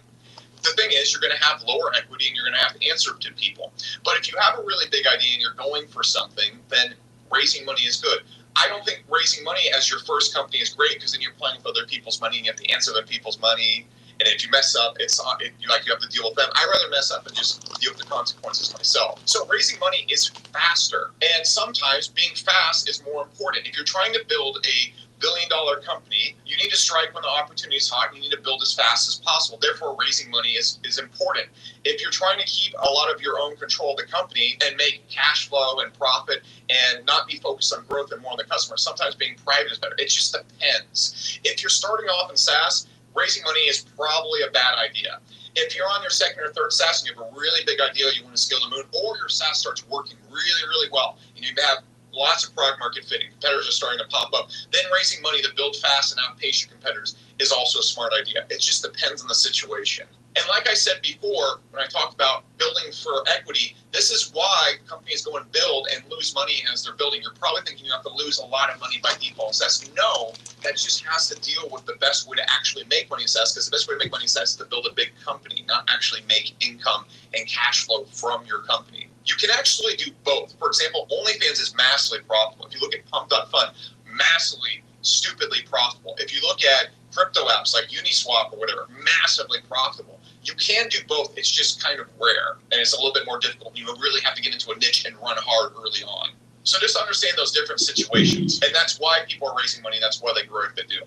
The thing is, you're going to have lower equity and you're going to have to answer to people. But if you have a really big idea and you're going for something, then raising money is good. I don't think raising money as your first company is great, because then you're playing with other people's money and you have to answer other people's money. And if you mess up, you have to deal with them. I'd rather mess up and just deal with the consequences myself. So raising money is faster. And sometimes being fast is more important. If you're trying to build a billion-dollar company, you need to strike when the opportunity is hot. You need to build as fast as possible. Therefore, raising money is important. If you're trying to keep a lot of your own control of the company and make cash flow and profit and not be focused on growth and more on the customer, sometimes being private is better. It just depends. If you're starting off in SaaS, raising money is probably a bad idea. If you're on your second or third SaaS and you have a really big idea, you want to scale the moon, or your SaaS starts working really, really well, and you have lots of product market fitting, competitors are starting to pop up, then raising money to build fast and outpace your competitors is also a smart idea. It just depends on the situation. And like I said before, when I talked about building for equity, this is why companies go and build and lose money as they're building. You're probably thinking you have to lose a lot of money by default in SaaS. No, that just has to deal with the best way to actually make money in SaaS, because the best way to make money in SaaS is to build a big company, not actually make income and cash flow from your company. You can actually do both. For example, OnlyFans is massively profitable. If you look at Pump.Fun, massively, stupidly profitable. If you look at crypto apps like Uniswap or whatever, massively profitable. You can do both. It's just kind of rare, and it's a little bit more difficult. You really have to get into a niche and run hard early on. So just understand those different situations, and that's why people are raising money. That's why they grow if they do.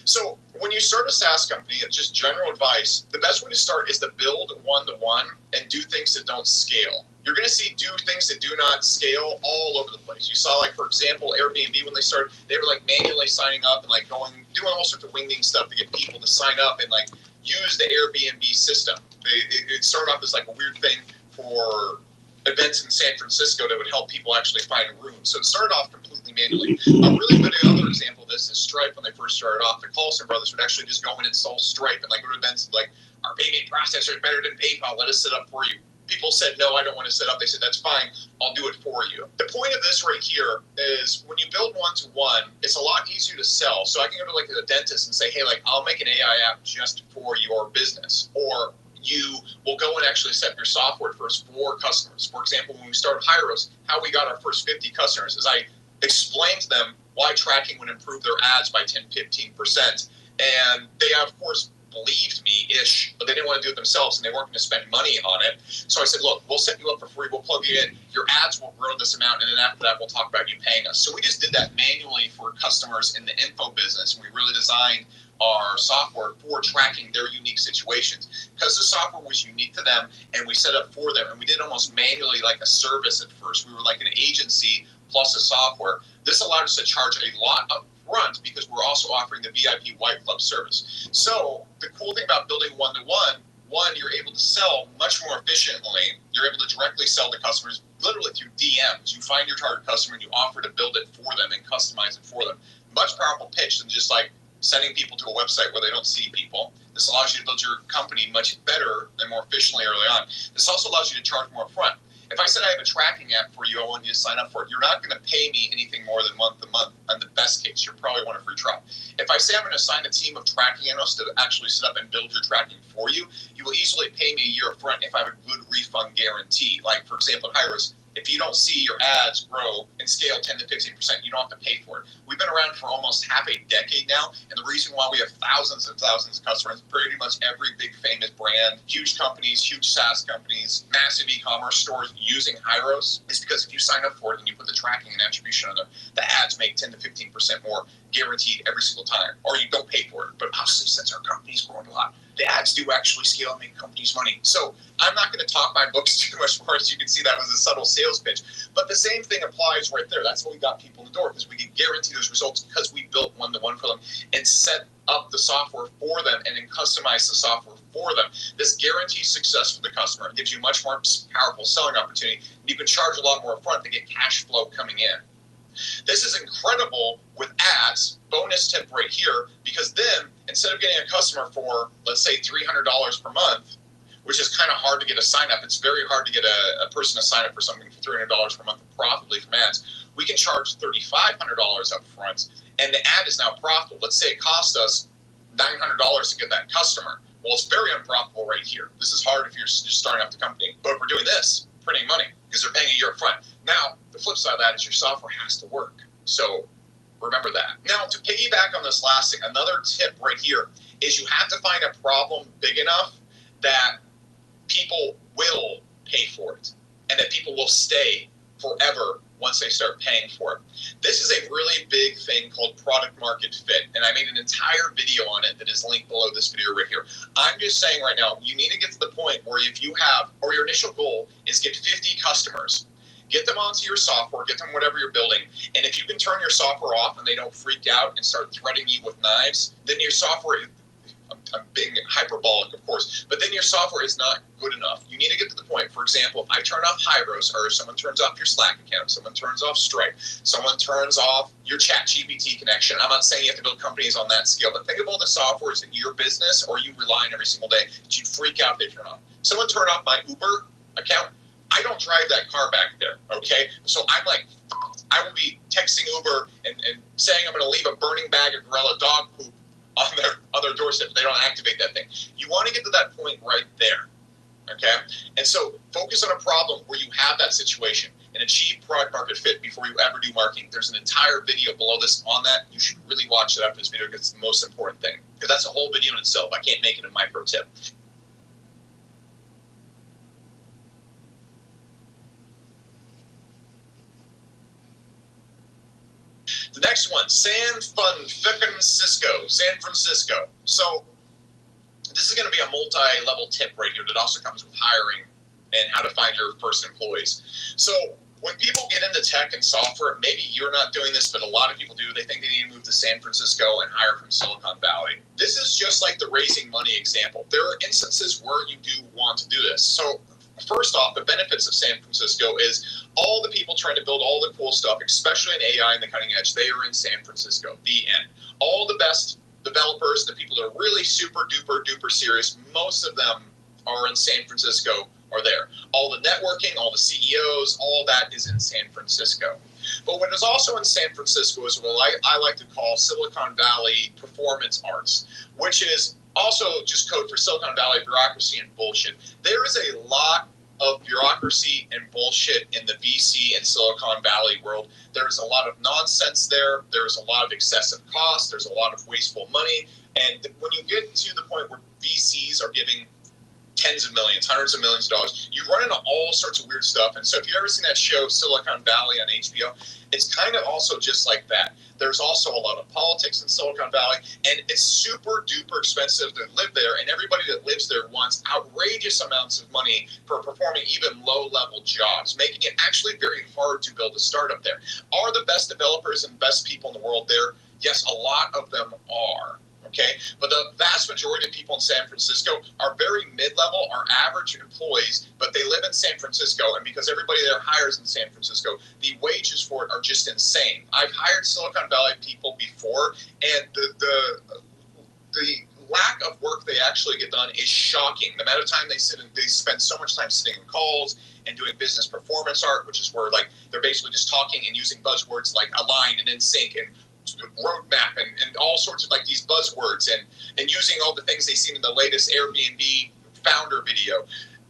So when you start a SaaS company, just general advice, the best way to start is to build one-to-one and do things that don't scale. You're going to see do things that do not scale all over the place. You saw, like, for example, Airbnb, when they started, they were like manually signing up and like doing all sorts of winging stuff to get people to sign up and like use the Airbnb system. It started off as like a weird thing for events in San Francisco that would help people actually find rooms. So it started off completely tracking manually. A really good other example of this is Stripe. When they first started off, the Carlson brothers would actually just go in and install Stripe and like go to events like, our payment processor is better than PayPal, let us set up for you. People said, no, I don't want to set up. They said, that's fine, I'll do it for you. The point of this right here is when you build one-to-one, it's a lot easier to sell. So I can go to like the dentist and say, hey, like I'll make an AI app just for your business. Or you will go and actually set your software first for customers. For example, when we started Hyros, how we got our first 50 customers is I explained to them why tracking would improve their ads by 10-15%. And they, of course, believed me-ish, but they didn't want to do it themselves and they weren't going to spend money on it. So I said, look, we'll set you up for free. We'll plug you in. Your ads will grow this amount. And then after that, we'll talk about you paying us. So we just did that manually for customers in the info business. And we really designed our software for tracking their unique situations because the software was unique to them and we set up for them. And we did almost manually like a service at first. We were like an agency plus a software. This allowed us to charge a lot up front because we're also offering the VIP White Club service. So the cool thing about building one-to-one, you're able to sell much more efficiently. You're able to directly sell to customers literally through DMs. You find your target customer and you offer to build it for them and customize it for them. Much powerful pitch than just like sending people to a website where they don't see people. This allows you to build your company much better and more efficiently early on. This also allows you to charge more upfront. If I said I have a tracking app for you, I want you to sign up for it, you're not going to pay me anything more than month to month. On the best case, you'll probably want a free trial. If I say I'm going to assign a team of tracking analysts to actually set up and build your tracking for you, you will easily pay me a year up front if I have a good refund guarantee. Like, for example, at Hyros, if you don't see your ads grow and scale 10-15%, you don't have to pay for it. We've been around for almost half a decade now, and the reason why we have thousands and thousands of customers, pretty much every big famous brand, huge companies, huge SaaS companies, massive e-commerce stores using Hyros, is because if you sign up for it and you put the tracking and attribution on there, the ads make 10-15% more guaranteed every single time, or you don't pay for it. But obviously, since our company's growing a lot, the ads do actually scale and make companies money. So I'm not going to talk my books too much more. As you can see, that was a subtle sales pitch. But the same thing applies right there. That's how we got people in the door, because we could guarantee those results because we built one-to-one for them and set up the software for them and then customize the software for them. This guarantees success for the customer. It gives you much more powerful selling opportunity. You can charge a lot more upfront to get cash flow coming in. This is incredible with ads, bonus tip right here, because then instead of getting a customer for, let's say, $300 per month, which is kind of hard to get a sign up, it's very hard to get a person to sign up for something for $300 per month profitably from ads. We can charge $3,500 up front, and the ad is now profitable. Let's say it cost us $900 to get that customer. Well, it's very unprofitable right here. This is hard if you're just starting up the company. But if we're doing this, printing money, because they're paying a year up front. Now, the flip side of that is your software has to work. So remember that. Now, to piggyback on this last thing, another tip right here is you have to find a problem big enough that people will pay for it and that people will stay forever once they start paying for it. This is a really big thing called product market fit, and I made an entire video on it that is linked below this video right here. I'm just saying right now, you need to get to the point where if you have, or your initial goal is get 50 customers, get them onto your software, get them whatever you're building, and if you can turn your software off and they don't freak out and start threatening you with knives, then your software, I'm being hyperbolic, of course, but then your software is not good enough. You need to get to the point, for example, if I turn off Hyros, or if someone turns off your Slack account, someone turns off Stripe, someone turns off your ChatGPT connection. I'm not saying you have to build companies on that scale, but think of all the softwares in your business or you rely on every single day that you freak out if they turn off. Someone turn off my Uber account. I don't drive that car back there, okay? So I'm like, I will be texting Uber and saying I'm going to leave a burning bag of gorilla dog poop on their doorstep if they don't activate that thing. You want to get to that point right there, okay? And so focus on a problem where you have that situation and achieve product market fit before you ever do marketing. There's an entire video below this on that. You should really watch it after this video because it's the most important thing. Because that's a whole video in itself. I can't make it a micro tip. The next one, San Francisco. So this is going to be a multi-level tip right here that also comes with hiring and how to find your first employees. So when people get into tech and software, maybe you're not doing this, but a lot of people do. They think they need to move to San Francisco and hire from Silicon Valley. This is just like the raising money example. There are instances where you do want to do this. So first off, the benefits of San Francisco is all the people trying to build all the cool stuff, especially in AI and the cutting edge, they are in San Francisco. The end. All the best developers, the people that are really super duper serious, most of them are in San Francisco, are there. All the networking, all the CEOs, all that is in San Francisco. But what is also in San Francisco is what I like to call Silicon Valley performance arts, which is also just code for Silicon Valley bureaucracy and bullshit. There is a lot of bureaucracy and bullshit in the VC and Silicon Valley world. There's a lot of nonsense there. There's a lot of excessive costs. There's a lot of wasteful money. And when you get to the point where VCs are giving tens of millions, hundreds of millions of dollars, you run into all sorts of weird stuff. And so if you've ever seen that show Silicon Valley on HBO, it's kind of also just like that. There's also a lot of politics in Silicon Valley, and it's super duper expensive to live there, and everybody that lives there wants outrageous amounts of money for performing even low-level jobs, making it actually very hard to build a startup there. Are the best developers and best people in the world there? Yes, a lot of them are. Okay, but the vast majority of people in San Francisco are very mid-level, are average employees, but they live in San Francisco, and because everybody there hires in San Francisco, the wages for it are just insane. I've hired Silicon Valley people before, and the lack of work they actually get done is shocking. The amount of time they spend so much time sitting in calls and doing business performance art, which is where like they're basically just talking and using buzzwords like aligned and in sync and roadmap and all sorts of like these buzzwords and using all the things they see in the latest Airbnb founder video.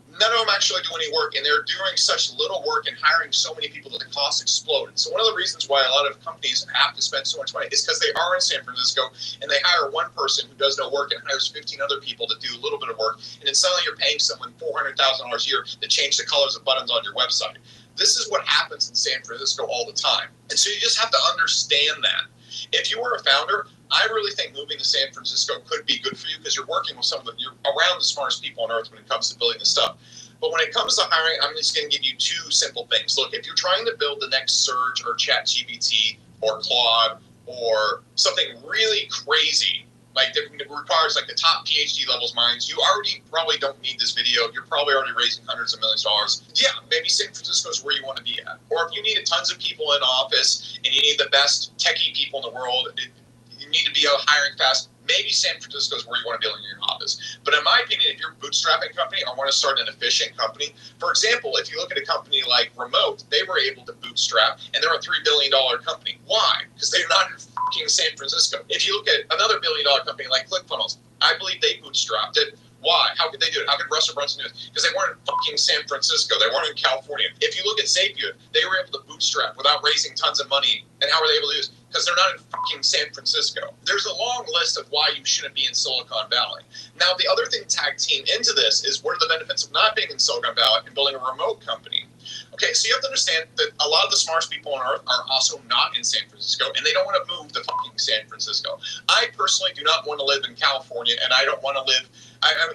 None of them actually do any work, and they're doing such little work and hiring so many people that the costs explode. And so one of the reasons why a lot of companies have to spend so much money is because they are in San Francisco and they hire one person who does no work and hires 15 other people to do a little bit of work, and then suddenly you're paying someone $400,000 a year to change the colors of buttons on your website. This is what happens in San Francisco all the time. And so you just have to understand that. If you were a founder, I really think moving to San Francisco could be good for you because you're working with you're around the smartest people on earth when it comes to building this stuff. But when it comes to hiring, I'm just going to give you two simple things. Look, if you're trying to build the next Surge or ChatGPT or Claude or something really crazy, like that requires like the top PhD levels minds, you already probably don't need this video. You're probably already raising hundreds of millions of dollars. Yeah, maybe San Francisco is where you want to be at. Or if you need tons of people in office and you need the best techie people in the world, you need to be out hiring fast, maybe San Francisco is where you want to be in your office. But in my opinion, if you're a bootstrapping company or want to start an efficient company, for example, if you look at a company like Remote, they were able to bootstrap, and they're a $3 billion company. Why? Because they're not in fucking San Francisco. If you look at another $1 billion company like ClickFunnels, I believe they bootstrapped it. Why? How could they do it? How could Russell Brunson do it? Because they weren't in fucking San Francisco. They weren't in California. If you look at Zapier, they were able to bootstrap without raising tons of money. And how were they able to do this? Because they're not in fucking San Francisco. There's a long list of why you shouldn't be in Silicon Valley. Now, the other thing tag team into this is what are the benefits of not being in Silicon Valley and building a remote company? Okay, so you have to understand that a lot of the smartest people on earth are also not in San Francisco, and they don't want to move to fucking San Francisco. I personally do not want to live in California, and I don't want to live...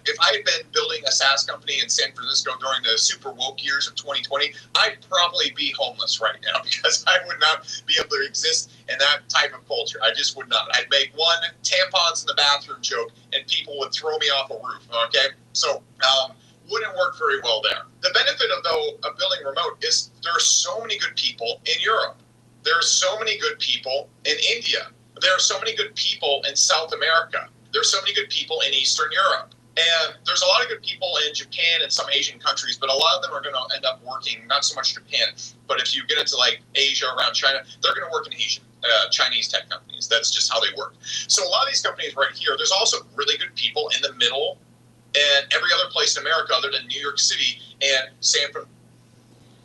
if I had been building a SaaS company in San Francisco during the super woke years of 2020, I'd probably be homeless right now because I would not be able to exist in that type of culture. I just would not. I'd make one tampons in the bathroom joke, and people would throw me off a roof, okay? So, wouldn't work very well there. The benefit of building remote is there are so many good people in Europe. There are so many good people in India. There are so many good people in South America. There are so many good people in Eastern Europe. And there's a lot of good people in Japan and some Asian countries, but a lot of them are going to end up working, not so much Japan, but if you get into like Asia around China, they're going to work in Asian, Chinese tech companies. That's just how they work. So a lot of these companies right here, there's also really good people in the middle and every other place in America other than New York City and San Francisco.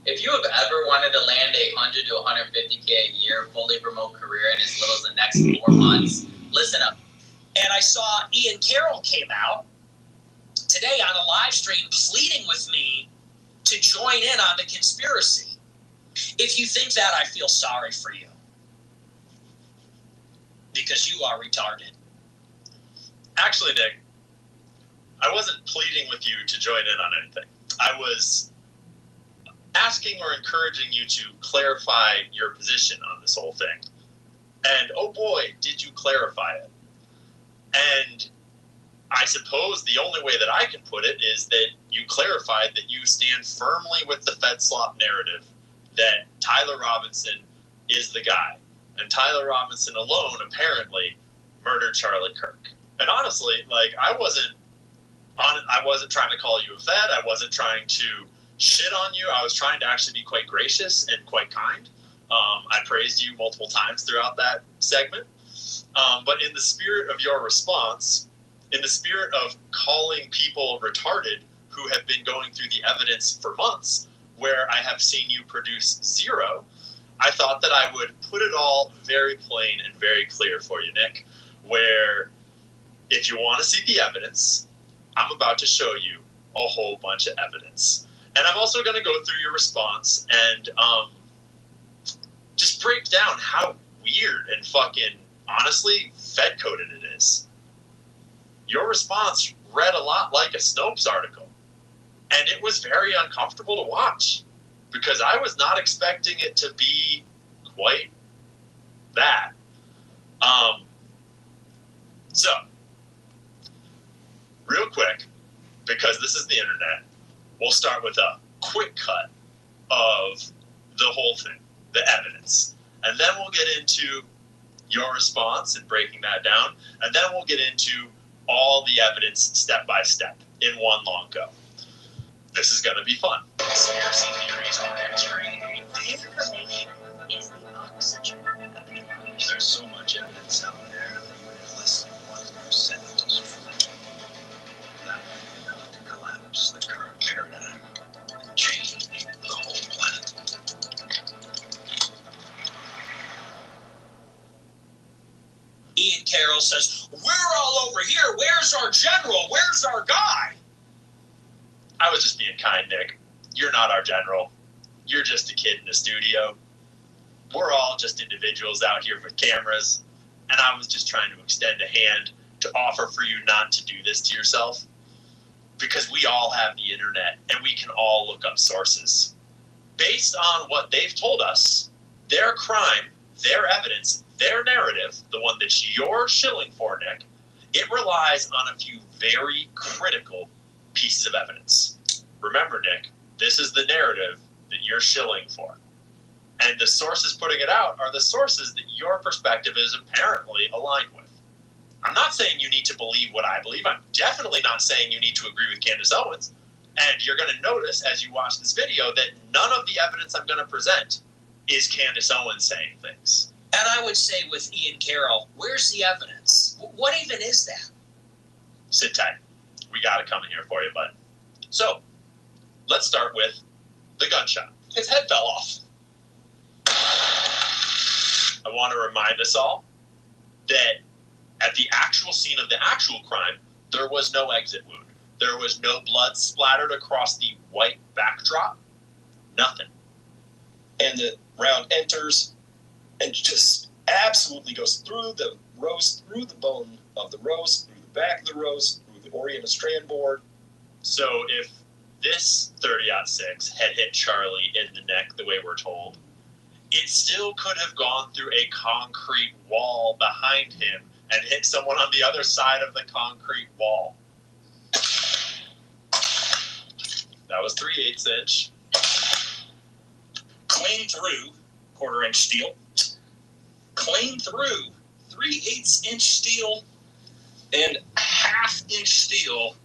If you have ever wanted to land a $100 to $150K a year fully remote career in as little as the next 4 months, listen up. And I saw Ian Carroll came out today on a live stream pleading with me to join in on the conspiracy. If you think that, I feel sorry for you. Because you are retarded. Actually, Nick, I wasn't pleading with you to join in on anything. I was asking or encouraging you to clarify your position on this whole thing. And oh boy, did you clarify it. And I suppose the only way that I can put it is that you clarified that you stand firmly with the Fed slop narrative, that Tyler Tyler Robinson is the guy. And Tyler Robinson alone, apparently, murdered Charlie Kirk. And honestly, like, I wasn't trying to call you a Fed. I wasn't trying to shit on you. I was trying to actually be quite gracious and quite kind. I praised you multiple times throughout that segment. But in the spirit of your response, in the spirit of calling people retarded who have been going through the evidence for months, where I have seen you produce zero, I thought that I would put it all very plain and very clear for you, Nick, where if you want to see the evidence, I'm about to show you a whole bunch of evidence. And I'm also going to go through your response and just break down how weird and fucking, honestly, Fed-coded it is. Your response read a lot like a Snopes article. And it was very uncomfortable to watch because I was not expecting it to be quite that. So, real quick, because this is the internet, we'll start with a quick cut of the whole thing, the evidence. And then we'll get into your response and breaking that down. And then we'll get into all the evidence step by step in one long go. This is going to be fun. Conspiracy theories are entering. The information is the oxygen of the knowledge. There's so much evidence out there that even if listening 1% is true, that would be enough to collapse the current paradigm and change the whole planet. Ian Carroll says, we're all over here. Where's our general? Where's our guy? I was just being kind, Nick. You're not our general. You're just a kid in the studio. We're all just individuals out here with cameras. And I was just trying to extend a hand to offer for you not to do this to yourself. Because we all have the internet and we can all look up sources. Based on what they've told us, their crime, their evidence, their narrative, the one that you're shilling for, Nick, it relies on a few very critical pieces of evidence. Remember, Nick, this is the narrative that you're shilling for. And the sources putting it out are the sources that your perspective is apparently aligned with. I'm not saying you need to believe what I believe. I'm definitely not saying you need to agree with Candace Owens. And you're going to notice as you watch this video that none of the evidence I'm going to present is Candace Owens saying things. And I would say with Ian Carroll, where's the evidence? What even is that? Sit tight. We got it coming here for you, bud. So, let's start with the gunshot. His head fell off. I want to remind us all that at the actual scene of the actual crime, there was no exit wound. There was no blood splattered across the white backdrop. Nothing. And the round enters and just absolutely goes through the rose, through the bone of the rose, through the back of the rose, through the Oriental strand board. So if this 30-06 had hit Charlie in the neck the way we're told, it still could have gone through a concrete wall behind him and hit someone on the other side of the concrete wall. That was 3/8 inch. Clean through 1/4 inch steel. Clean through 3/8 inch steel and 1/2 inch steel.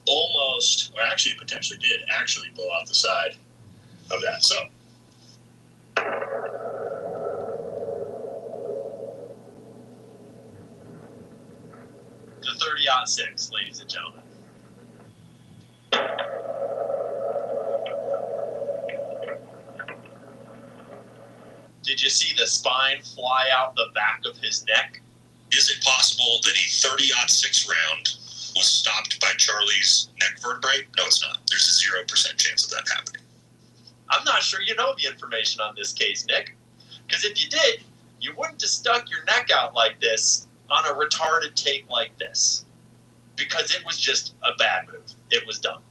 Almost, or actually potentially did actually blow out the side of that. So the 30-06, ladies and gentlemen. Did you see the spine fly out the back of his neck? Is it possible that a 30-06 round was stopped by Charlie's neck vertebrae? No, it's not. There's a 0% chance of that happening. I'm not sure you know the information on this case, Nick. Because if you did, you wouldn't have stuck your neck out like this on a retarded tape like this. Because it was just a bad move. It was dumb.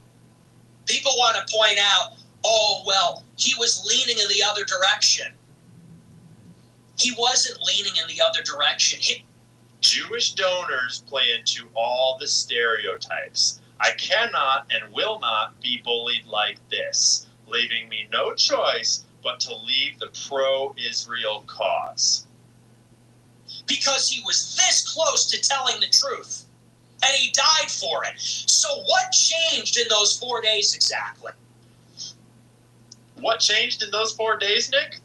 people want to point out, oh, well, he was leaning in the other direction. He wasn't leaning in the other direction. Jewish donors play into all the stereotypes. I cannot and will not be bullied like this, leaving me no choice but to leave the pro-Israel cause. Because he was this close to telling the truth, and he died for it. So what changed in those 4 days exactly? What changed in those 4 days, Nick?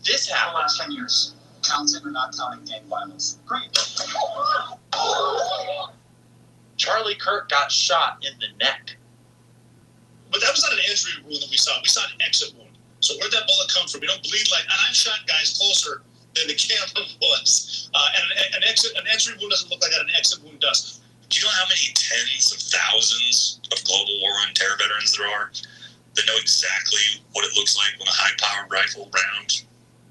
This happened. The last 10 years, counting or not counting gang violence. Great. Charlie Kirk got shot in the neck. But that was not an entry wound that we saw. We saw an exit wound. So where'd that bullet come from? We don't bleed like, and I've shot guys closer than the camera was. And an entry wound doesn't look like that. An exit wound does. Do you know how many tens of thousands of global war on terror veterans there are that know exactly what it looks like when a high-powered rifle round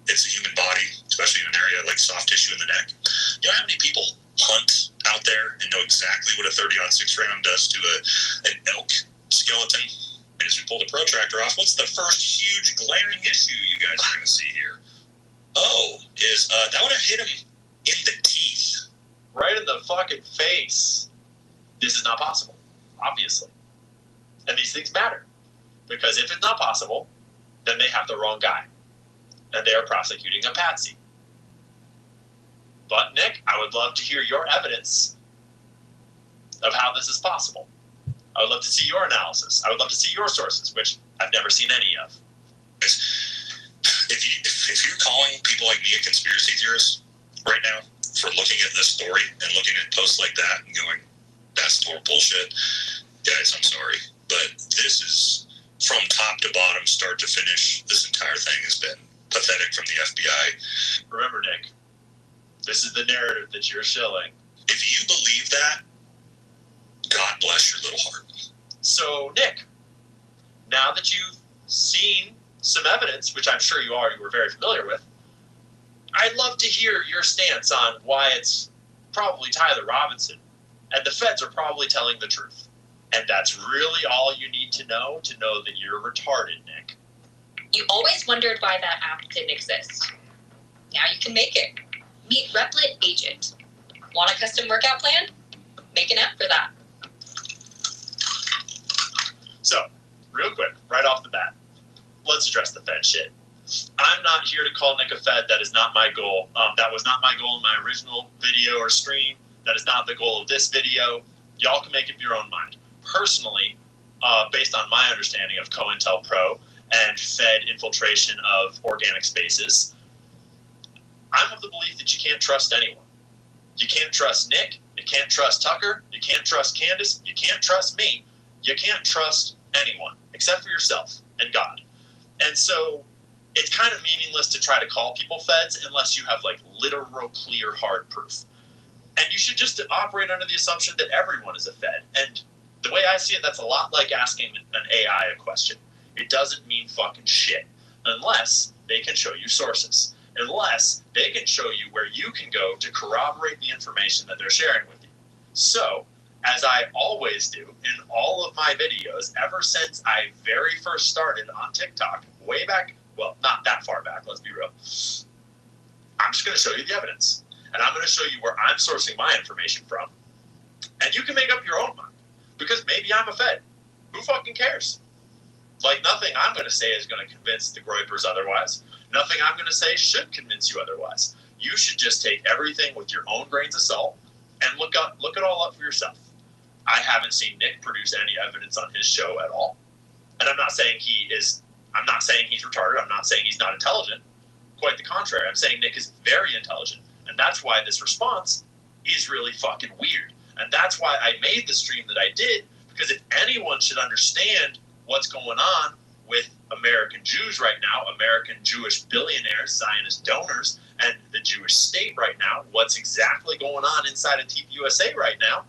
hits a human body, especially in an area like soft tissue in the neck? You know how many people hunt out there and know exactly what a 30-06 round does to an elk skeleton? And as we pull the protractor off, what's the first huge glaring issue you guys are going to see here? That would have hit him in the teeth. Right in the fucking face. This is not possible, obviously. And these things matter. Because if it's not possible, then they have the wrong guy. And they are prosecuting a patsy. But, Nick, I would love to hear your evidence of how this is possible. I would love to see your analysis. I would love to see your sources, which I've never seen any of. If you're calling people like me a conspiracy theorist right now for looking at this story and looking at posts like that and going, that's total bullshit, guys, I'm sorry. But this is, from top to bottom, start to finish, this entire thing has been pathetic from the FBI. Remember, Nick, this is the narrative that you're shilling. If you believe that, God bless your little heart. So, Nick, now that you've seen some evidence, which I'm sure you were very familiar with, I'd love to hear your stance on why it's probably Tyler Robinson, and the feds are probably telling the truth. And that's really all you need to know that you're retarded, Nick. You always wondered why that app didn't exist. Now you can make it. Meet Replit Agent. Want a custom workout plan? Make an app for that. So, real quick, right off the bat, let's address the Fed shit. I'm not here to call Nick a Fed. That is not my goal. That was not my goal in my original video or stream. That is not the goal of this video. Y'all can make up your own mind. Personally, based on my understanding of COINTELPRO and Fed infiltration of organic spaces, I'm of the belief that you can't trust anyone. You can't trust Nick. You can't trust Tucker. You can't trust Candace. You can't trust me. You can't trust anyone except for yourself and God. And so it's kind of meaningless to try to call people feds unless you have like literal, clear, hard proof. And you should just operate under the assumption that everyone is a fed. And the way I see it, that's a lot like asking an AI a question. It doesn't mean fucking shit unless they can show you sources, unless they can show you where you can go to corroborate the information that they're sharing with you. So, as I always do in all of my videos, ever since I very first started on TikTok, way back, well, not that far back, let's be real, I'm just going to show you the evidence. And I'm going to show you where I'm sourcing my information from. And you can make up your own mind. Because maybe I'm a Fed. Who fucking cares? Like, nothing I'm going to say is going to convince the Groypers otherwise. Nothing I'm going to say should convince you otherwise. You should just take everything with your own grains of salt and look it all up for yourself. I haven't seen Nick produce any evidence on his show at all. And I'm not saying he's retarded. I'm not saying he's not intelligent. Quite the contrary. I'm saying Nick is very intelligent. And that's why this response is really fucking weird. And that's why I made the stream that I did, because if anyone should understand what's going on with American Jews right now, American Jewish billionaires, Zionist donors, and the Jewish state right now, what's exactly going on inside of Teep USA right now,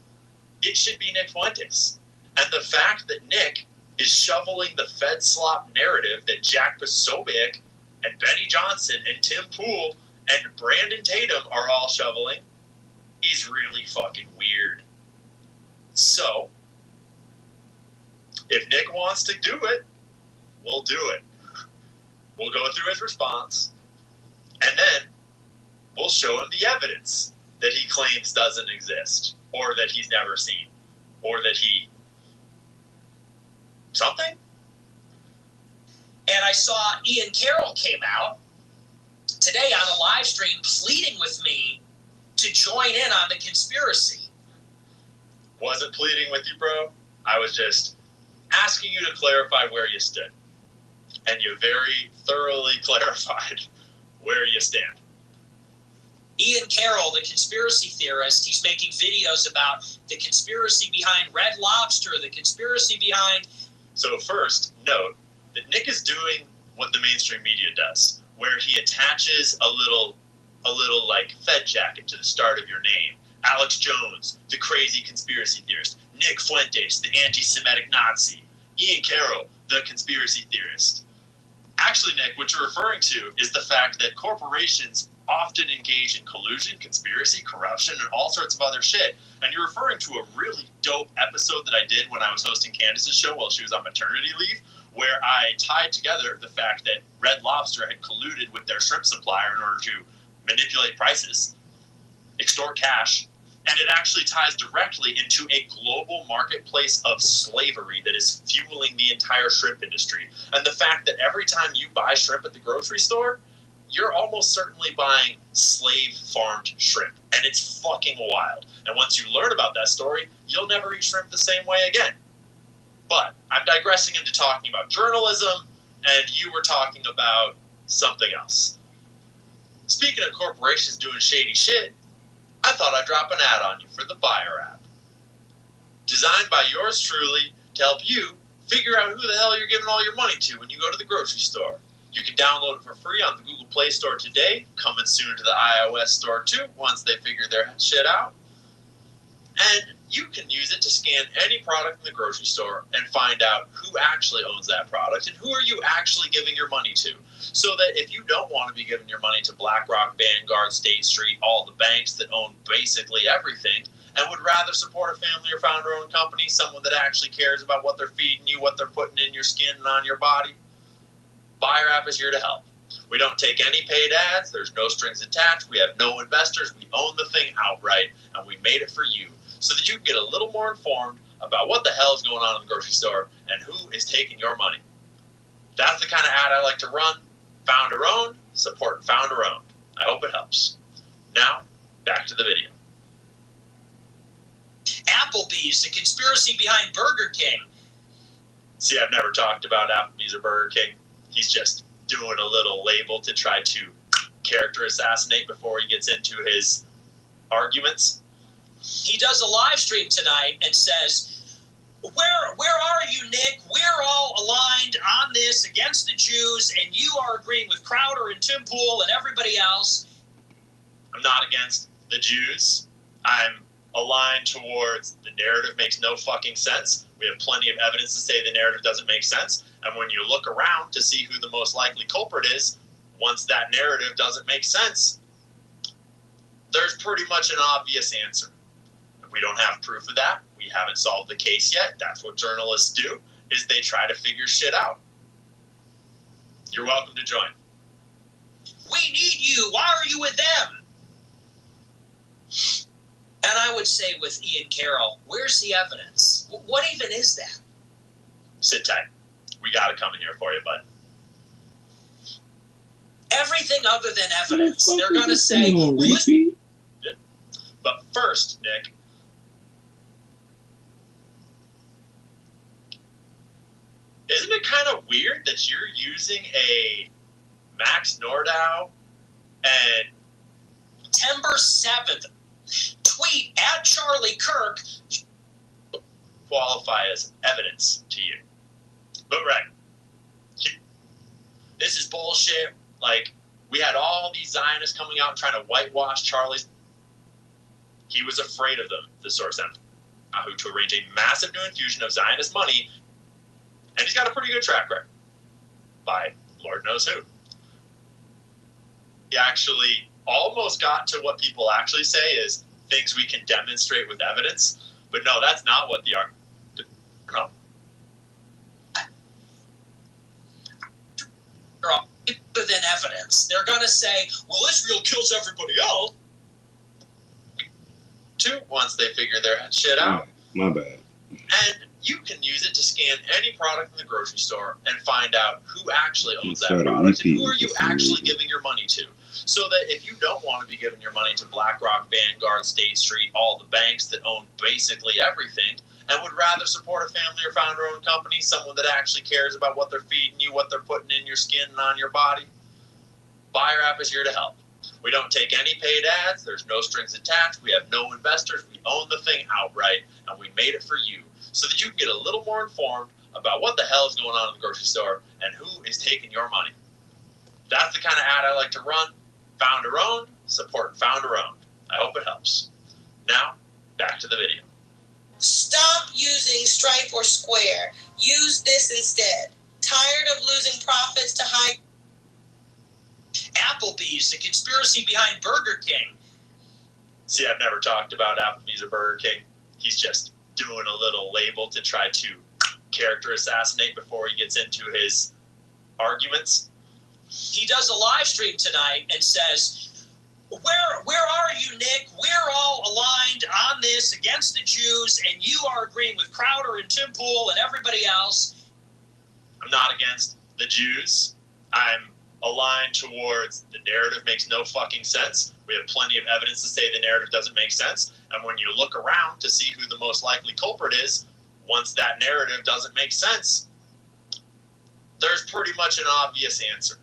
it should be Nick Fuentes. And the fact that Nick is shoveling the Fed slop narrative that Jack Posobiec and Benny Johnson and Tim Pool and Brandon Tatum are all shoveling is really fucking weird. So, if Nick wants to do it, we'll do it. We'll go through his response, and then we'll show him the evidence that he claims doesn't exist, or that he's never seen, or that he... something? And I saw Ian Carroll came out today on a live stream pleading with me to join in on the conspiracy. Wasn't pleading with you, bro. I was just asking you to clarify where you stood. And you very thoroughly clarified where you stand. Ian Carroll, the conspiracy theorist, he's making videos about the conspiracy behind Red Lobster, the conspiracy behind... So first, note that Nick is doing what the mainstream media does, where he attaches a little like Fed jacket to the start of your name. Alex Jones, the crazy conspiracy theorist. Nick Fuentes, the anti-Semitic Nazi. Ian Carroll, the conspiracy theorist. Actually, Nick, what you're referring to is the fact that corporations often engage in collusion, conspiracy, corruption, and all sorts of other shit. And you're referring to a really dope episode that I did when I was hosting Candace's show while she was on maternity leave, where I tied together the fact that Red Lobster had colluded with their shrimp supplier in order to manipulate prices, extort cash, and it actually ties directly into a global marketplace of slavery that is fueling the entire shrimp industry. And the fact that every time you buy shrimp at the grocery store, you're almost certainly buying slave-farmed shrimp. And it's fucking wild. And once you learn about that story, you'll never eat shrimp the same way again. But I'm digressing into talking about journalism, and you were talking about something else. Speaking of corporations doing shady shit, I thought I'd drop an ad on you for the Buyer app. Designed by yours truly to help you figure out who the hell you're giving all your money to when you go to the grocery store. You can download it for free on the Google Play Store today, coming soon to the iOS store too, once they figure their shit out. And you can use it to scan any product in the grocery store and find out who actually owns that product and who are you actually giving your money to. So that if you don't want to be giving your money to BlackRock, Vanguard, State Street, all the banks that own basically everything, and would rather support a family or founder-owned company, someone that actually cares about what they're feeding you, what they're putting in your skin and on your body, Buyer app is here to help. We don't take any paid ads. There's no strings attached. We have no investors. We own the thing outright, and we made it for you so that you can get a little more informed about what the hell is going on in the grocery store and who is taking your money. That's the kind of ad I like to run. Founder-owned, support founder-owned. I hope it helps. Now, back to the video. Applebee's, the conspiracy behind Burger King. See, I've never talked about Applebee's or Burger King. He's just doing a little label to try to character assassinate before he gets into his arguments. He does a live stream tonight and says, where are you, Nick? We're all aligned on this against the Jews, and you are agreeing with Crowder and Tim Pool and everybody else. I'm not against the Jews. I'm aligned towards the narrative makes no fucking sense. We have plenty of evidence to say the narrative doesn't make sense. And when you look around to see who the most likely culprit is, once that narrative doesn't make sense, there's pretty much an obvious answer. If we don't have proof of that, we haven't solved the case yet. That's what journalists do, is they try to figure shit out. You're welcome to join. We need you. Why are you with them? And I would say with Ian Carroll, where's the evidence? What even is that? Sit tight. We got it coming here for you, bud. Everything other than evidence. They're going to say, listen. But first, Nick, isn't it kind of weird that you're using a Max Nordau and September 7th tweet at Charlie Kirk qualify as evidence to you? But right, this is bullshit. Like, we had all these Zionists coming out trying to whitewash Charlie's. He was afraid of them, the source sent Yahoo to arrange a massive new infusion of Zionist money, and he's got a pretty good track record by Lord knows who. He actually almost got to what people actually say is things we can demonstrate with evidence, but no, that's not what the argument. No. Other than evidence. They're going to say, well, Israel kills everybody else. Once they figure their shit out. My bad. And You can use it to scan any product in the grocery store and find out who actually owns that Started product and repeating who are you for some actually reason. giving your money to. So that if you don't want to be giving your money to BlackRock, Vanguard, State Street, all the banks that own basically everything, and would rather support a family or founder-owned company, someone that actually cares about what they're feeding you, what they're putting in your skin and on your body, Buyer App is here to help. We don't take any paid ads. There's no strings attached. We have no investors. We own the thing outright, and we made it for you so that you can get a little more informed about what the hell is going on in the grocery store and who is taking your money. That's the kind of ad I like to run. Founder-owned, supporting founder-owned. I hope it helps. Now, back to the video. Stop using Stripe or Square. Use this instead. Tired of losing profits to high... Applebee's, the conspiracy behind Burger King. See, I've never talked about Applebee's or Burger King. He's just doing a little label to try to character assassinate before he gets into his arguments. He does a live stream tonight and says, where are you, Nick? We're all aligned on this against the Jews, and you are agreeing with Crowder and Tim Pool and everybody else. I'm not against the Jews. I'm aligned towards the narrative makes no fucking sense. We have plenty of evidence to say the narrative doesn't make sense. And when you look around to see who the most likely culprit is, once that narrative doesn't make sense, there's pretty much an obvious answer.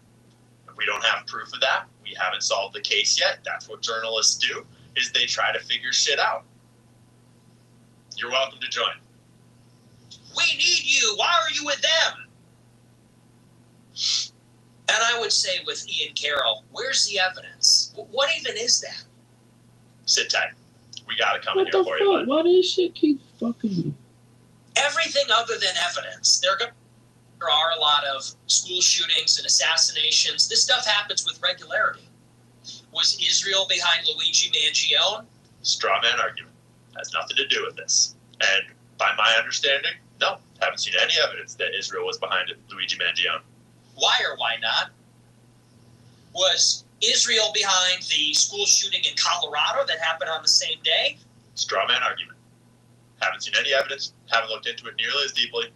If we don't have proof of that, we haven't solved the case yet. That's what journalists do, is they try to figure shit out. You're welcome to join. We need you. Why are you with them? And I would say with Ian Carroll, where's the evidence? What even is that? Sit tight. We gotta come in What here the for you, fuck? bud. Why this shit keep fucking... Everything other than evidence. There are a lot of school shootings and assassinations. This stuff happens with regularity. Was Israel behind Luigi Mangione? Straw man argument. Has nothing to do with this. And by my understanding, no. Haven't seen any evidence that Israel was behind it, Luigi Mangione. Why or why not? Was Israel behind the school shooting in Colorado that happened on the same day? Straw man argument. Haven't seen any evidence. Haven't looked into it nearly as deeply.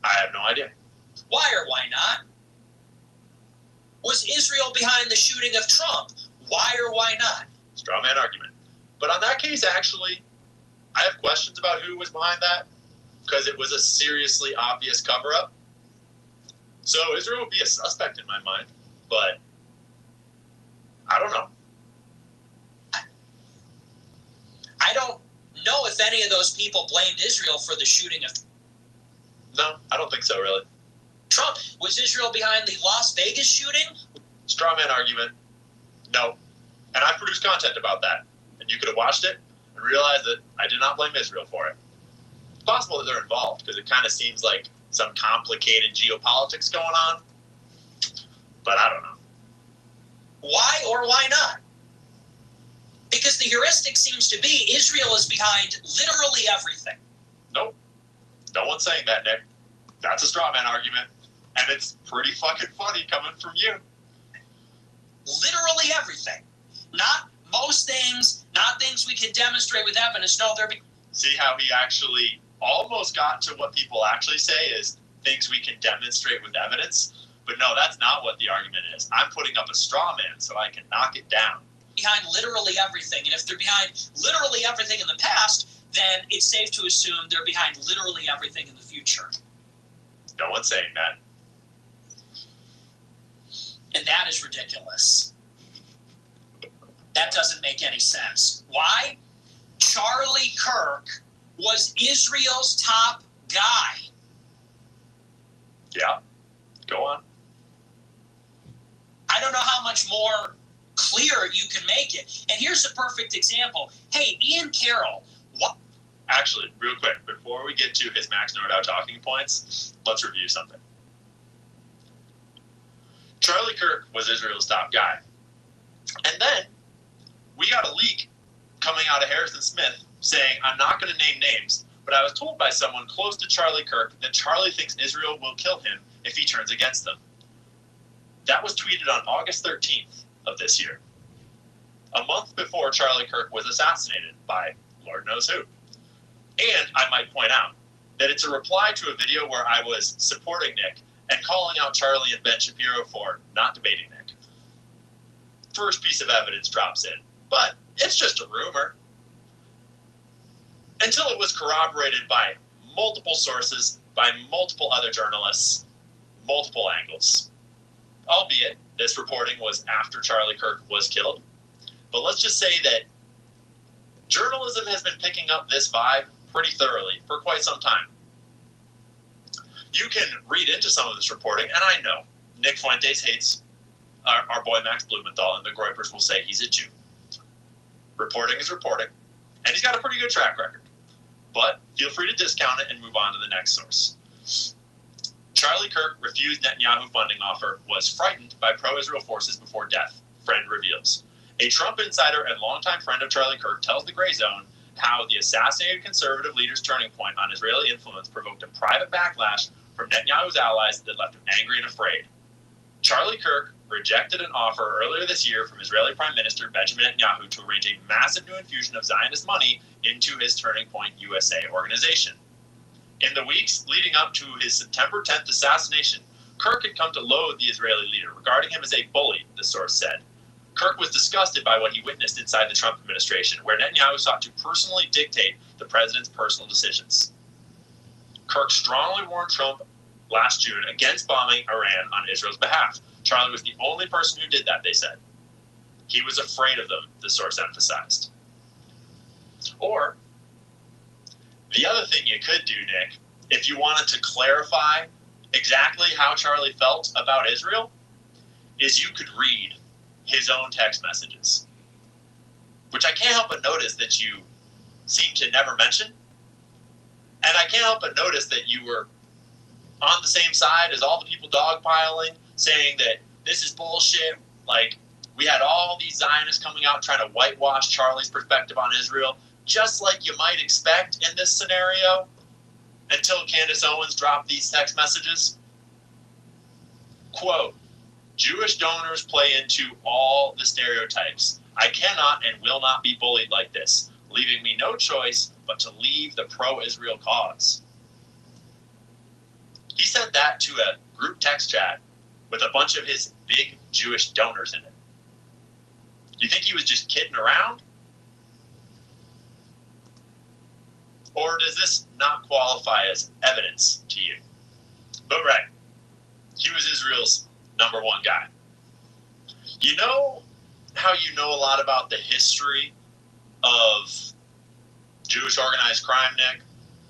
I have no idea. Why or why not? Was Israel behind the shooting of Trump? Why or why not? Straw man argument. But on that case, actually, I have questions about who was behind that because it was a seriously obvious cover-up. So Israel would be a suspect in my mind, but I don't know. I don't know if any of those people blamed Israel for the shooting of... No, I don't think so, really. Trump. Was Israel behind the Las Vegas shooting? Straw man argument. No. And I produced content about that. And you could have watched it and realized that I did not blame Israel for it. It's possible that they're involved because it kind of seems like some complicated geopolitics going on. But I don't know. Why or why not? Because the heuristic seems to be Israel is behind literally everything. Nope. No one's saying that, Nick. That's a straw man argument. And it's pretty fucking funny coming from you. Literally everything. Not most things, not things we can demonstrate with evidence. No, See how he actually almost got to what people actually say is things we can demonstrate with evidence. But no, that's not what the argument is. I'm putting up a straw man so I can knock it down. Behind literally everything. And if they're behind literally everything in the past, then it's safe to assume they're behind literally everything in the future. No one's saying that. And that is ridiculous. That doesn't make any sense. Why? Charlie Kirk was Israel's top guy. Yeah. Go on. I don't know how much more clear you can make it. And here's a perfect example. Hey, Ian Carroll. What? Actually, real quick, before we get to his Max Nordau talking points, let's review something. Charlie Kirk was Israel's top guy. And then we got a leak coming out of Harrison Smith saying, I'm not going to name names, but I was told by someone close to Charlie Kirk that Charlie thinks Israel will kill him if he turns against them. That was tweeted on August 13th of this year, a month before Charlie Kirk was assassinated by Lord knows who. And I might point out that it's a reply to a video where I was supporting Nick and calling out Charlie and Ben Shapiro for not debating Nick. First piece of evidence drops in, but it's just a rumor. Until it was corroborated by multiple sources, by multiple other journalists, multiple angles. Albeit, this reporting was after Charlie Kirk was killed. But let's just say that journalism has been picking up this vibe pretty thoroughly for quite some time. You can read into some of this reporting, and I know Nick Fuentes hates our boy Max Blumenthal, and the Groypers will say he's a Jew. Reporting is reporting, and he's got a pretty good track record. But feel free to discount it and move on to the next source. Charlie Kirk refused Netanyahu funding offer, was frightened by pro-Israel forces before death, friend reveals. A Trump insider and longtime friend of Charlie Kirk tells the Gray Zone how the assassinated conservative leader's turning point on Israeli influence provoked a private backlash from Netanyahu's allies that left him angry and afraid. Charlie Kirk rejected an offer earlier this year from Israeli Prime Minister Benjamin Netanyahu to arrange a massive new infusion of Zionist money into his Turning Point USA organization. In the weeks leading up to his September 10th assassination, Kirk had come to loathe the Israeli leader, regarding him as a bully, the source said. Kirk was disgusted by what he witnessed inside the Trump administration, where Netanyahu sought to personally dictate the president's personal decisions. Kirk strongly warned Trump last June against bombing Iran on Israel's behalf. Charlie was the only person who did that, they said. He was afraid of them, the source emphasized. Or, the other thing you could do, Nick, if you wanted to clarify exactly how Charlie felt about Israel, is you could read his own text messages, which I can't help but notice that you seem to never mention. And I can't help but notice that you were on the same side as all the people dogpiling, saying that this is bullshit. Like, we had all these Zionists coming out trying to whitewash Charlie's perspective on Israel, just like you might expect in this scenario, until Candace Owens dropped these text messages. Quote, Jewish donors play into all the stereotypes. I cannot and will not be bullied like this, leaving me no choice but to leave the pro-Israel cause. He sent that to a group text chat with a bunch of his big Jewish donors in it. You think he was just kidding around? Or does this not qualify as evidence to you? But right, he was Israel's #1 guy. You know how you know a lot about the history of Jewish organized crime, Nick?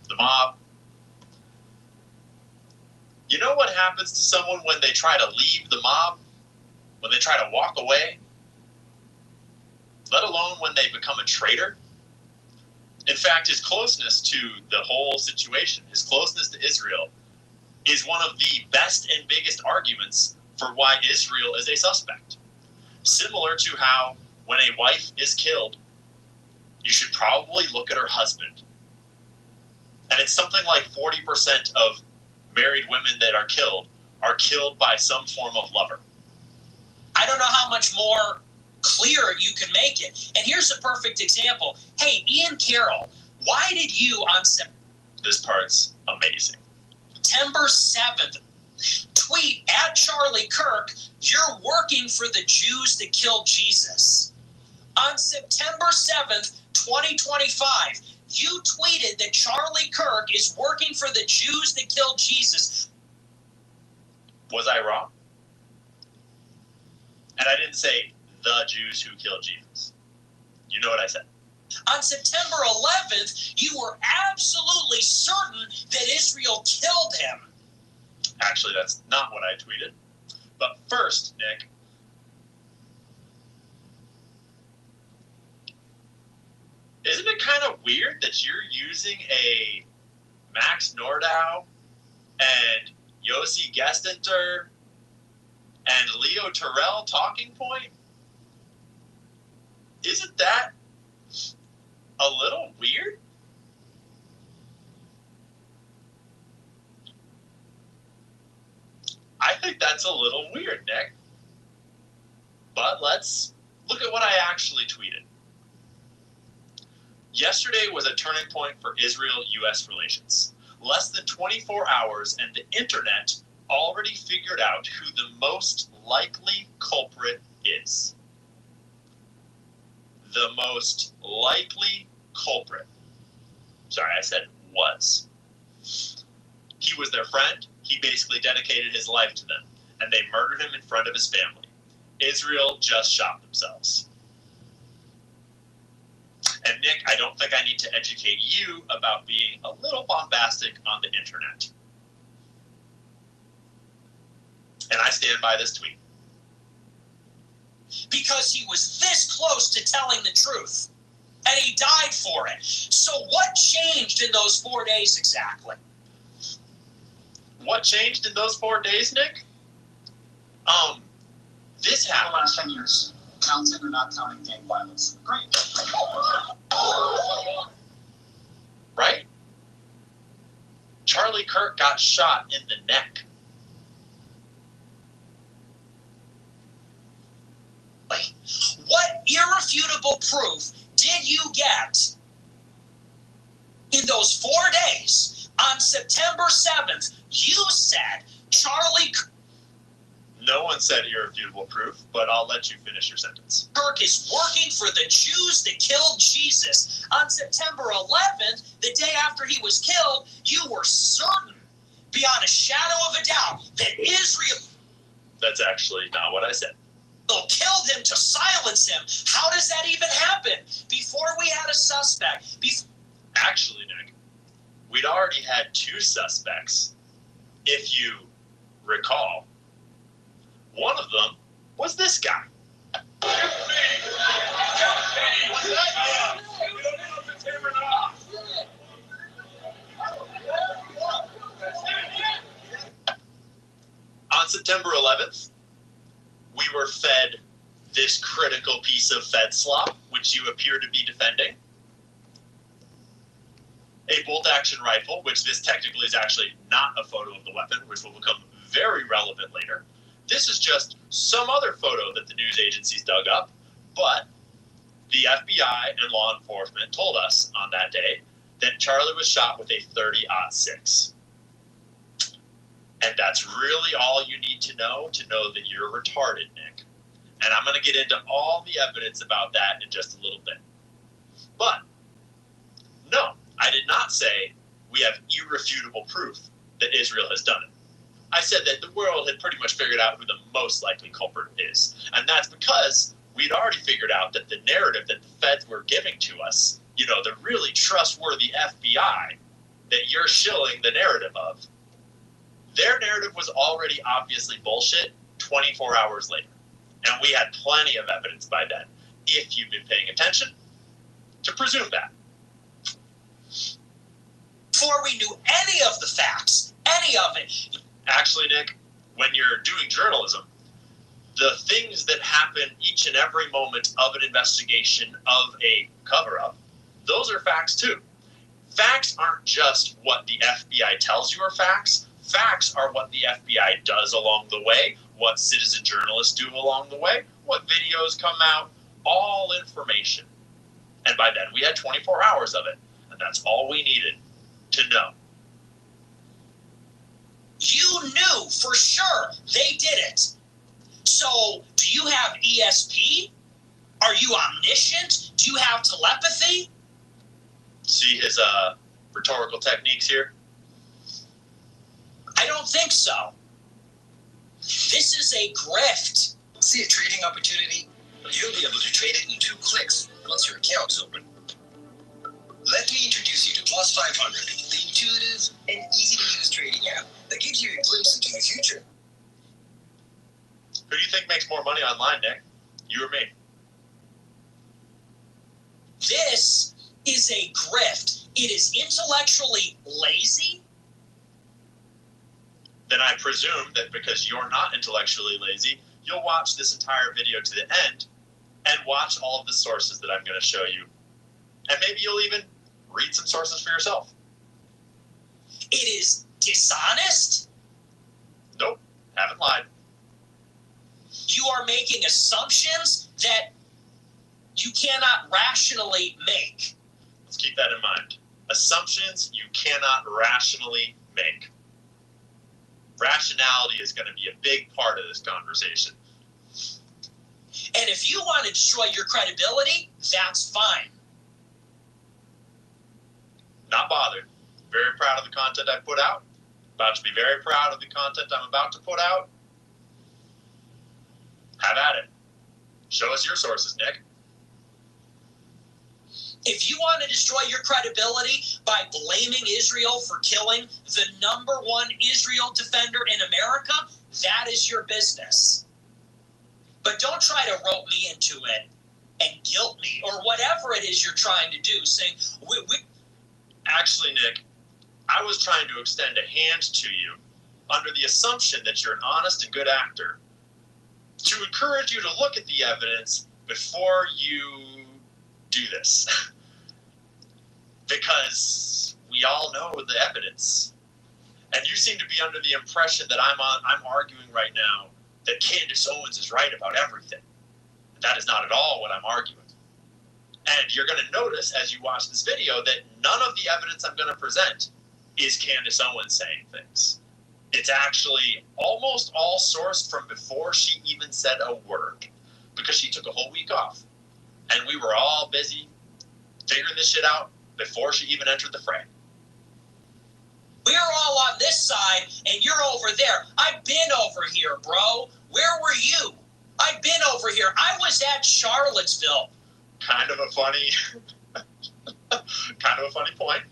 The mob? You know what happens to someone when they try to leave the mob? When they try to walk away? Let alone when they become a traitor? In fact, his closeness to the whole situation, his closeness to Israel, is one of the best and biggest arguments for why Israel is a suspect. Similar to how when a wife is killed, you should probably look at her husband. And it's something like 40% of married women that are killed by some form of lover. I don't know how much more clear you can make it. And here's a perfect example. Hey, Ian Carroll, why did you on This part's amazing. September 7th tweet at Charlie Kirk, you're working for the Jews that killed Jesus? On September 7th, 2025, you tweeted that Charlie Kirk is working for the Jews that killed Jesus. Was I wrong? And I didn't say the Jews who killed Jesus. You know what I said. On September 11th, you were absolutely certain that Israel killed him. Actually, that's not what I tweeted. But first, Nick, isn't it kind of weird that you're using a Max Nordau and Yossi Gestinter and Leo Terrell talking point? Isn't that a little weird? I think that's a little weird, Nick. But let's look at what I actually tweeted. Yesterday was a turning point for Israel-U.S. relations. Less than 24 hours and the internet already figured out who the most likely culprit is. The most likely culprit. Sorry, I said was. He was their friend. He basically dedicated his life to them, and they murdered him in front of his family. Israel just shot themselves. And Nick, I don't think I need to educate you about being a little bombastic on the internet. And I stand by this tweet. Because he was this close to telling the truth. And he died for it. So what changed in those 4 days exactly? What changed in those 4 days, Nick? This happened. The last 10 years, counting or not counting gang violence. Great. Right? Charlie Kirk got shot in the neck. What irrefutable proof did you get in those 4 days? On September 7th, you said Charlie No one said irrefutable proof, but I'll let you finish your sentence. Kirk is working for the Jews that killed Jesus. On September 11th, the day after he was killed, you were certain, beyond a shadow of a doubt, that Israel... That's actually not what I said. ...killed him to silence him. How does that even happen? Before we had a suspect... Actually, Nick, we'd already had 2 suspects, if you recall. One of them was this guy. On September 11th, we were fed this critical piece of Fed slop, which you appear to be defending. A bolt-action rifle, which this technically is actually not a photo of the weapon, which will become very relevant later. This is just some other photo that the news agencies dug up, but the FBI and law enforcement told us on that day that Charlie was shot with a .30-06. And that's really all you need to know that you're retarded, Nick. And I'm going to get into all the evidence about that in just a little bit. But, no, I did not say we have irrefutable proof that Israel has done it. I said that the world had pretty much figured out who the most likely culprit is. And that's because we'd already figured out that the narrative that the feds were giving to us, you know, the really trustworthy FBI that you're shilling the narrative of, their narrative was already obviously bullshit 24 hours later. And we had plenty of evidence by then, if you've been paying attention, to presume that. Before we knew any of the facts, any of it. Actually, Nick, when you're doing journalism, the things that happen each and every moment of an investigation, of a cover-up, those are facts too. Facts aren't just what the FBI tells you are facts. Facts are what the FBI does along the way, what citizen journalists do along the way, what videos come out, all information. And by then, we had 24 hours of it, and that's all we needed to know. You knew for sure they did it. So, do you have ESP? Are you omniscient? Do you have telepathy? See his rhetorical techniques here? I don't think so. This is a grift. See a trading opportunity? You'll be able to trade it in 2 clicks once your account's open. Let me introduce you to Plus 500, the intuitive and easy-to-use trading app that gives you a glimpse into the future. Who do you think makes more money online, Nick? You or me? This is a grift. It is intellectually lazy. Then I presume that because you're not intellectually lazy, you'll watch this entire video to the end and watch all of the sources that I'm going to show you. And maybe you'll even read some sources for yourself. It is dishonest. Nope, haven't lied. You are making assumptions that you cannot rationally make. Let's keep that in mind. assumptions you cannot rationally make. Rationality is going to be a big part of this conversation. And if you want to destroy your credibility, that's fine. Not bothered. Very proud of the content I put out. About to be very proud of the content I'm about to put out. Have at it. Show us your sources, Nick. If you want to destroy your credibility by blaming Israel for killing the #1 Israel defender in America, that is your business. But don't try to rope me into it and guilt me or whatever it is you're trying to do, saying, Actually, Nick, I was trying to extend a hand to you under the assumption that you're an honest and good actor to encourage you to look at the evidence before you do this. Because we all know the evidence. And you seem to be under the impression that I'm arguing right now that Candace Owens is right about everything. That is not at all what I'm arguing. And you're going to notice as you watch this video that none of the evidence I'm going to present is Candace Owens saying things. It's actually almost all sourced from before she even said a word, because she took a whole week off. And we were all busy figuring this shit out before she even entered the fray. We're all on this side and you're over there. I've been over here, bro. Where were you? I've been over here. I was at Charlottesville. Kind of a funny point.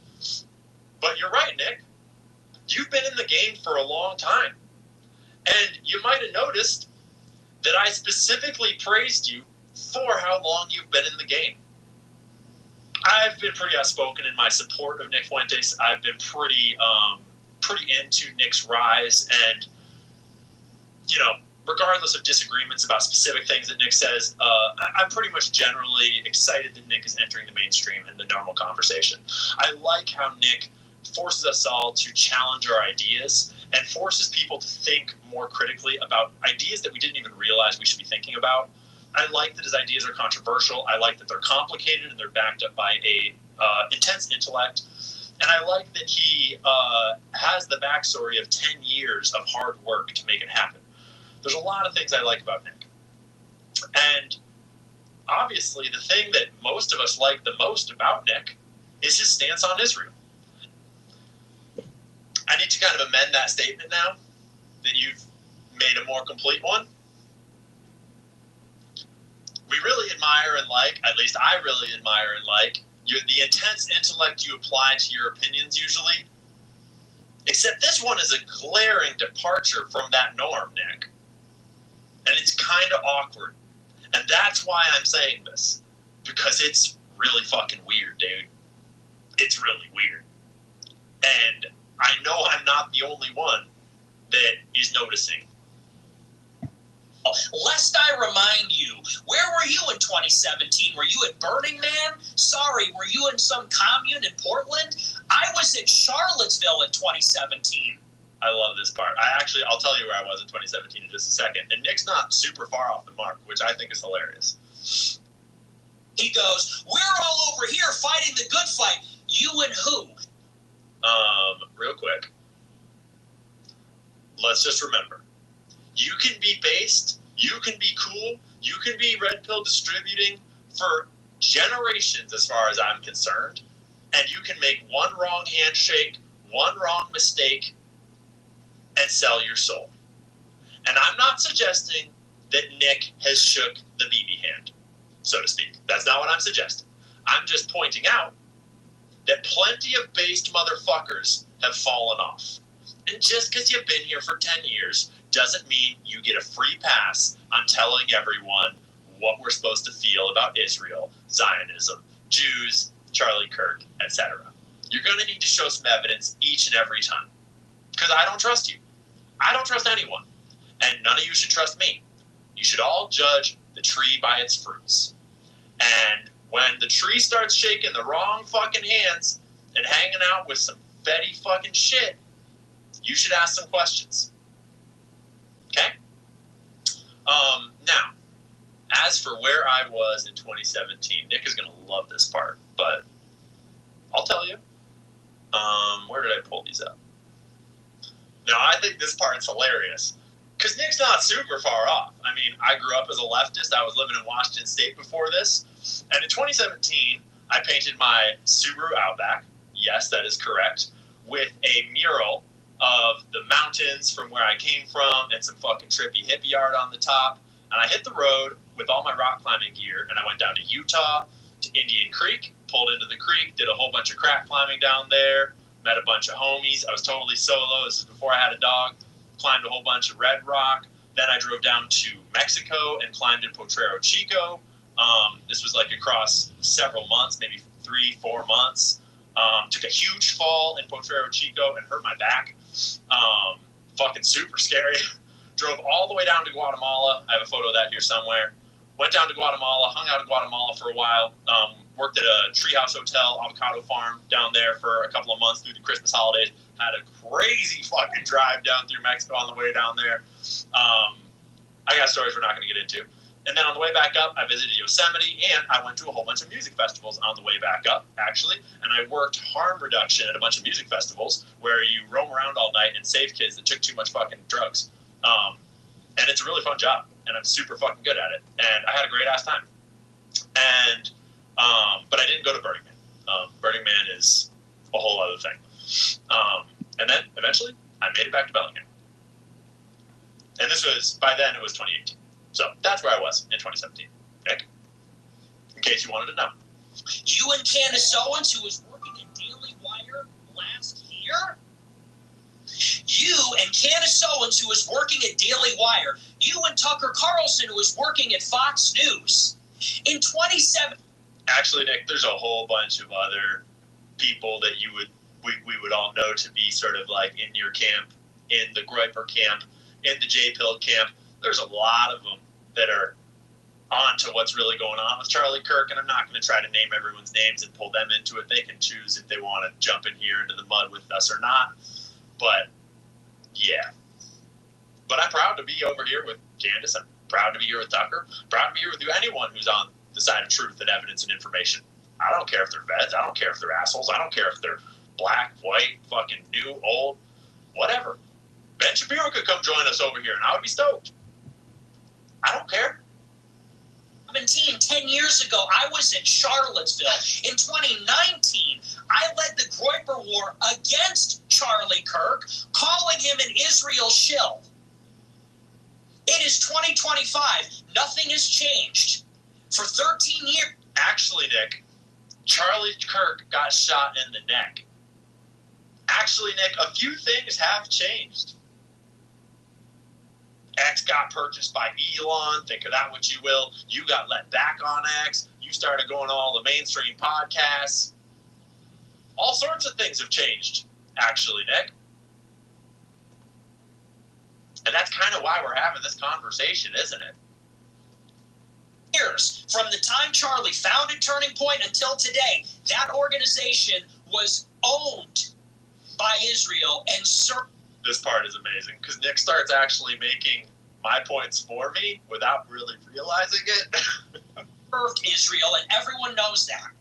But you're right, Nick. You've been in the game for a long time. And you might have noticed that I specifically praised you for how long you've been in the game. I've been pretty outspoken in my support of Nick Fuentes. I've been pretty into Nick's rise, and regardless of disagreements about specific things that Nick says, I'm pretty much generally excited that Nick is entering the mainstream and the normal conversation. I like how Nick forces us all to challenge our ideas and forces people to think more critically about ideas that we didn't even realize we should be thinking about. I like that his ideas are controversial. I like that they're complicated and they're backed up by a intense intellect. And I like that he has the backstory of 10 years of hard work to make it happen. There's a lot of things I like about Nick. And obviously the thing that most of us like the most about Nick is his stance on Israel. I need to kind of amend that statement now that you've made a more complete one. We really admire and like, at least I really admire and like, the intense intellect you apply to your opinions usually. Except this one is a glaring departure from that norm, Nick. And it's kind of awkward. And that's why I'm saying this. Because it's really fucking weird, dude. It's really weird. And I know I'm not the only one that is noticing. Lest I remind you, where were you in 2017? Were you at Burning Man? Sorry, were you in some commune in Portland? I was at Charlottesville in 2017. I love this part. I'll tell you where I was in 2017 in just a second. And Nick's not super far off the mark, which I think is hilarious. He goes, we're all over here fighting the good fight. You and who? Real quick. Let's just remember. You can be based, you can be cool, you can be red pill distributing for generations as far as I'm concerned, and you can make one wrong handshake, one wrong mistake, and sell your soul. And I'm not suggesting that Nick has shook the BB hand, so to speak. That's not what I'm suggesting. I'm just pointing out that plenty of based motherfuckers have fallen off. And just because you've been here for 10 years doesn't mean you get a free pass on telling everyone what we're supposed to feel about Israel, Zionism, Jews, Charlie Kirk, etc. You're going to need to show some evidence each and every time. Because I don't trust you. I don't trust anyone. And none of you should trust me. You should all judge the tree by its fruits. And when the tree starts shaking the wrong fucking hands and hanging out with some fetty fucking shit, you should ask some questions. Okay? Now, as for where I was in 2017, Nick is going to love this part, but I'll tell you. Where did I pull these up? Now, I think this part's hilarious because Nick's not super far off. I mean, I grew up as a leftist. I was living in Washington State before this. And in 2017, I painted my Subaru Outback. Yes, that is correct. With a mural of the mountains from where I came from and some fucking trippy hippie art on the top. And I hit the road with all my rock climbing gear, and I went down to Utah, to Indian Creek, pulled into the creek, did a whole bunch of crack climbing down there, met a bunch of homies. I was totally solo. This is before I had a dog. Climbed a whole bunch of red rock. Then I drove down to Mexico and climbed in Potrero Chico. This was like across several months, maybe 3-4 months. Took a huge fall in Potrero Chico and hurt my back. Fucking super scary. Drove all the way down to Guatemala. I have a photo of that here somewhere. Went down to Guatemala, hung out in Guatemala for a while. Worked at a treehouse hotel, avocado farm down there for a couple of months through the Christmas holidays. Had a crazy fucking drive down through Mexico on the way down there. I got stories we're not going to get into. And then on the way back up, I visited Yosemite, and I went to a whole bunch of music festivals on the way back up, actually. And I worked harm reduction at a bunch of music festivals where you roam around all night and save kids that took too much fucking drugs. And it's a really fun job, and I'm super fucking good at it. And I had a great-ass time. And but I didn't go to Burning Man. Burning Man is a whole other thing. And then, eventually, I made it back to Bellingham. And this was, by then, it was 2018. So that's where I was in 2017. Okay? In case you wanted to know. You and Candace Owens, who was working at Daily Wire last year? You and Candace Owens, who was working at Daily Wire. You and Tucker Carlson, who was working at Fox News. In 2017... Actually, Nick, there's a whole bunch of other people that we would all know to be sort of like in your camp, in the Groiper camp, in the J-Pill camp. There's a lot of them that are on to what's really going on with Charlie Kirk, and I'm not going to try to name everyone's names and pull them into it. They can choose if they want to jump in here into the mud with us or not. But, yeah. But I'm proud to be over here with Candace. I'm proud to be here with Tucker. Proud to be here with you. Anyone who's on the side of truth and evidence and information. I don't care if they're vets. I don't care if they're assholes. I don't care if they're black, white, fucking new, old, whatever. Ben Shapiro could come join us over here, and I would be stoked. I don't care. 10 years ago, I was in Charlottesville. In 2019, I led the Groiper War against Charlie Kirk, calling him an Israel shill. It is 2025. Nothing has changed. For 13 years... Actually, Nick, Charlie Kirk got shot in the neck. Actually, Nick, a few things have changed. X got purchased by Elon. Think of that what you will. You got let back on X. You started going to all the mainstream podcasts. All sorts of things have changed, actually, Nick. And that's kind of why we're having this conversation, isn't it? Years from the time Charlie founded Turning Point until today, that organization was owned by Israel and this part is amazing because Nick starts actually making my points for me without really realizing it. served Israel, and everyone knows that.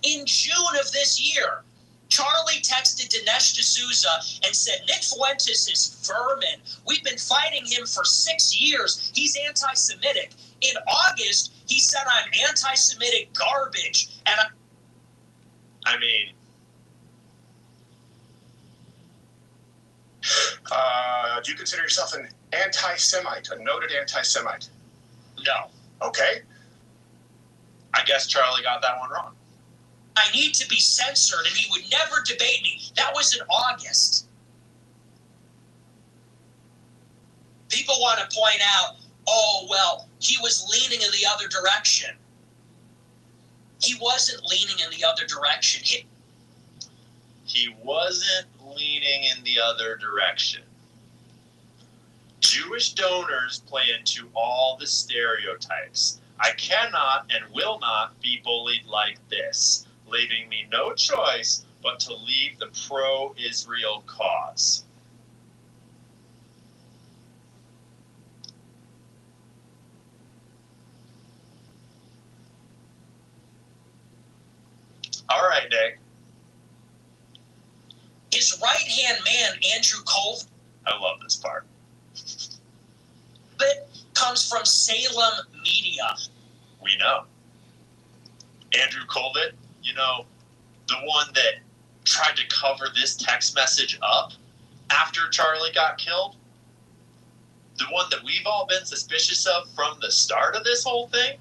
In June of this year, Charlie texted Dinesh D'Souza and said, Nick Fuentes is vermin. We've been fighting him for 6 years. He's anti-Semitic. In August, he said, I'm anti-Semitic garbage. And I mean... Do you consider yourself an anti-Semite, a noted anti-Semite? No. Okay. I guess Charlie got that one wrong. I need to be censored, and he would never debate me. That was in August. People want to point out, oh, well, he was leaning in the other direction. He wasn't leaning in the other direction. He wasn't leaning in the other direction. Jewish donors play into all the stereotypes. I cannot and will not be bullied like this, leaving me no choice but to leave the pro-Israel cause. All right, Nick. his right-hand man, Andrew Colvin. I love this part. It comes from Salem Media. We know. Andrew Colvin, you know, the one that tried to cover this text message up after Charlie got killed? The one that we've all been suspicious of from the start of this whole thing?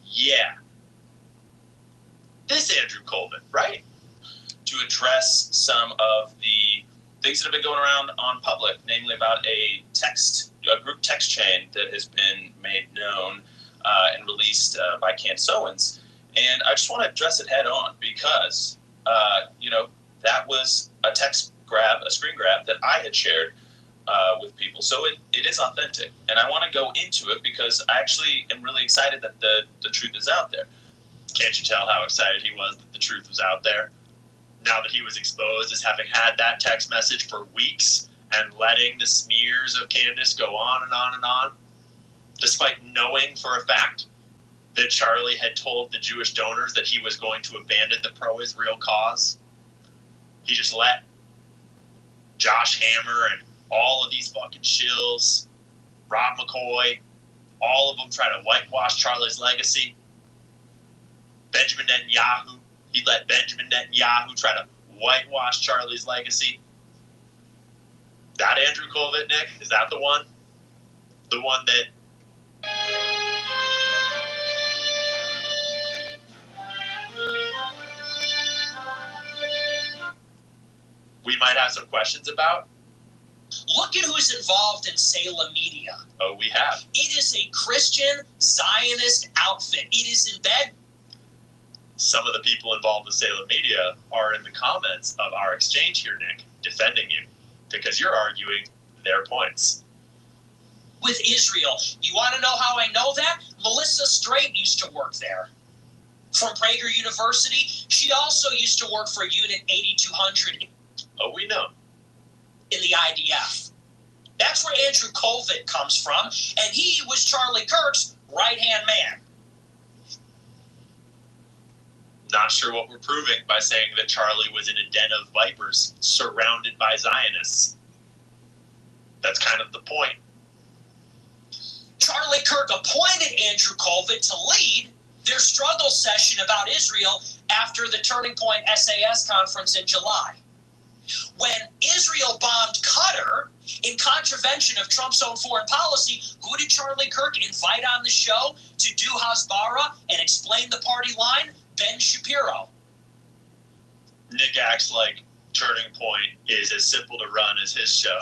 Yeah. This Andrew Colvin, right? To address some of the things that have been going around on public, namely about a group text chain that has been made known and released by Candace Owens. And I just want to address it head on because, that was a screen grab that I had shared with people. So it is authentic. And I want to go into it because I actually am really excited that the truth is out there. Can't you tell how excited he was that the truth was out there? Now that he was exposed as having had that text message for weeks and letting the smears of Candace go on and on and on, despite knowing for a fact that Charlie had told the Jewish donors that he was going to abandon the pro-Israel cause. He just let Josh Hammer and all of these fucking shills, Rob McCoy, all of them try to whitewash Charlie's legacy. Benjamin Netanyahu, he let Benjamin Netanyahu try to whitewash Charlie's legacy. That Andrew Colvin, Nick, is that the one? The one that we might have some questions about? Look at who's involved in Salem Media. Oh, we have. It is a Christian Zionist outfit. It is in bed. Some of the people involved with Salem Media are in the comments of our exchange here, Nick, defending you because you're arguing their points. With Israel. You want to know how I know that? Melissa Straight used to work there. From Prager University. She also used to work for Unit 8200. Oh, we know. In the IDF. That's where Andrew Colvin comes from, and he was Charlie Kirk's right-hand man. Not sure what we're proving by saying that Charlie was in a den of vipers surrounded by Zionists. That's kind of the point. Charlie Kirk appointed Andrew Colvin to lead their struggle session about Israel after the Turning Point SAS conference in July. When Israel bombed Qatar in contravention of Trump's own foreign policy, who did Charlie Kirk invite on the show to do Hasbara and explain the party line? Ben Shapiro. Nick acts like Turning Point is as simple to run as his show,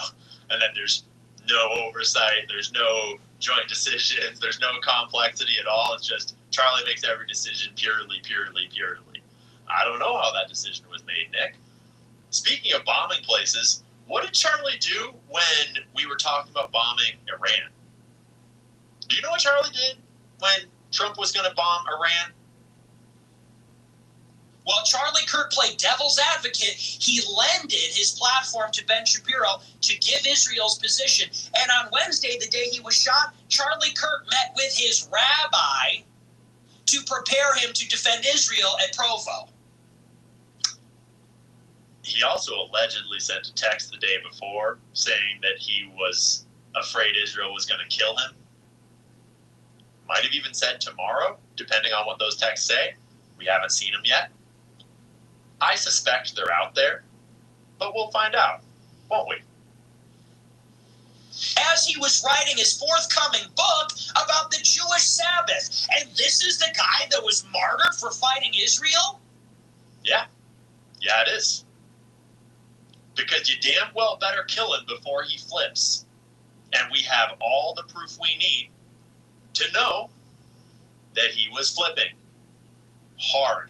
and that there's no oversight, there's no joint decisions, there's no complexity at all. It's just Charlie makes every decision purely. I don't know how that decision was made, Nick. Speaking of bombing places, what did Charlie do when we were talking about bombing Iran? Do you know what Charlie did when Trump was going to bomb Iran? While Charlie Kirk played devil's advocate, he lended his platform to Ben Shapiro to give Israel's position. And on Wednesday, the day he was shot, Charlie Kirk met with his rabbi to prepare him to defend Israel at Provo. He also allegedly sent a text the day before saying that he was afraid Israel was going to kill him. Might have even said tomorrow, depending on what those texts say. We haven't seen them yet. I suspect they're out there, but we'll find out, won't we? As he was writing his forthcoming book about the Jewish Sabbath. And this is the guy that was martyred for fighting Israel? Yeah, it is. Because you damn well better kill him before he flips. And we have all the proof we need to know that he was flipping hard.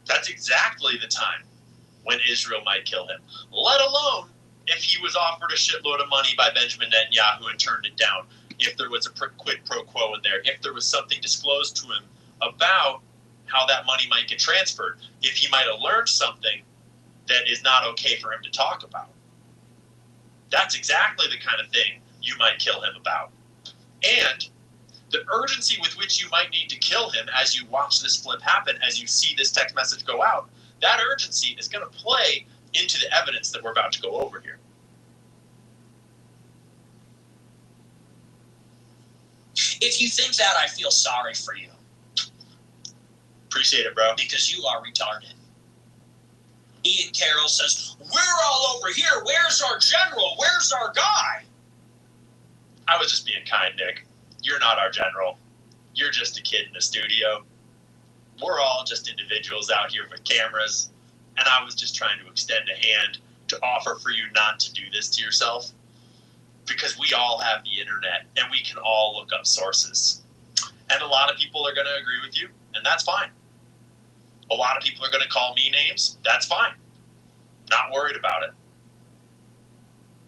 That's exactly the time when Israel might kill him, let alone if he was offered a shitload of money by Benjamin Netanyahu and turned it down, if there was a quid pro quo in there, if there was something disclosed to him about how that money might get transferred, if he might have learned something that is not okay for him to talk about. That's exactly the kind of thing you might kill him about. And The urgency with which you might need to kill him as you watch this flip happen, as you see this text message go out, that urgency is going to play into the evidence that we're about to go over here. If you think that, I feel sorry for you. Appreciate it, bro. Because you are retarded. Ian Carroll says, we're all over here. Where's our general? Where's our guy? I was just being kind, Nick. You're not our general. You're just a kid in the studio. We're all just individuals out here with cameras, and I was just trying to extend a hand to offer for you not to do this to yourself, because we all have the internet, and we can all look up sources. And a lot of people are going to agree with you, and that's fine. A lot of people are going to call me names. That's fine. Not worried about it.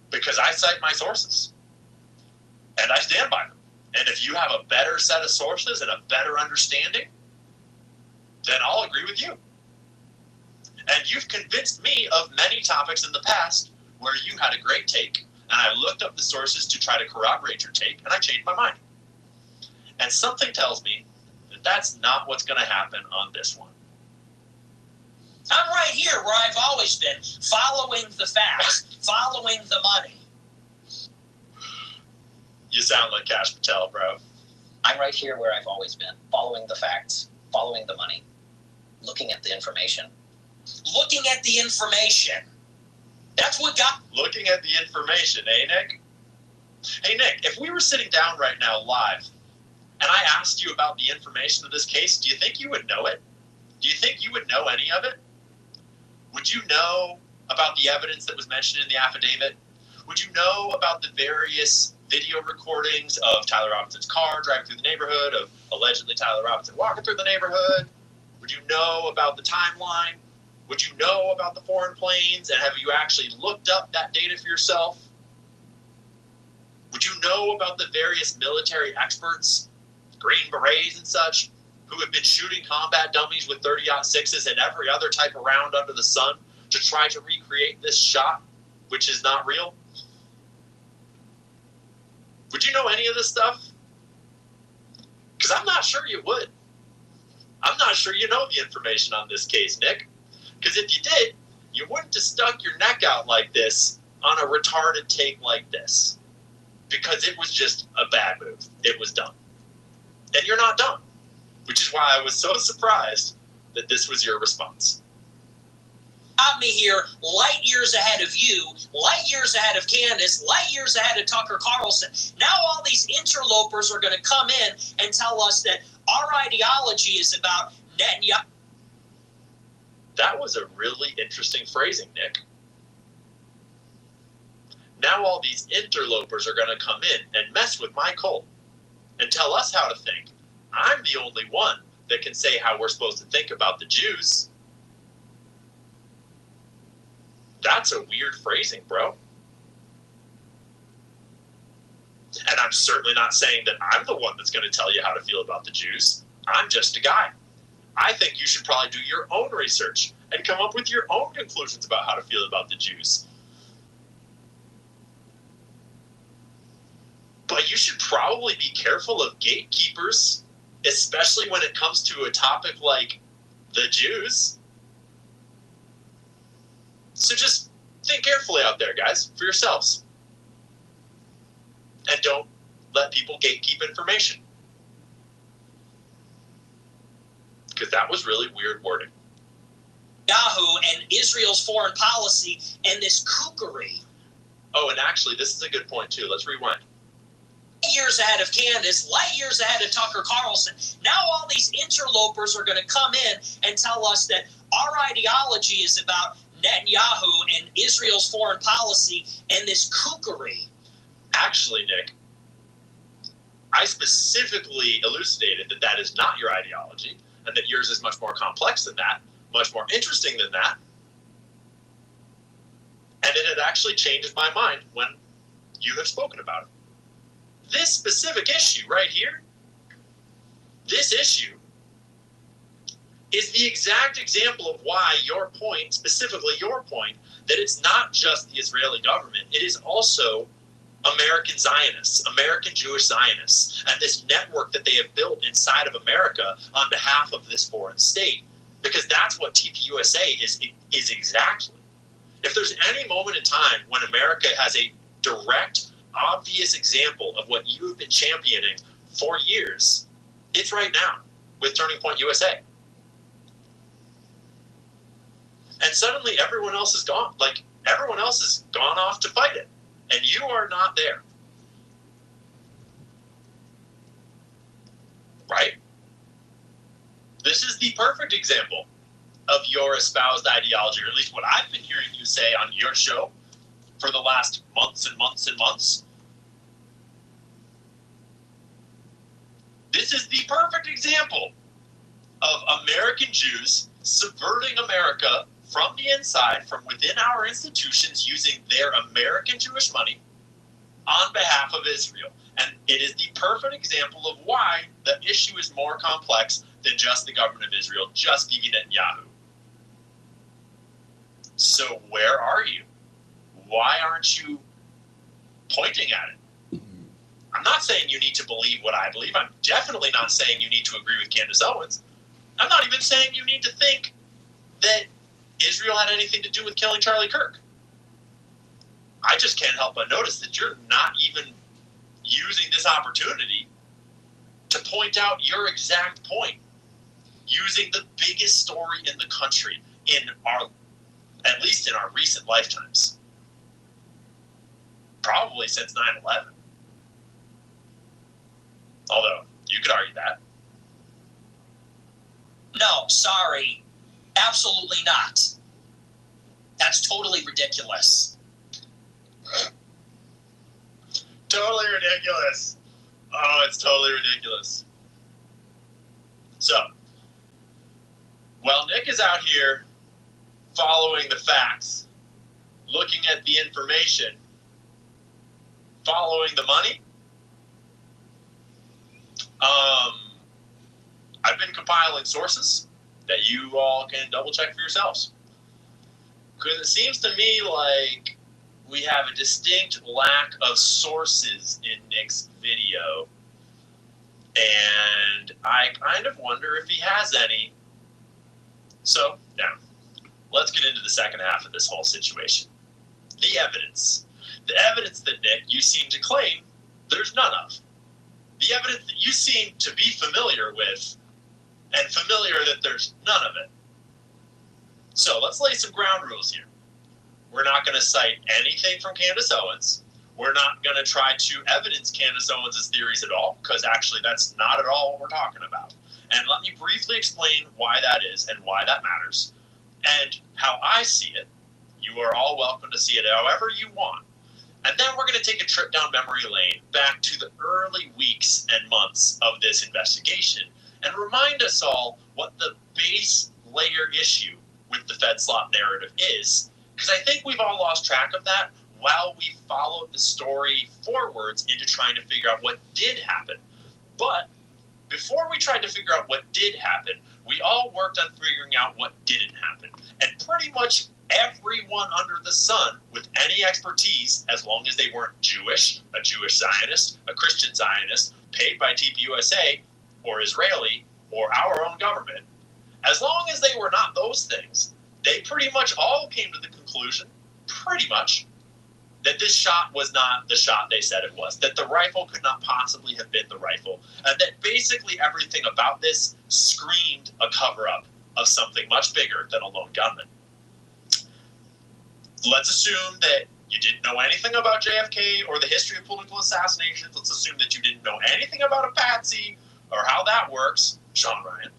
Because I cite my sources, and I stand by them. And if you have a better set of sources and a better understanding, then I'll agree with you. And you've convinced me of many topics in the past where you had a great take, and I looked up the sources to try to corroborate your take, and I changed my mind. And something tells me that that's not what's going to happen on this one. I'm right here where I've always been, following the facts, following the money. You sound like Cash Patel, bro. I'm right here where I've always been, following the facts, following the money, looking at the information. Looking at the information. That's what got... Looking at the information, eh, Nick? Hey, Nick, if we were sitting down right now live, and I asked you about the information of this case, do you think you would know it? Do you think you would know any of it? Would you know about the evidence that was mentioned in the affidavit? Would you know about the various video recordings of Tyler Robinson's car driving through the neighborhood, of allegedly Tyler Robinson walking through the neighborhood? Would you know about the timeline? Would you know about the foreign planes? And have you actually looked up that data for yourself? Would you know about the various military experts, Green Berets and such, who have been shooting combat dummies with 30-06s and every other type of round under the sun to try to recreate this shot, which is not real? Would you know any of this stuff? Because I'm not sure you would. I'm not sure you know the information on this case, Nick. Because if you did, you wouldn't have stuck your neck out like this on a retarded take like this. Because it was just a bad move. It was dumb. And you're not dumb. Which is why I was so surprised that this was your response. Got me here light years ahead of you, light years ahead of Candace, light years ahead of Tucker Carlson. Now all these interlopers are going to come in and tell us that our ideology is about Netanyahu. That was a really interesting phrasing, Nick. Now all these interlopers are going to come in and mess with my cult and tell us how to think. I'm the only one that can say how we're supposed to think about the Jews. That's a weird phrasing, bro. And I'm certainly not saying that I'm the one that's going to tell you how to feel about the Jews. I'm just a guy. I think you should probably do your own research and come up with your own conclusions about how to feel about the Jews. But you should probably be careful of gatekeepers, especially when it comes to a topic like the Jews. So just think carefully out there, guys, for yourselves. And don't let people gatekeep information. Because that was really weird wording. Yahoo and Israel's foreign policy and this kookery. Oh, and actually, this is a good point, too. Let's rewind. Light years ahead of Candace, light years ahead of Tucker Carlson. Now all these interlopers are going to come in and tell us that our ideology is about Netanyahu and Israel's foreign policy and this kookery. Actually, Nick, I specifically elucidated that that is not your ideology and that yours is much more complex than that, much more interesting than that. And it had actually changed my mind when you have spoken about it. This specific issue right here, this issue, is the exact example of why your point, specifically your point, that it's not just the Israeli government, it is also American Zionists, American Jewish Zionists, and this network that they have built inside of America on behalf of this foreign state, because that's what TPUSA is exactly. If there's any moment in time when America has a direct, obvious example of what you have been championing for years, it's right now with Turning Point USA. And suddenly everyone else is gone. Like, everyone else has gone off to fight it. And you are not there. Right? This is the perfect example of your espoused ideology, or at least what I've been hearing you say on your show for the last months and months and months. This is the perfect example of American Jews subverting America from the inside, from within our institutions, using their American Jewish money on behalf of Israel. And it is the perfect example of why the issue is more complex than just the government of Israel, just Bibi Netanyahu. So where are you? Why aren't you pointing at it? I'm not saying you need to believe what I believe. I'm definitely not saying you need to agree with Candace Owens. I'm not even saying you need to think that Israel had anything to do with killing Charlie Kirk. I just can't help but notice that you're not even using this opportunity to point out your exact point, using the biggest story in the country at least in our recent lifetimes, probably since 9/11. Although you could argue that. No, sorry, absolutely not. That's totally ridiculous. Totally ridiculous. Oh, it's totally ridiculous. So, while Nick is out here following the facts, looking at the information, following the money, I've been compiling sources that you all can double check for yourselves. Because it seems to me like we have a distinct lack of sources in Nick's video. And I kind of wonder if he has any. So, now, let's get into the second half of this whole situation. The evidence. The evidence that, Nick, you seem to claim there's none of. The evidence that you seem to be familiar with, and familiar that there's none of it. So let's lay some ground rules here. We're not going to cite anything from Candace Owens. We're not going to try to evidence Candace Owens' theories at all, because actually that's not at all what we're talking about. And let me briefly explain why that is and why that matters, and how I see it. You are all welcome to see it however you want. And then we're going to take a trip down memory lane back to the early weeks and months of this investigation and remind us all what the base layer issue with the Fed slop narrative is, because I think we've all lost track of that while we followed the story forwards into trying to figure out what did happen. But before we tried to figure out what did happen, we all worked on figuring out what didn't happen. And pretty much everyone under the sun with any expertise, as long as they weren't Jewish, a Jewish Zionist, a Christian Zionist, paid by TPUSA, or Israeli, or our own government, as long as they were not those things, they pretty much all came to the conclusion, pretty much, that this shot was not the shot they said it was, that the rifle could not possibly have been the rifle, and that basically everything about this screamed a cover-up of something much bigger than a lone gunman. Let's assume that you didn't know anything about JFK or the history of political assassinations. Let's assume that you didn't know anything about a patsy or how that works, Sean Ryan.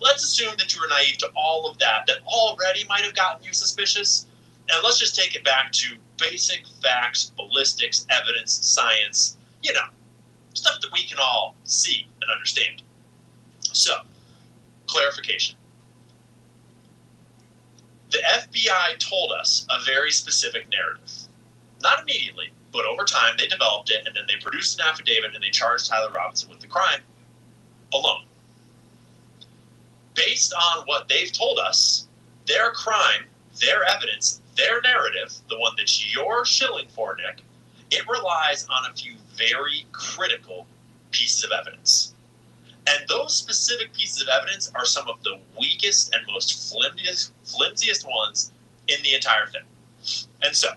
Let's assume that you were naive to all of that already might have gotten you suspicious. And let's just take it back to basic facts, ballistics, evidence, science, stuff that we can all see and understand. So, clarification. The FBI told us a very specific narrative. Not immediately, but over time they developed it, and then they produced an affidavit and they charged Tyler Robinson with the crime alone. Based on what they've told us, their crime, their evidence, their narrative, the one that you're shilling for, Nick, It relies on a few very critical pieces of evidence. And those specific pieces of evidence are some of the weakest and most flimsiest ones in the entire thing. And so,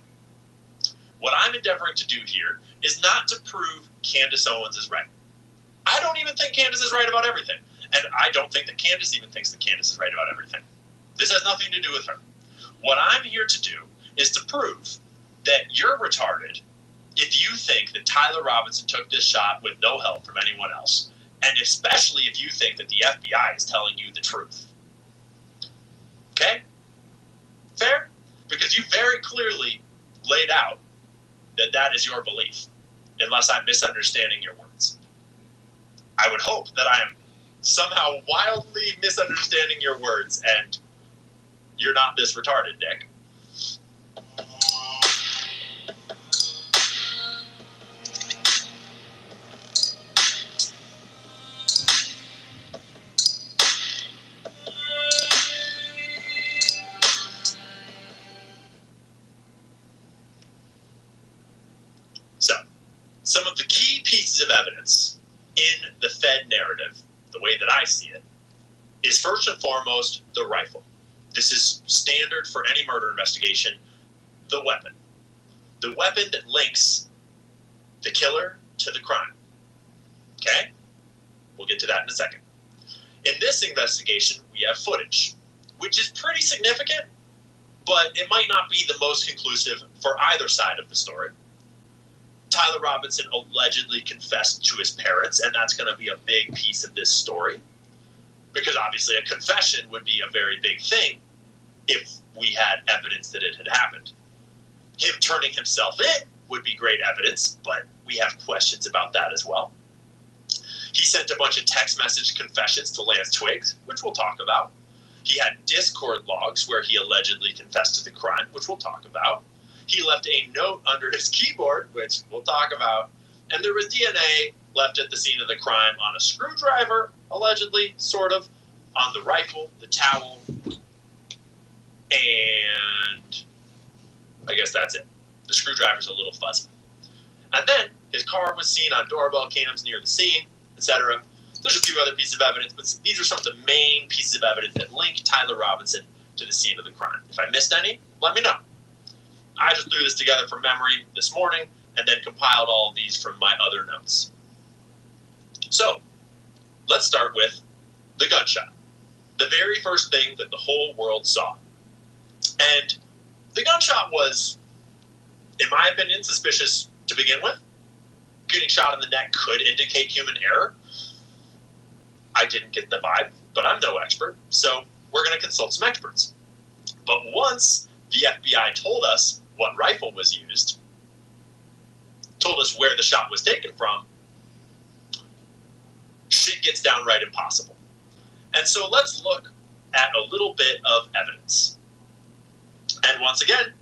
what I'm endeavoring to do here is not to prove Candace Owens is right. I don't even think Candace is right about everything. And I don't think that Candace even thinks that Candace is right about everything. This has nothing to do with her. What I'm here to do is to prove that you're retarded if you think that Tyler Robinson took this shot with no help from anyone else, and especially if you think that the FBI is telling you the truth. Okay? Fair? Because you very clearly laid out that that is your belief, unless I'm misunderstanding your words. I would hope that I am somehow wildly misunderstanding your words, and you're not this retarded, Nick. So, some of the key pieces of evidence in the Fed narrative, the way that I see it, is first and foremost the rifle. This is standard for any murder investigation, the weapon. The weapon that links the killer to the crime. Okay? We'll get to that in a second. In this investigation, we have footage, which is pretty significant, but it might not be the most conclusive for either side of the story. Tyler Robinson allegedly confessed to his parents, and that's going to be a big piece of this story. Because obviously a confession would be a very big thing if we had evidence that it had happened. Him turning himself in would be great evidence, but we have questions about that as well. He sent a bunch of text message confessions to Lance Twiggs, which we'll talk about. He had Discord logs where he allegedly confessed to the crime, which we'll talk about. He left a note under his keyboard, which we'll talk about. And there was DNA left at the scene of the crime on a screwdriver, allegedly, sort of, on the rifle, the towel, and I guess that's it. The screwdriver's a little fuzzy. And then his car was seen on doorbell cams near the scene, etc. There's a few other pieces of evidence, but these are some of the main pieces of evidence that link Tyler Robinson to the scene of the crime. If I missed any, let me know. I just threw this together from memory this morning and then compiled all of these from my other notes. So, let's start with the gunshot. The very first thing that the whole world saw. And the gunshot was, in my opinion, suspicious to begin with. Getting shot in the neck could indicate human error. I didn't get the vibe, but I'm no expert, so we're going to consult some experts. But once the FBI told us what rifle was used, told us where the shot was taken from, shit gets downright impossible. And so let's look at a little bit of evidence. And once again,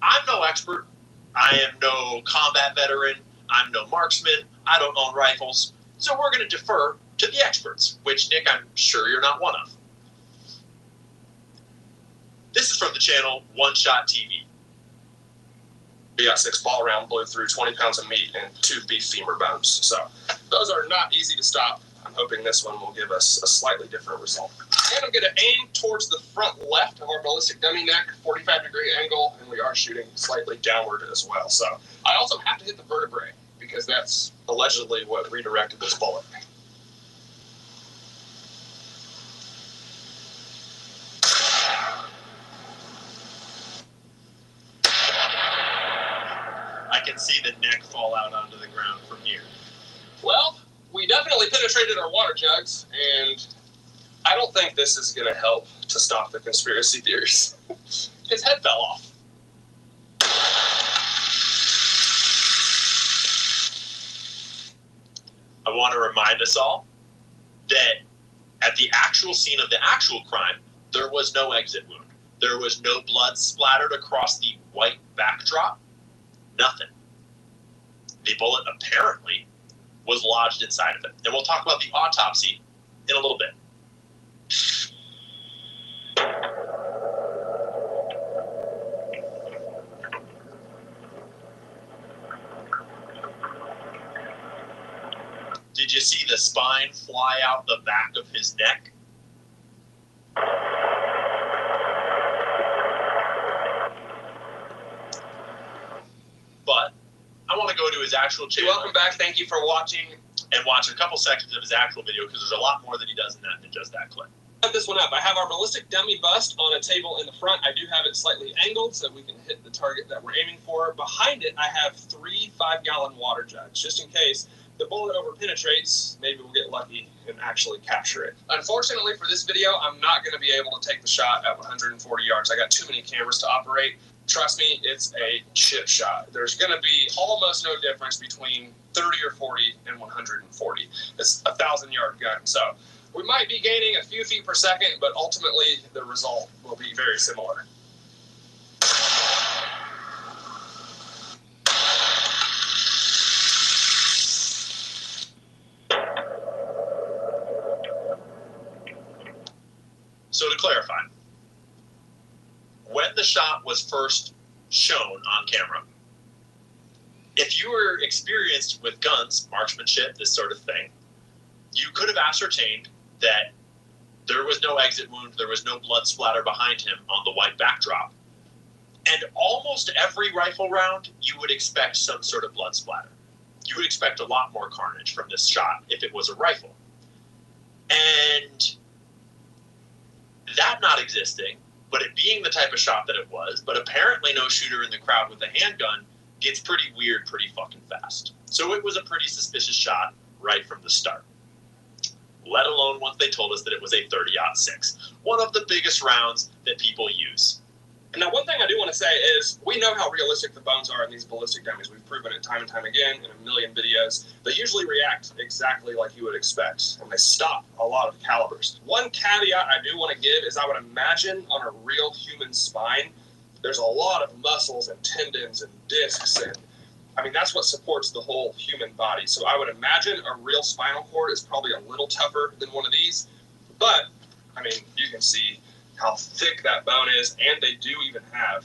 I'm no expert. I am no combat veteran. I'm no marksman. I don't own rifles. So we're going to defer to the experts, which, Nick, I'm sure you're not one of. This is from the channel One Shot TV. We got 6 ball round blew through 20 pounds of meat and 2 beef femur bones. So those are not easy to stop. I'm hoping this one will give us a slightly different result. And I'm going to aim towards the front left of our ballistic dummy neck, 45-degree angle, and we are shooting slightly downward as well. So I also have to hit the vertebrae because that's allegedly what redirected this bullet. I can see the neck fall out onto the ground from here. Well, we definitely penetrated our water jugs, and I don't think this is going to help to stop the conspiracy theories. His head fell off. I want to remind us all that at the actual scene of the actual crime, there was no exit wound. There was no blood splattered across the white backdrop. Nothing. The bullet apparently was lodged inside of it. And we'll talk about the autopsy in a little bit. Did you see the spine fly out the back of his neck? But I want to go to his actual channel. Welcome back. Thank you for watching. And watch a couple sections of his actual video because there's a lot more that he does in that than just that clip. Set this one up. I have our ballistic dummy bust on a table in the front. I do have it slightly angled so we can hit the target that we're aiming for. Behind it, I have 3 5-gallon water jugs, just in case the bullet over-penetrates. Maybe we'll get lucky and actually capture it. Unfortunately for this video, I'm not going to be able to take the shot at 140 yards. I got too many cameras to operate. Trust me, it's a chip shot. There's going to be almost no difference between 30 or 40 and 140. It's a 1,000-yard gun. So we might be gaining a few feet per second, but ultimately the result will be very similar. So to clarify, when the shot was first shown on camera, if you were experienced with guns, marksmanship, this sort of thing, you could have ascertained that there was no exit wound, there was no blood splatter behind him on the white backdrop. And almost every rifle round, you would expect some sort of blood splatter. You would expect a lot more carnage from this shot if it was a rifle. And that not existing, but it being the type of shot that it was, but apparently no shooter in the crowd with a handgun, gets pretty weird pretty fucking fast. So it was a pretty suspicious shot right from the start. Let alone once they told us that it was a 30-06, one of the biggest rounds that people use. Now, one thing I do want to say is we know how realistic the bones are in these ballistic dummies. We've proven it time and time again in a million videos. They usually react exactly like you would expect, and they stop a lot of calibers. One caveat I do want to give is I would imagine on a real human spine, there's a lot of muscles and tendons and discs, and I mean, that's what supports the whole human body. So I would imagine a real spinal cord is probably a little tougher than one of these, but I mean, you can see how thick that bone is, and they do even have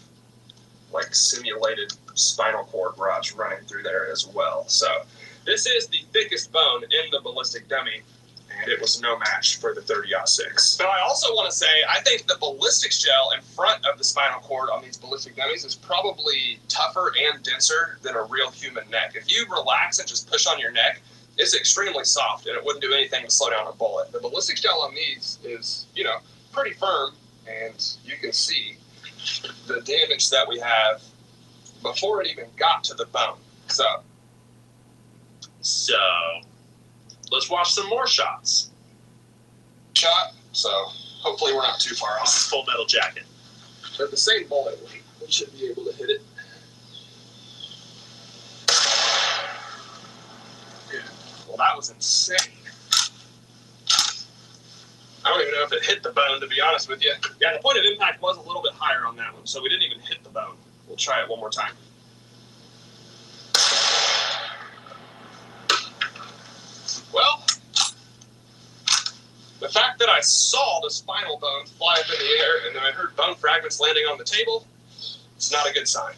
like simulated spinal cord rods running through there as well. So this is the thickest bone in the ballistic dummy, and it was no match for the 30-06. But I also want to say, I think the ballistics gel in front of the spinal cord on these ballistic dummies is probably tougher and denser than a real human neck. If you relax and just push on your neck, it's extremely soft, and it wouldn't do anything to slow down a bullet. The ballistics gel on these is, you know, pretty firm, and you can see the damage that we have before it even got to the bone. So let's watch some more shots. Shot, so hopefully we're not too far off. This is Full Metal Jacket. At the same bullet weight, we should be able to hit it. Yeah. Well, that was insane. I don't even know if it hit the bone, to be honest with you. Yeah, the point of impact was a little bit higher on that one, so we didn't even hit the bone. We'll try it one more time. Well, the fact that I saw the spinal bone fly up in the air and then I heard bone fragments landing on the table, it's not a good sign.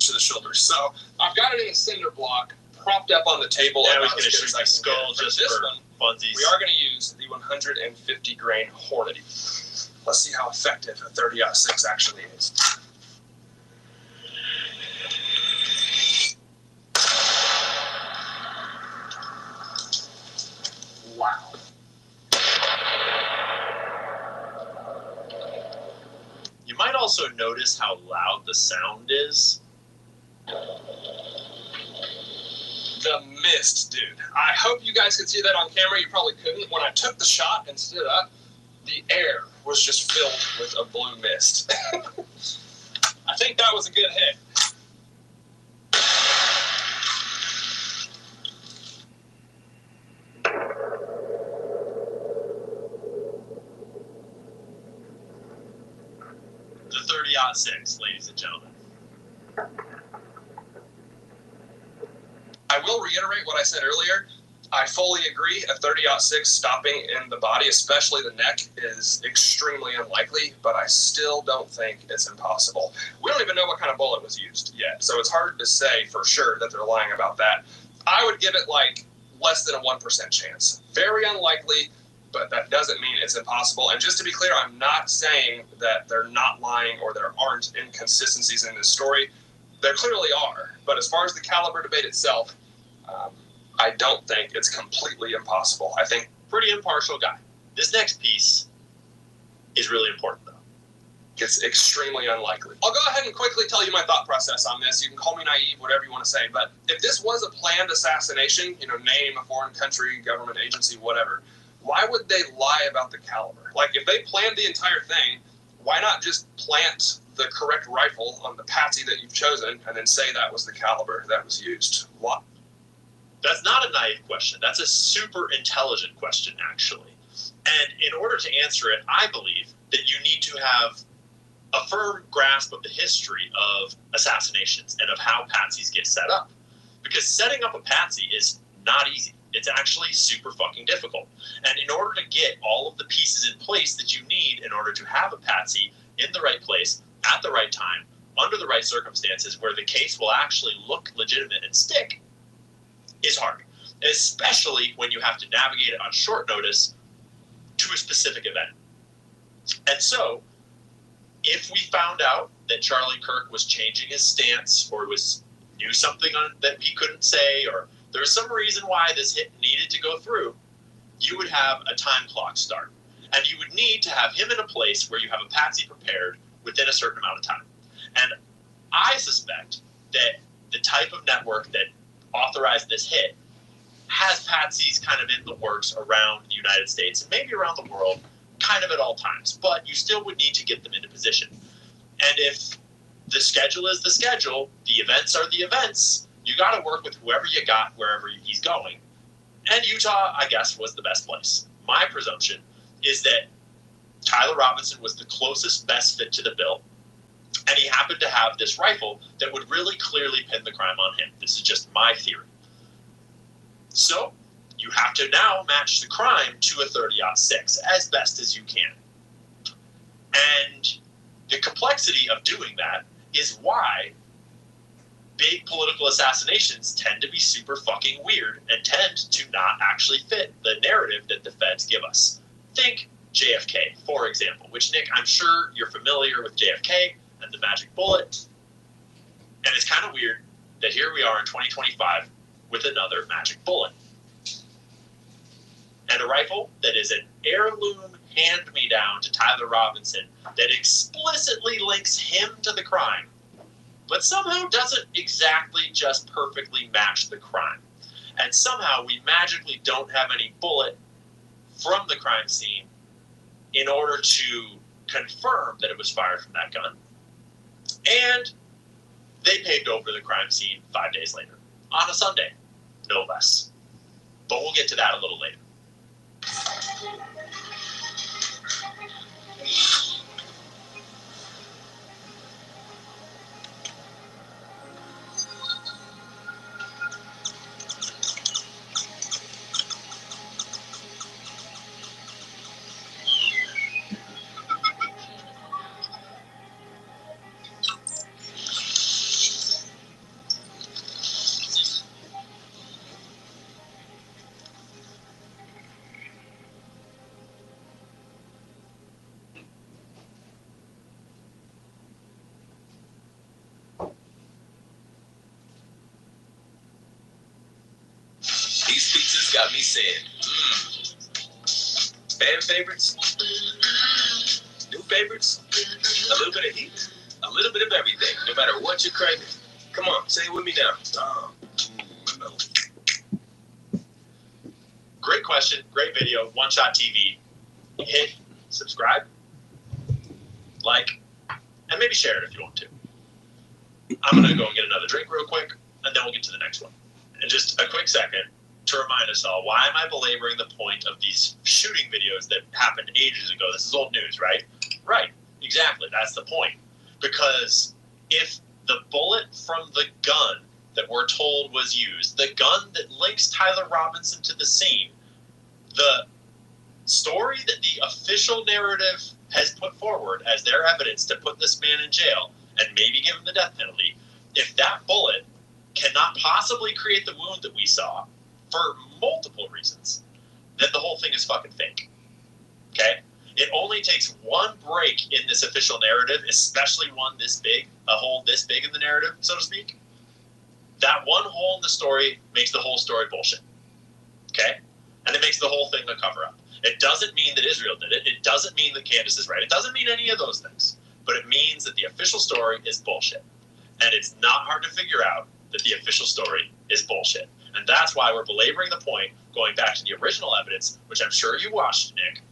To the shoulders. So I've got it in a cinder block propped up on the table. Yeah, we can shoot the skull just for funsies. We are going to use the 150 grain Hornady. Let's see how effective a 30-06 actually is. Wow. You might also notice how loud the sound is. The mist, dude. I hope you guys could see that on camera. You probably couldn't. When I took the shot and stood up, the air was just filled with a blue mist. I think that was a good hit. The 30-06, ladies and gentlemen. I will reiterate what I said earlier. I fully agree. A 30-06 stopping in the body, especially the neck, is extremely unlikely, but I still don't think it's impossible. We don't even know what kind of bullet was used yet, so it's hard to say for sure that they're lying about that. I would give it like less than a 1% chance. Very unlikely, but that doesn't mean it's impossible. And just to be clear, I'm not saying that they're not lying or there aren't inconsistencies in this story. There clearly are, but as far as the caliber debate itself, I don't think it's completely impossible. I think Pretty impartial guy. This next piece is really important, though. it's extremely unlikely. I'll go ahead and quickly tell you my thought process on this. You can call me naive, whatever you want to say, but if this was a planned assassination, name a foreign country, government agency, whatever, why would they lie about the caliber? Like, if they planned the entire thing, why not just plant the correct rifle on the patsy that you've chosen and then say that was the caliber that was used? What? That's not a naive question. That's a super intelligent question, actually. And in order to answer it, I believe that you need to have a firm grasp of the history of assassinations and of how patsies get set up. Because setting up a patsy is not easy. It's actually super fucking difficult. And in order to get all of the pieces in place that you need in order to have a patsy in the right place, at the right time, under the right circumstances, where the case will actually look legitimate and stick, is hard. Especially when you have to navigate it on short notice to a specific event. And so, if we found out that Charlie Kirk was changing his stance or knew something that he couldn't say, or there was some reason why this hit needed to go through, you would have a time clock start. And you would need to have him in a place where you have a patsy prepared within a certain amount of time. And I suspect that the type of network that authorized this hit has patsies kind of in the works around the United States and maybe around the world, kind of at all times. But you still would need to get them into position. And if the schedule is the schedule, the events are the events, you got to work with whoever you got wherever he's going. And Utah, I guess, was the best place. My presumption is that Tyler Robinson was the closest best fit to the bill, and he happened to have this rifle that would really clearly pin the crime on him. This is just my theory. So you have to now match the crime to a 30-06 as best as you can. And the complexity of doing that is why big political assassinations tend to be super fucking weird and tend to not actually fit the narrative that the feds give us. Think JFK, for example, which, Nick, I'm sure you're familiar with JFK and the magic bullet. And it's kind of weird that here we are in 2025 with another magic bullet. And a rifle that is an heirloom hand-me-down to Tyler Robinson that explicitly links him to the crime, but somehow doesn't exactly just perfectly match the crime. And somehow we magically don't have any bullet from the crime scene in order to confirm that it was fired from that gun. And they paved over the crime scene 5 days later, on a Sunday, no less. But we'll get to that a little later. These pizzas got me saying, fan favorites, new favorites, a little bit of heat, a little bit of everything, no matter what you're craving. Come on, say it with me now. Great question, great video, One Shot TV. Hit subscribe, like, and maybe share it if you want to. I'm going to go and get another drink real quick, and then we'll get to the next one. And just a quick second to remind us all, why am I belaboring the point of these shooting videos that happened ages ago? This is old news, right? Right, exactly, that's the point. Because if the bullet from the gun that we're told was used, the gun that links Tyler Robinson to the scene, the story that the official narrative has put forward as their evidence to put this man in jail and maybe give him the death penalty, if that bullet cannot possibly create the wound that we saw for multiple reasons, then the whole thing is fucking fake. Okay? It only takes one break in this official narrative, especially one this big, a hole this big in the narrative, so to speak. That one hole in the story makes the whole story bullshit. Okay? And it makes the whole thing a cover-up. It doesn't mean that Israel did it. It doesn't mean that Candace is right. It doesn't mean any of those things. But it means that the official story is bullshit. And it's not hard to figure out that the official story is bullshit. And that's why we're belaboring the point, going back to the original evidence, which I'm sure you watched, Nick.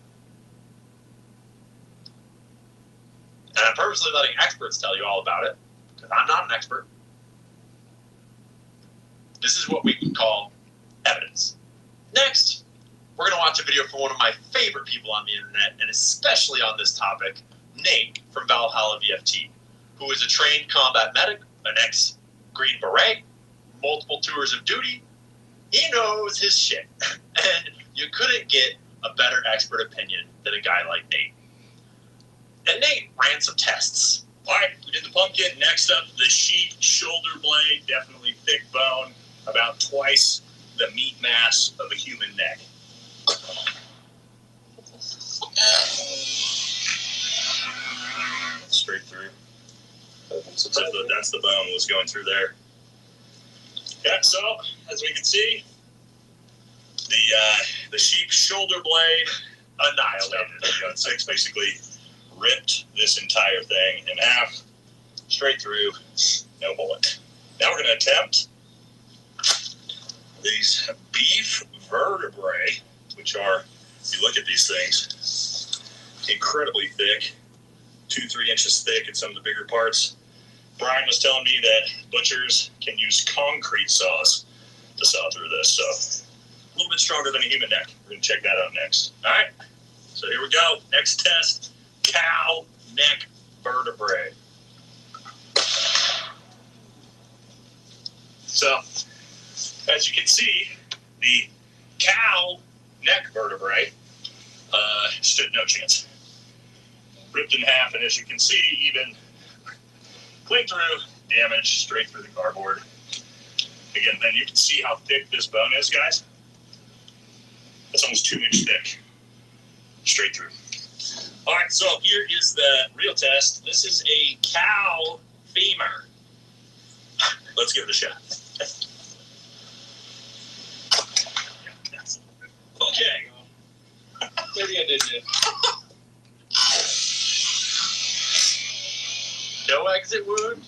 And I'm purposely letting experts tell you all about it, because I'm not an expert. This is what we can call evidence. Next, we're going to watch a video from one of my favorite people on the internet, and especially on this topic, Nate from Valhalla VFT, who is a trained combat medic, an ex-Green Beret, multiple tours of duty. He knows his shit. And you couldn't get a better expert opinion than a guy like Nate. And Nate ran some tests. All right, we did the pumpkin. Next up, the sheep shoulder blade, definitely thick bone, about twice the meat mass of a human neck. Straight through. So that's the bone that was going through there. Yeah, so as we can see, the sheep shoulder blade annihilated. Gun 6 basically ripped this entire thing in half, straight through, no bullet. Now we're going to attempt these beef vertebrae, which are, if you look at these things, incredibly thick, 2-3 inches thick in some of the bigger parts. Brian was telling me that butchers can use concrete saws to saw through this, so a little bit stronger than a human neck. We're going to check that out next. All right, so here we go. Next test, cow neck vertebrae. So, as you can see, the cow neck vertebrae stood no chance. Ripped in half, and as you can see, even clean through, damage straight through the cardboard. Again, then you can see how thick this bone is, guys. It's almost 2 inch thick, straight through. All right, so here is the real test. This is a cow femur. Let's give it a shot. Okay. Maybe I did it. No exit wound,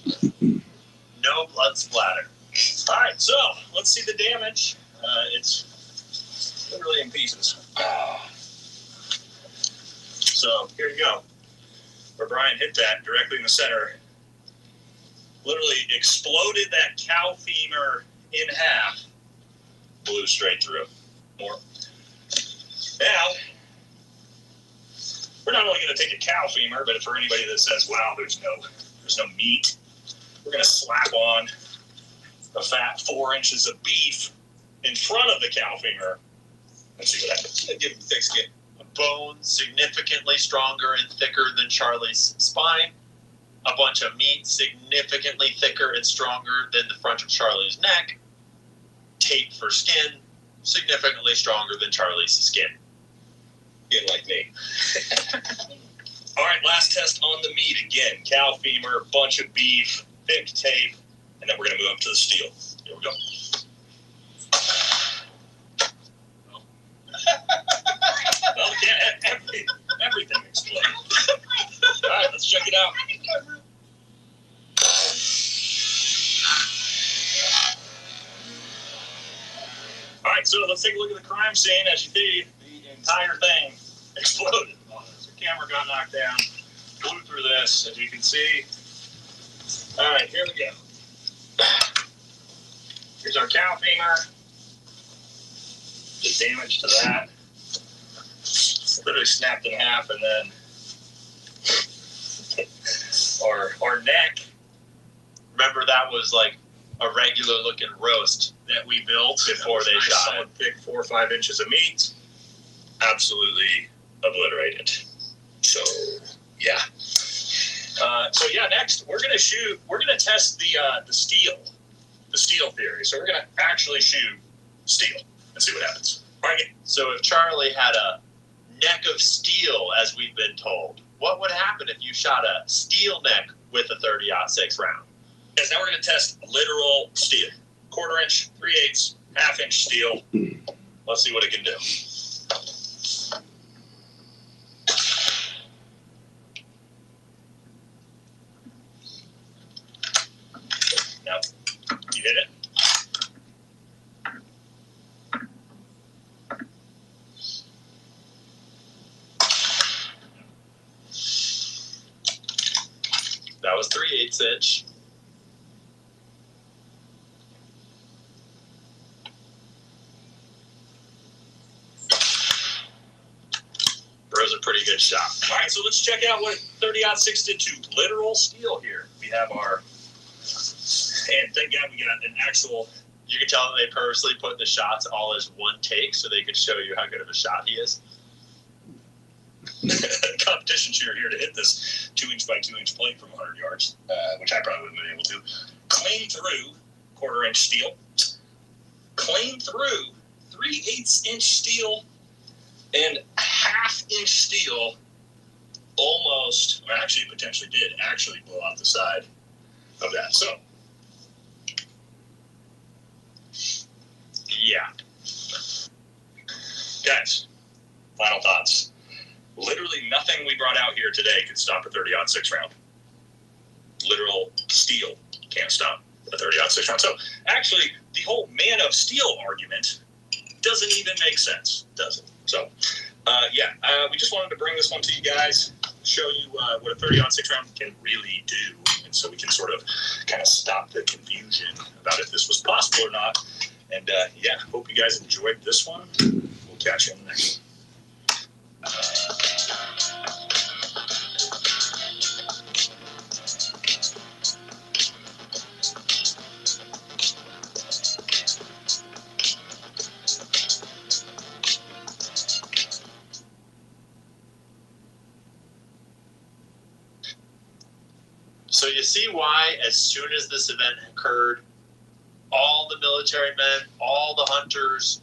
no blood splatter. All right, so let's see the damage. It's literally in pieces. So here you go. Where Brian hit that directly in the center, literally exploded that cow femur in half, blew straight through. More. Now, we're not only going to take a cow femur, but for anybody that says, wow, there's no meat, we're going to slap on a fat 4 inches of beef in front of the cow femur and see what happens. Give him thick skin. A bone significantly stronger and thicker than Charlie's spine. A bunch of meat significantly thicker and stronger than the front of Charlie's neck. Tape for skin, significantly stronger than Charlie's skin. Getting like me. All right, last test on the meat again. Cow femur, bunch of beef, thick tape, and then we're going to move up to the steel. Here we go. Well, we can't have everything explode. All right, let's check it out. All right, so let's take a look at the crime scene. As you see, the entire thing exploded. The camera got knocked down, blew through this, as you can see. All right, here we go. Here's our cow femur. The damage to that. Literally snapped in half, and then our neck. Remember, that was like a regular looking roast that we built before they nice, shot solid, thick 4 or 5 inches of meat. Absolutely obliterated. So yeah. Next we're gonna test the steel theory. So we're gonna actually shoot steel and see what happens. All right. So if Charlie had a neck of steel, as we've been told, what would happen if you shot a steel neck with a 30-06 round? Yes, now we're going to test literal steel. 1/4 inch, 3/8, 1/2 inch steel. Let's see what it can do. Now, you hit it. That was 3/8 inch. Bro's a pretty good shot. All right, so let's check out what 30-06 did to literal steel here. We have our, and thank God we got an actual. You can tell that they purposely put the shots all as one take so they could show you how good of a shot he is. Competition shooter here to hit this 2-inch by 2-inch plate from 100 yards, which I probably wouldn't have been able to. Clean through 1/4 inch steel. Clean through 3/8 inch steel and 1/2 inch steel. Almost, or actually potentially did actually blow out the side of that. So, yeah. Guys, final thoughts. Literally nothing we brought out here today could stop a 30-06 round. Literal steel can't stop a 30-06 round. So actually, the whole man of steel argument doesn't even make sense, does it? So, we just wanted to bring this one to you guys, show you what a 30-06 round can really do, and so we can sort of kind of stop the confusion about if this was possible or not. And hope you guys enjoyed this one. We'll catch you in the next one. So you see why, as soon as this event occurred, all the military men, all the hunters,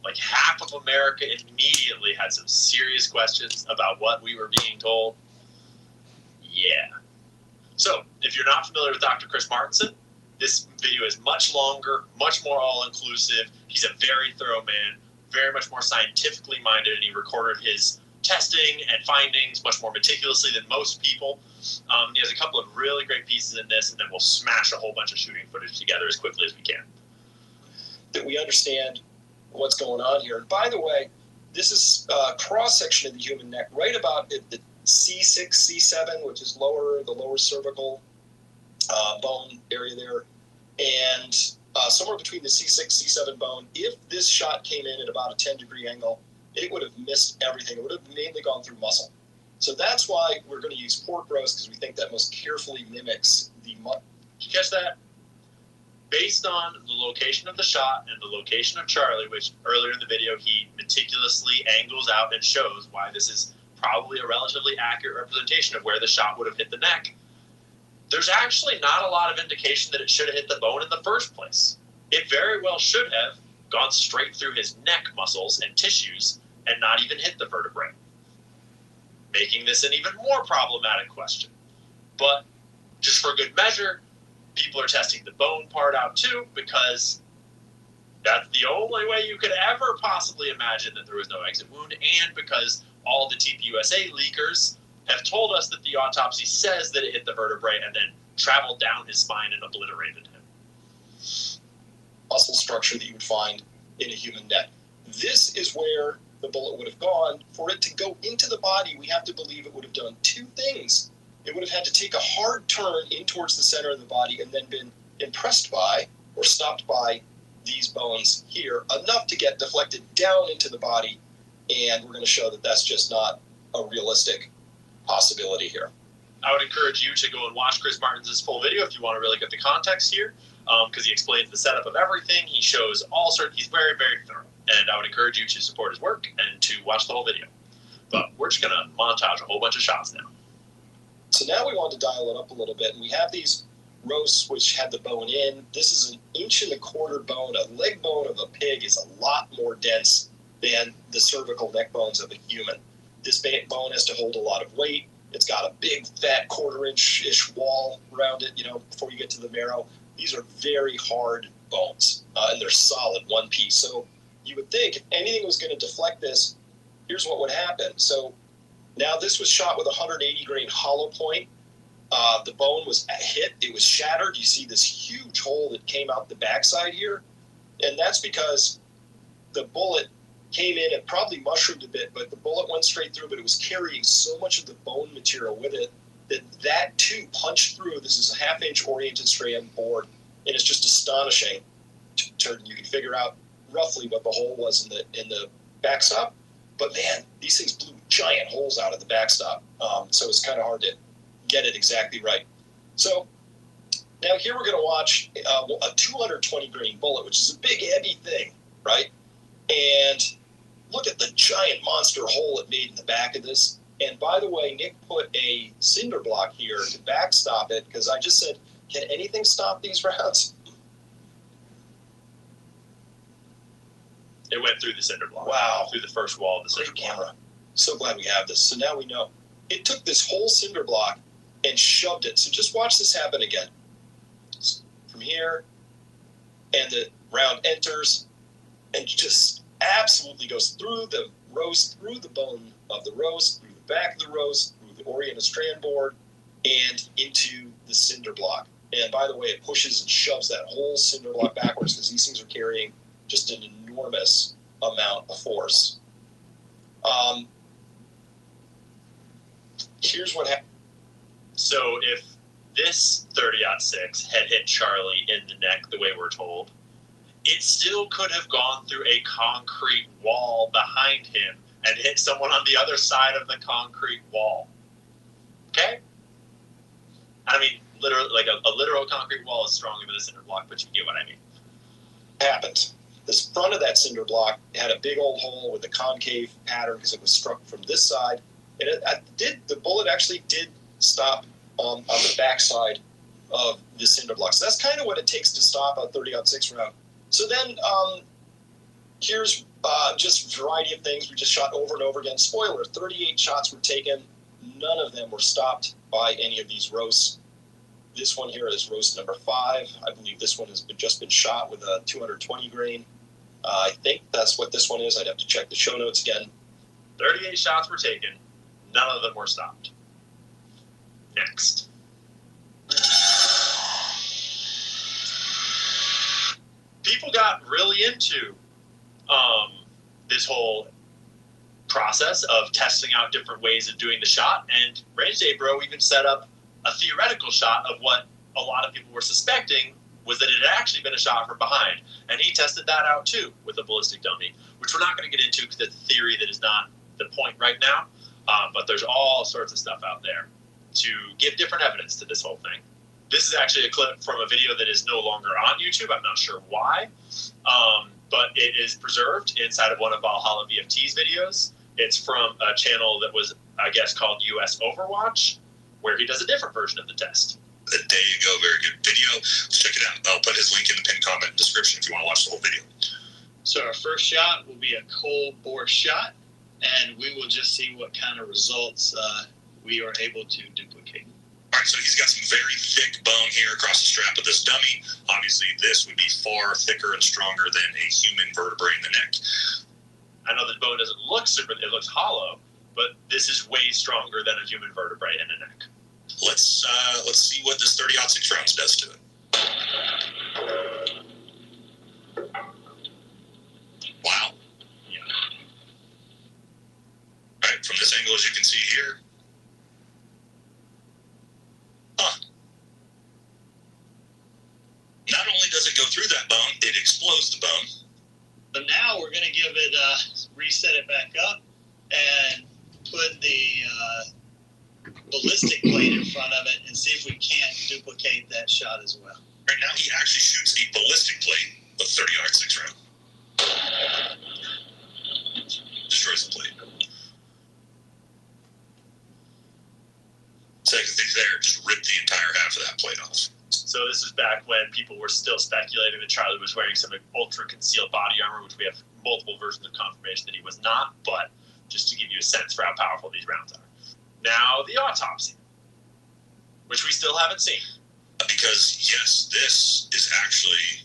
like half of America immediately had some serious questions about what we were being told? Yeah. So if you're not familiar with Dr. Chris Martinson, this video is much longer, much more all-inclusive. He's a very thorough man, very much more scientifically minded, and he recorded his testing and findings much more meticulously than most people. He has a couple of really great pieces in this, and then we'll smash a whole bunch of shooting footage together as quickly as we can. That we understand what's going on here. And by the way, this is a cross-section of the human neck, right about at the C6, C7, which is the lower cervical bone area there, and somewhere between the C6, C7 bone. If this shot came in at about a 10-degree angle, it would have missed everything. It would have mainly gone through muscle. So that's why we're going to use pork roast, because we think that most carefully mimics the muscle. Did you catch that? Based on the location of the shot and the location of Charlie, which earlier in the video he meticulously angles out and shows why this is probably a relatively accurate representation of where the shot would have hit the neck, there's actually not a lot of indication that it should have hit the bone in the first place. It very well should have gone straight through his neck muscles and tissues and not even hit the vertebrae, making this an even more problematic question. But just for good measure, people are testing the bone part out too, because that's the only way you could ever possibly imagine that there was no exit wound, and because all the TPUSA leakers have told us that the autopsy says that it hit the vertebrae and then traveled down his spine and obliterated him. Muscle structure that you would find in a human neck. This is where the bullet would have gone. For it to go into the body, we have to believe it would have done two things. It would have had to take a hard turn in towards the center of the body and then been impressed by or stopped by these bones here, enough to get deflected down into the body. And we're going to show that that's just not a realistic possibility here. I would encourage you to go and watch Chris Martinson's full video if you want to really get the context here. because he explains the setup of everything. He shows all sorts. He's very, very thorough, and I would encourage you to support his work and to watch the whole video. But we're just gonna montage a whole bunch of shots now. So now we want to dial it up a little bit, and we have these roasts which had the bone in. This is an 1.25 inch bone. A leg bone of a pig is a lot more dense than the cervical neck bones of a human. This bone has to hold a lot of weight. It's got a big, fat 1/4 inch-ish wall around it, before you get to the marrow. These are very hard bones, and they're solid, one piece. So you would think if anything was going to deflect this, here's what would happen. So now this was shot with a 180 grain hollow point. The bone was hit. It was shattered. You see this huge hole that came out the backside here. And that's because the bullet came in and probably mushroomed a bit, but the bullet went straight through, but it was carrying so much of the bone material with it that too punched through. This is a 1/2 inch oriented strand board, and it's just astonishing. You can figure out roughly what the hole was in the backstop. But man, these things blew giant holes out of the backstop. So it's kind of hard to get it exactly right. So now here we're going to watch a 220 grain bullet, which is a big, heavy thing, right? And look at the giant monster hole it made in the back of this. And by the way, Nick put a cinder block here to backstop it, because I just said, can anything stop these rounds? It went through the cinder block. Wow. Through the first wall of the cinder Great block. camera. So glad we have this. So now we know. It took this whole cinder block and shoved it. So just watch this happen again. From here, and the round enters and just absolutely goes through the roast, through the bone of the roast, through the back of the roast, through the oriented strand board, and into the cinder block. And by the way, it pushes and shoves that whole cinder block backwards, because these things are carrying just an enormous amount of force. Here's what happened. So if this 30-06 had hit Charlie in the neck the way we're told, it still could have gone through a concrete wall behind him and hit someone on the other side of the concrete wall. Okay? I mean, literally, like a literal concrete wall is stronger than a cinder block, but you get what I mean. Happened. This front of that cinder block had a big old hole with a concave pattern because it was struck from this side. And the bullet actually did stop on the backside of the cinder block. So that's kind of what it takes to stop a 30-06 round. So then here's just a variety of things. We just shot over and over again. Spoiler, 38 shots were taken. None of them were stopped by any of these roasts. This one here is roast number 5. I believe this one has just been shot with a 220 grain. I think that's what this one is. I'd have to check the show notes again. 38 shots were taken. None of them were stopped. Next. People got really into this whole process of testing out different ways of doing the shot, and Range Day Bro even set up a theoretical shot of what a lot of people were suspecting was that it had actually been a shot from behind. And he tested that out too with a ballistic dummy, which we're not going to get into because it's a theory that is not the point right now. But there's all sorts of stuff out there to give different evidence to this whole thing. This is actually a clip from a video that is no longer on YouTube. I'm not sure why, but it is preserved inside of one of Valhalla VFT's videos. It's from a channel that was, I guess, called US Overwatch, where he does a different version of the test. There you go. Very good video. Let's check it out. I'll put his link in the pinned comment and description if you want to watch the whole video. So our first shot will be a cold bore shot, and we will just see what kind of results we are able to duplicate. All right, so he's got some very thick bone here across the strap of this dummy. Obviously, this would be far thicker and stronger than a human vertebrae in the neck. I know the bone doesn't look super, it looks hollow, but this is way stronger than a human vertebrae in the neck. Let's see what this 30-06 rounds does to it. Wow. Yeah. All right, from this angle, as you can see here. Huh. Not only does it go through that bone, it explodes the bone. But now we're going to give it, reset it back up and put the ballistic plate in front of it and see if we can't duplicate that shot as well. Right now, he actually shoots a ballistic plate with 30-06 round. Destroys the plate. Second thing there, just ripped the entire half of that plate off. So this is back when people were still speculating that Charlie was wearing some ultra concealed body armor, which we have multiple versions of confirmation that he was not, but just to give you a sense for how powerful these rounds are. Now, the autopsy, which we still haven't seen. Because, yes, this is actually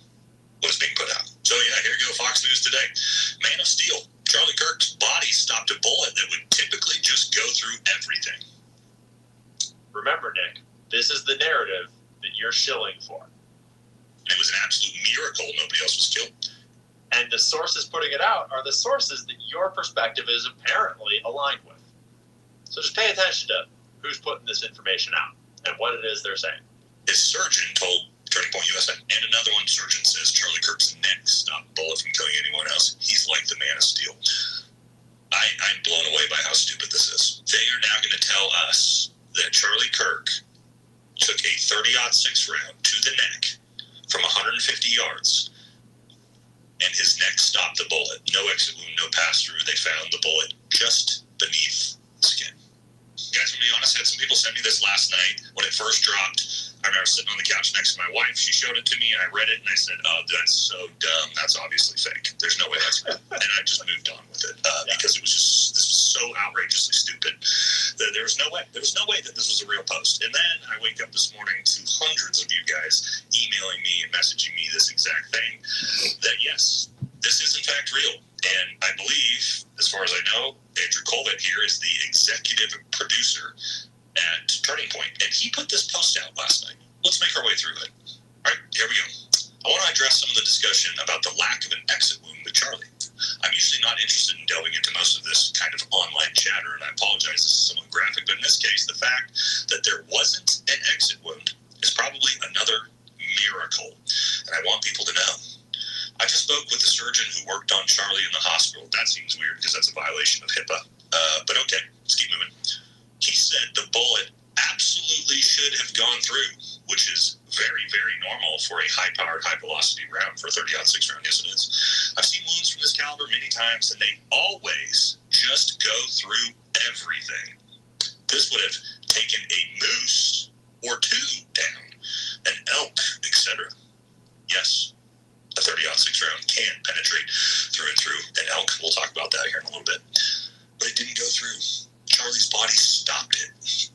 what's being put out. So, yeah, here you go, Fox News today. Man of Steel. Charlie Kirk's body stopped a bullet that would typically just go through everything. Remember, Nick, this is the narrative that you're shilling for. It was an absolute miracle nobody else was killed. And the sources putting it out are the sources that your perspective is apparently aligned with. So just pay attention to who's putting this information out and what it is they're saying. His surgeon told Turning Point USA, and another one surgeon says Charlie Kirk's neck stopped a bullet from killing anyone else. He's like the Man of Steel. I'm blown away by how stupid this is. They are now going to tell us that Charlie Kirk took a 30-06 round to the neck from 150 yards, and his neck stopped the bullet. No exit wound, no pass-through. They found the bullet just beneath the skin. Guys, to be honest, I had some people send me this last night when it first dropped. I remember sitting on the couch next to my wife. She showed it to me, and I read it, and I said, "Oh, that's so dumb. That's obviously fake. There's no way that's real." And I just moved on with it because it was just this was so outrageously stupid that there was no way. There was no way that this was a real post. And then I wake up this morning to hundreds of you guys emailing me and messaging me this exact thing. That yes, this is in fact real. And I believe, as far as I know, Andrew Colvett here is the executive producer at Turning Point, and he put this post out last night. Let's make our way through it. All right, here we go. I want to address some of the discussion about the lack of an exit wound with Charlie. I'm usually not interested in delving into most of this kind of online chatter, and I apologize, this is somewhat graphic, but in this case, the fact that there wasn't an exit wound is probably another miracle, and I want people to know. I just spoke with the surgeon who worked on Charlie in the hospital. That seems weird because that's a violation of HIPAA, but okay, let's keep moving. He said the bullet absolutely should have gone through, which is very, very normal for a high-powered, high-velocity round for a 30-06 round. Yes, it is. I've seen wounds from this caliber many times, and they always just go through everything. This would have taken a moose or two down, an elk, etc. Yes, a 30-06 round can penetrate through and through an elk. We'll talk about that here in a little bit. But it didn't go through. Charlie's body stopped it.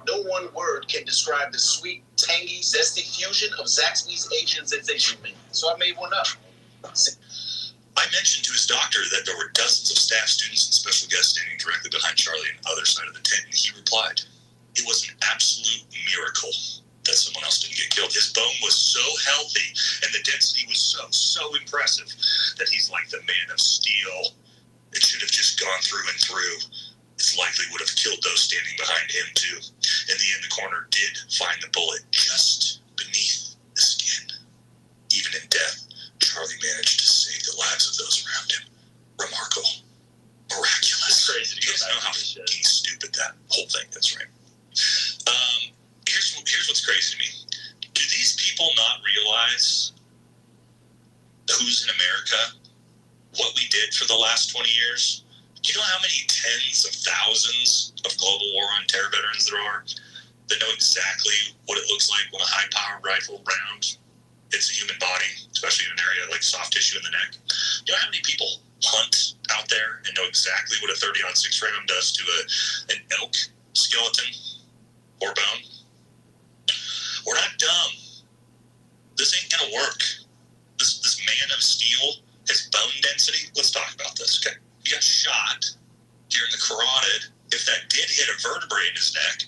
No one word can describe the sweet, tangy, zesty fusion of Zaxby's Asian sensation meat. So I made one up. I mentioned to his doctor that there were dozens of staff, students, and special guests standing directly behind Charlie on the other side of the tent, and he replied, "It was an absolute miracle that someone else didn't get killed. His bone was so healthy, and the density was so impressive that he's like the Man of Steel. It should have just gone through and through. It likely would have killed those standing behind him, too. In the end, the coroner did find the bullet just beneath the skin. Even in death, Charlie managed to save the lives of those around him. Remarkable. Miraculous." It's crazy. You guys know how fucking stupid that whole thing is, right? Here's what's crazy to me. Do these people not realize who's in America, what we did for the last 20 years? Do you know how many tens of thousands of global war on terror veterans there are that know exactly what it looks like when a high-powered rifle round hits a human body, especially in an area like soft tissue in the neck? Do you know how many people hunt out there and know exactly what a 30-06 round does to an elk skeleton or bone? We're not dumb. This ain't gonna work. This Man of Steel, his bone density. Let's talk about this, okay? He got shot here in the carotid. If that did hit a vertebrae in his neck,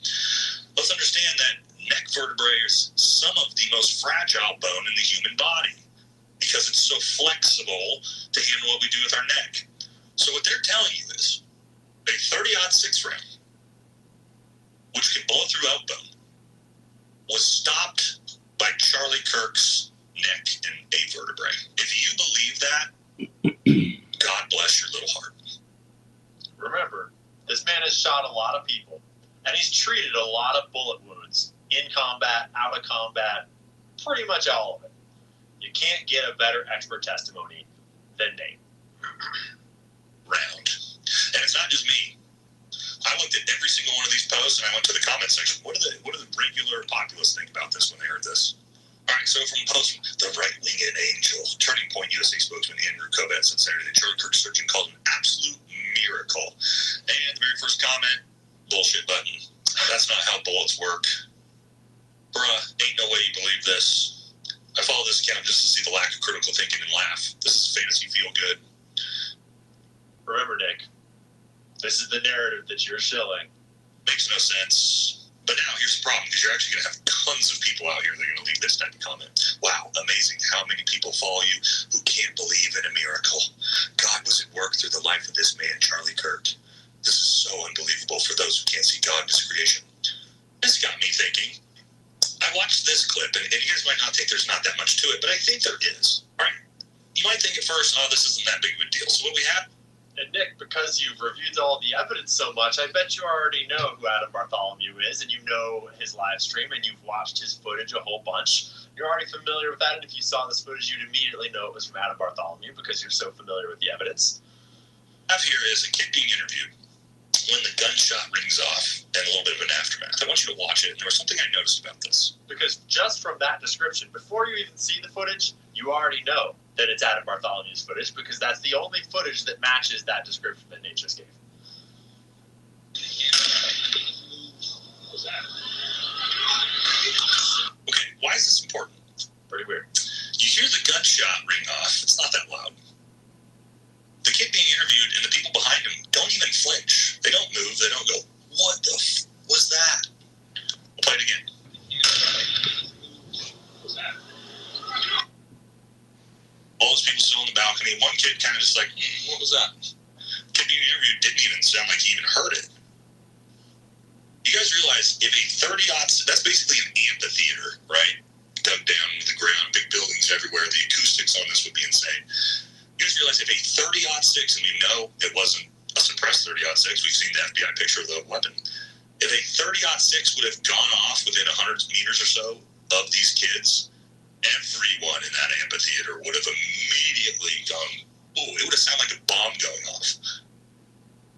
let's understand that neck vertebrae is some of the most fragile bone in the human body because it's so flexible to handle what we do with our neck. So what they're telling you is a 30-06 round, which can bullet through elk bone, was stopped by Charlie Kirk's neck and a vertebrae. If you believe that, God bless your little heart. Remember, this man has shot a lot of people, and he's treated a lot of bullet wounds in combat, out of combat, pretty much all of it. You can't get a better expert testimony than Nate. Round. And it's not just me. I looked at every single one of these posts and I went to the comment section. What do the regular populace think about this when they heard this? All right, so from the post, the right-winged angel, Turning Point USA spokesman Andrew Kovats said Saturday that Charlie Kirk's surgeon called an absolute miracle. And the very first comment, bullshit button. That's not how bullets work. Bruh, ain't no way you believe this. I follow this account just to see the lack of critical thinking and laugh. This is fantasy feel good. Remember, Nick, this is the narrative that you're shilling. Makes no sense. But now here's the problem, because you're actually going to have tons of people out here that are going to leave this type of comment. Wow, amazing how many people follow you who can't believe in a miracle. God was at work through the life of this man, Charlie Kirk. This is so unbelievable for those who can't see God in his creation. This got me thinking. I watched this clip, and you guys might not think there's not that much to it, but I think there is. All right? You might think at first, oh, this isn't that big of a deal. So what we have? And Nick, because you've reviewed all the evidence so much, I bet you already know who Adam Bartholomew is, and you know his live stream, and you've watched his footage a whole bunch. You're already familiar with that, and if you saw this footage, you'd immediately know it was from Adam Bartholomew because you're so familiar with the evidence. What I have here is a kid being interviewed when the gunshot rings off and a little bit of an aftermath. I want you to watch it, and there was something I noticed about this. Because just from that description, before you even see the footage, you already know that it's Adam Bartholomew's footage, because that's the only footage that matches that description that Nate just gave. Okay, why is this important? Pretty weird. You hear the gunshot ring off. It's not that loud. The kid being interviewed and the people behind him don't even flinch. They don't move. They don't go, what the was that? We'll play it again. All those people still in the balcony. One kid kind of just like, what was that? The kid being interviewed didn't even sound like he even heard it. You guys realize if a 30-aught, that's basically an amphitheater, right? Dug down into the ground, big buildings everywhere. The acoustics on this would be insane. You guys realize if a 30-06, and we know it wasn't a suppressed 30-06, we've seen the FBI picture of the weapon. If a 30-06 would have gone off within 100 meters or so of these kids, everyone in that amphitheater would have immediately gone, ooh, it would have sounded like a bomb going off.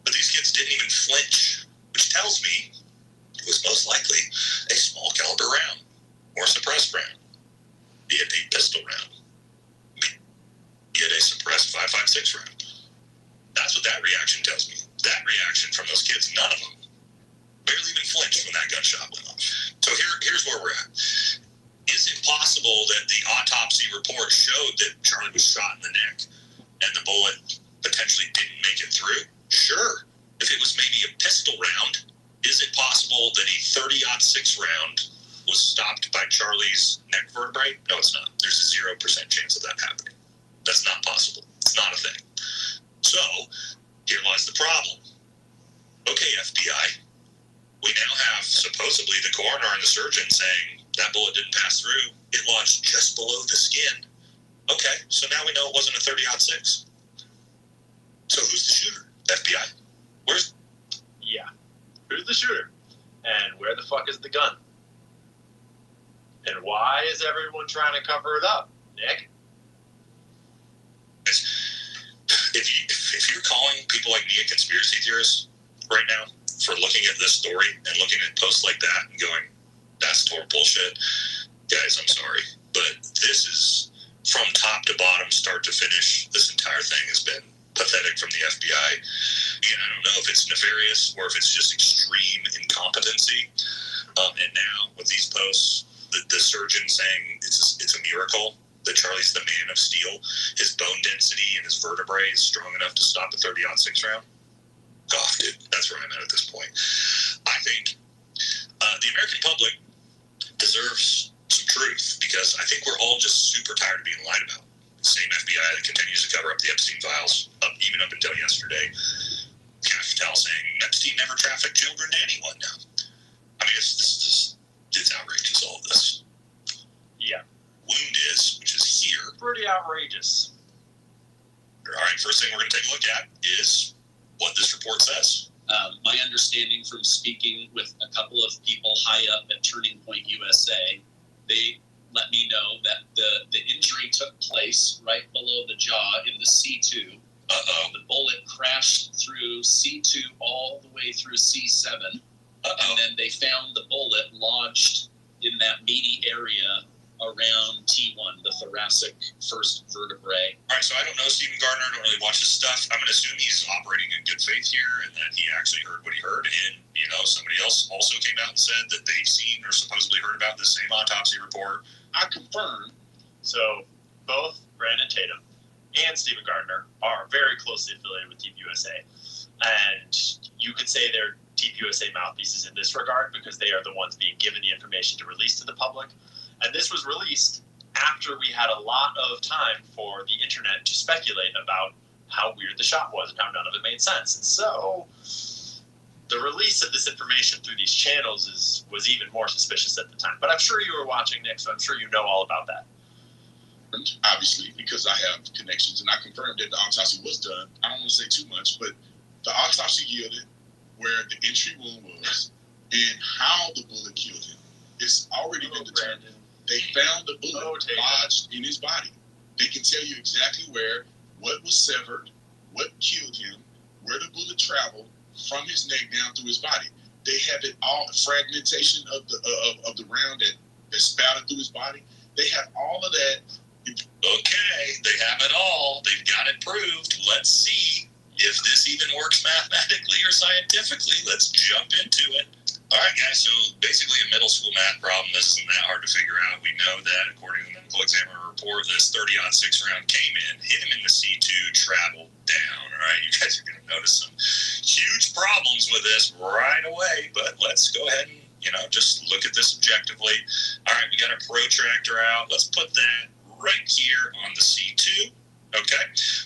But these kids didn't even flinch, which tells me it was most likely a small caliber round or a suppressed round, be it a pistol round, be it a suppressed 5.56 round. That's what that reaction tells me. That reaction from those kids, none of them barely even flinched when that gunshot went off. So here's where we're at. Is it possible that the autopsy report showed that Charlie was shot in the neck and the bullet potentially didn't make it through? Sure. If it was maybe a pistol round, is it possible that a 30-06 round was stopped by Charlie's neck vertebrae? No, it's not. There's a 0% chance of that happening. That's not possible. It's not a thing. So, here lies the problem. Okay, FBI. We now have supposedly the coroner and the surgeon saying that bullet didn't pass through. It lodged just below the skin. Okay, so now we know it wasn't a 30-06. So who's the shooter? FBI? Where's... Yeah. Who's the shooter? And where the fuck is the gun? And why is everyone trying to cover it up, Nick? If you're calling people like me a conspiracy theorist right now for looking at this story and looking at posts like that and going, that's total bullshit, guys, I'm sorry. But this is from top to bottom, start to finish. This entire thing has been pathetic from the FBI. Again, I don't know if it's nefarious or if it's just extreme incompetency. And now with these posts, the surgeon saying it's a miracle that Charlie's the man of steel. His bone density and his vertebrae is strong enough to stop a 30-06 round. Gosh, dude, that's where I'm at this point. I think the American public deserves some truth, because I think we're all just super tired of being lied about. The same FBI that continues to cover up the Epstein files, even up until yesterday. Capital saying Epstein never trafficked children to anyone now. I mean, it's outrageous, all of this. Yeah. Wound is, which is here. Pretty outrageous. All right, first thing we're going to take a look at is what this report says. My understanding from speaking with a couple of people high up at Turning Point USA, they let me know that the injury took place right below the jaw in the C2. The bullet crashed through C2 all the way through C7. And then they found the bullet lodged in that meaty area around T1, the thoracic first vertebrae. All right, so I don't know Stephen Gardner. I don't really watch his stuff. I'm going to assume he's operating in good faith here and that he actually heard what he heard. And, somebody else also came out and said that they've seen or supposedly heard about the same autopsy report. I confirm. So both Brandon Tatum and Stephen Gardner are very closely affiliated with TPUSA. And you could say they're TPUSA mouthpieces in this regard because they are the ones being given the information to release to the public. And this was released after we had a lot of time for the internet to speculate about how weird the shot was and how none of it made sense. And so the release of this information through these channels was even more suspicious at the time. But I'm sure you were watching, Nick, so I'm sure you know all about that. Obviously, because I have connections, and I confirmed that the autopsy was done. I don't want to say too much, but the autopsy yielded where the entry wound was and how the bullet killed him. It's already been determined. They found the bullet lodged in his body. They can tell you exactly where, what was severed, what killed him, where the bullet traveled from his neck down through his body. They have it all, fragmentation of the round that spouted through his body. They have all of that. Okay, they have it all. They've got it proved. Let's see if this even works mathematically or scientifically. Let's jump into it. All right, guys, so basically a middle school math problem. This isn't that hard to figure out. We know that, according to the medical examiner report, this 30-06 round came in, hit him in the C2, traveled down. All right, you guys are going to notice some huge problems with this right away, but let's go ahead and, just look at this objectively. All right, we got our protractor out. Let's put that right here on the C2. Okay,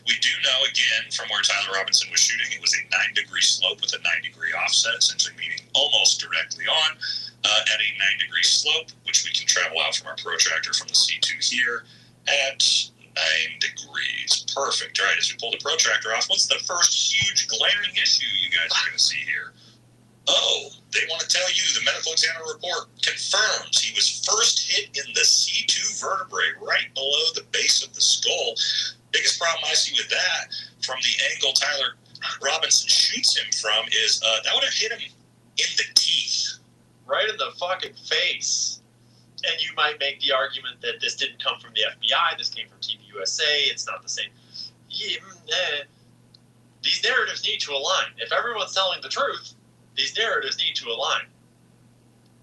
we do know, again, from where Tyler Robinson was shooting, it was a 9-degree slope with a 9-degree offset, essentially meaning almost directly on at a 9-degree slope, which we can travel out from our protractor from the C2 here at 9 degrees. Perfect. All right, as we pull the protractor off, what's the first huge glaring issue you guys are going to see here? Oh, they want to tell you the medical examiner report confirms he was first hit in the C2 vertebrae right below the base of the skull. Biggest problem I see with that, from the angle Tyler Robinson shoots him from, is that would have hit him in the teeth. Right in the fucking face. And you might make the argument that this didn't come from the FBI, this came from TPUSA, it's not the same. These narratives need to align. If everyone's telling the truth, these narratives need to align.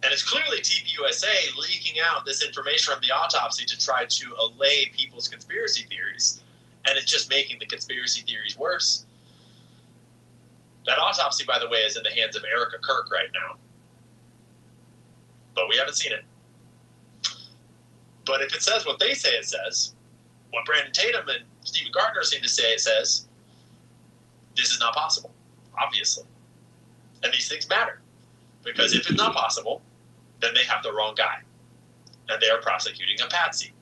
And it's clearly TPUSA leaking out this information from the autopsy to try to allay people's conspiracy theories. And it's just making the conspiracy theories worse. That autopsy, by the way, is in the hands of Erica Kirk right now. But we haven't seen it. But if it says what they say it says, what Brandon Tatum and Stephen Gardner seem to say it says, this is not possible, obviously. And these things matter. Because if it's not possible, then they have the wrong guy. And they are prosecuting a patsy.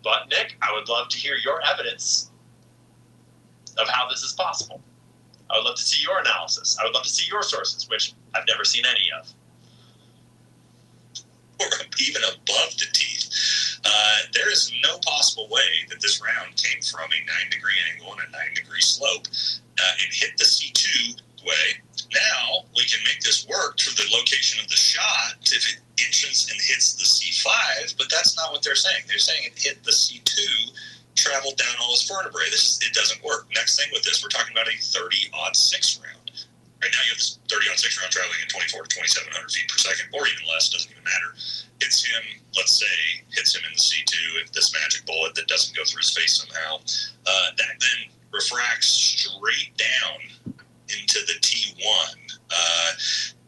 But, Nick, I would love to hear your evidence of how this is possible. I would love to see your analysis. I would love to see your sources, which I've never seen any of. Or even above the teeth. There is no possible way that this round came from a 9-degree angle and a 9-degree slope and hit the C2 way. Now we can make this work for the location of the shot if it inches and hits the C5, but that's not what they're saying. They're saying it hit the C2, traveled down all his vertebrae. It doesn't work. Next thing with this, we're talking about a 30-06 round. Right now you have this 30-06 round traveling at 24 to 2,700 feet per second, or even less, doesn't even matter. Hits him, let's say, hits him in the C2, if this magic bullet that doesn't go through his face somehow, that then refracts straight down into the T1.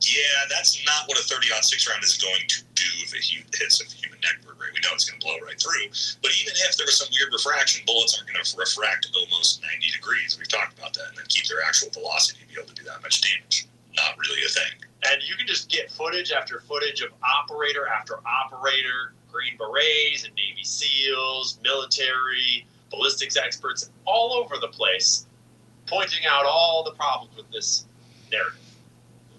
Yeah, that's not what a 30-06 round is going to do if it hits a human neck vertebrae. We know it's going to blow right through. But even if there was some weird refraction, bullets aren't going to refract almost 90 degrees. We've talked about that, and then keep their actual velocity to be able to do that much damage. Not really a thing. And you can just get footage after footage of operator after operator, Green Berets and Navy SEALs, military, ballistics experts all over the place pointing out all the problems with this narrative.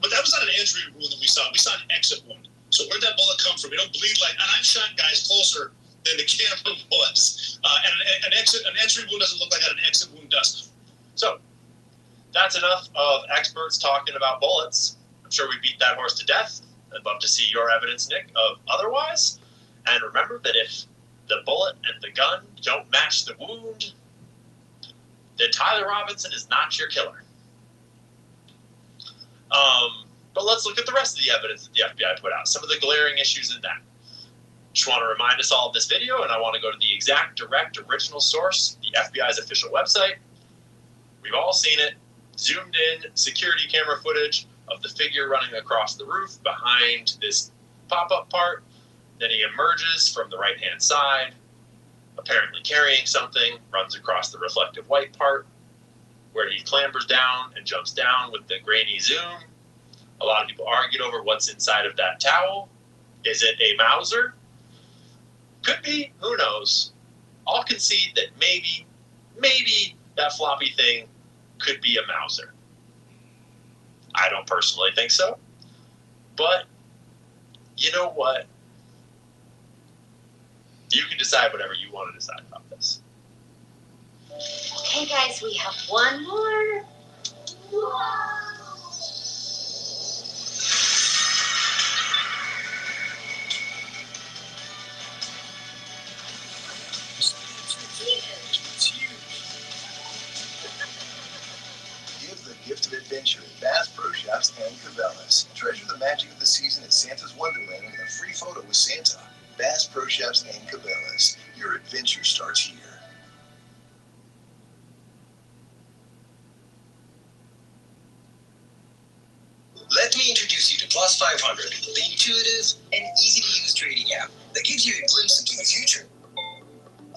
But that was not an entry wound that we saw. We saw an exit wound. So where'd that bullet come from? It don't bleed like, and I've shot guys closer than the camera was. And an entry wound doesn't look like that. An exit wound does. So that's enough of experts talking about bullets. I'm sure we beat that horse to death. I'd love to see your evidence, Nick, of otherwise. And remember that if the bullet and the gun don't match the wound, then Tyler Robinson is not your killer. But let's look at the rest of the evidence that the FBI put out, some of the glaring issues in that. Just want to remind us all of this video, and I want to go to the exact, direct, original source, the FBI's official website. We've all seen it, zoomed in security camera footage of the figure running across the roof behind this pop-up part. Then he emerges from the right-hand side, apparently carrying something, runs across the reflective white part, where he clambers down and jumps down with the grainy zoom. A lot of people argued over what's inside of that towel. Is it a Mauser? Could be, who knows. I'll concede that maybe that floppy thing could be a Mauser. I don't personally think so. But, you know what? You can decide whatever you want to decide about this. Okay, guys, we have one more. Give the gift of adventure at Bass Pro Shops and Cabela's. Treasure the magic of the season at Santa's Wonderland with a free photo with Santa. Bass Pro Shops and Cabela's. Your adventure starts here. Let me introduce you to Plus 500, the intuitive and easy-to-use trading app that gives you a glimpse into the future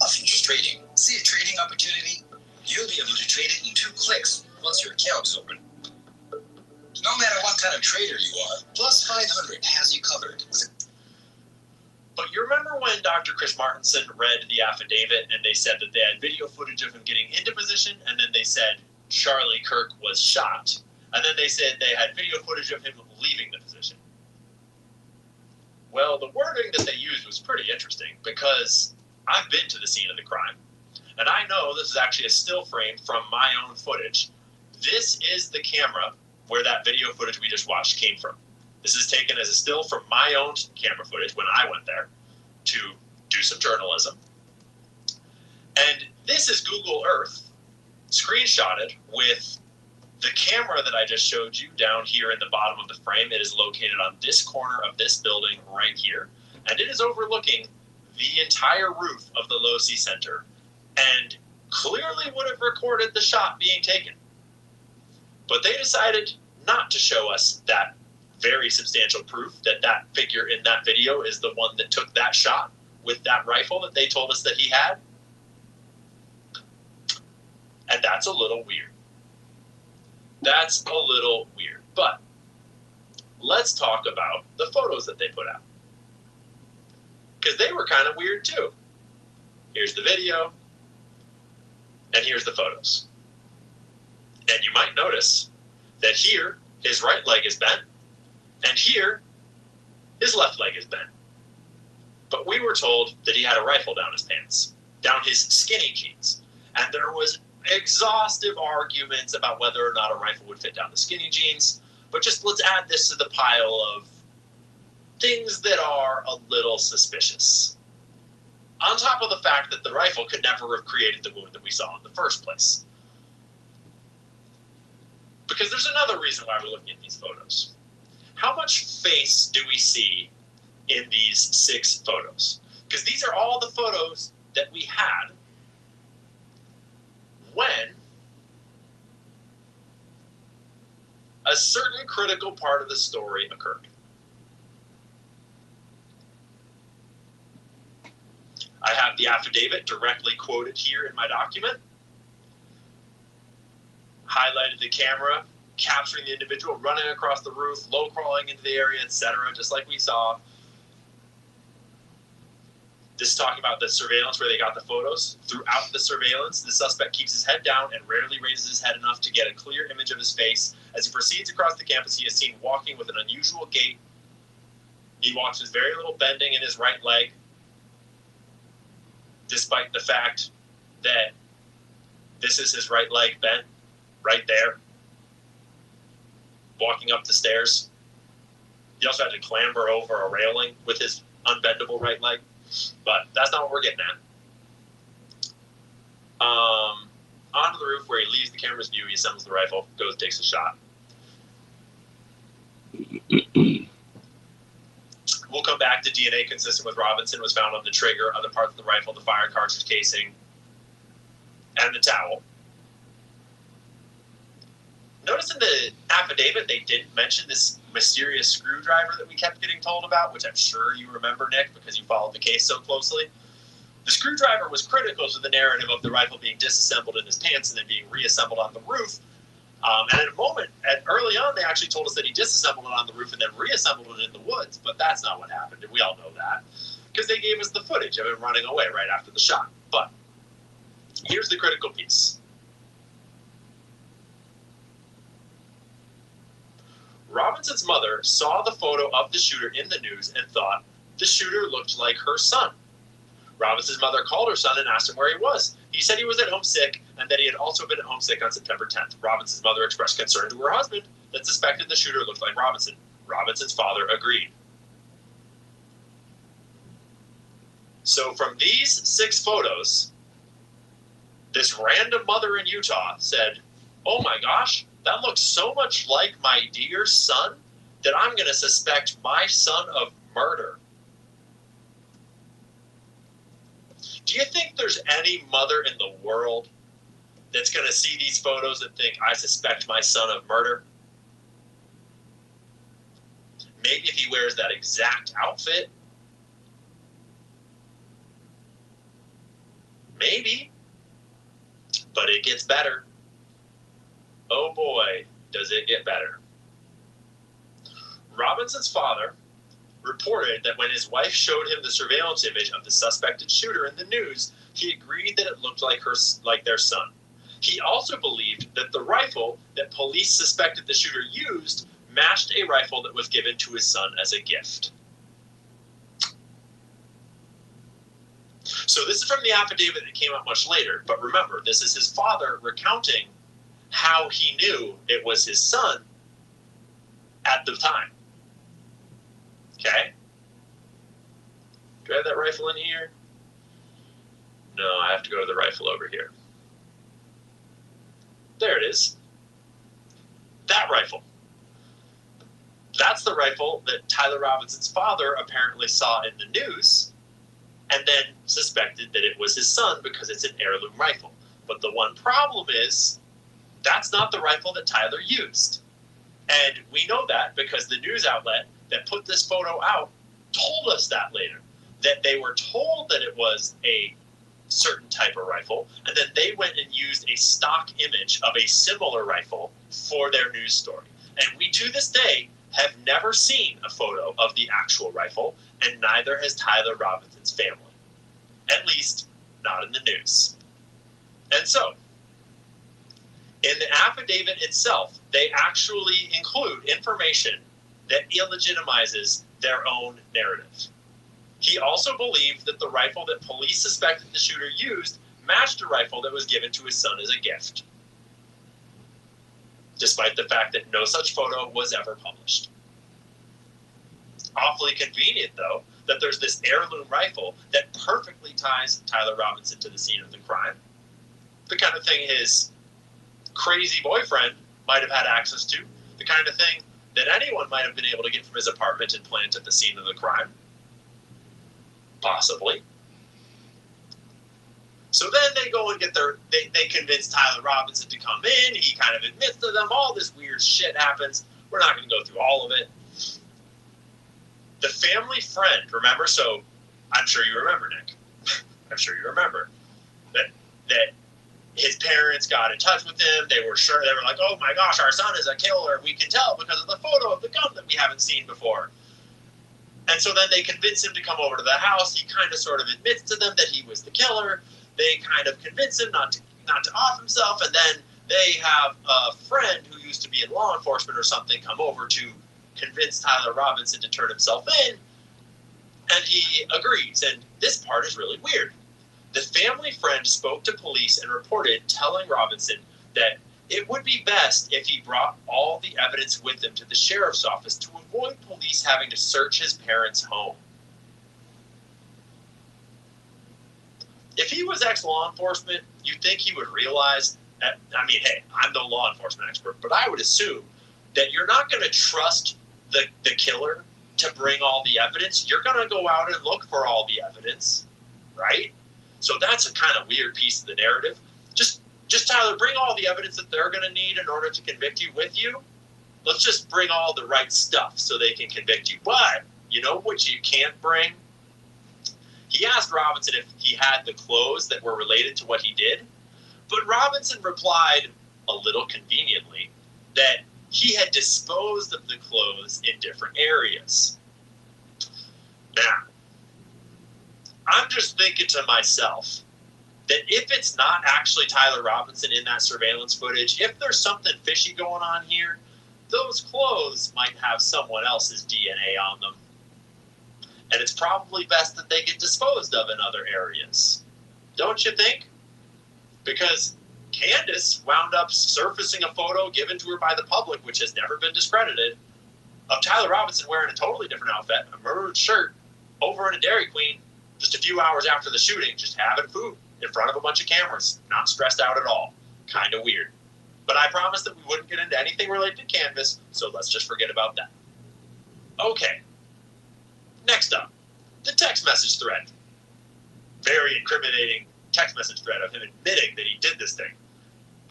of futures trading. See a trading opportunity? You'll be able to trade it in 2 clicks once your account is open. No matter what kind of trader you are, Plus 500 has you covered. But you remember when Dr. Chris Martinson read the affidavit and they said that they had video footage of him getting into position, and then they said Charlie Kirk was shot, and then they said they had video footage of him leaving the position? Well, the wording that they used was pretty interesting, because I've been to the scene of the crime, and I know this is actually a still frame from my own footage. This is the camera where that video footage we just watched came from. This is taken as a still from my own camera footage when I went there to do some journalism. And this is Google Earth screenshotted with the camera that I just showed you down here in the bottom of the frame. It is located on this corner of this building right here. And it is overlooking the entire roof of the Low C Center, and clearly would have recorded the shot being taken. But they decided not to show us that very substantial proof that that figure in that video is the one that took that shot with that rifle that they told us that he had. And that's a little weird. That's a little weird. But let's talk about the photos that they put out, because they were kind of weird too. Here's the video, and here's the photos. And you might notice that here, his right leg is bent, and here, his left leg is bent. But we were told that he had a rifle down his pants, down his skinny jeans. And there was exhaustive arguments about whether or not a rifle would fit down the skinny jeans. But just let's add this to the pile of things that are a little suspicious. On top of the fact that the rifle could never have created the wound that we saw in the first place. Because there's another reason why we're looking at these photos. How much face do we see in these 6 photos? Because these are all the photos that we had when a certain critical part of the story occurred. I have the affidavit directly quoted here in my document. Highlighted the camera, capturing the individual running across the roof, low crawling into the area, etc., just like we saw. This is talking about the surveillance where they got the photos. Throughout the surveillance, the suspect keeps his head down and rarely raises his head enough to get a clear image of his face. As he proceeds across the campus, he is seen walking with an unusual gait. He walks with very little bending in his right leg, despite the fact that this is his right leg bent, right there, walking up the stairs. He also had to clamber over a railing with his unbendable right leg. But that's not what we're getting at. Onto the roof where he leaves the camera's view, he assembles the rifle, goes, takes a shot. We'll come back to DNA consistent with Robinson was found on the trigger, other parts of the rifle, the fire cartridge casing, and the towel. Notice in the affidavit they didn't mention this mysterious screwdriver that we kept getting told about, which I'm sure you remember, Nick, because you followed the case so closely. The screwdriver was critical to the narrative of the rifle being disassembled in his pants and then being reassembled on the roof. And at a moment, early on, they actually told us that he disassembled it on the roof and then reassembled it in the woods, but that's not what happened, and we all know that, because they gave us the footage of him running away right after the shot. But here's the critical piece. Robinson's mother saw the photo of the shooter in the news and thought the shooter looked like her son. Robinson's mother called her son and asked him where he was. He said he was at home sick and that he had also been at home sick on September 10th. Robinson's mother expressed concern to her husband that suspected the shooter looked like Robinson. Robinson's father agreed. So from these 6 photos, this random mother in Utah said, "Oh my gosh, that looks so much like my dear son that I'm going to suspect my son of murder." Do you think there's any mother in the world that's going to see these photos and think, I suspect my son of murder? Maybe if he wears that exact outfit. Maybe. But it gets better. Oh boy, does it get better. Robinson's father reported that when his wife showed him the surveillance image of the suspected shooter in the news, he agreed that it looked like their son. He also believed that the rifle that police suspected the shooter used matched a rifle that was given to his son as a gift. So this is from the affidavit that came out much later, but remember, this is his father recounting how he knew it was his son at the time. Okay? Do I have that rifle in here? No, I have to go to the rifle over here. There it is. That rifle. That's the rifle that Tyler Robinson's father apparently saw in the news and then suspected that it was his son because it's an heirloom rifle. But the one problem is that's not the rifle that Tyler used. And we know that because the news outlet that put this photo out told us that later, that they were told that it was a certain type of rifle, and then they went and used a stock image of a similar rifle for their news story. And we, to this day, have never seen a photo of the actual rifle, and neither has Tyler Robinson's family. At least, not in the news. And so, in the affidavit itself, they actually include information that illegitimizes their own narrative. He also believed that the rifle that police suspected the shooter used matched a rifle that was given to his son as a gift, despite the fact that no such photo was ever published. Awfully convenient, though, that there's this heirloom rifle that perfectly ties Tyler Robinson to the scene of the crime. The kind of thing his crazy boyfriend might have had access to, the kind of thing that anyone might have been able to get from his apartment and plant at the scene of the crime. Possibly. So then they go and get they convince Tyler Robinson to come in. He kind of admits to them. All this weird shit happens. We're not going to go through all of it. The family friend, remember? So I'm sure you remember, Nick. I'm sure you remember that his parents got in touch with him. They were sure. They were like, oh my gosh, our son is a killer. We can tell because of the photo of the gun that we haven't seen before. And so then they convince him to come over to the house. He kind of sort of admits to them that he was the killer. They kind of convince him not to off himself, and then they have a friend who used to be in law enforcement or something come over to convince Tyler Robinson to turn himself in, and he agrees. And this part is really weird. The family friend spoke to police and reported telling Robinson that it would be best if he brought all the evidence with him to the sheriff's office to avoid police having to search his parents' home. If he was ex-law enforcement, you'd think he would realize that, I mean, hey, I'm no law enforcement expert, but I would assume that you're not going to trust the killer to bring all the evidence. You're going to go out and look for all the evidence, right? So that's a kind of weird piece of the narrative. Just Tyler, bring all the evidence that they're going to need in order to convict you with you. Let's just bring all the right stuff so they can convict you. But you know what you can't bring? He asked Robinson if he had the clothes that were related to what he did, but Robinson replied, a little conveniently, that he had disposed of the clothes in different areas. Now, I'm just thinking to myself that if it's not actually Tyler Robinson in that surveillance footage, if there's something fishy going on here, those clothes might have someone else's DNA on them. And it's probably best that they get disposed of in other areas. Don't you think? Because Candace wound up surfacing a photo given to her by the public, which has never been discredited, of Tyler Robinson wearing a totally different outfit, a maroon shirt, over in a Dairy Queen, just a few hours after the shooting, just having food in front of a bunch of cameras, not stressed out at all. Kind of weird. But I promised that we wouldn't get into anything related to Canvas, so let's just forget about that. Okay. Next up, the text message thread. Very incriminating text message thread of him admitting that he did this thing.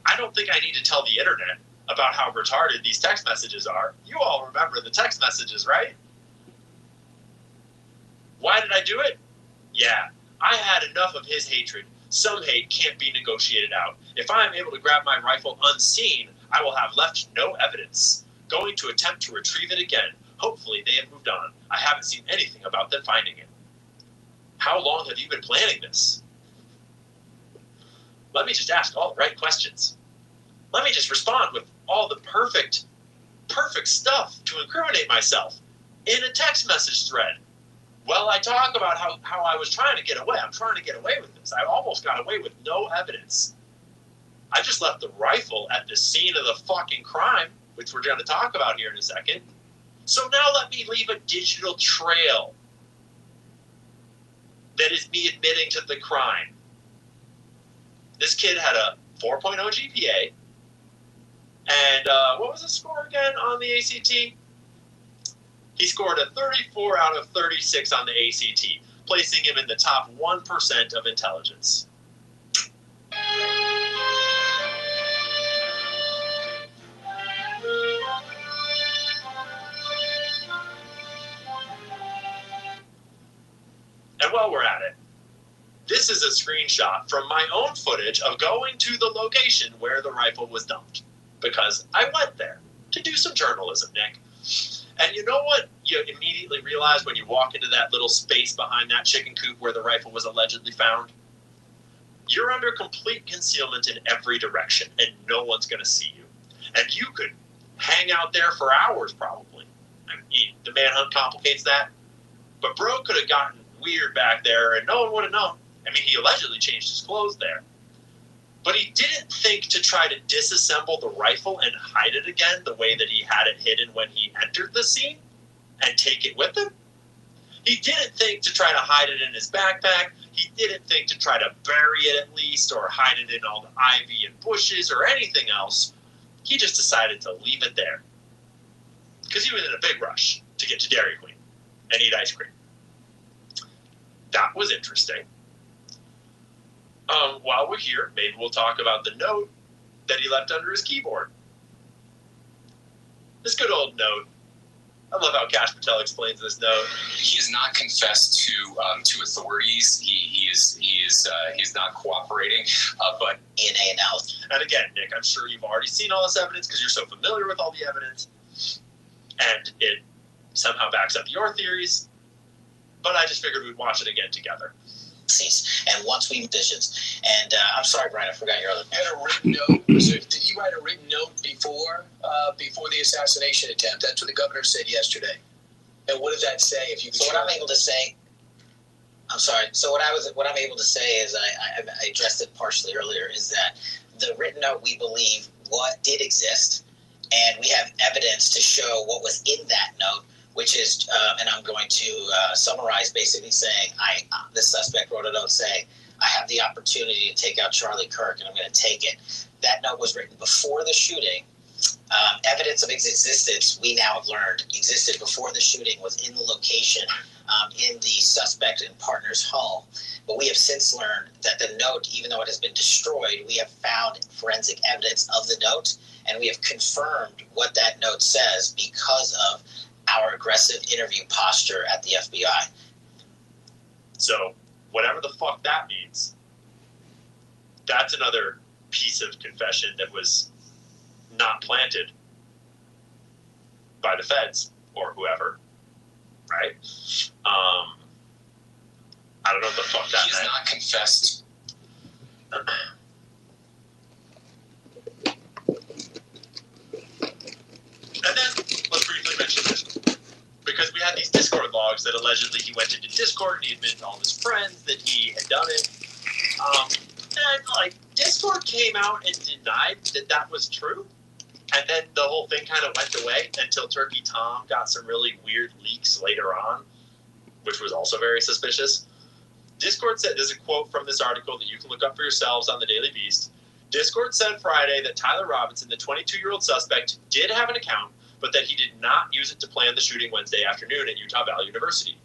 I don't think I need to tell the internet about how retarded these text messages are. You all remember the text messages, right? Why did I do it? Yeah, I had enough of his hatred. Some hate can't be negotiated out. If I am able to grab my rifle unseen, I will have left no evidence. Going to attempt to retrieve it again. Hopefully they have moved on. I haven't seen anything about them finding it. How long have you been planning this? Let me just ask all the right questions. Let me just respond with all the perfect stuff to incriminate myself in a text message thread. Well, I talk about how I was trying to get away. I'm trying to get away with this. I almost got away with no evidence. I just left the rifle at the scene of the fucking crime, which we're going to talk about here in a second. So now let me leave a digital trail that is me admitting to the crime. This kid had a 4.0 GPA. And what was his score again on the ACT? He scored a 34 out of 36 on the ACT, placing him in the top 1% of intelligence. And while we're at it, this is a screenshot from my own footage of going to the location where the rifle was dumped. Because I went there to do some journalism, Nick. And you know what you immediately realize when you walk into that little space behind that chicken coop where the rifle was allegedly found? You're under complete concealment in every direction, and no one's going to see you. And you could hang out there for hours, probably. I mean, the manhunt complicates that. But bro could have gotten weird back there, and no one would have known. I mean, he allegedly changed his clothes there. But he didn't think to try to disassemble the rifle and hide it again the way that he had it hidden when he entered the scene and take it with him. He didn't think to try to hide it in his backpack. He didn't think to try to bury it at least or hide it in all the ivy and bushes or anything else. He just decided to leave it there because he was in a big rush to get to Dairy Queen and eat ice cream. That was interesting. While we're here, maybe we'll talk about the note that he left under his keyboard. This good old note. I love how Cash Patel explains this note. He has not confessed to authorities. He is not cooperating. But DNA analysis. And again, Nick, I'm sure you've already seen all this evidence because you're so familiar with all the evidence, and it somehow backs up your theories. but I just figured we'd watch it again together. And once we auditions, and I'm sorry, Brian, I forgot your other. You had a written note. Did he write a written note before the assassination attempt? That's what the governor said yesterday. And what does that say? If you so what I'm able to say, I'm sorry. So what I'm able to say is I addressed it partially earlier. Is that the written note we believe what did exist, and we have evidence to show what was in that note. Which is, and I'm going to summarize, basically saying, the suspect wrote a note saying, I have the opportunity to take out Charlie Kirk, and I'm going to take it. That note was written before the shooting. Evidence of its existence, we now have learned, existed before the shooting, was in the location in the suspect and partner's home. But we have since learned that the note, even though it has been destroyed, we have found forensic evidence of the note, and we have confirmed what that note says because of our aggressive interview posture at the FBI. So, whatever the fuck that means, that's another piece of confession that was not planted by the feds or whoever, right? I don't know what the fuck that meant. He has not confessed. And then, let's briefly mention this. Because we had these Discord logs that allegedly he went into Discord and he admitted to all his friends that he had done it. And, like, Discord came out and denied that that was true. And then the whole thing kind of went away until Turkey Tom got some really weird leaks later on, which was also very suspicious. Discord said, there's a quote from this article that you can look up for yourselves on the Daily Beast. Discord said Friday that Tyler Robinson, the 22-year-old suspect, did have an account, but that he did not use it to plan the shooting Wednesday afternoon at Utah Valley University.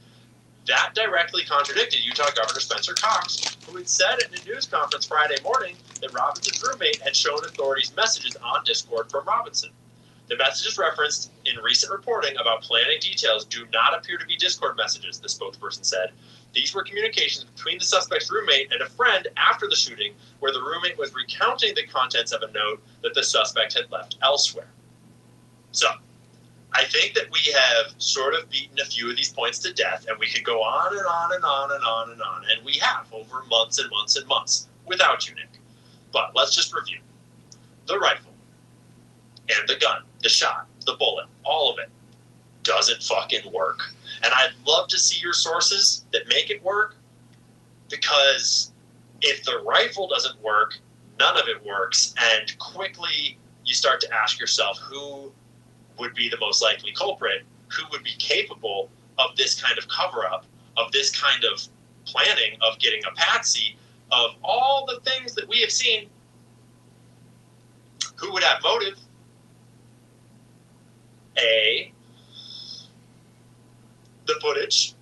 That directly contradicted Utah Governor Spencer Cox, who had said at a news conference Friday morning that Robinson's roommate had shown authorities messages on Discord from Robinson. The messages referenced in recent reporting about planning details do not appear to be Discord messages, the spokesperson said. These were communications between the suspect's roommate and a friend after the shooting, where the roommate was recounting the contents of a note that the suspect had left elsewhere. So, I think that we have sort of beaten a few of these points to death, and we could go on and on and on and on and on, and we have over months and months and months without you, Nick. But let's just review. The rifle and the gun, the shot, the bullet, all of it doesn't fucking work. And I'd love to see your sources that make it work, because if the rifle doesn't work, none of it works, and quickly you start to ask yourself who would be the most likely culprit, who would be capable of this kind of cover-up, of this kind of planning, of getting a patsy, of all the things that we have seen. Who would have motive? A, the footage.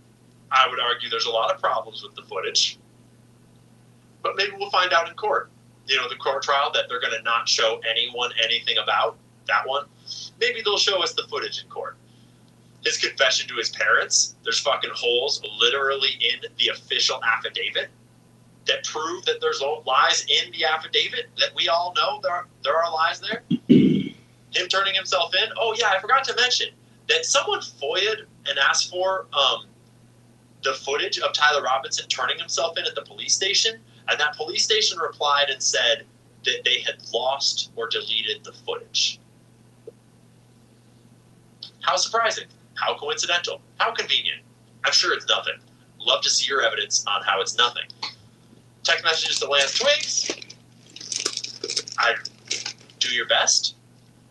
I would argue there's a lot of problems with the footage, but maybe we'll find out in court. You know, the court trial that they're going to not show anyone anything about, that one. Maybe they'll show us the footage in court. His confession to his parents, there's fucking holes literally in the official affidavit that prove that there's lies in the affidavit that we all know there are lies there. Him turning himself in. Oh yeah, I forgot to mention that someone FOIA'd and asked for the footage of Tyler Robinson turning himself in at the police station, and that police station replied and said that they had lost or deleted the footage. How surprising. How coincidental. How convenient. I'm sure it's nothing. Love to see your evidence on how it's nothing. Text messages to Lance Twigs. I do your best.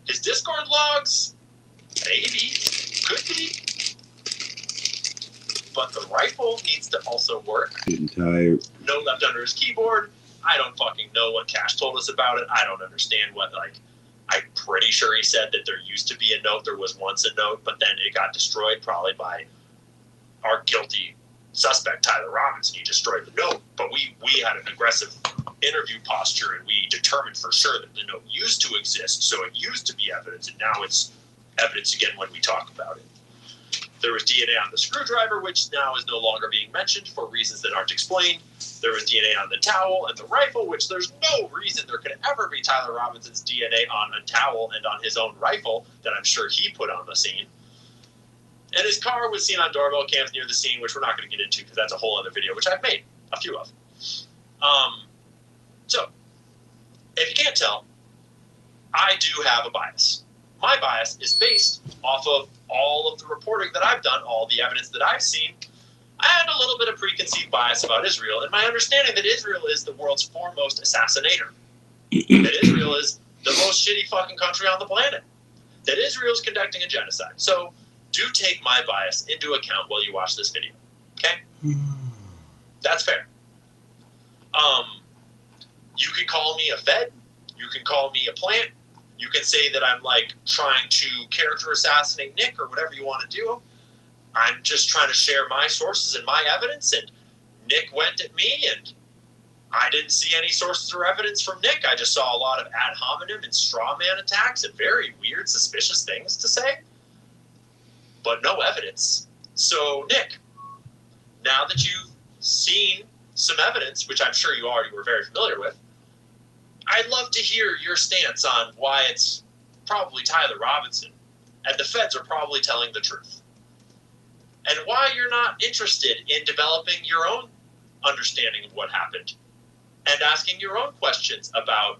His Discord logs. Maybe. Could be. But the rifle needs to also work. Getting tired. No left under his keyboard. I don't fucking know what Cash told us about it. I don't understand what, I'm pretty sure he said that there used to be a note. There was once a note, but then it got destroyed probably by our guilty suspect, Tyler Robinson. He destroyed the note, but we had an aggressive interview posture, and we determined for sure that the note used to exist, so it used to be evidence, and now it's evidence again when we talk about it. There was DNA on the screwdriver, which now is no longer being mentioned for reasons that aren't explained. There was DNA on the towel and the rifle, which there's no reason there could ever be Tyler Robinson's DNA on a towel and on his own rifle that I'm sure he put on the scene. And his car was seen on doorbell cams near the scene, which we're not going to get into because that's a whole other video, which I've made a few of. So, if you can't tell, I do have a bias. My bias is based off of all of the reporting that I've done, all the evidence that I've seen, and a little bit of preconceived bias about Israel, and my understanding that Israel is the world's foremost assassinator. That Israel is the most shitty fucking country on the planet. That Israel is conducting a genocide. So, do take my bias into account while you watch this video. Okay? That's fair. You can call me a Fed. You can call me a plant. You can say that I'm like trying to character assassinate Nick or whatever you want to do. I'm just trying to share my sources and my evidence. And Nick went at me, and I didn't see any sources or evidence from Nick. I just saw a lot of ad hominem and straw man attacks and very weird, suspicious things to say, but no evidence. So, Nick, now that you've seen some evidence, which I'm sure you already were very familiar with, I'd love to hear your stance on why it's probably Tyler Robinson and the feds are probably telling the truth. And why you're not interested in developing your own understanding of what happened and asking your own questions about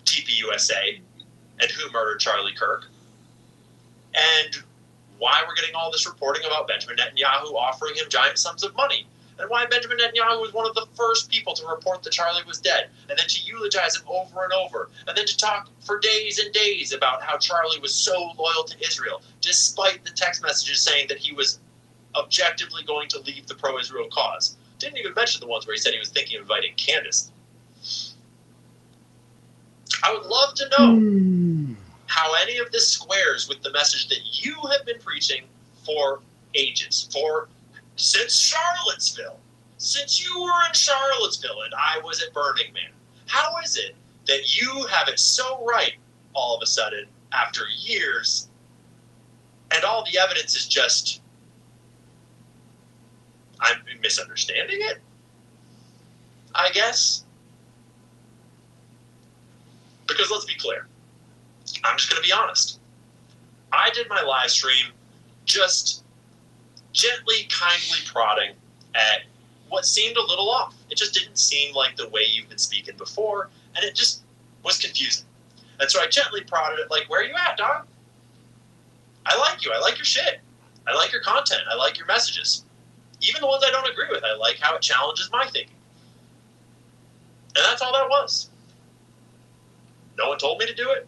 TPUSA and who murdered Charlie Kirk and why we're getting all this reporting about Benjamin Netanyahu offering him giant sums of money. And why Benjamin Netanyahu was one of the first people to report that Charlie was dead, and then to eulogize him over and over, and then to talk for days and days about how Charlie was so loyal to Israel, despite the text messages saying that he was objectively going to leave the pro-Israel cause. Didn't even mention the ones where he said he was thinking of inviting Candace. I would love to know how any of this squares with the message that you have been preaching for ages, since Charlottesville, since you were in Charlottesville and I was at Burning Man. How is it that you have it so right all of a sudden after years and all the evidence is just, I'm misunderstanding it, I guess? Because let's be clear. I'm just going to be honest. I did my live stream just gently, kindly prodding at what seemed a little off. It just didn't seem like the way you've been speaking before, and it just was confusing. And so I gently prodded it, like, where are you at, dog? I like you. I like your shit. I like your content. I like your messages. Even the ones I don't agree with, I like how it challenges my thinking. And that's all that was. No one told me to do it.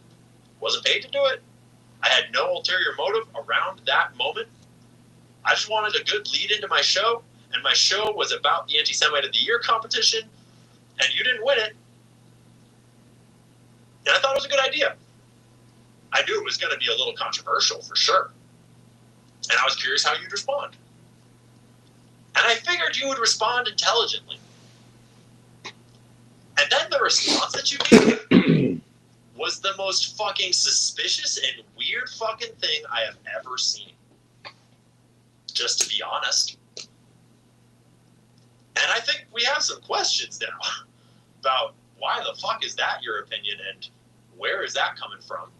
Wasn't paid to do it. I had no ulterior motive around that moment. I just wanted a good lead into my show, and my show was about the Anti-Semite of the Year competition, and you didn't win it. And I thought it was a good idea. I knew it was going to be a little controversial for sure. And I was curious how you'd respond. And I figured you would respond intelligently. And then the response that you gave was the most fucking suspicious and weird fucking thing I have ever seen. Just to be honest. And I think we have some questions now about why the fuck is that your opinion and where is that coming from?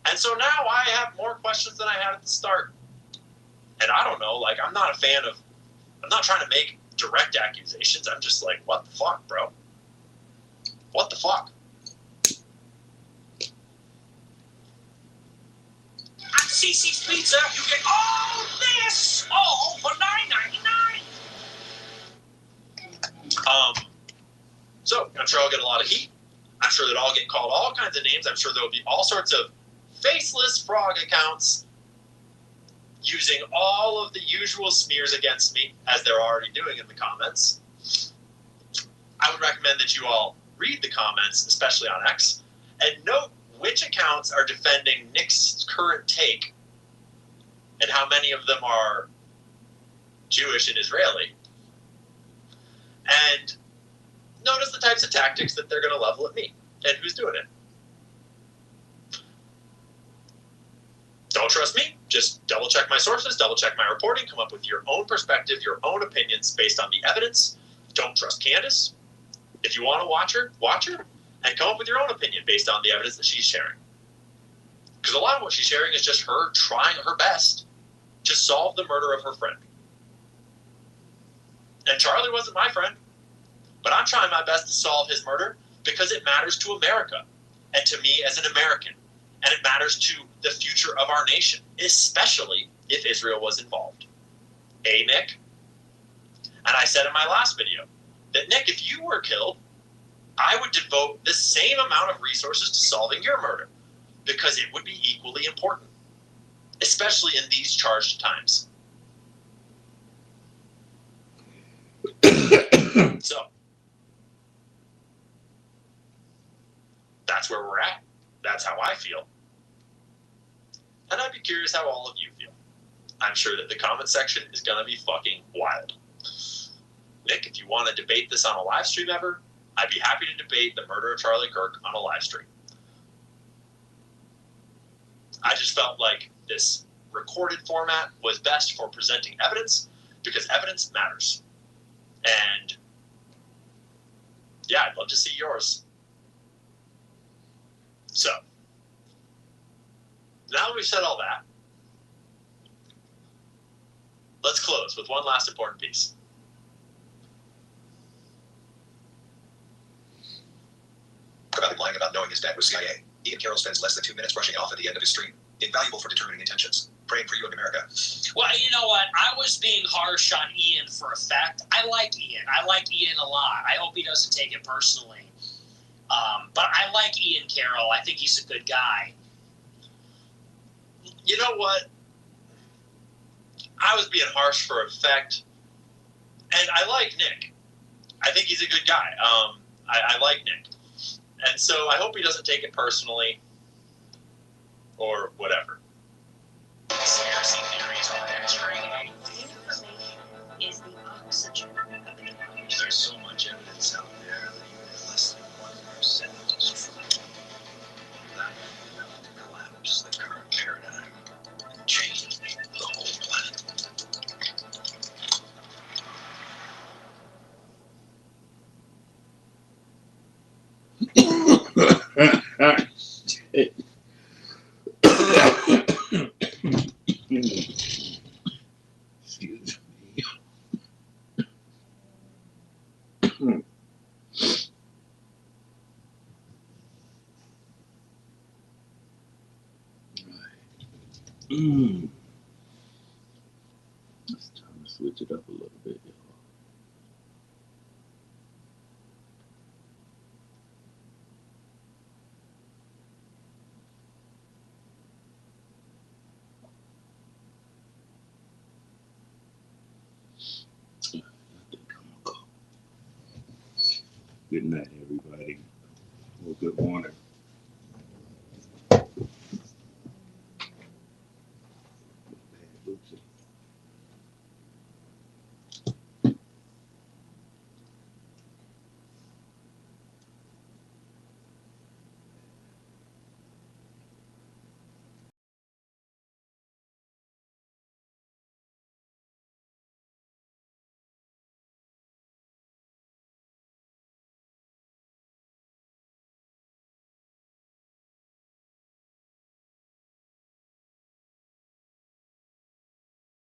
And so now I have more questions than I had at the start. And I don't know, like, I'm not trying to make direct accusations. I'm just like, what the fuck, bro? What the fuck? At CC's Pizza, you get all this, all for $9.99. So I'm sure I'll get a lot of heat. I'm sure that I'll get called all kinds of names. I'm sure there'll be all sorts of faceless frog accounts using all of the usual smears against me, as they're already doing in the comments. I would recommend that you all read the comments, especially on X, and note which accounts are defending Nick's current take and how many of them are Jewish and Israeli. And notice the types of tactics that they're going to level at me and who's doing it. Don't trust me. Just double check my sources, double check my reporting, come up with your own perspective, your own opinions based on the evidence. Don't trust Candace. If you want to watch her, and come up with your own opinion based on the evidence that she's sharing. Because a lot of what she's sharing is just her trying her best to solve the murder of her friend. And Charlie wasn't my friend, but I'm trying my best to solve his murder because it matters to America and to me as an American. And it matters to the future of our nation, especially if Israel was involved. Nick? And I said in my last video that, Nick, if you were killed, I would devote the same amount of resources to solving your murder because it would be equally important, especially in these charged times. So, that's where we're at. That's how I feel. And I'd be curious how all of you feel. I'm sure that the comment section is going to be fucking wild. Nick, if you want to debate this on a live stream ever, I'd be happy to debate the murder of Charlie Kirk on a live stream. I just felt like this recorded format was best for presenting evidence because evidence matters. And yeah, I'd love to see yours. So, now that we've said all that, let's close with one last important piece. About lying about knowing his dad was CIA. Ian Carroll spends less than 2 minutes rushing off at the end of his stream. Invaluable for determining intentions. Praying for you in America. Well, you know what? I was being harsh on Ian for effect. I like Ian. I like Ian a lot. I hope he doesn't take it personally. But I like Ian Carroll. I think he's a good guy. You know what? I was being harsh for effect. And I like Nick. I think he's a good guy. I like Nick. And so I hope he doesn't take it personally or whatever. Conspiracy theories are demonstrating information is the oxygen of the knowledge. There's so much evidence out there that even if less than 1% is true, that would be enough to collapse the current paradigm and change the whole planet. Excuse me. It's time to switch it up a little bit, y'all. Good night, everybody. Well, good morning.